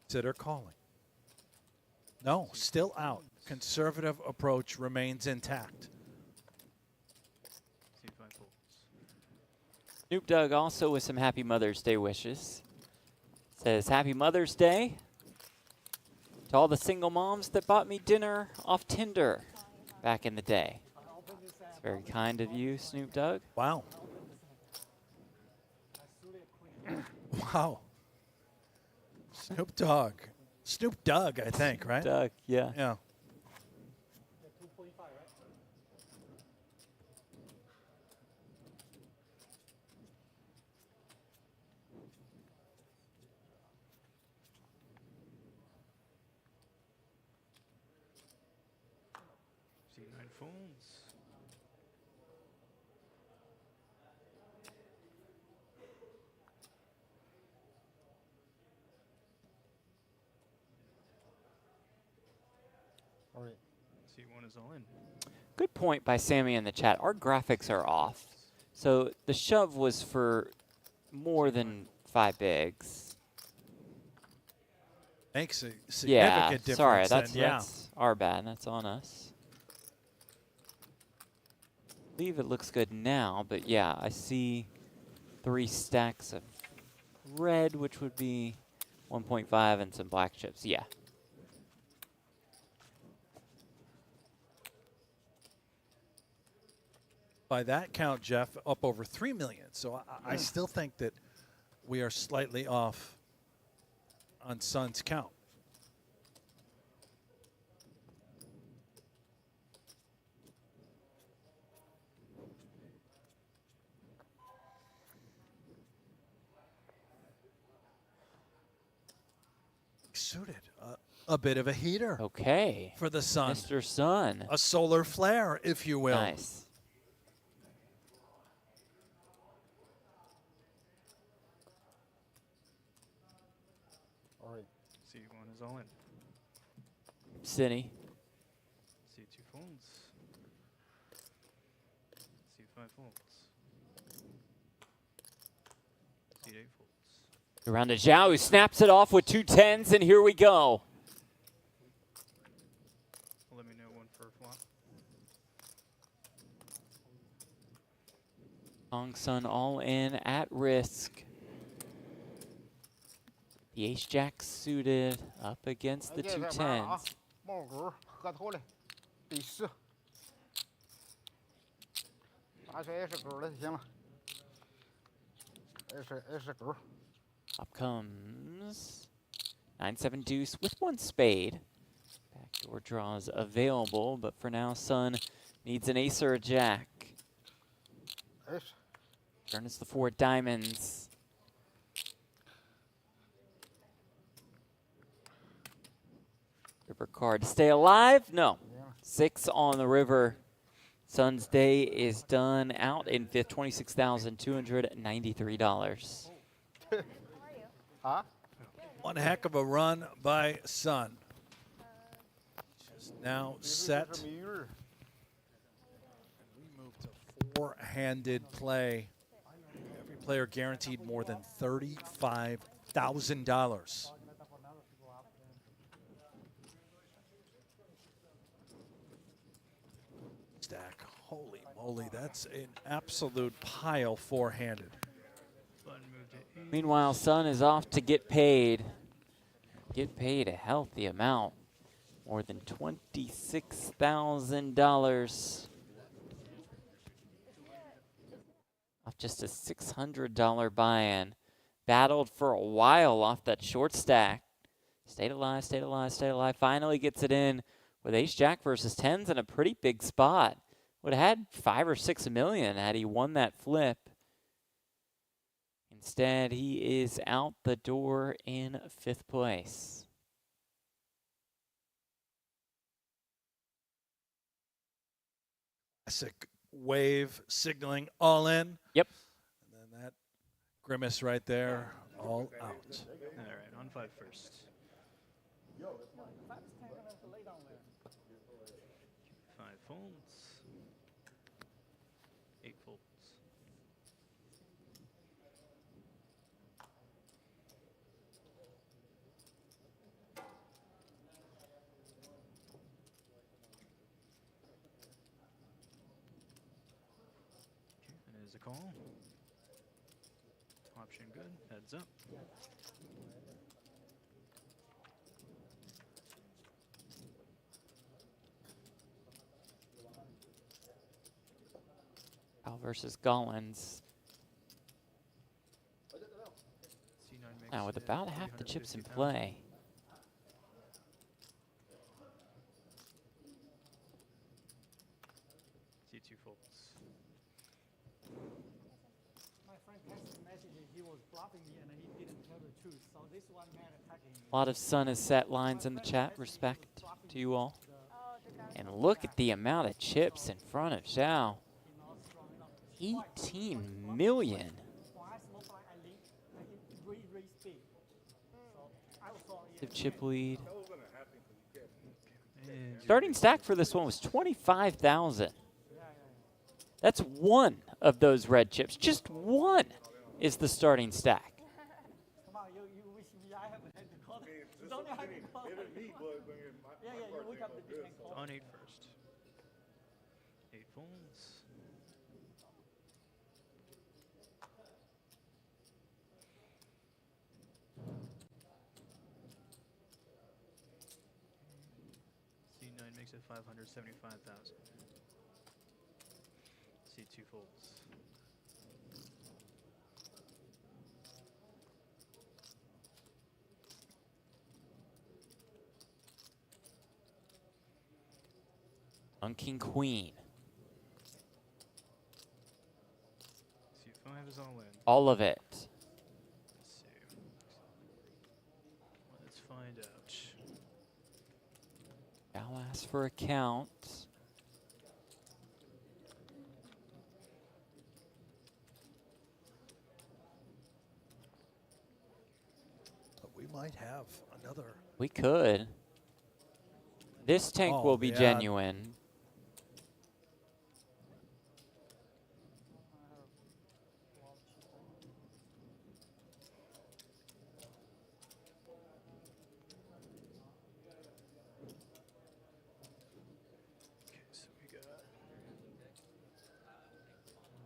Consider calling. No, still out. Conservative approach remains intact. Snoop Dogg also with some Happy Mother's Day wishes. Says, Happy Mother's Day to all the single moms that bought me dinner off Tinder back in the day. It's very kind of you, Snoop Dogg. Wow. Wow. Snoop Dogg. Snoop Dogg, I think, right? Dogg, yeah. Yeah. C9 phones. All right. C1 is all in. Good point by Sammy in the chat. Our graphics are off. So the shove was for more than 5 bigs. Makes a significant Yeah, difference. sorry, that's yeah. our bad. That's on us. I believe it looks good now, but yeah, I see 3 stacks of red, which would be 1.5, and some black chips. Yeah. By that count, Jeff, up over 3 million. So I still think that we are slightly off on Sun's count. Suited. A bit of a heater. Okay. For the Sun. Mr. Sun. A solar flare, if you will. Nice. All right. C1 is all in. City. C2 phones. C5 folds. C8 folds. Around to Zhao, who snaps it off with 2 10s, and here we go. Let me know one for flop. Hong Sun all in at risk. The ace-jack suited up against the 2 10s. 帽狗喝头了，第4。打出 S 狗了就行了。S 狗。 Up comes 9-7 deuce with 1 spade. Backdoor draws available, but for now, Sun needs an ace or a jack. Turn is the 4 diamonds. River card. Stay alive? No. 6 on the river. Sun's day is done out in 5th, $26,293. Huh? One heck of a run by Sun. Just now set. We move to 4-handed play. Every player guaranteed more than $35,000. Stack. Holy moly, that's an absolute pile 4-handed. Meanwhile, Sun is off to get paid. Get paid a healthy amount. More than $26,000. Off just a $600 buy-in. Battled for a while off that short stack. Stayed alive, stayed alive, stayed alive. Finally gets it in with ace-jack versus 10s in a pretty big spot. Would have had 5 or 6 million had he won that flip. Instead, he is out the door in 5th place. Classic wave signaling all in. Yep. And then that grimace right there, all out. All 1-5 first. 5 folds. 8 folds. And is a call. Option good. Heads up. Al versus Gollins. Now with about half the chips in play. C2 folds. My friend texted a message he was bluffing me and he didn't tell the truth. So this one man attacking me. A lot of Sun has set lines in the chat. Respect to you all. And look at the amount of chips in front of Zhao. 18 million. The chip lead. Starting stack for this one was 25,000. That's one of those red chips. Just one is the starting stack. Come on, you wish me I haven't had to call it. Don't have to call it. Yeah, you wake up the different call. On 8 first. 8 folds. C9 makes it 575,000. C2 folds. On King Queen. C5 is all in. All of it. Let's see. Let's find out. I'll ask for a count. But we might have another. We could. This tank Oh, will be yeah. genuine.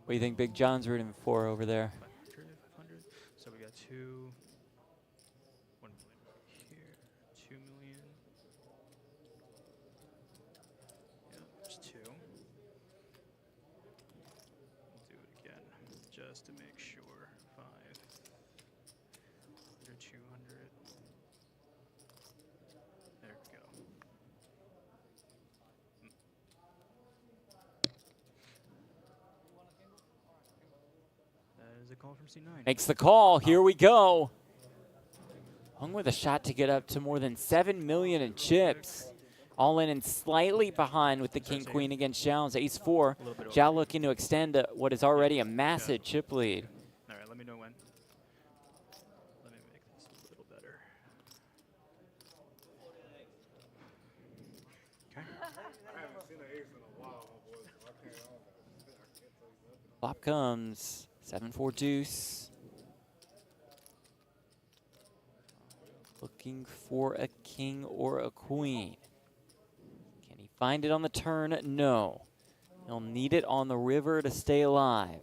What do you think Big John's rooting for over there? 500, 500. So we got 2. 1 million here. 2 million. Yeah, there's 2. We'll do it again, just to make sure. 5. 100, 200. There we go. That is a call from C9. Makes the call. Here we go. Hung with a shot to get up to more than 7 million in chips. All in and slightly behind with the King Queen against Zhao's Ace-4. Zhao looking to extend what is already a massive chip lead. All right, let me know when. Let me make this a little better. Okay. I haven't seen an ace in a while, my boy. So I can't tell you nothing. Flop comes. 7-4 deuce. Looking for a king or a queen. Can he find it on the turn? No. He'll need it on the river to stay alive.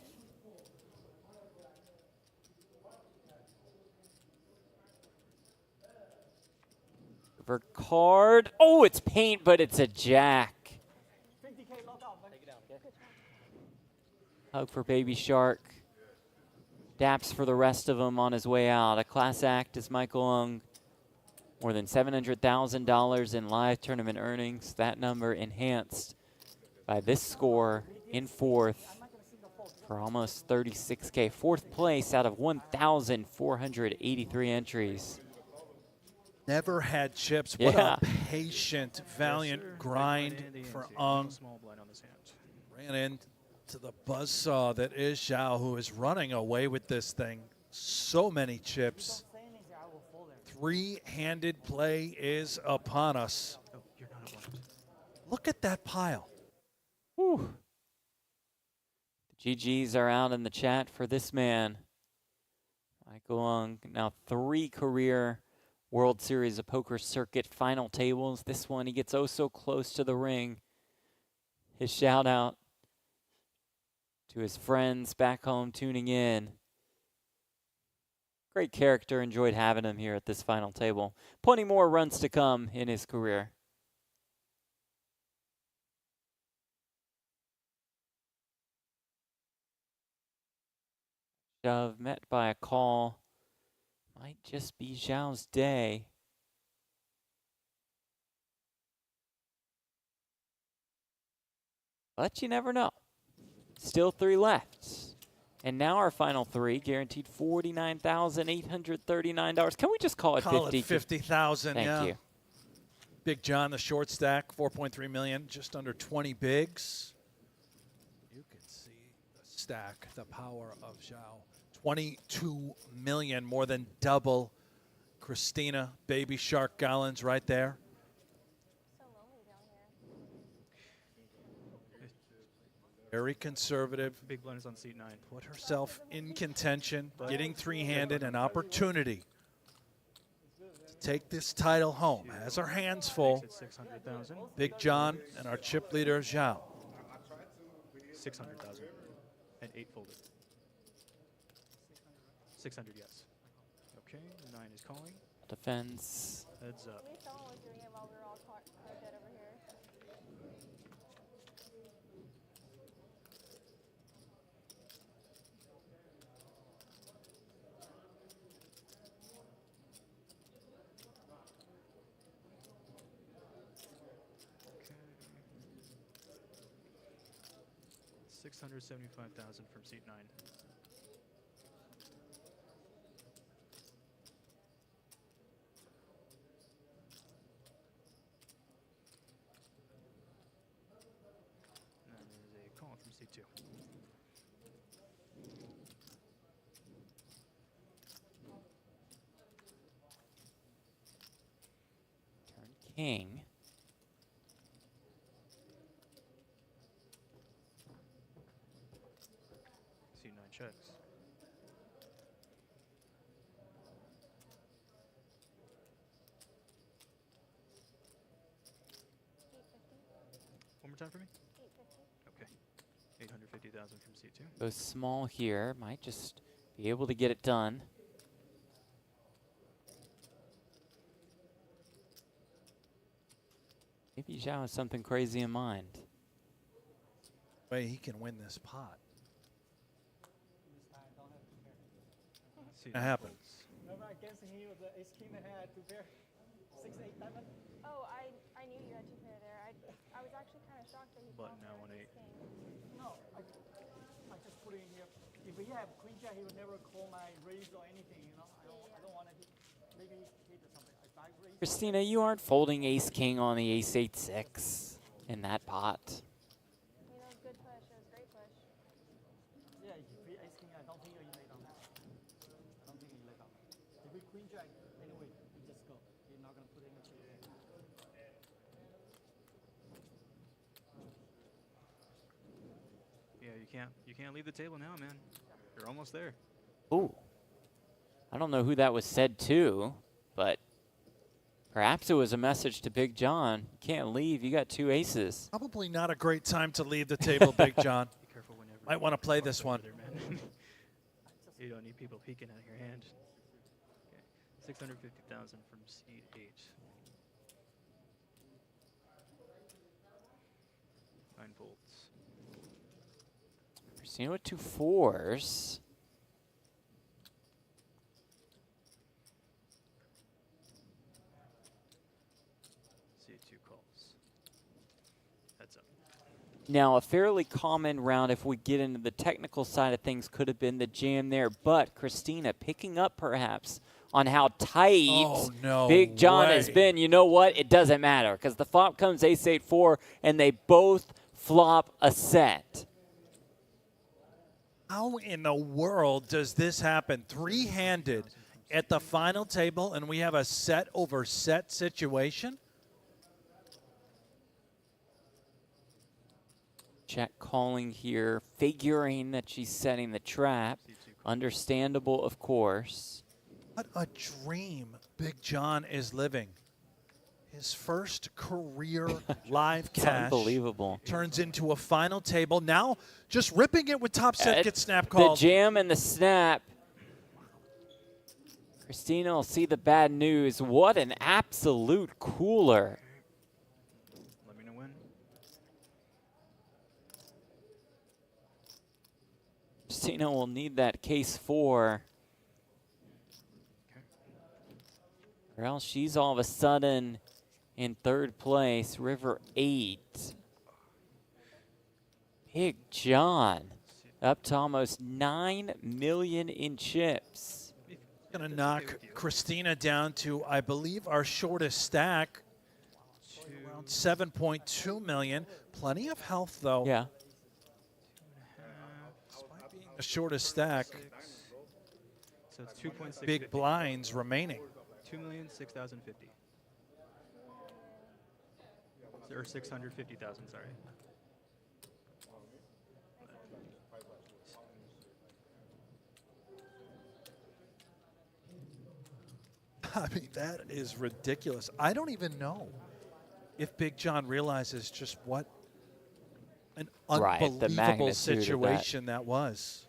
River card. Oh, it's paint, but it's a jack. 50K lockout. Take it down, okay? Hug for Baby Shark. Daps for the rest of them on his way out. A class act is Michael Ung. More than $700,000 in live tournament earnings. That number enhanced by this score in fourth for almost 36K. Fourth place out of 1,483 entries. Never had chips. Yeah. What a patient, valiant grind for Ung. Small blind on this hand. Ran into the buzzsaw that is Zhao, who is running away with this thing. So many chips. Three-handed play is upon us. Oh, you're not a blind. Look at that pile. Whew. The GGs are out in the chat for this man. Michael Ung, now 3 career World Series of Poker Circuit final tables. This one, he gets oh so close to the ring. His shout out to his friends back home tuning in. Great character, enjoyed having him here at this final table. Plenty more runs to come in his career. Shove met by a call. Might just be Zhao's day. But you never know. Still 3 left. And now our final 3, guaranteed $49,839. Can we just call it 50? Call it 50,000, yeah. Thank you. Big John, the short stack, 4.3 million, just under 20 bigs. You can see the stack, the power of Zhao. 22 million, more than double Christina, Baby Shark Gallons right there. Very conservative. Big blind is on seat 9. Put herself in contention, getting three-handed, an opportunity to take this title home. Has her hands full. 600,000. Big John and our chip leader, Zhao. 600,000 and 8 folded. 600, yes. Okay, 9 is calling. Defense. Heads up. At least someone was doing it while we were all caught dead over here. Okay. 675,000 from seat 9. From seat 2. Turn king. Seat 9 checks. One more time for me. 850,000 from C2. Go small here. Might just be able to get it done. Maybe Zhao has something crazy in mind. Way he can win this pot. That happens. Remember against him with the ace king that had to pair 6, 8 diamond? Oh, I knew you had 2 pair there. I was actually kind of shocked that he Button now on 8. No, I just put it in here. If he had queen jack, he would never call my raise or anything, you know. I don't want to maybe hit or something. If I raise Christina, you aren't folding ace king on the ace 8-6 in that pot. You know, good push. It was great push. yeah, if he ace king, I don't think you lay down. I don't think you lay down. If we queen jack, anyway, you just go. You're not gonna put any chip in. Yeah, you can't leave the table now, man. You're almost there. Ooh. I don't know who that was said to, but perhaps it was a message to Big John. You can't leave. You got 2 aces. Probably not a great time to leave the table, Big John. Be careful whenever. Might want to play this one. There, man. You don't need people peeking at your hand. Okay. 650,000 from seat 8. 9 folds. Christina with 2 4s. C2 calls. Heads up. Now, a fairly common round, if we get into the technical side of things, could have been the jam there. But Christina picking up perhaps on how tight Big John has been. You know what? It doesn't matter because the flop comes ace-8-4, and they both flop a set. How in the world does this happen? Three-handed at the final table and we have a set over set situation. Check calling here, figuring that she's setting the trap. Understandable, of course. What a dream Big John is living. His first career live cash unbelievable. Turns into a final table. Now just ripping it with top set gets snap called. The jam and the snap. Christina will see the bad news. What an absolute cooler. Let me know when. Christina will need that case 4. Or else she's all of a sudden in 3rd place, river 8. Big John up to almost 9 million in chips. Going to knock Christina down to, I believe, our shortest stack, around 7.2 million. Plenty of health, though. Yeah. Despite being the shortest stack, So it's 2.6. big blinds remaining. 2,006,050. Or 650,000, sorry. I mean, that is ridiculous. I don't even know if Big John realizes just what an unbelievable situation that was.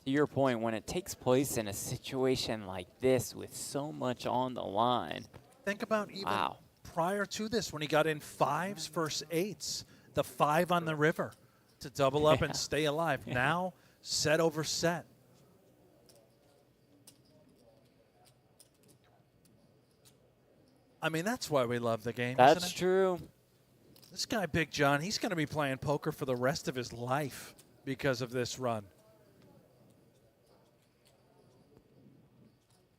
To your point, when it takes place in a situation like this with so much on the line. Think about even prior to this when he got in 5s versus 8s, the 5 on the river to double up and stay alive. Now, set over set. I mean, that's why we love the game, isn't it? That's true. This guy, Big John, he's going to be playing poker for the rest of his life because of this run.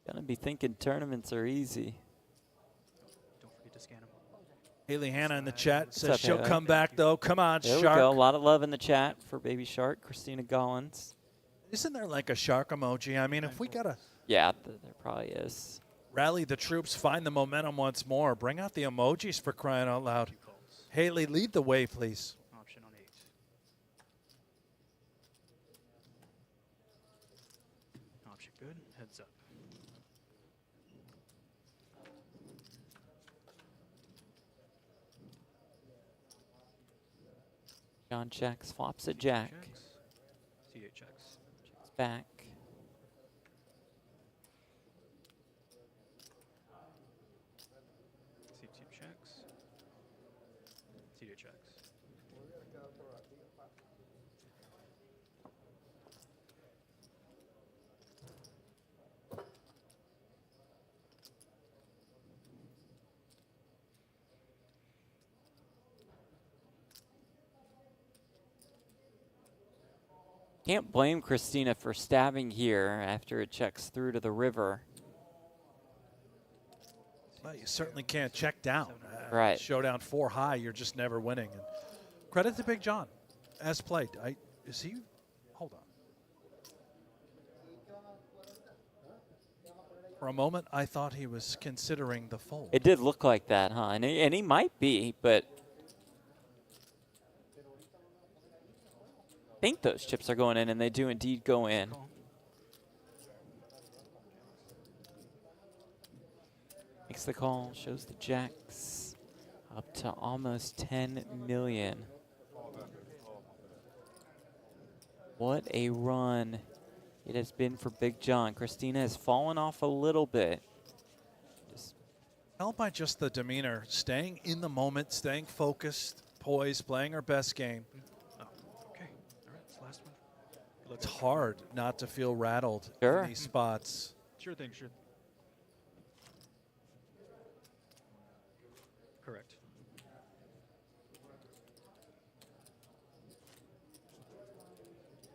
Gonna be thinking tournaments are easy. Don't forget to scan them. Haley Hannah in the chat says up, she'll Haley? come back, though. Come on, There Shark. we go. A lot of love in the chat for Baby Shark, Christina Gollins. Isn't there like a shark emoji? I mean, if we got to Yeah, there probably is. rally the troops, find the momentum once more, bring out the emojis for crying out loud. Haley, lead the way, please. Option on 8. Option good. Heads up. John checks, flops a jack. C8 checks. Checks back. C2 checks. C2 checks. Can't blame Christina for stabbing here after it checks through to the river. Well, you certainly can't check down. Right. Showdown 4 high, you're just never winning. And credit to Big John, as played. Is he? Hold on. For a moment, I thought he was considering the fold. It did look like that, huh? And he might be, but I think those chips are going in, and they do indeed go in. Makes the call, shows the jacks up to almost 10 million. What a run it has been for Big John. Christina has fallen off a little bit. Held by just the demeanor, staying in the moment, staying focused, poised, playing her best game. Okay. All right. It's the last one. It's hard not to feel rattled Sure. in these spots. Sure thing. Sure. Correct.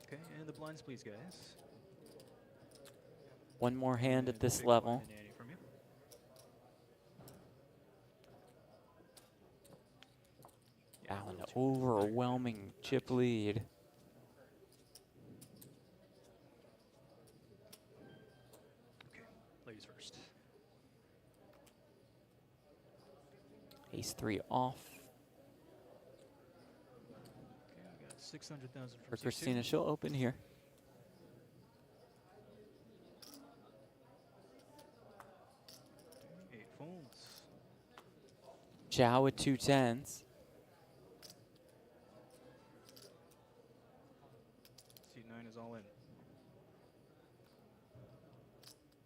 Okay, and the blinds, please, guys. One more hand at this Big level. blind and Annie from you. Wow, an overwhelming chip lead. Ace-3 off. Okay, we got 600,000 For from Christina, she'll open here. C2. 8 folds. Zhao with 2 10s. C9 is all in.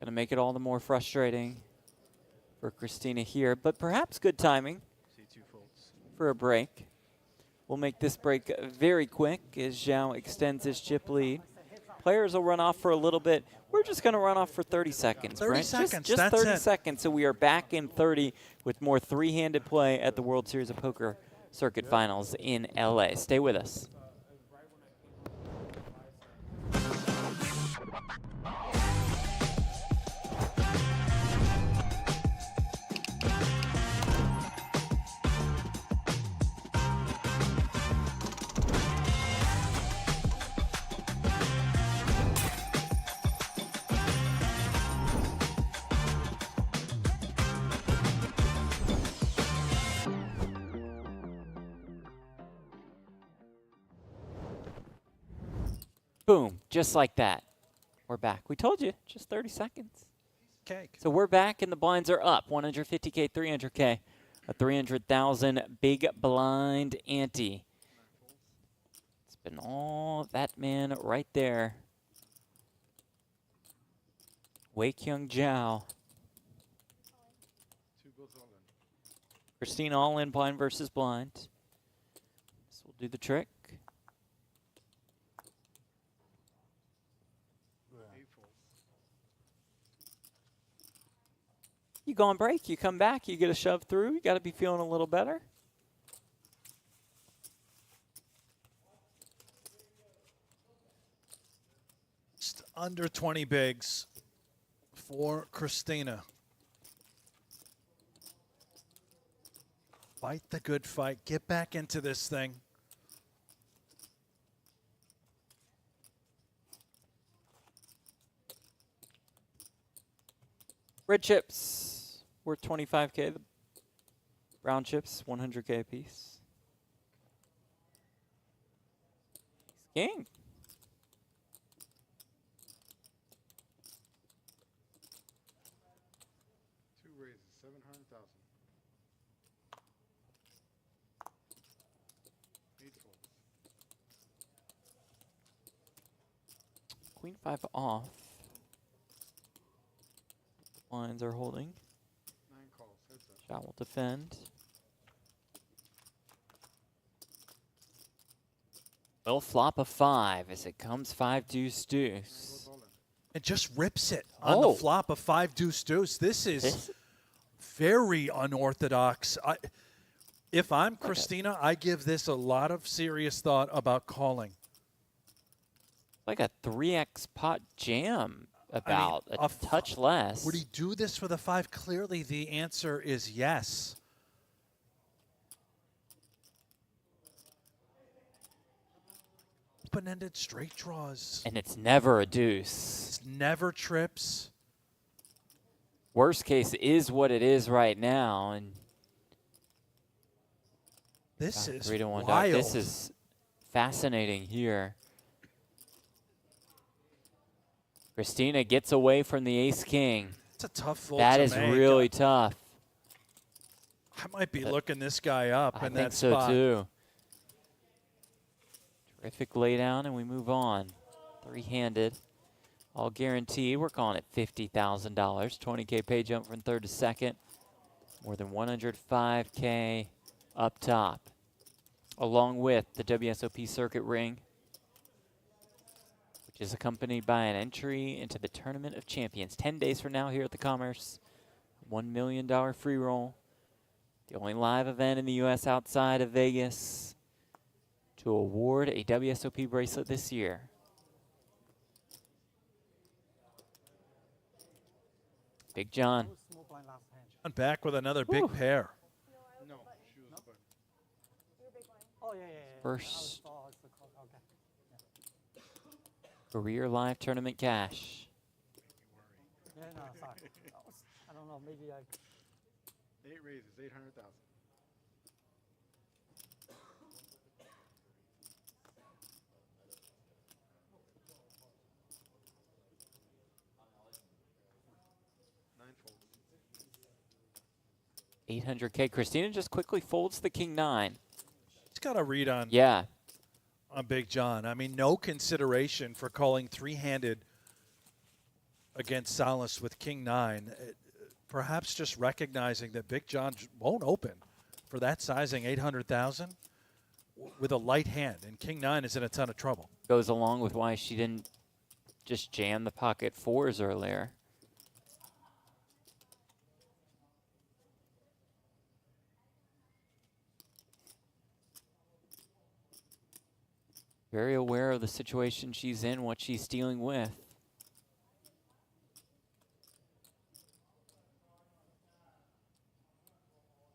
Gonna make it all the more frustrating for Christina here, but perhaps good timing C2 folds. for a break. We'll make this break very quick as Zhao extends his chip lead. Players will run off for a little bit. We're just going to run off for 30 seconds, 30 Brent. seconds, Just that's 30 it. seconds, so we are back in 30 with more three-handed play at the World Series of Poker Circuit Finals in LA. Stay with us. Boom, just like that. We're back. We told you, just 30 seconds. Cake. So we're back and the blinds are up. 150K, 300K. A 300,000 big blind ante. It's been all that man right there. Wei Kyung Zhao. Christina all in blind versus blind. This will do the trick. You go on break, you come back, you get a shove through, you got to be feeling a little better. Just under 20 bigs for Christina. Fight the good fight. Get back into this thing. Red chips worth 25K. The brown chips 100K a piece. King. Two raises, 700,000. 8 folds. Queen 5 off. Lines are holding. 9 calls, heads up. Shot will defend. Will flop a 5 as it comes 5 deuce deuce. It just rips it on the flop of 5 deuce deuce. This is very unorthodox. If I'm Christina, I give this a lot of serious thought about calling. Like a 3x pot jam. About a touch less. Would he do this for the 5? Clearly the answer is yes. Open-ended straight draws. And it's never a deuce. It's never trips. Worst case is what it is right now. And this is 3-1 wild. This is fascinating here. Christina gets away from the ace-king. It's a tough fold That to is make. really tough. I might be looking this guy up in that spot. I think so too. Terrific laydown, and we move on. Three-handed. All guaranteed. We're calling it $50,000. 20K pay jump from third to second. More than 105K up top. Along with the WSOP Circuit ring, which is accompanied by an entry into the Tournament of Champions. 10 days from now here at the Commerce. $1 million free roll. The only live event in the U.S. outside of Vegas to award a WSOP bracelet this year. Big John. I'm back with another big pair. No, she was but Oh, yeah, yeah, yeah. First career live tournament cash. Yeah, no, sorry. I don't know, maybe I... 8 raises, 800,000. 800K. Christina just quickly folds the king nine. He's got a read on. Yeah. On Big John. I mean, no consideration for calling three-handed against Salas with king nine. Perhaps just recognizing that Big John won't open for that sizing, 800,000 with a light hand, and king nine is in a ton of trouble. Goes along with why she didn't just jam the pocket fours earlier. Very aware of the situation she's in, what she's dealing with.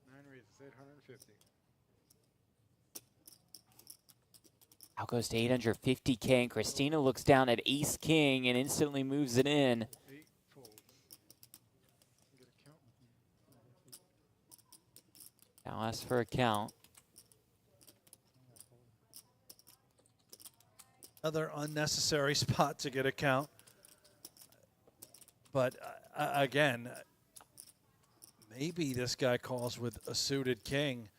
Nine raises, 850. Now goes to 850K, and Christina looks down at ace king and instantly moves it in. 8 folds. Get a count. Now asks for a count. Another unnecessary spot to get a count. But again, maybe this guy calls with a suited king.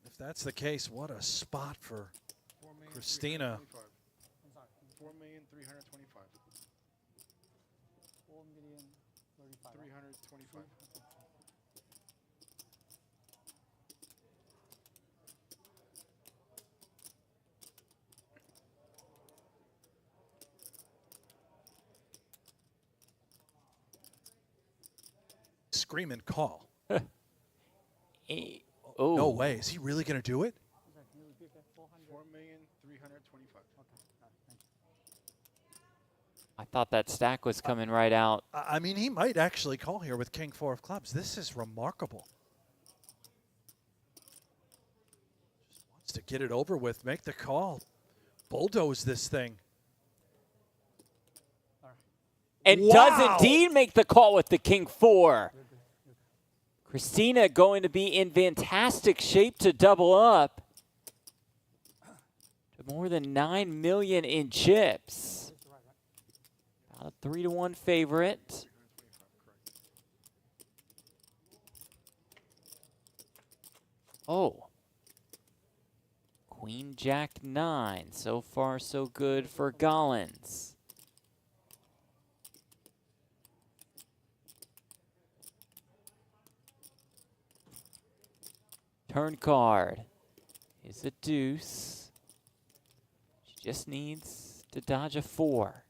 If that's the case, what a spot for Christina. 4,325,000. 325. Scream and call. Oh. No way. Is he really going to do it? 4,325,000. I thought that stack was coming right out. I mean, he might actually call here with king four of clubs. This is remarkable. Just wants to get it over with, make the call, bulldoze this thing. And does indeed make the call with the king four. Christina going to be in fantastic shape to double up to more than 9 million in chips. About a 3-1 favorite. Oh. Queen Jack 9. So far, so good for Gollins. Turn card is a deuce. She just needs to dodge a 4.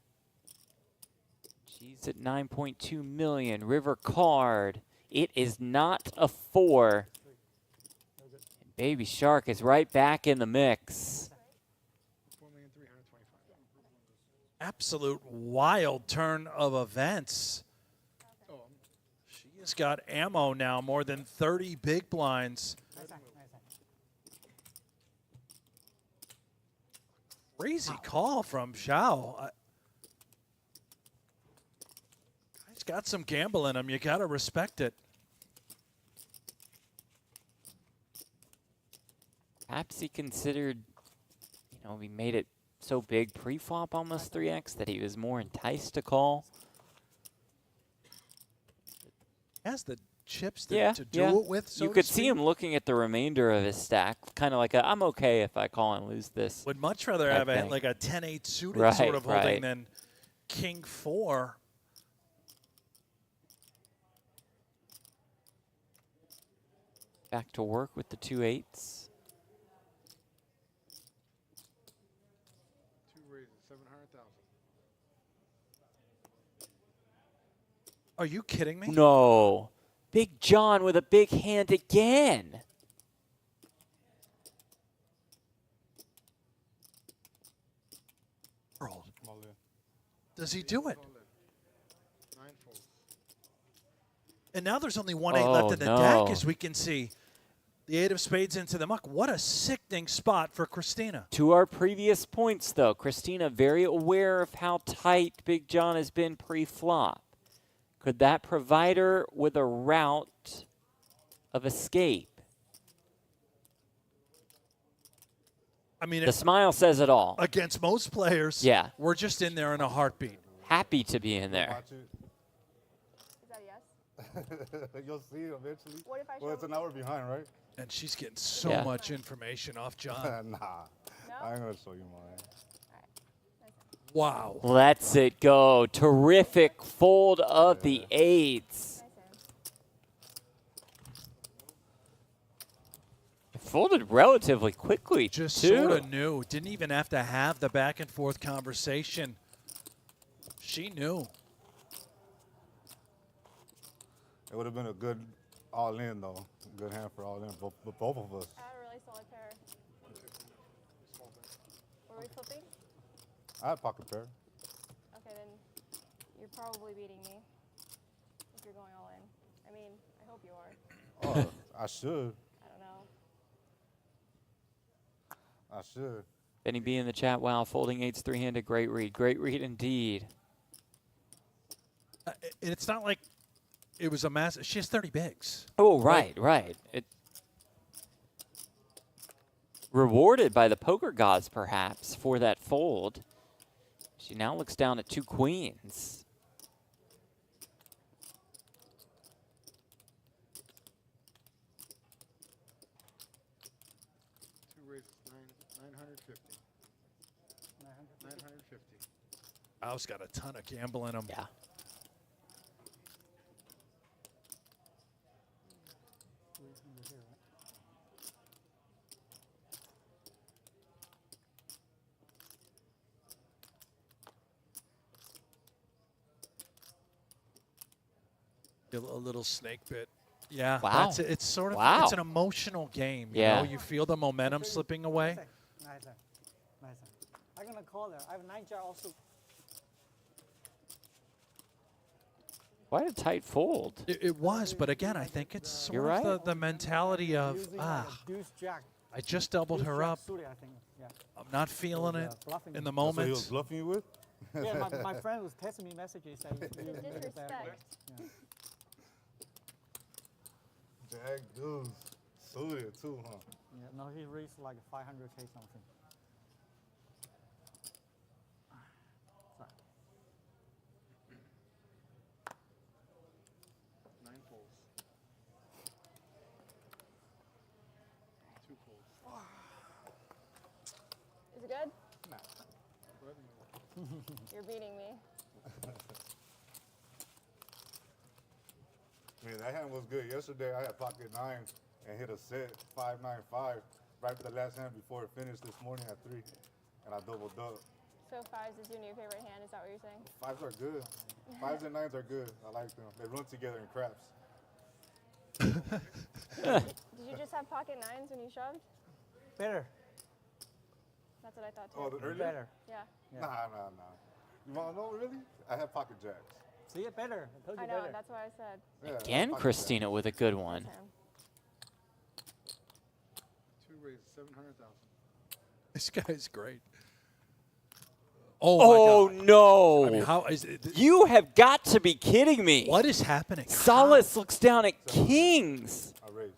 She's at 9.2 million. River card. It is not a 4. And Baby Shark is right back in the mix. Absolute wild turn of events. She has got ammo now, more than 30 big blinds. Crazy call from Zhao. He's got some gamble in him. You got to respect it. Perhaps he considered, he made it so big pre-flop, almost 3x, that he was more enticed to call. Has the chips to do it with, so you could see him looking at the remainder of his stack, kind of like I'm okay if I call and lose this. Would much rather have like a 10-8 suited sort of holding than king 4. Back to work with the 2 8s. 2 raises, 700,000. Are you kidding me? No. Big John with a big hand again. Does he do it? 9 folds. And now there's only 1-8 left in the deck, as we can see. The 8 of spades into the muck. What a sickening spot for Christina. To our previous points, though, Christina very aware of how tight Big John has been pre-flop. Could that provide her with a route of escape? I mean, the smile says it all. Against most players, we're just in there in a heartbeat. Happy to be in there. Is that a yes? You'll see eventually. What if I Well, it's an hour behind, right? And she's getting so much information off John. Nah, I ain't gonna show you mine. Wow. Lets it go. Terrific fold of the eights. It folded relatively quickly, Just too. sort of knew. Didn't even have to have the back and forth conversation. She knew. It would have been a good all-in, though. Good hand for all-in, both of us. I had a really solid pair. Were we flipping? I had pocket pair. Okay, then you're probably beating me if you're going all in. I mean, I hope you are. Oh, I should. I don't know. I should. Benny B in the chat, wow, folding eights three-handed, great read. Great read indeed. It's not like it was a massive. She has 30 bigs. Oh, right. It rewarded by the poker gods, perhaps, for that fold. She now looks down at 2 queens. Two raises, 950. 950. Al's got a ton of gamble in him. Yeah. A little snake bit. Yeah. Wow. That's it. It's sort of Wow. it's an emotional game. Yeah. You know, you feel the momentum slipping away. Nice. I'm gonna call there. I have 9 jar also. Quite a tight fold. It was, but again, I think it's sort You're of right. the mentality of, Deuce jack. I just doubled Deuce her jack up. suited, I think. Yeah. I'm not feeling it bluffing in the me. That's what moment. he was bluffing you with? Yeah, my friend was texting me messages saying you made it better. Disrespect. Yeah. Jack dudes. Suited too, huh? Yeah, no, he raised like 500K something. Sorry. 9 folds. 2 folds. Is it good? Nah. You're beating me. I mean, that hand was good. Yesterday, I had pocket 9 and hit a set 5-9-5 right for the last hand before it finished this morning at 3, and I doubled up. So 5s is your new favorite hand, is that what you're saying? 5s are good. 5s and 9s are good. I like them. They run together in craps. Did you just have pocket 9s when you shoved? Better. That's what I thought too. Oh, the earlier? Better. Yeah. Nah. You want to know, really? I had pocket jacks. See it better. I told you I know, better. that's what I said. Yeah, Again, pocket Christina with a good one. 2 raises, 700,000. This guy's great. Oh, my God. No. I mean, how is it? You have got to be kidding me. What is happening? Solace looks down at kings. I raised.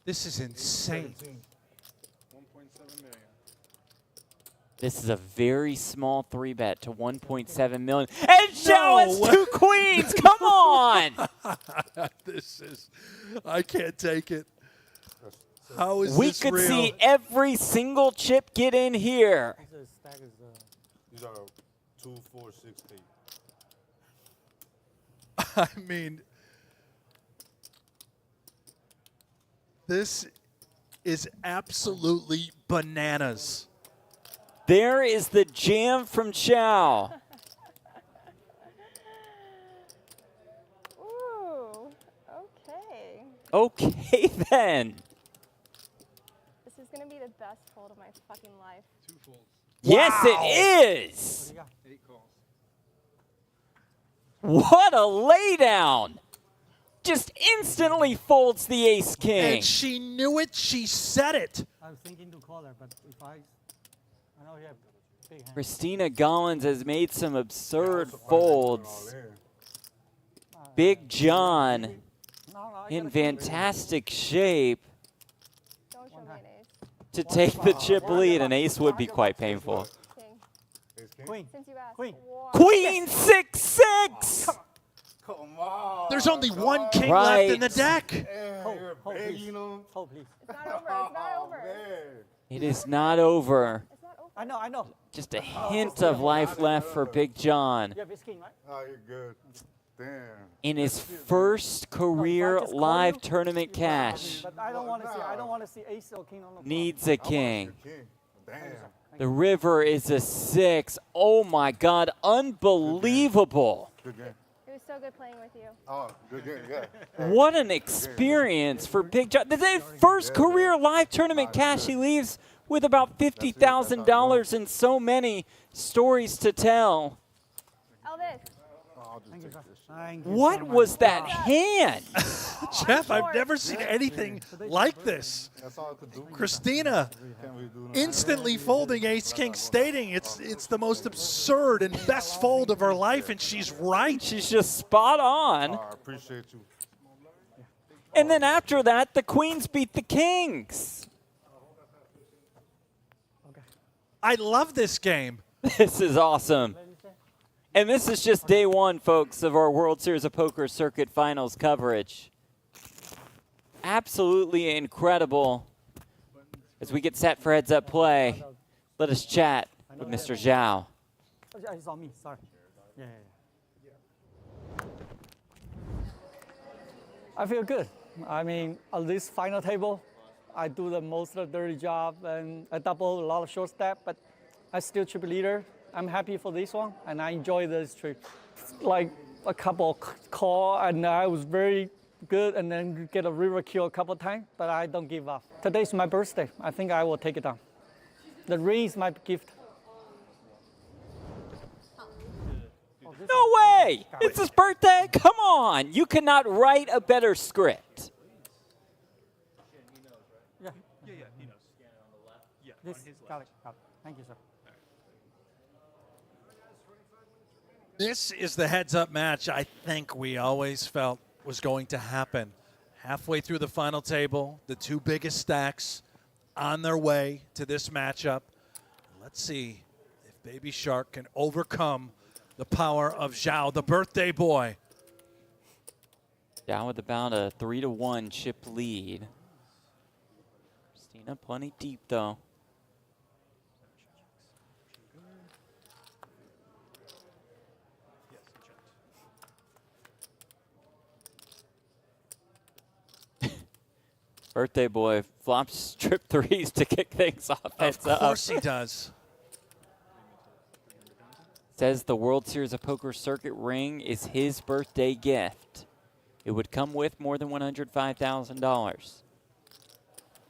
This is insane. 1.7 million. This is a very small 3-bet to 1.7 million. And show us No. 2 queens. Come on. This is, I can't take it. How is We this could real? see every single chip get in here. This stack is, These are 2, 4, 6, 8. I mean, this is absolutely bananas. There is the jam from Chow. Ooh, okay. Okay, then. This is going to be the best fold of my fucking life. 2 folds. Yes, it what is. do you got? 8 calls. What a laydown. Just instantly folds the ace-king. And she knew it. She said it. I was thinking to call there, but if I know you have big hands. Christina Gollins has made some absurd Yeah, I'm surprised folds. they went Big John No, I in gotta call fantastic shape Don't show me an ace. to take the chip lead. An ace would be quite painful. King. Ace king? Queen. Since you asked. Queen. Wow. Queen 6-6. Come on. There's only one king Right. left in the deck. You're begging him. Hold, please. It's not over. It's not over. Man. It is not over. It's not over. I know. Just a hint of life left for Big John. You have ace king, right? Oh, you're good. Damn. In his first career just call live you, tournament cash, But I don't want to see. I don't want to see ace or king on the needs a king. King. Damn. The river is a 6. Oh my God, unbelievable. Good game. It was so good playing with you. Oh, good game. Yeah. What an experience for Big John. The first career live tournament cash, he leaves with about $50,000 and so many stories to tell. Elvis. I'll just take this shit. What was that hand? Jeff, I've never seen anything like this. That's all I could do. Christina Can't really do nothing. instantly folding ace king, stating it's the most absurd and best fold of her life, and she's right. She's just spot on. I appreciate you. And then after that, the queens beat the kings. I love this game. This is awesome. And this is just day one, folks, of our World Series of Poker Circuit Finals coverage. Absolutely incredible. As we get set for heads-up play, let us chat with Mr. Zhao. It's on me. Sorry. Yeah. I feel good. I mean, on this final table, I do the most of the dirty job, and I double a lot of short stack, but I still chip leader. I'm happy for this one, and I enjoy this trip. Like a couple call, and I was very good, and then get a river kill a couple times, but I don't give up. Today's my birthday. I think I will take it down. The ring is my gift. No way! It's his birthday? Come on! You cannot write a better script. Yeah. Yeah, he knows. Yeah, This, on his got left. it. Thank you, sir. This is the heads-up match I think we always felt was going to happen. Halfway through the final table, the two biggest stacks on their way to this matchup. Let's see if Baby Shark can overcome the power of Zhao, the birthday boy. Zhao with about a 3-1 chip lead. Christina plenty deep, though. Birthday boy flops trip threes to kick things off. Of course he does. Says the World Series of Poker Circuit ring is his birthday gift. It would come with more than $105,000.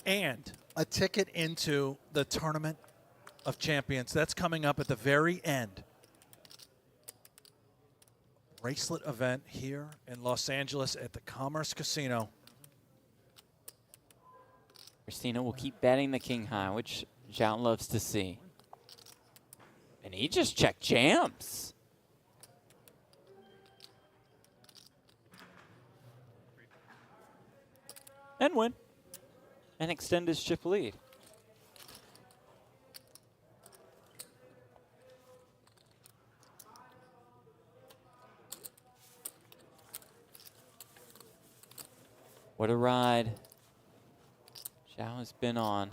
And a ticket into the Tournament of Champions. That's coming up at the very end. Bracelet event here in Los Angeles at the Commerce Casino. Christina will keep betting the king high, which Zhao loves to see. And he just checked jams. And win. And extend his chip lead. What a ride Zhao has been on.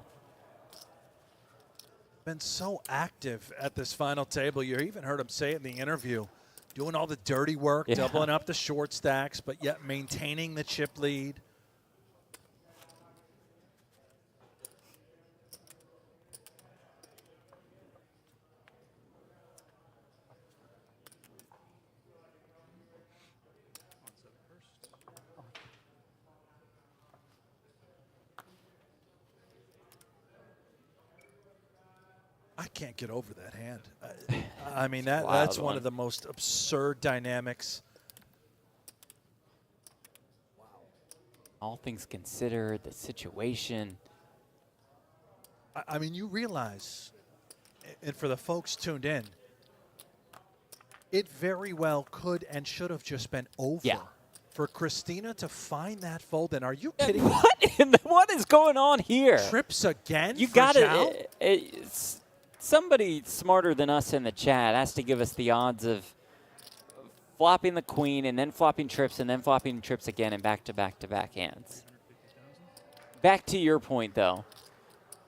Been so active at this final table. You even heard him say it in the interview. Doing all the dirty work, Yeah. doubling up the short stacks, but yet maintaining the chip lead. I can't get over that hand. I mean, that's one of the most absurd dynamics. All things considered, the situation. I mean, you realize, and for the folks tuned in, it very well could and should have just been over. Yeah. For Christina to find that fold, and are you kidding me? What is going on here? Trips again. You for got Zhao? Somebody smarter than us in the chat has to give us the odds of flopping the queen and then flopping trips and then flopping trips again and back-to-back-to-back hands. Back to your point, though.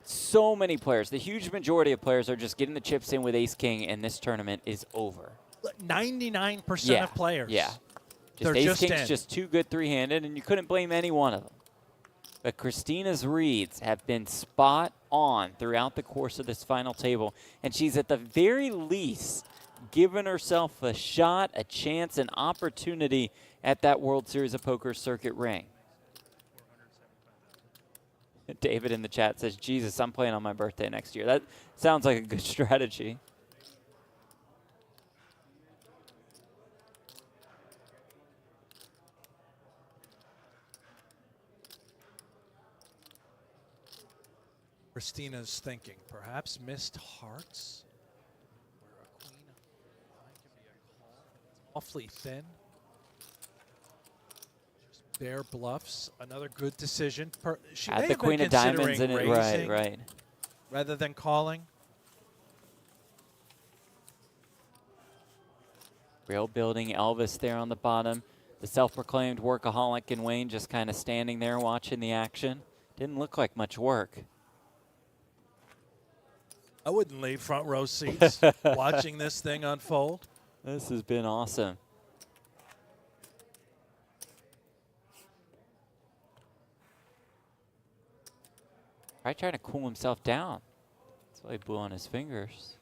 So many players, the huge majority of players are just getting the chips in with ace-king, and this tournament is over. 99% of players. Yeah. They're Ace-king's just too good three-handed, and you couldn't blame any one of them. But Christina's reads have been spot on throughout the course of this final table, and she's at the very least given herself a shot, a chance, an opportunity at that World Series of Poker circuit ring. David in the chat says, Jesus, I'm playing on my birthday next year. That sounds like a good strategy. Christina's thinking, perhaps missed hearts? Where a queen can be a call. It's awfully thin. Just bare bluffs. Another good decision. She Had may the have queen been of diamonds in considering it, raising right. rather than calling. Real building Elvis there on the bottom. The self-proclaimed workaholic in Wayne just kind of standing there watching the action. Didn't look like much work. I wouldn't leave front row seats watching this thing unfold. This has been awesome. Probably trying to cool himself down. That's why he blew on his fingers.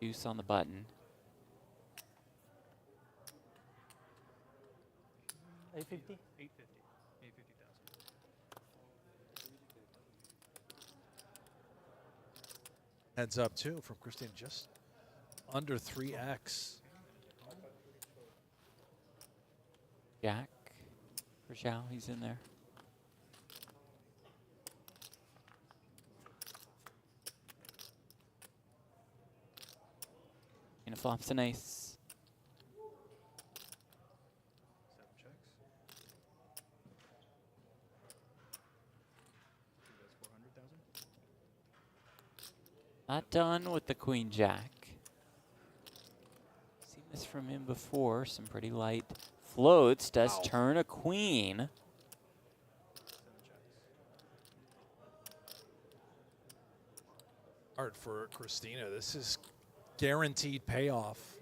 Deuce on the button. 850? 850. 850,000. Heads up, too, from Christine, just under 3x. Jack for Zhao, he's in there. And flops an ace. 7 checks. That's 400,000. Not done with the queen jack. Seen this from him before. Some pretty light floats. Does turn a queen. 7 checks. Hard for Christina. This is guaranteed payoff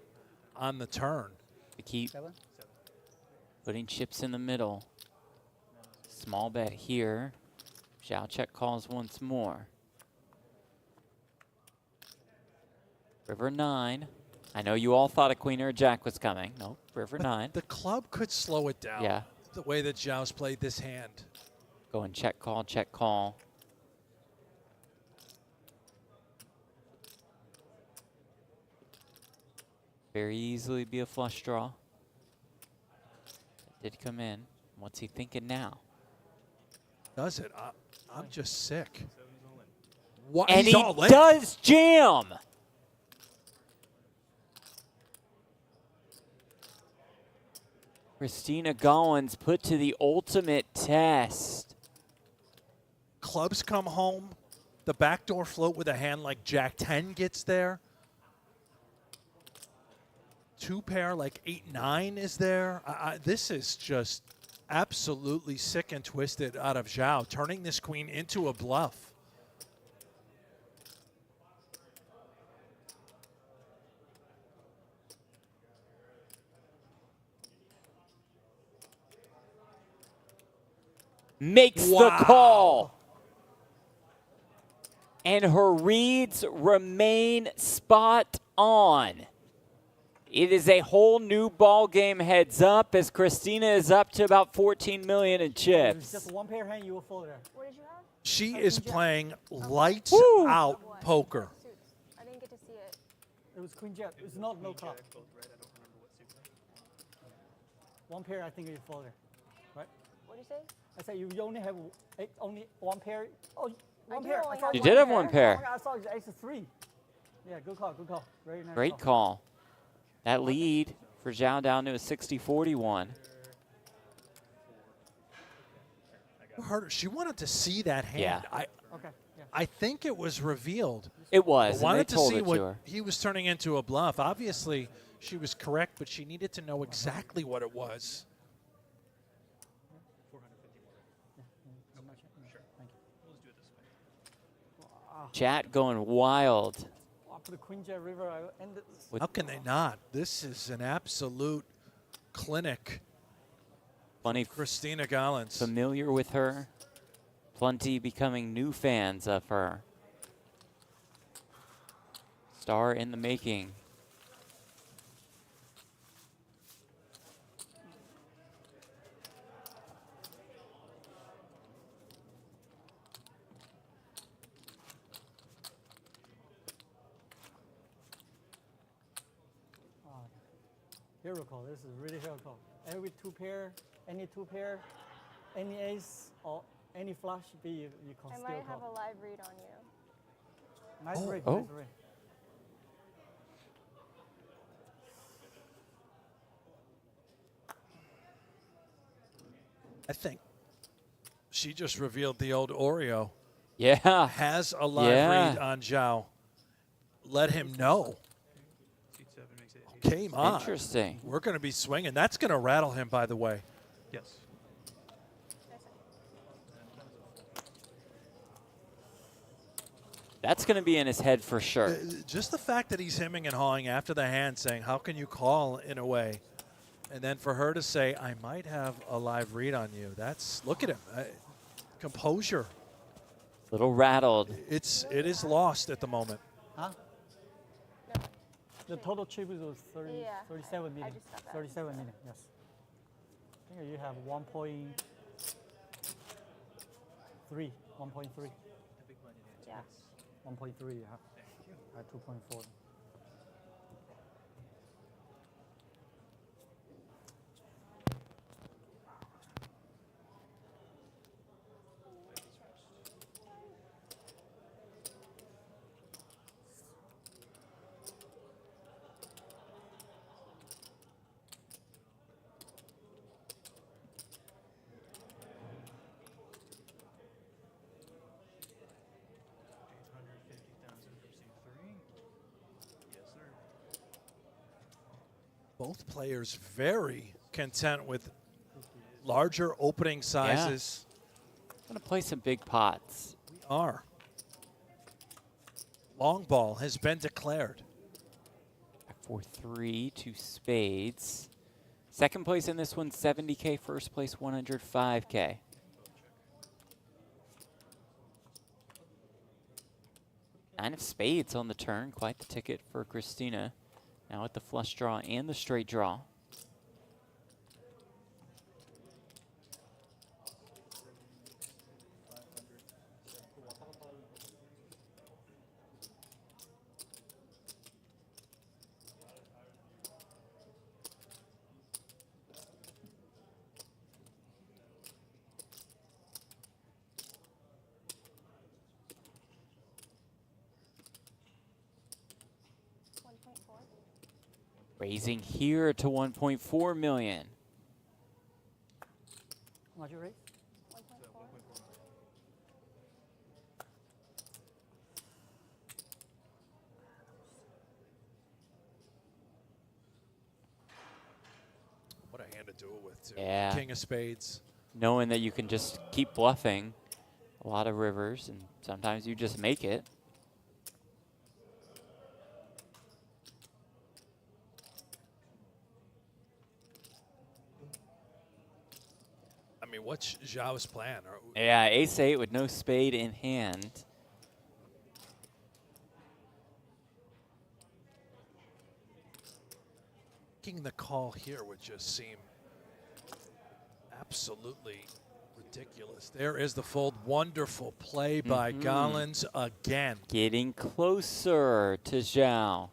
on the turn. To keep putting chips in the middle. Small bet here. Zhao check calls once more. River 9. I know you all thought a queen or a jack was coming. Nope, river 9. The club could slow it down. Yeah. The way that Zhao's played this hand. Going check call, check call. Very easily be a flush draw. That did come in. What's he thinking now? Does it? I'm just sick. So he's all in. What? And He's he all in? does jam! Christina Gollins put to the ultimate test. Clubs come home. The backdoor float with a hand like Jack 10 gets there. 2 pair like 8-9 is there. This is just absolutely sick and twisted out of Zhao, turning this queen into a bluff. Makes the call. And her reads remain spot on. It is a whole new ball game heads up as Christina is up to about 14 million in chips. Just one pair hand, you will fold there. What did you have? She is playing lights out poker. I didn't get to see it. It was queen jack. It's not no call. Both red. I don't remember what suit. One pair, I think you fold there. Right? What did you say? I said you only have only one pair. Oh, one do pair. only I thought have You one did have pair. one pair. I saw it's ace of 3. Yeah, good call, good call. Very nice. Great call. That lead for Zhao down to a 60-41. Harder. She wanted to see that hand. Yeah. I think it was revealed. It was. But wanted and they told to see it what to her. he was turning into a bluff. Obviously, she was correct, but she needed to know exactly what it was. Chat going wild. After the Queen Jack River, I ended. How can they not? This is an absolute clinic. Funny. Christina Gollins. Familiar with her. Plenty becoming new fans of her. Star in the making. Hero call. This is really hero call. Every two pair, any ace or any flush, you can I still might call. have a live read on you. Nice read, Oh. nice read. I think she just revealed the old Oreo. Yeah. Has a live read on Zhao. Let him know. Came on. Interesting. We're going to be swinging. That's going to rattle him, by the way. Yes. That's going to be in his head for sure. Just the fact that he's hemming and hawing after the hand saying, how can you call in a way? And then for her to say, I might have a live read on you. That's, look at him. Composure. Little rattled. It is lost at the moment. Huh? The total chip was 37 million. 37 million, yes. I think you have 1.3. 1.3. Yeah. 1.3 you have. At 2.4. Both players very content with larger opening sizes. Going to play some big pots. We are. Long ball has been declared. Back for 3 to spades. Second place in this one, 70K. First place, 105K. Nine of spades on the turn. Quite the ticket for Christina. Now with the flush draw and the straight draw. Raising here to 1.4 million. How much you raise? 1.4. What a hand to do it with, too. Yeah. King of spades. Knowing that you can just keep bluffing a lot of rivers, and sometimes you just make it. I mean, what's Zhao's plan? Yeah, ace-8 with no spade in hand. Making the call here would just seem absolutely ridiculous. There is the fold. Wonderful play by Gollins again. Getting closer to Zhao.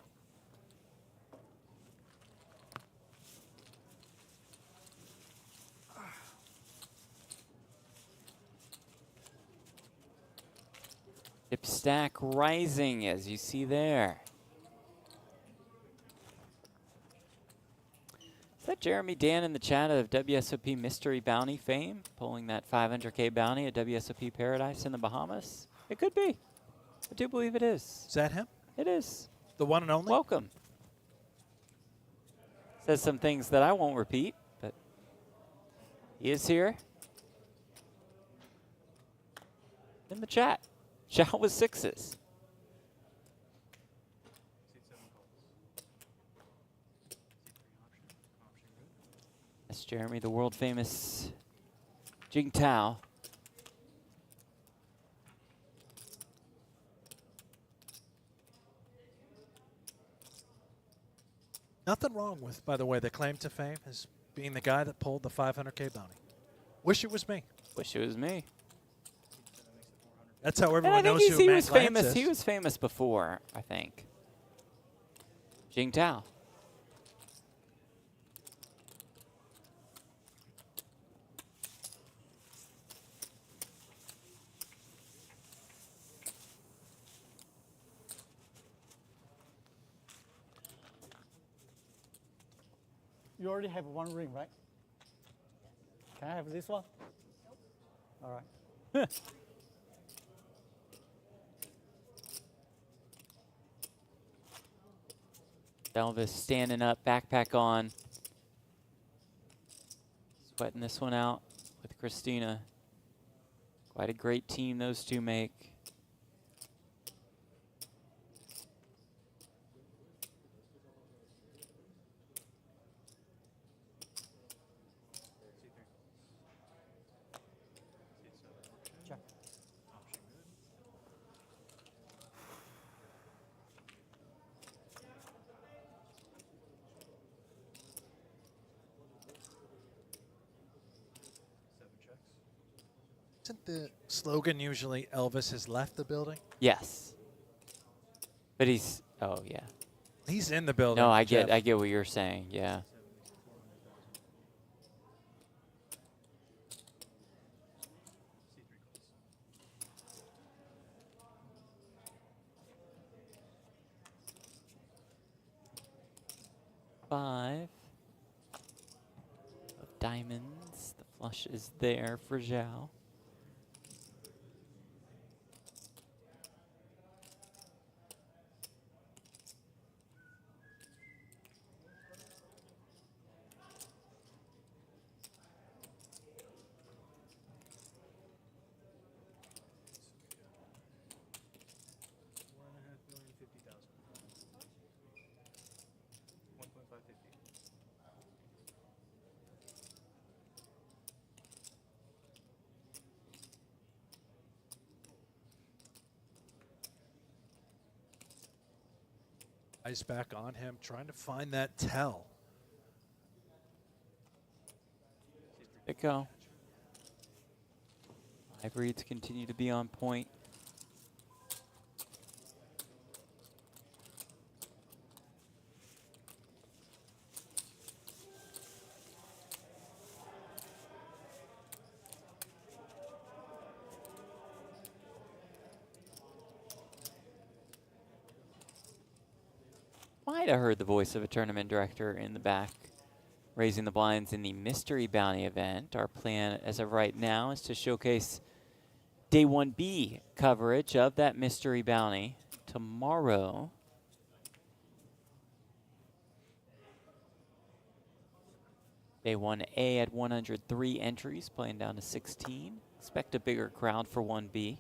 Chip stack rising, as you see there. that Jeremy Dan in the chat of WSOP Mystery Bounty fame, pulling that 500K bounty at WSOP Paradise in the Bahamas? It could be. I do believe it is. Is that him? It is. The one and only? Welcome. Says some things that I won't repeat, but he is here. In the chat. Shout with sixes. That's Jeremy, the world famous Jing Tao. Nothing wrong with, by the way, the claim to fame is being the guy that pulled the 500K bounty. Wish it was me. Wish it was me. That's how And everyone I think knows who he Matt was Lance famous. is. He was famous before, I think. Jing Tao. You already have one ring, right? Can I have this one? All right. Elvis standing up, backpack on. Sweating this one out with Christina. Quite a great team those two make. Isn't the slogan usually Elvis has left the building? Yes. But he's, oh yeah. He's in the building. No, I Jeff. get what you're saying, yeah. Five of diamonds. The flush is there for Zhao. Eyes back on him, trying to find that tell. There you go. Live reads continue to be on point. Might have heard the voice of a tournament director in the back raising the blinds in the Mystery Bounty event. Our plan as of right now is to showcase Day 1B coverage of that Mystery Bounty tomorrow. Day 1A at 103 entries, playing down to 16. Expect a bigger crowd for 1B.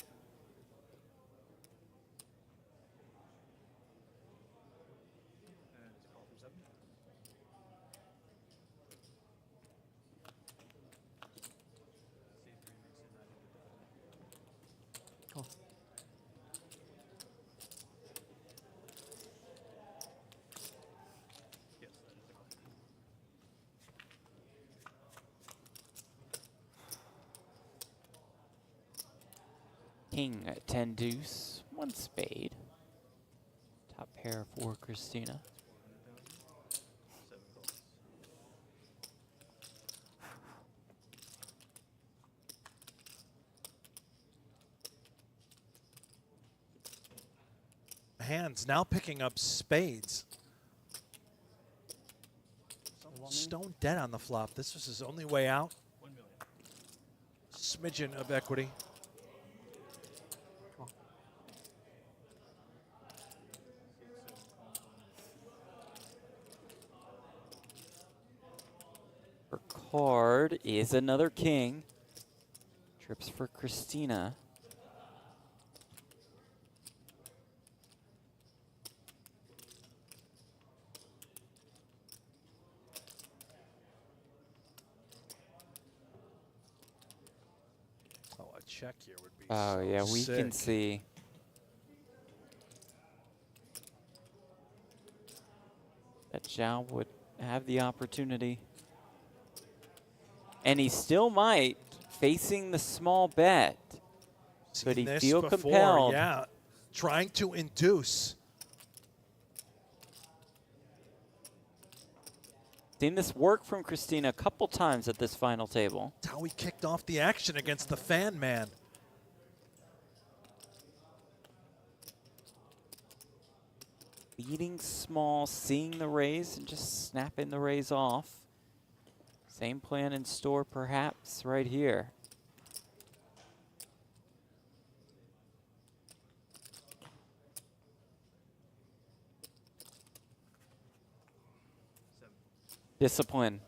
King 10 deuce, 1 spade. Top pair for Christina. Hands now picking up spades. stone dead on the flop. This was his only way out. Smidgen of equity. Her card is another king. Trips for Christina. Oh, a check here would be Oh, so yeah, we can sick. see. That Zhao would have the opportunity. And he still might, facing the small bet. Could he This feel before, compelled? Yeah, trying to induce. Seen this work from Christina a couple times at this final table. That's how he kicked off the action against the fan man. Leading small, seeing the raise, and just snapping the raise off. Same plan in store, perhaps, right here. Discipline.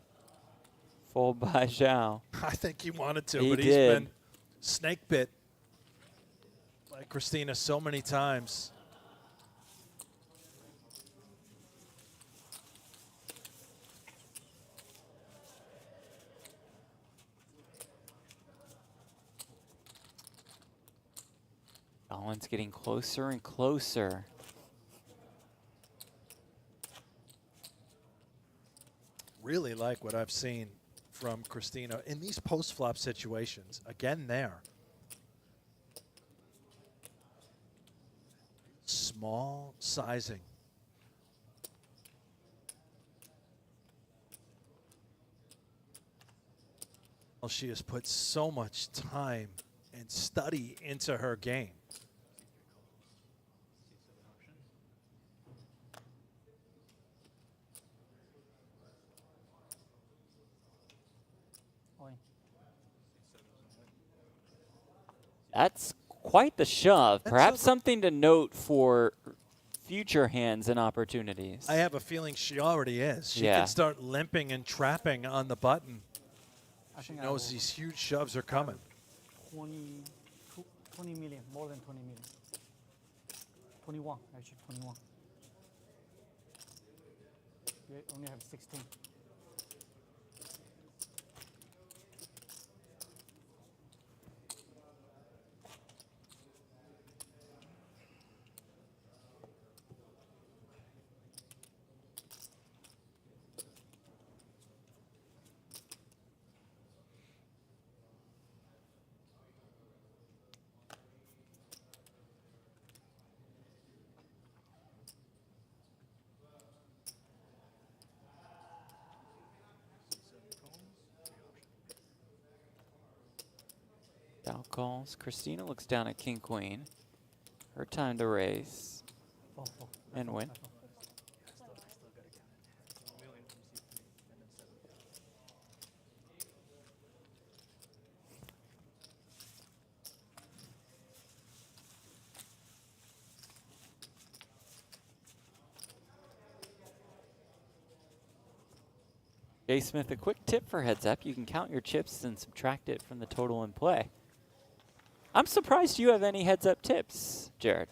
Fold by Zhao. I think he wanted to, He but he's did. been snake bit by Christina so many times. Collins getting closer and closer. Really like what I've seen from Christina in these post-flop situations. Again there. Small sizing. Well, she has put so much time and study into her game. That's quite the shove. That's Perhaps a- something to note for future hands and opportunities. I have a feeling she already is. She Yeah. can start limping and trapping on the button. I She think I knows will- these huge shoves are coming. 20 million, more than 20 million. 21, actually 21. You only have 16. Down calls. Christina looks down at King Queen. Her time to raise and win. Jay Smith, a quick tip for heads up. You can count your chips and subtract it from the total in play. I'm surprised you have any heads up tips, Jared.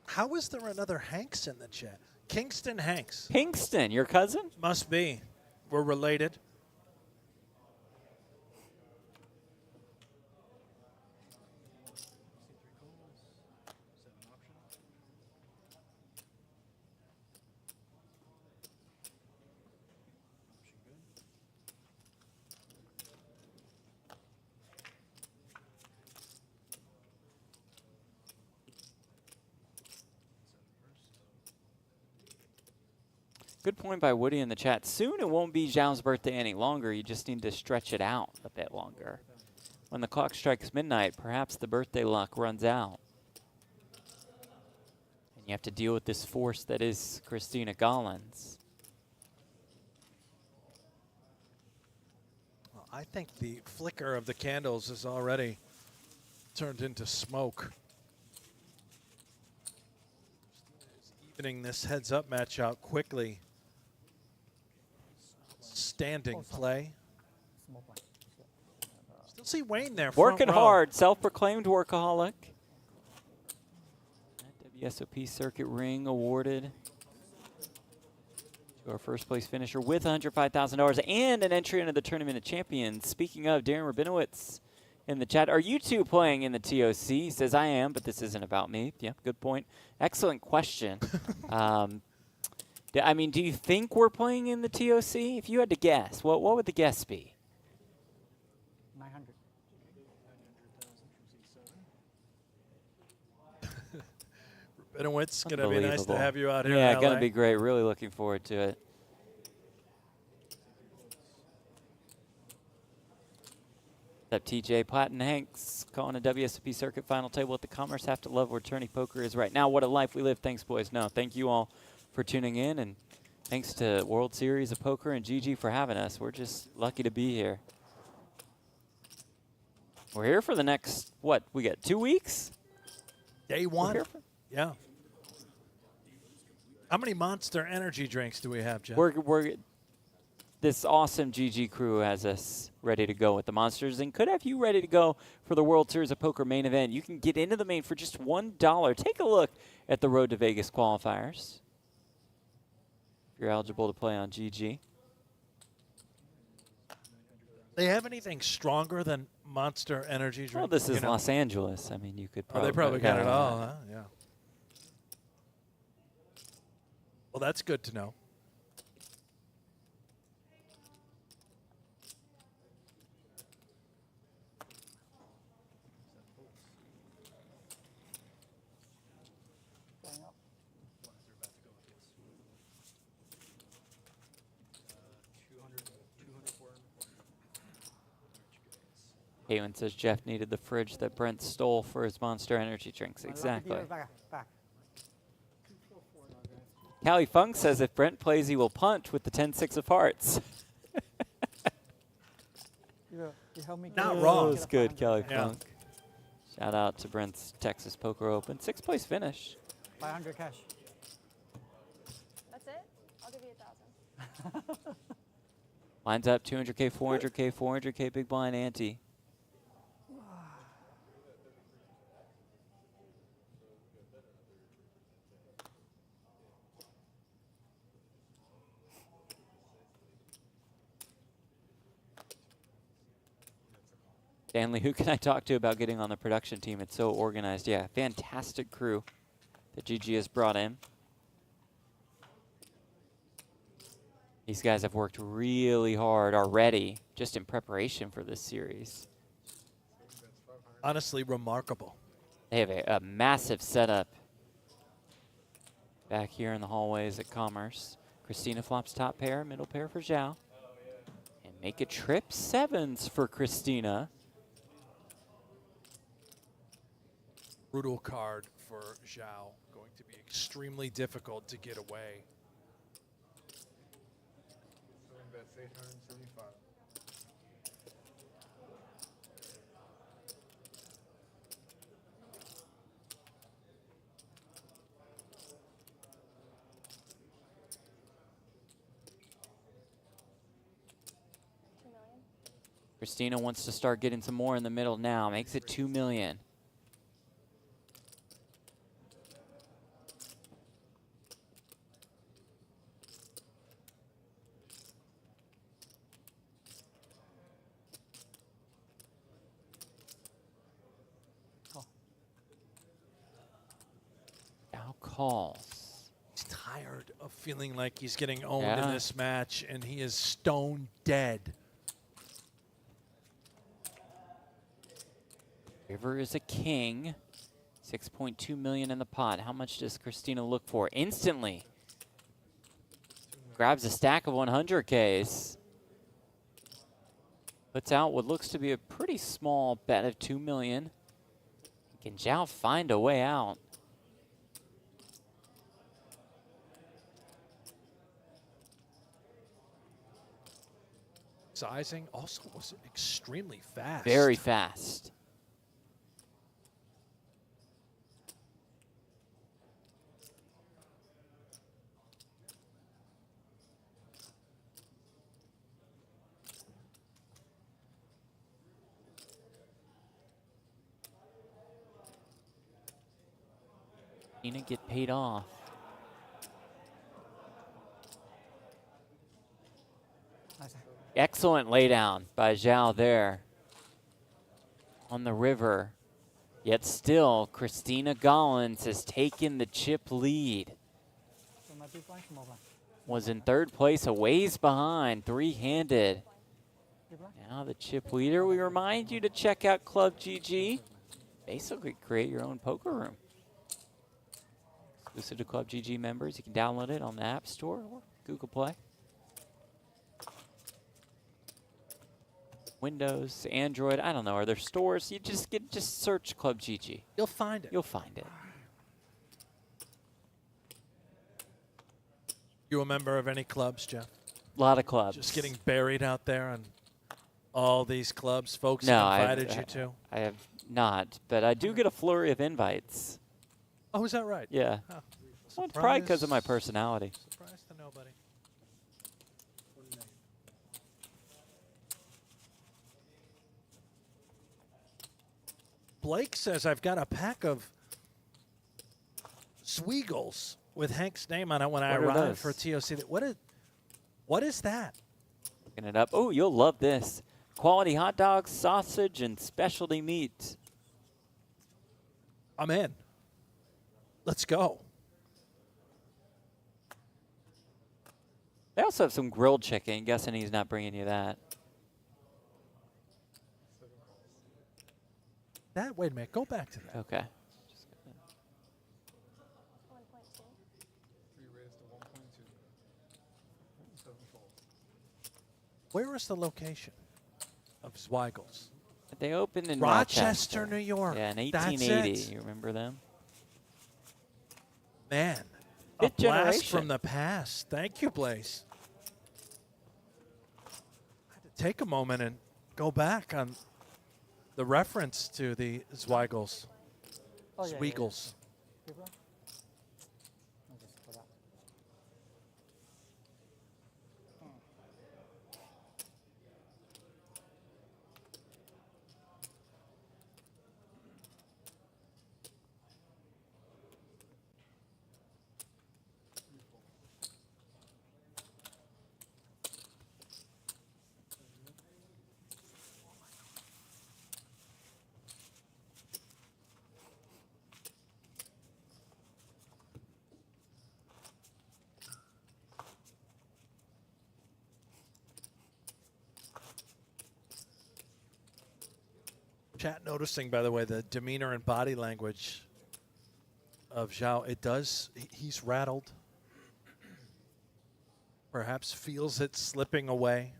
How is there another Hanks in the chat? Kingston Hanks. Kingston, your cousin? Must be. We're related. Good point by Woody in the chat. Soon it won't be Zhao's birthday any longer. You just need to stretch it out a bit longer. when the clock strikes midnight, perhaps the birthday luck runs out. And you have to deal with this force that is Christina Gollins. Well, I think the flicker of the candles is already turned into smoke. Evening this heads-up match out quickly. Standing play. Still see Wayne there. Working front row. hard, self-proclaimed workaholic. That WSOP Circuit ring awarded to our first place finisher with $105,000 and an entry into the Tournament of Champions. Speaking of, Darren Rabinowitz in the chat, are you two playing in the TOC? He says, I am, but this isn't about me. Yeah, good point. Excellent question. I mean, do you think we're playing in the TOC? If you had to guess, what would the guess be? 900. Rabinowitz, going to be nice to have you out here. Yeah, in LA. going to be great. Really looking forward to it. What's up, TJ? Platt and Hanks calling a WSOP Circuit final table at the Commerce. Have to love where tourney poker is right now. What a life we live. Thanks, boys. No, thank you all for tuning in, and thanks to World Series of Poker and GG for having us. We're just lucky to be here. We're here for the next, what, we got 2 weeks? Day one. Yeah. How many Monster Energy drinks do we have, Jeff? This awesome GG crew has us ready to go with the Monsters and could have you ready to go for the World Series of Poker main event. You can get into the main for just $1. Take a look at the Road to Vegas qualifiers. If you're eligible to play on GG. They have anything stronger than Monster Energy drink? Well, this is Los Angeles. I mean, you could probably. Oh, they probably got it all, huh? Yeah. Well, that's good to know. Caitlin says Jeff needed the fridge that Brent stole for his Monster Energy drinks. Exactly. Callie Funk says if Brent plays, he will punt with the 10-6 of hearts. Not wrong. That was good, Callie Funk. Shout out to Brent's Texas Poker Open. 6th place finish. 500 cash. That's it? I'll give you 1,000. Lines up 200K, 400K, 400K, big blind ante. Stanley, who can I talk to about getting on the production team? It's so organized. Yeah, fantastic crew that GG has brought in. These guys have worked really hard already just in preparation for this series. Honestly, remarkable. They have a massive setup back here in the hallways at Commerce. Christina flops top pair, middle pair for Zhao. And make it trip sevens for Christina. Brutal card for Zhao. Going to be extremely difficult to get away. That's 875. Christina wants to start getting some more in the middle now. Makes it 2 million. Now calls. He's tired of feeling like he's getting owned in this match, and he is stone dead. River is a king. 6.2 million in the pot. How much does Christina look for? Instantly. Grabs a stack of 100Ks. Puts out what looks to be a pretty small bet of 2 million. Can Zhao find a way out? Sizing also was extremely fast. Very fast. Nina get paid off. Excellent laydown by Zhao there on the river. Yet still, Christina Gollins has taken the chip lead. Was in third place, a ways behind, three-handed. Now the chip leader, we remind you to check out Club GG. Basically create your own poker room. Exclusive to Club GG members. You can download it on the App Store or Google Play. Windows, Android, I don't know. Are there stores? You just search Club GG. You'll find it. You'll find it. You a member of any clubs, Jeff? A lot of clubs. Just getting buried out there on all these clubs folks No, have invited you to? I have not, but I do get a flurry of invites. Oh, is that right? Yeah. Oh, Well, it's probably because of my personality. Surprise to nobody. Blake says, I've got a pack of Sweagles with Hank's name on it when I What are arrived for those? TOC. What is that? Looking it up. Oh, you'll love this. Quality hot dogs, sausage, and specialty meat. I'm in. Let's go. They also have some grilled chicken. Guessing he's not bringing you that. Wait a minute. Go back to that. Okay. Where is the location of Zweigels? They opened in Rochester, New York. Yeah, in That's 1880. it. You remember them? Man, a Fifth blast generation. from the past. Thank you, Blaze. I had to take a moment and go back on the reference to the Zweigels. Zweigels. Chat noticing, by the way, the demeanor and body language of Zhao. It does, he's rattled. Perhaps feels it slipping away.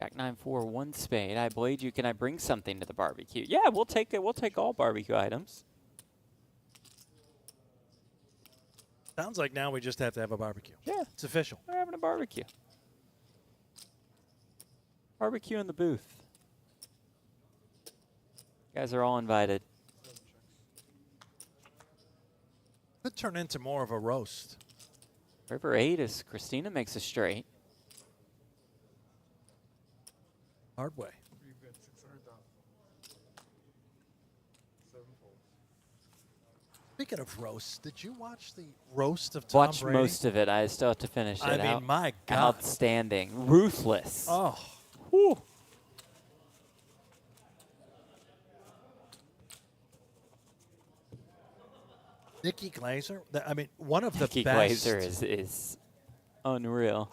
Jack 9-4, one spade. I blade you. Can I bring something to the barbecue? Yeah, we'll take it. We'll take all barbecue items. Sounds like now we just have to have a barbecue. Yeah. It's official. We're having a barbecue. Barbecue in the booth. You guys are all invited. Could turn into more of a roast. River 8 as Christina makes a straight. Hard way. Speaking of roasts, did you watch the roast of Tom Watched Brady? most of it. I still have to finish it. I mean, my God. Outstanding. Ruthless. Oh. Whew. Nikki Glaser, I mean, one of the Nikki best. Glaser is unreal.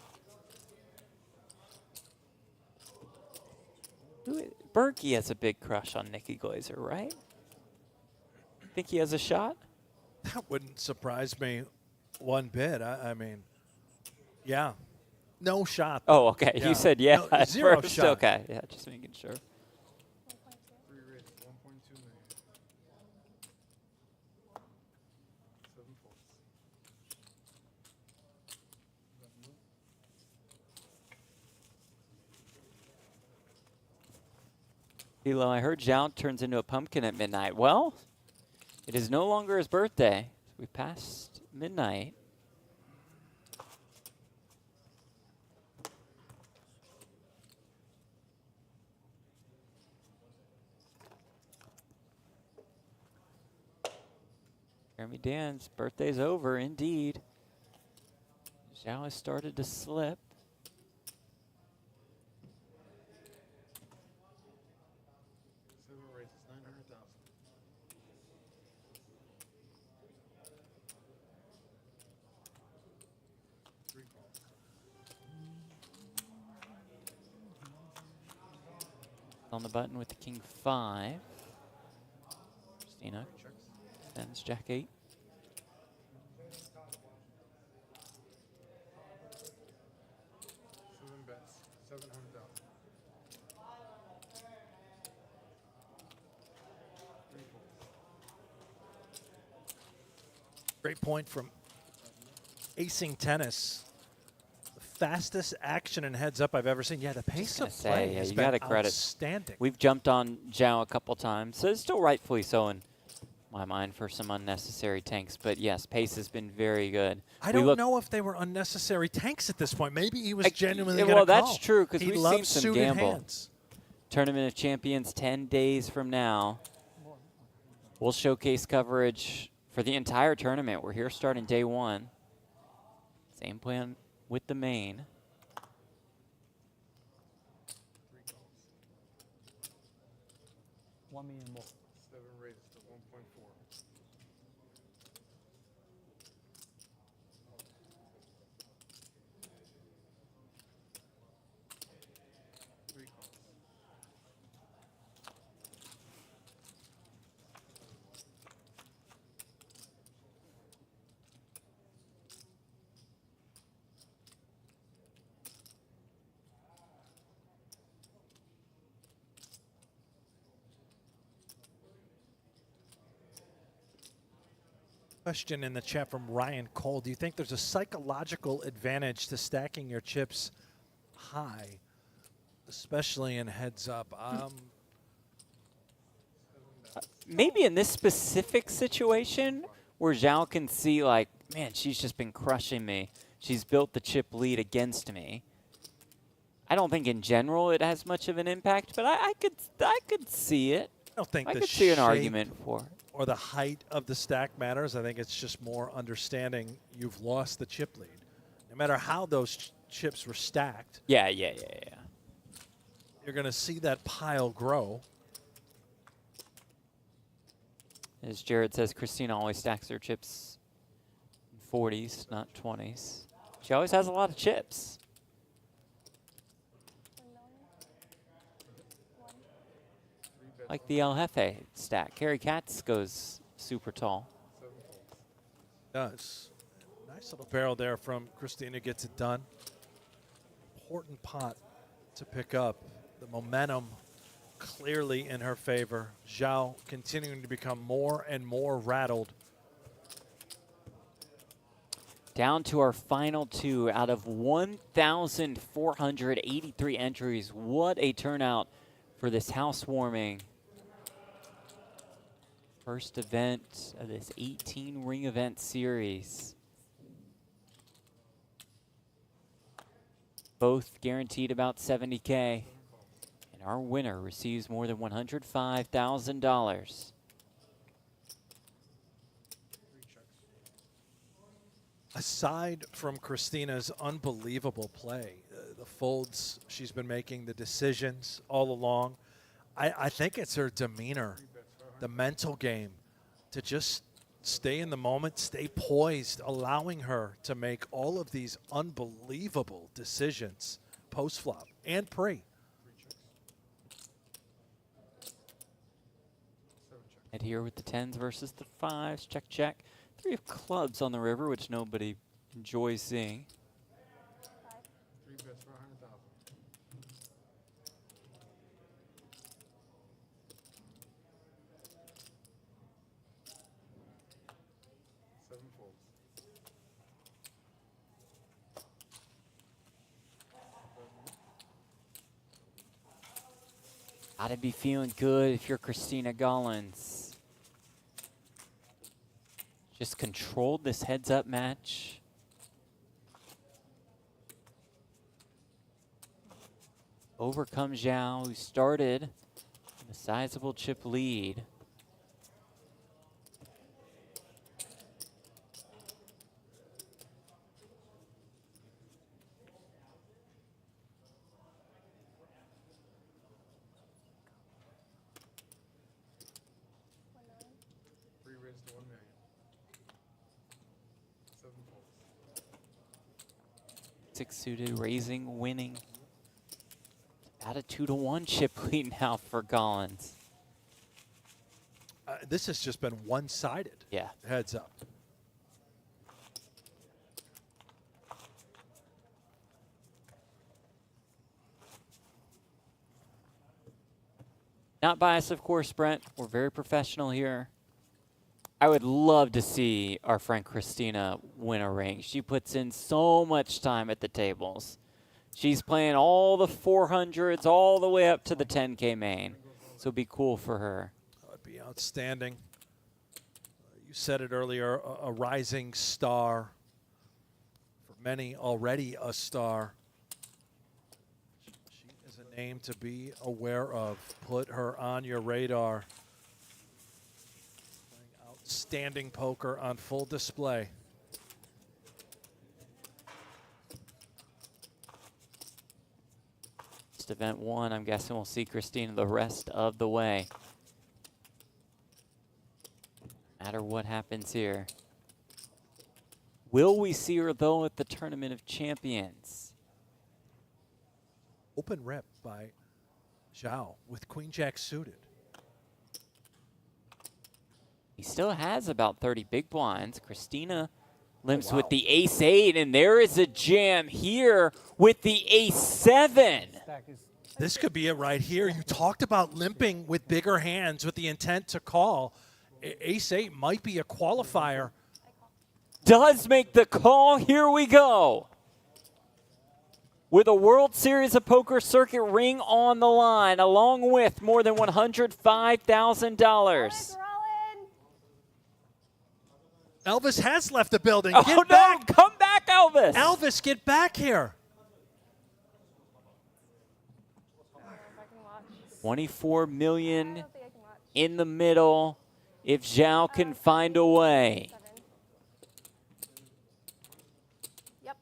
Berkey has a big crush on Nikki Glaser, right? Think he has a shot? That wouldn't surprise me one bit. I mean, yeah. No shot. Oh, okay. Yeah. You said yeah No, at 0 first. shot. Okay, yeah, just making sure. 3 raises, 1.2 million. 7 folds. Hilo, I heard Zhao turns into a pumpkin at midnight. Well, it is no longer his birthday. We passed midnight. Jeremy Dan's birthday's over, indeed. Zhao has started to slip. Raises, 900,000. 3 calls. On the button with the king 5. Christina sends jack 8. 7 bets, 700,000. 3 folds. Great point from Acing Tennis. The fastest action and heads up I've ever seen. Yeah, the pace of play has you been got to credit. outstanding. We've jumped on Zhao a couple times, so it's still rightfully so in my mind for some unnecessary tanks. But yes, pace has been very good. I don't know if they were unnecessary tanks at this point. Maybe he was genuinely going to well, call. that's true because He we've loves seen some suited gamble. hands. Tournament of Champions 10 days from now. We'll showcase coverage for the entire tournament. We're here starting day 1. Same plan with the main. 1 million more. 7 raises to 1.4. 3 calls. Question in the chat from Ryan Cole. Do you think there's a psychological advantage to stacking your chips high, especially in heads up? Maybe in this specific situation where Zhao can see like, man, she's just been crushing me. She's built the chip lead against me. I don't think in general it has much of an impact, but I could see it. I don't think I the could see an shape argument for it. or the height of the stack matters. I think it's just more understanding you've lost the chip lead. No matter how those chips were stacked, Yeah. you're going to see that pile grow. As Jared says, Christina always stacks her chips in 40s, not 20s. She always has a lot of chips. Like the El Jefe stack. Harry Katz goes super tall. Does. Nice little barrel there from Christina, gets it done. Important pot to pick up. The momentum clearly in her favor. Zhao continuing to become more and more rattled. Down to our final 2 out of 1,483 entries. What a turnout for this housewarming first event of this 18-ring event series. Both guaranteed about $70K. And our winner receives more than $105,000. Aside from Christina's unbelievable play, the folds she's been making, the decisions all along, I think it's her demeanor, the mental game, to just stay in the moment, stay poised, allowing her to make all of these unbelievable decisions post-flop and pre. And here with the 10s versus the 5s. Check, check. 3 of clubs on the river, which nobody enjoys seeing. 3 bets for 100,000. 7 folds. Gotta be feeling good if you're Christina Gollins. Just controlled this heads-up match. Overcome Zhao, who started in a sizable chip lead. To 1 million. 7 folds. 6 suited, raising, winning. About a 2-to-1 chip lead now for Gollins. This has just been one-sided. Yeah. Heads up. Not biased, of course, Brent. We're very professional here. I would love to see our friend Christina win a ring. She puts in so much time at the tables. She's playing all the 400s all the way up to the 10K main. So it'd be cool for her. That would be outstanding. You said it earlier, a rising star. For many, already a star. She is a name to be aware of. Put her on your radar. Outstanding poker on full display. Just event 1, I'm guessing we'll see Christina the rest of the way. No matter what happens here. Will we see her, though, at the Tournament of Champions? Open rep by Zhao with Queen Jack suited. He still has about 30 big blinds. Christina limps with wow. the ace-8, and there is a jam here with the ace-7. This could be it right here. You talked about limping with bigger hands with the intent to call. Ace-8 might be a qualifier. Does make the call. Here we go. With a World Series of Poker circuit ring on the line, along with more than $105,000. Elvis has left the building. Oh, Get no, back. come back, Elvis. Elvis, get back here. 24 million in the middle if Zhao can find a way. Yep.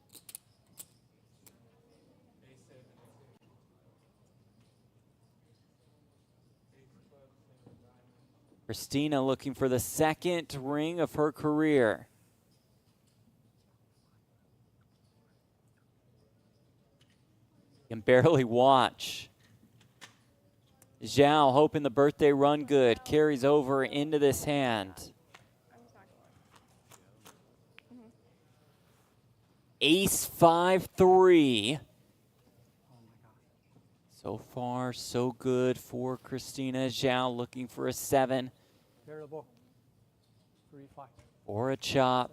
Christina looking for the second ring of her career. Can barely watch. Zhao hoping the birthday run good. Carries over into this hand. Ace 5-3. So far, so good for Christina. Zhao looking for a 7. Or a chop.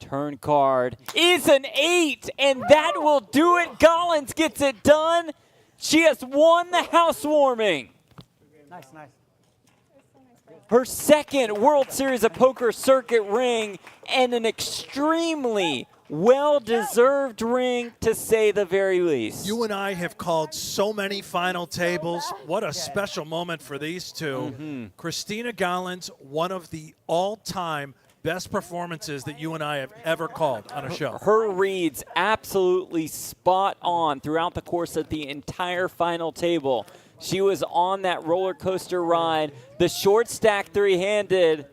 Turn card is an 8, and that will do it. Gollins gets it done. She has won the housewarming. Nice, nice. Her second World Series of Poker circuit ring, and an extremely well-deserved ring, to say the very least. You and I have called so many final tables. What a special moment for these two. Christina Gollins, one of the all-time best performances that you and I have ever called on a show. Her reads absolutely spot on throughout the course of the entire final table. She was on that roller coaster ride. The short stack three-handed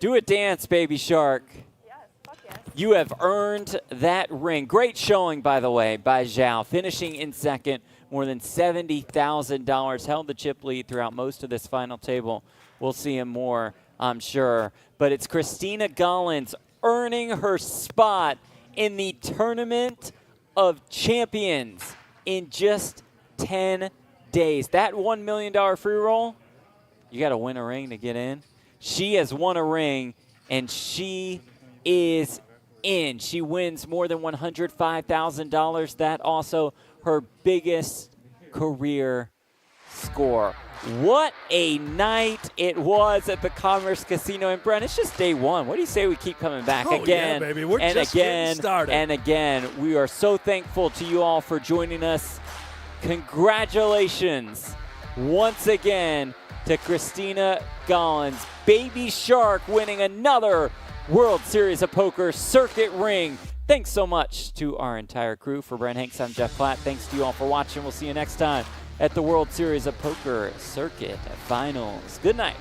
Do a dance, baby shark. Yes, fuck yes. You have earned that ring. Great showing, by the way, by Zhao. Finishing in second, more than $70,000. Held the chip lead throughout most of this final table. We'll see him more, I'm sure. But it's Christina Gollins earning her spot in the Tournament of Champions in just 10 days. That $1 million free roll, you got to win a ring to get in. She has won a ring, and she is in. She wins more than $105,000. That also her biggest career score. What a night it was at the Commerce Casino. And Brent, it's just day one. What do you say we keep coming back again? Yeah, baby. We're and just again getting started. and again? We are so thankful to you all for joining us. Congratulations once again to Christina Gollins. Baby Shark winning another World Series of Poker circuit ring. Thanks so much to our entire crew. For Brent Hanks, I'm Jeff Platt. Thanks to you all for watching. We'll see you next time at the World Series of Poker Circuit Finals. Good night.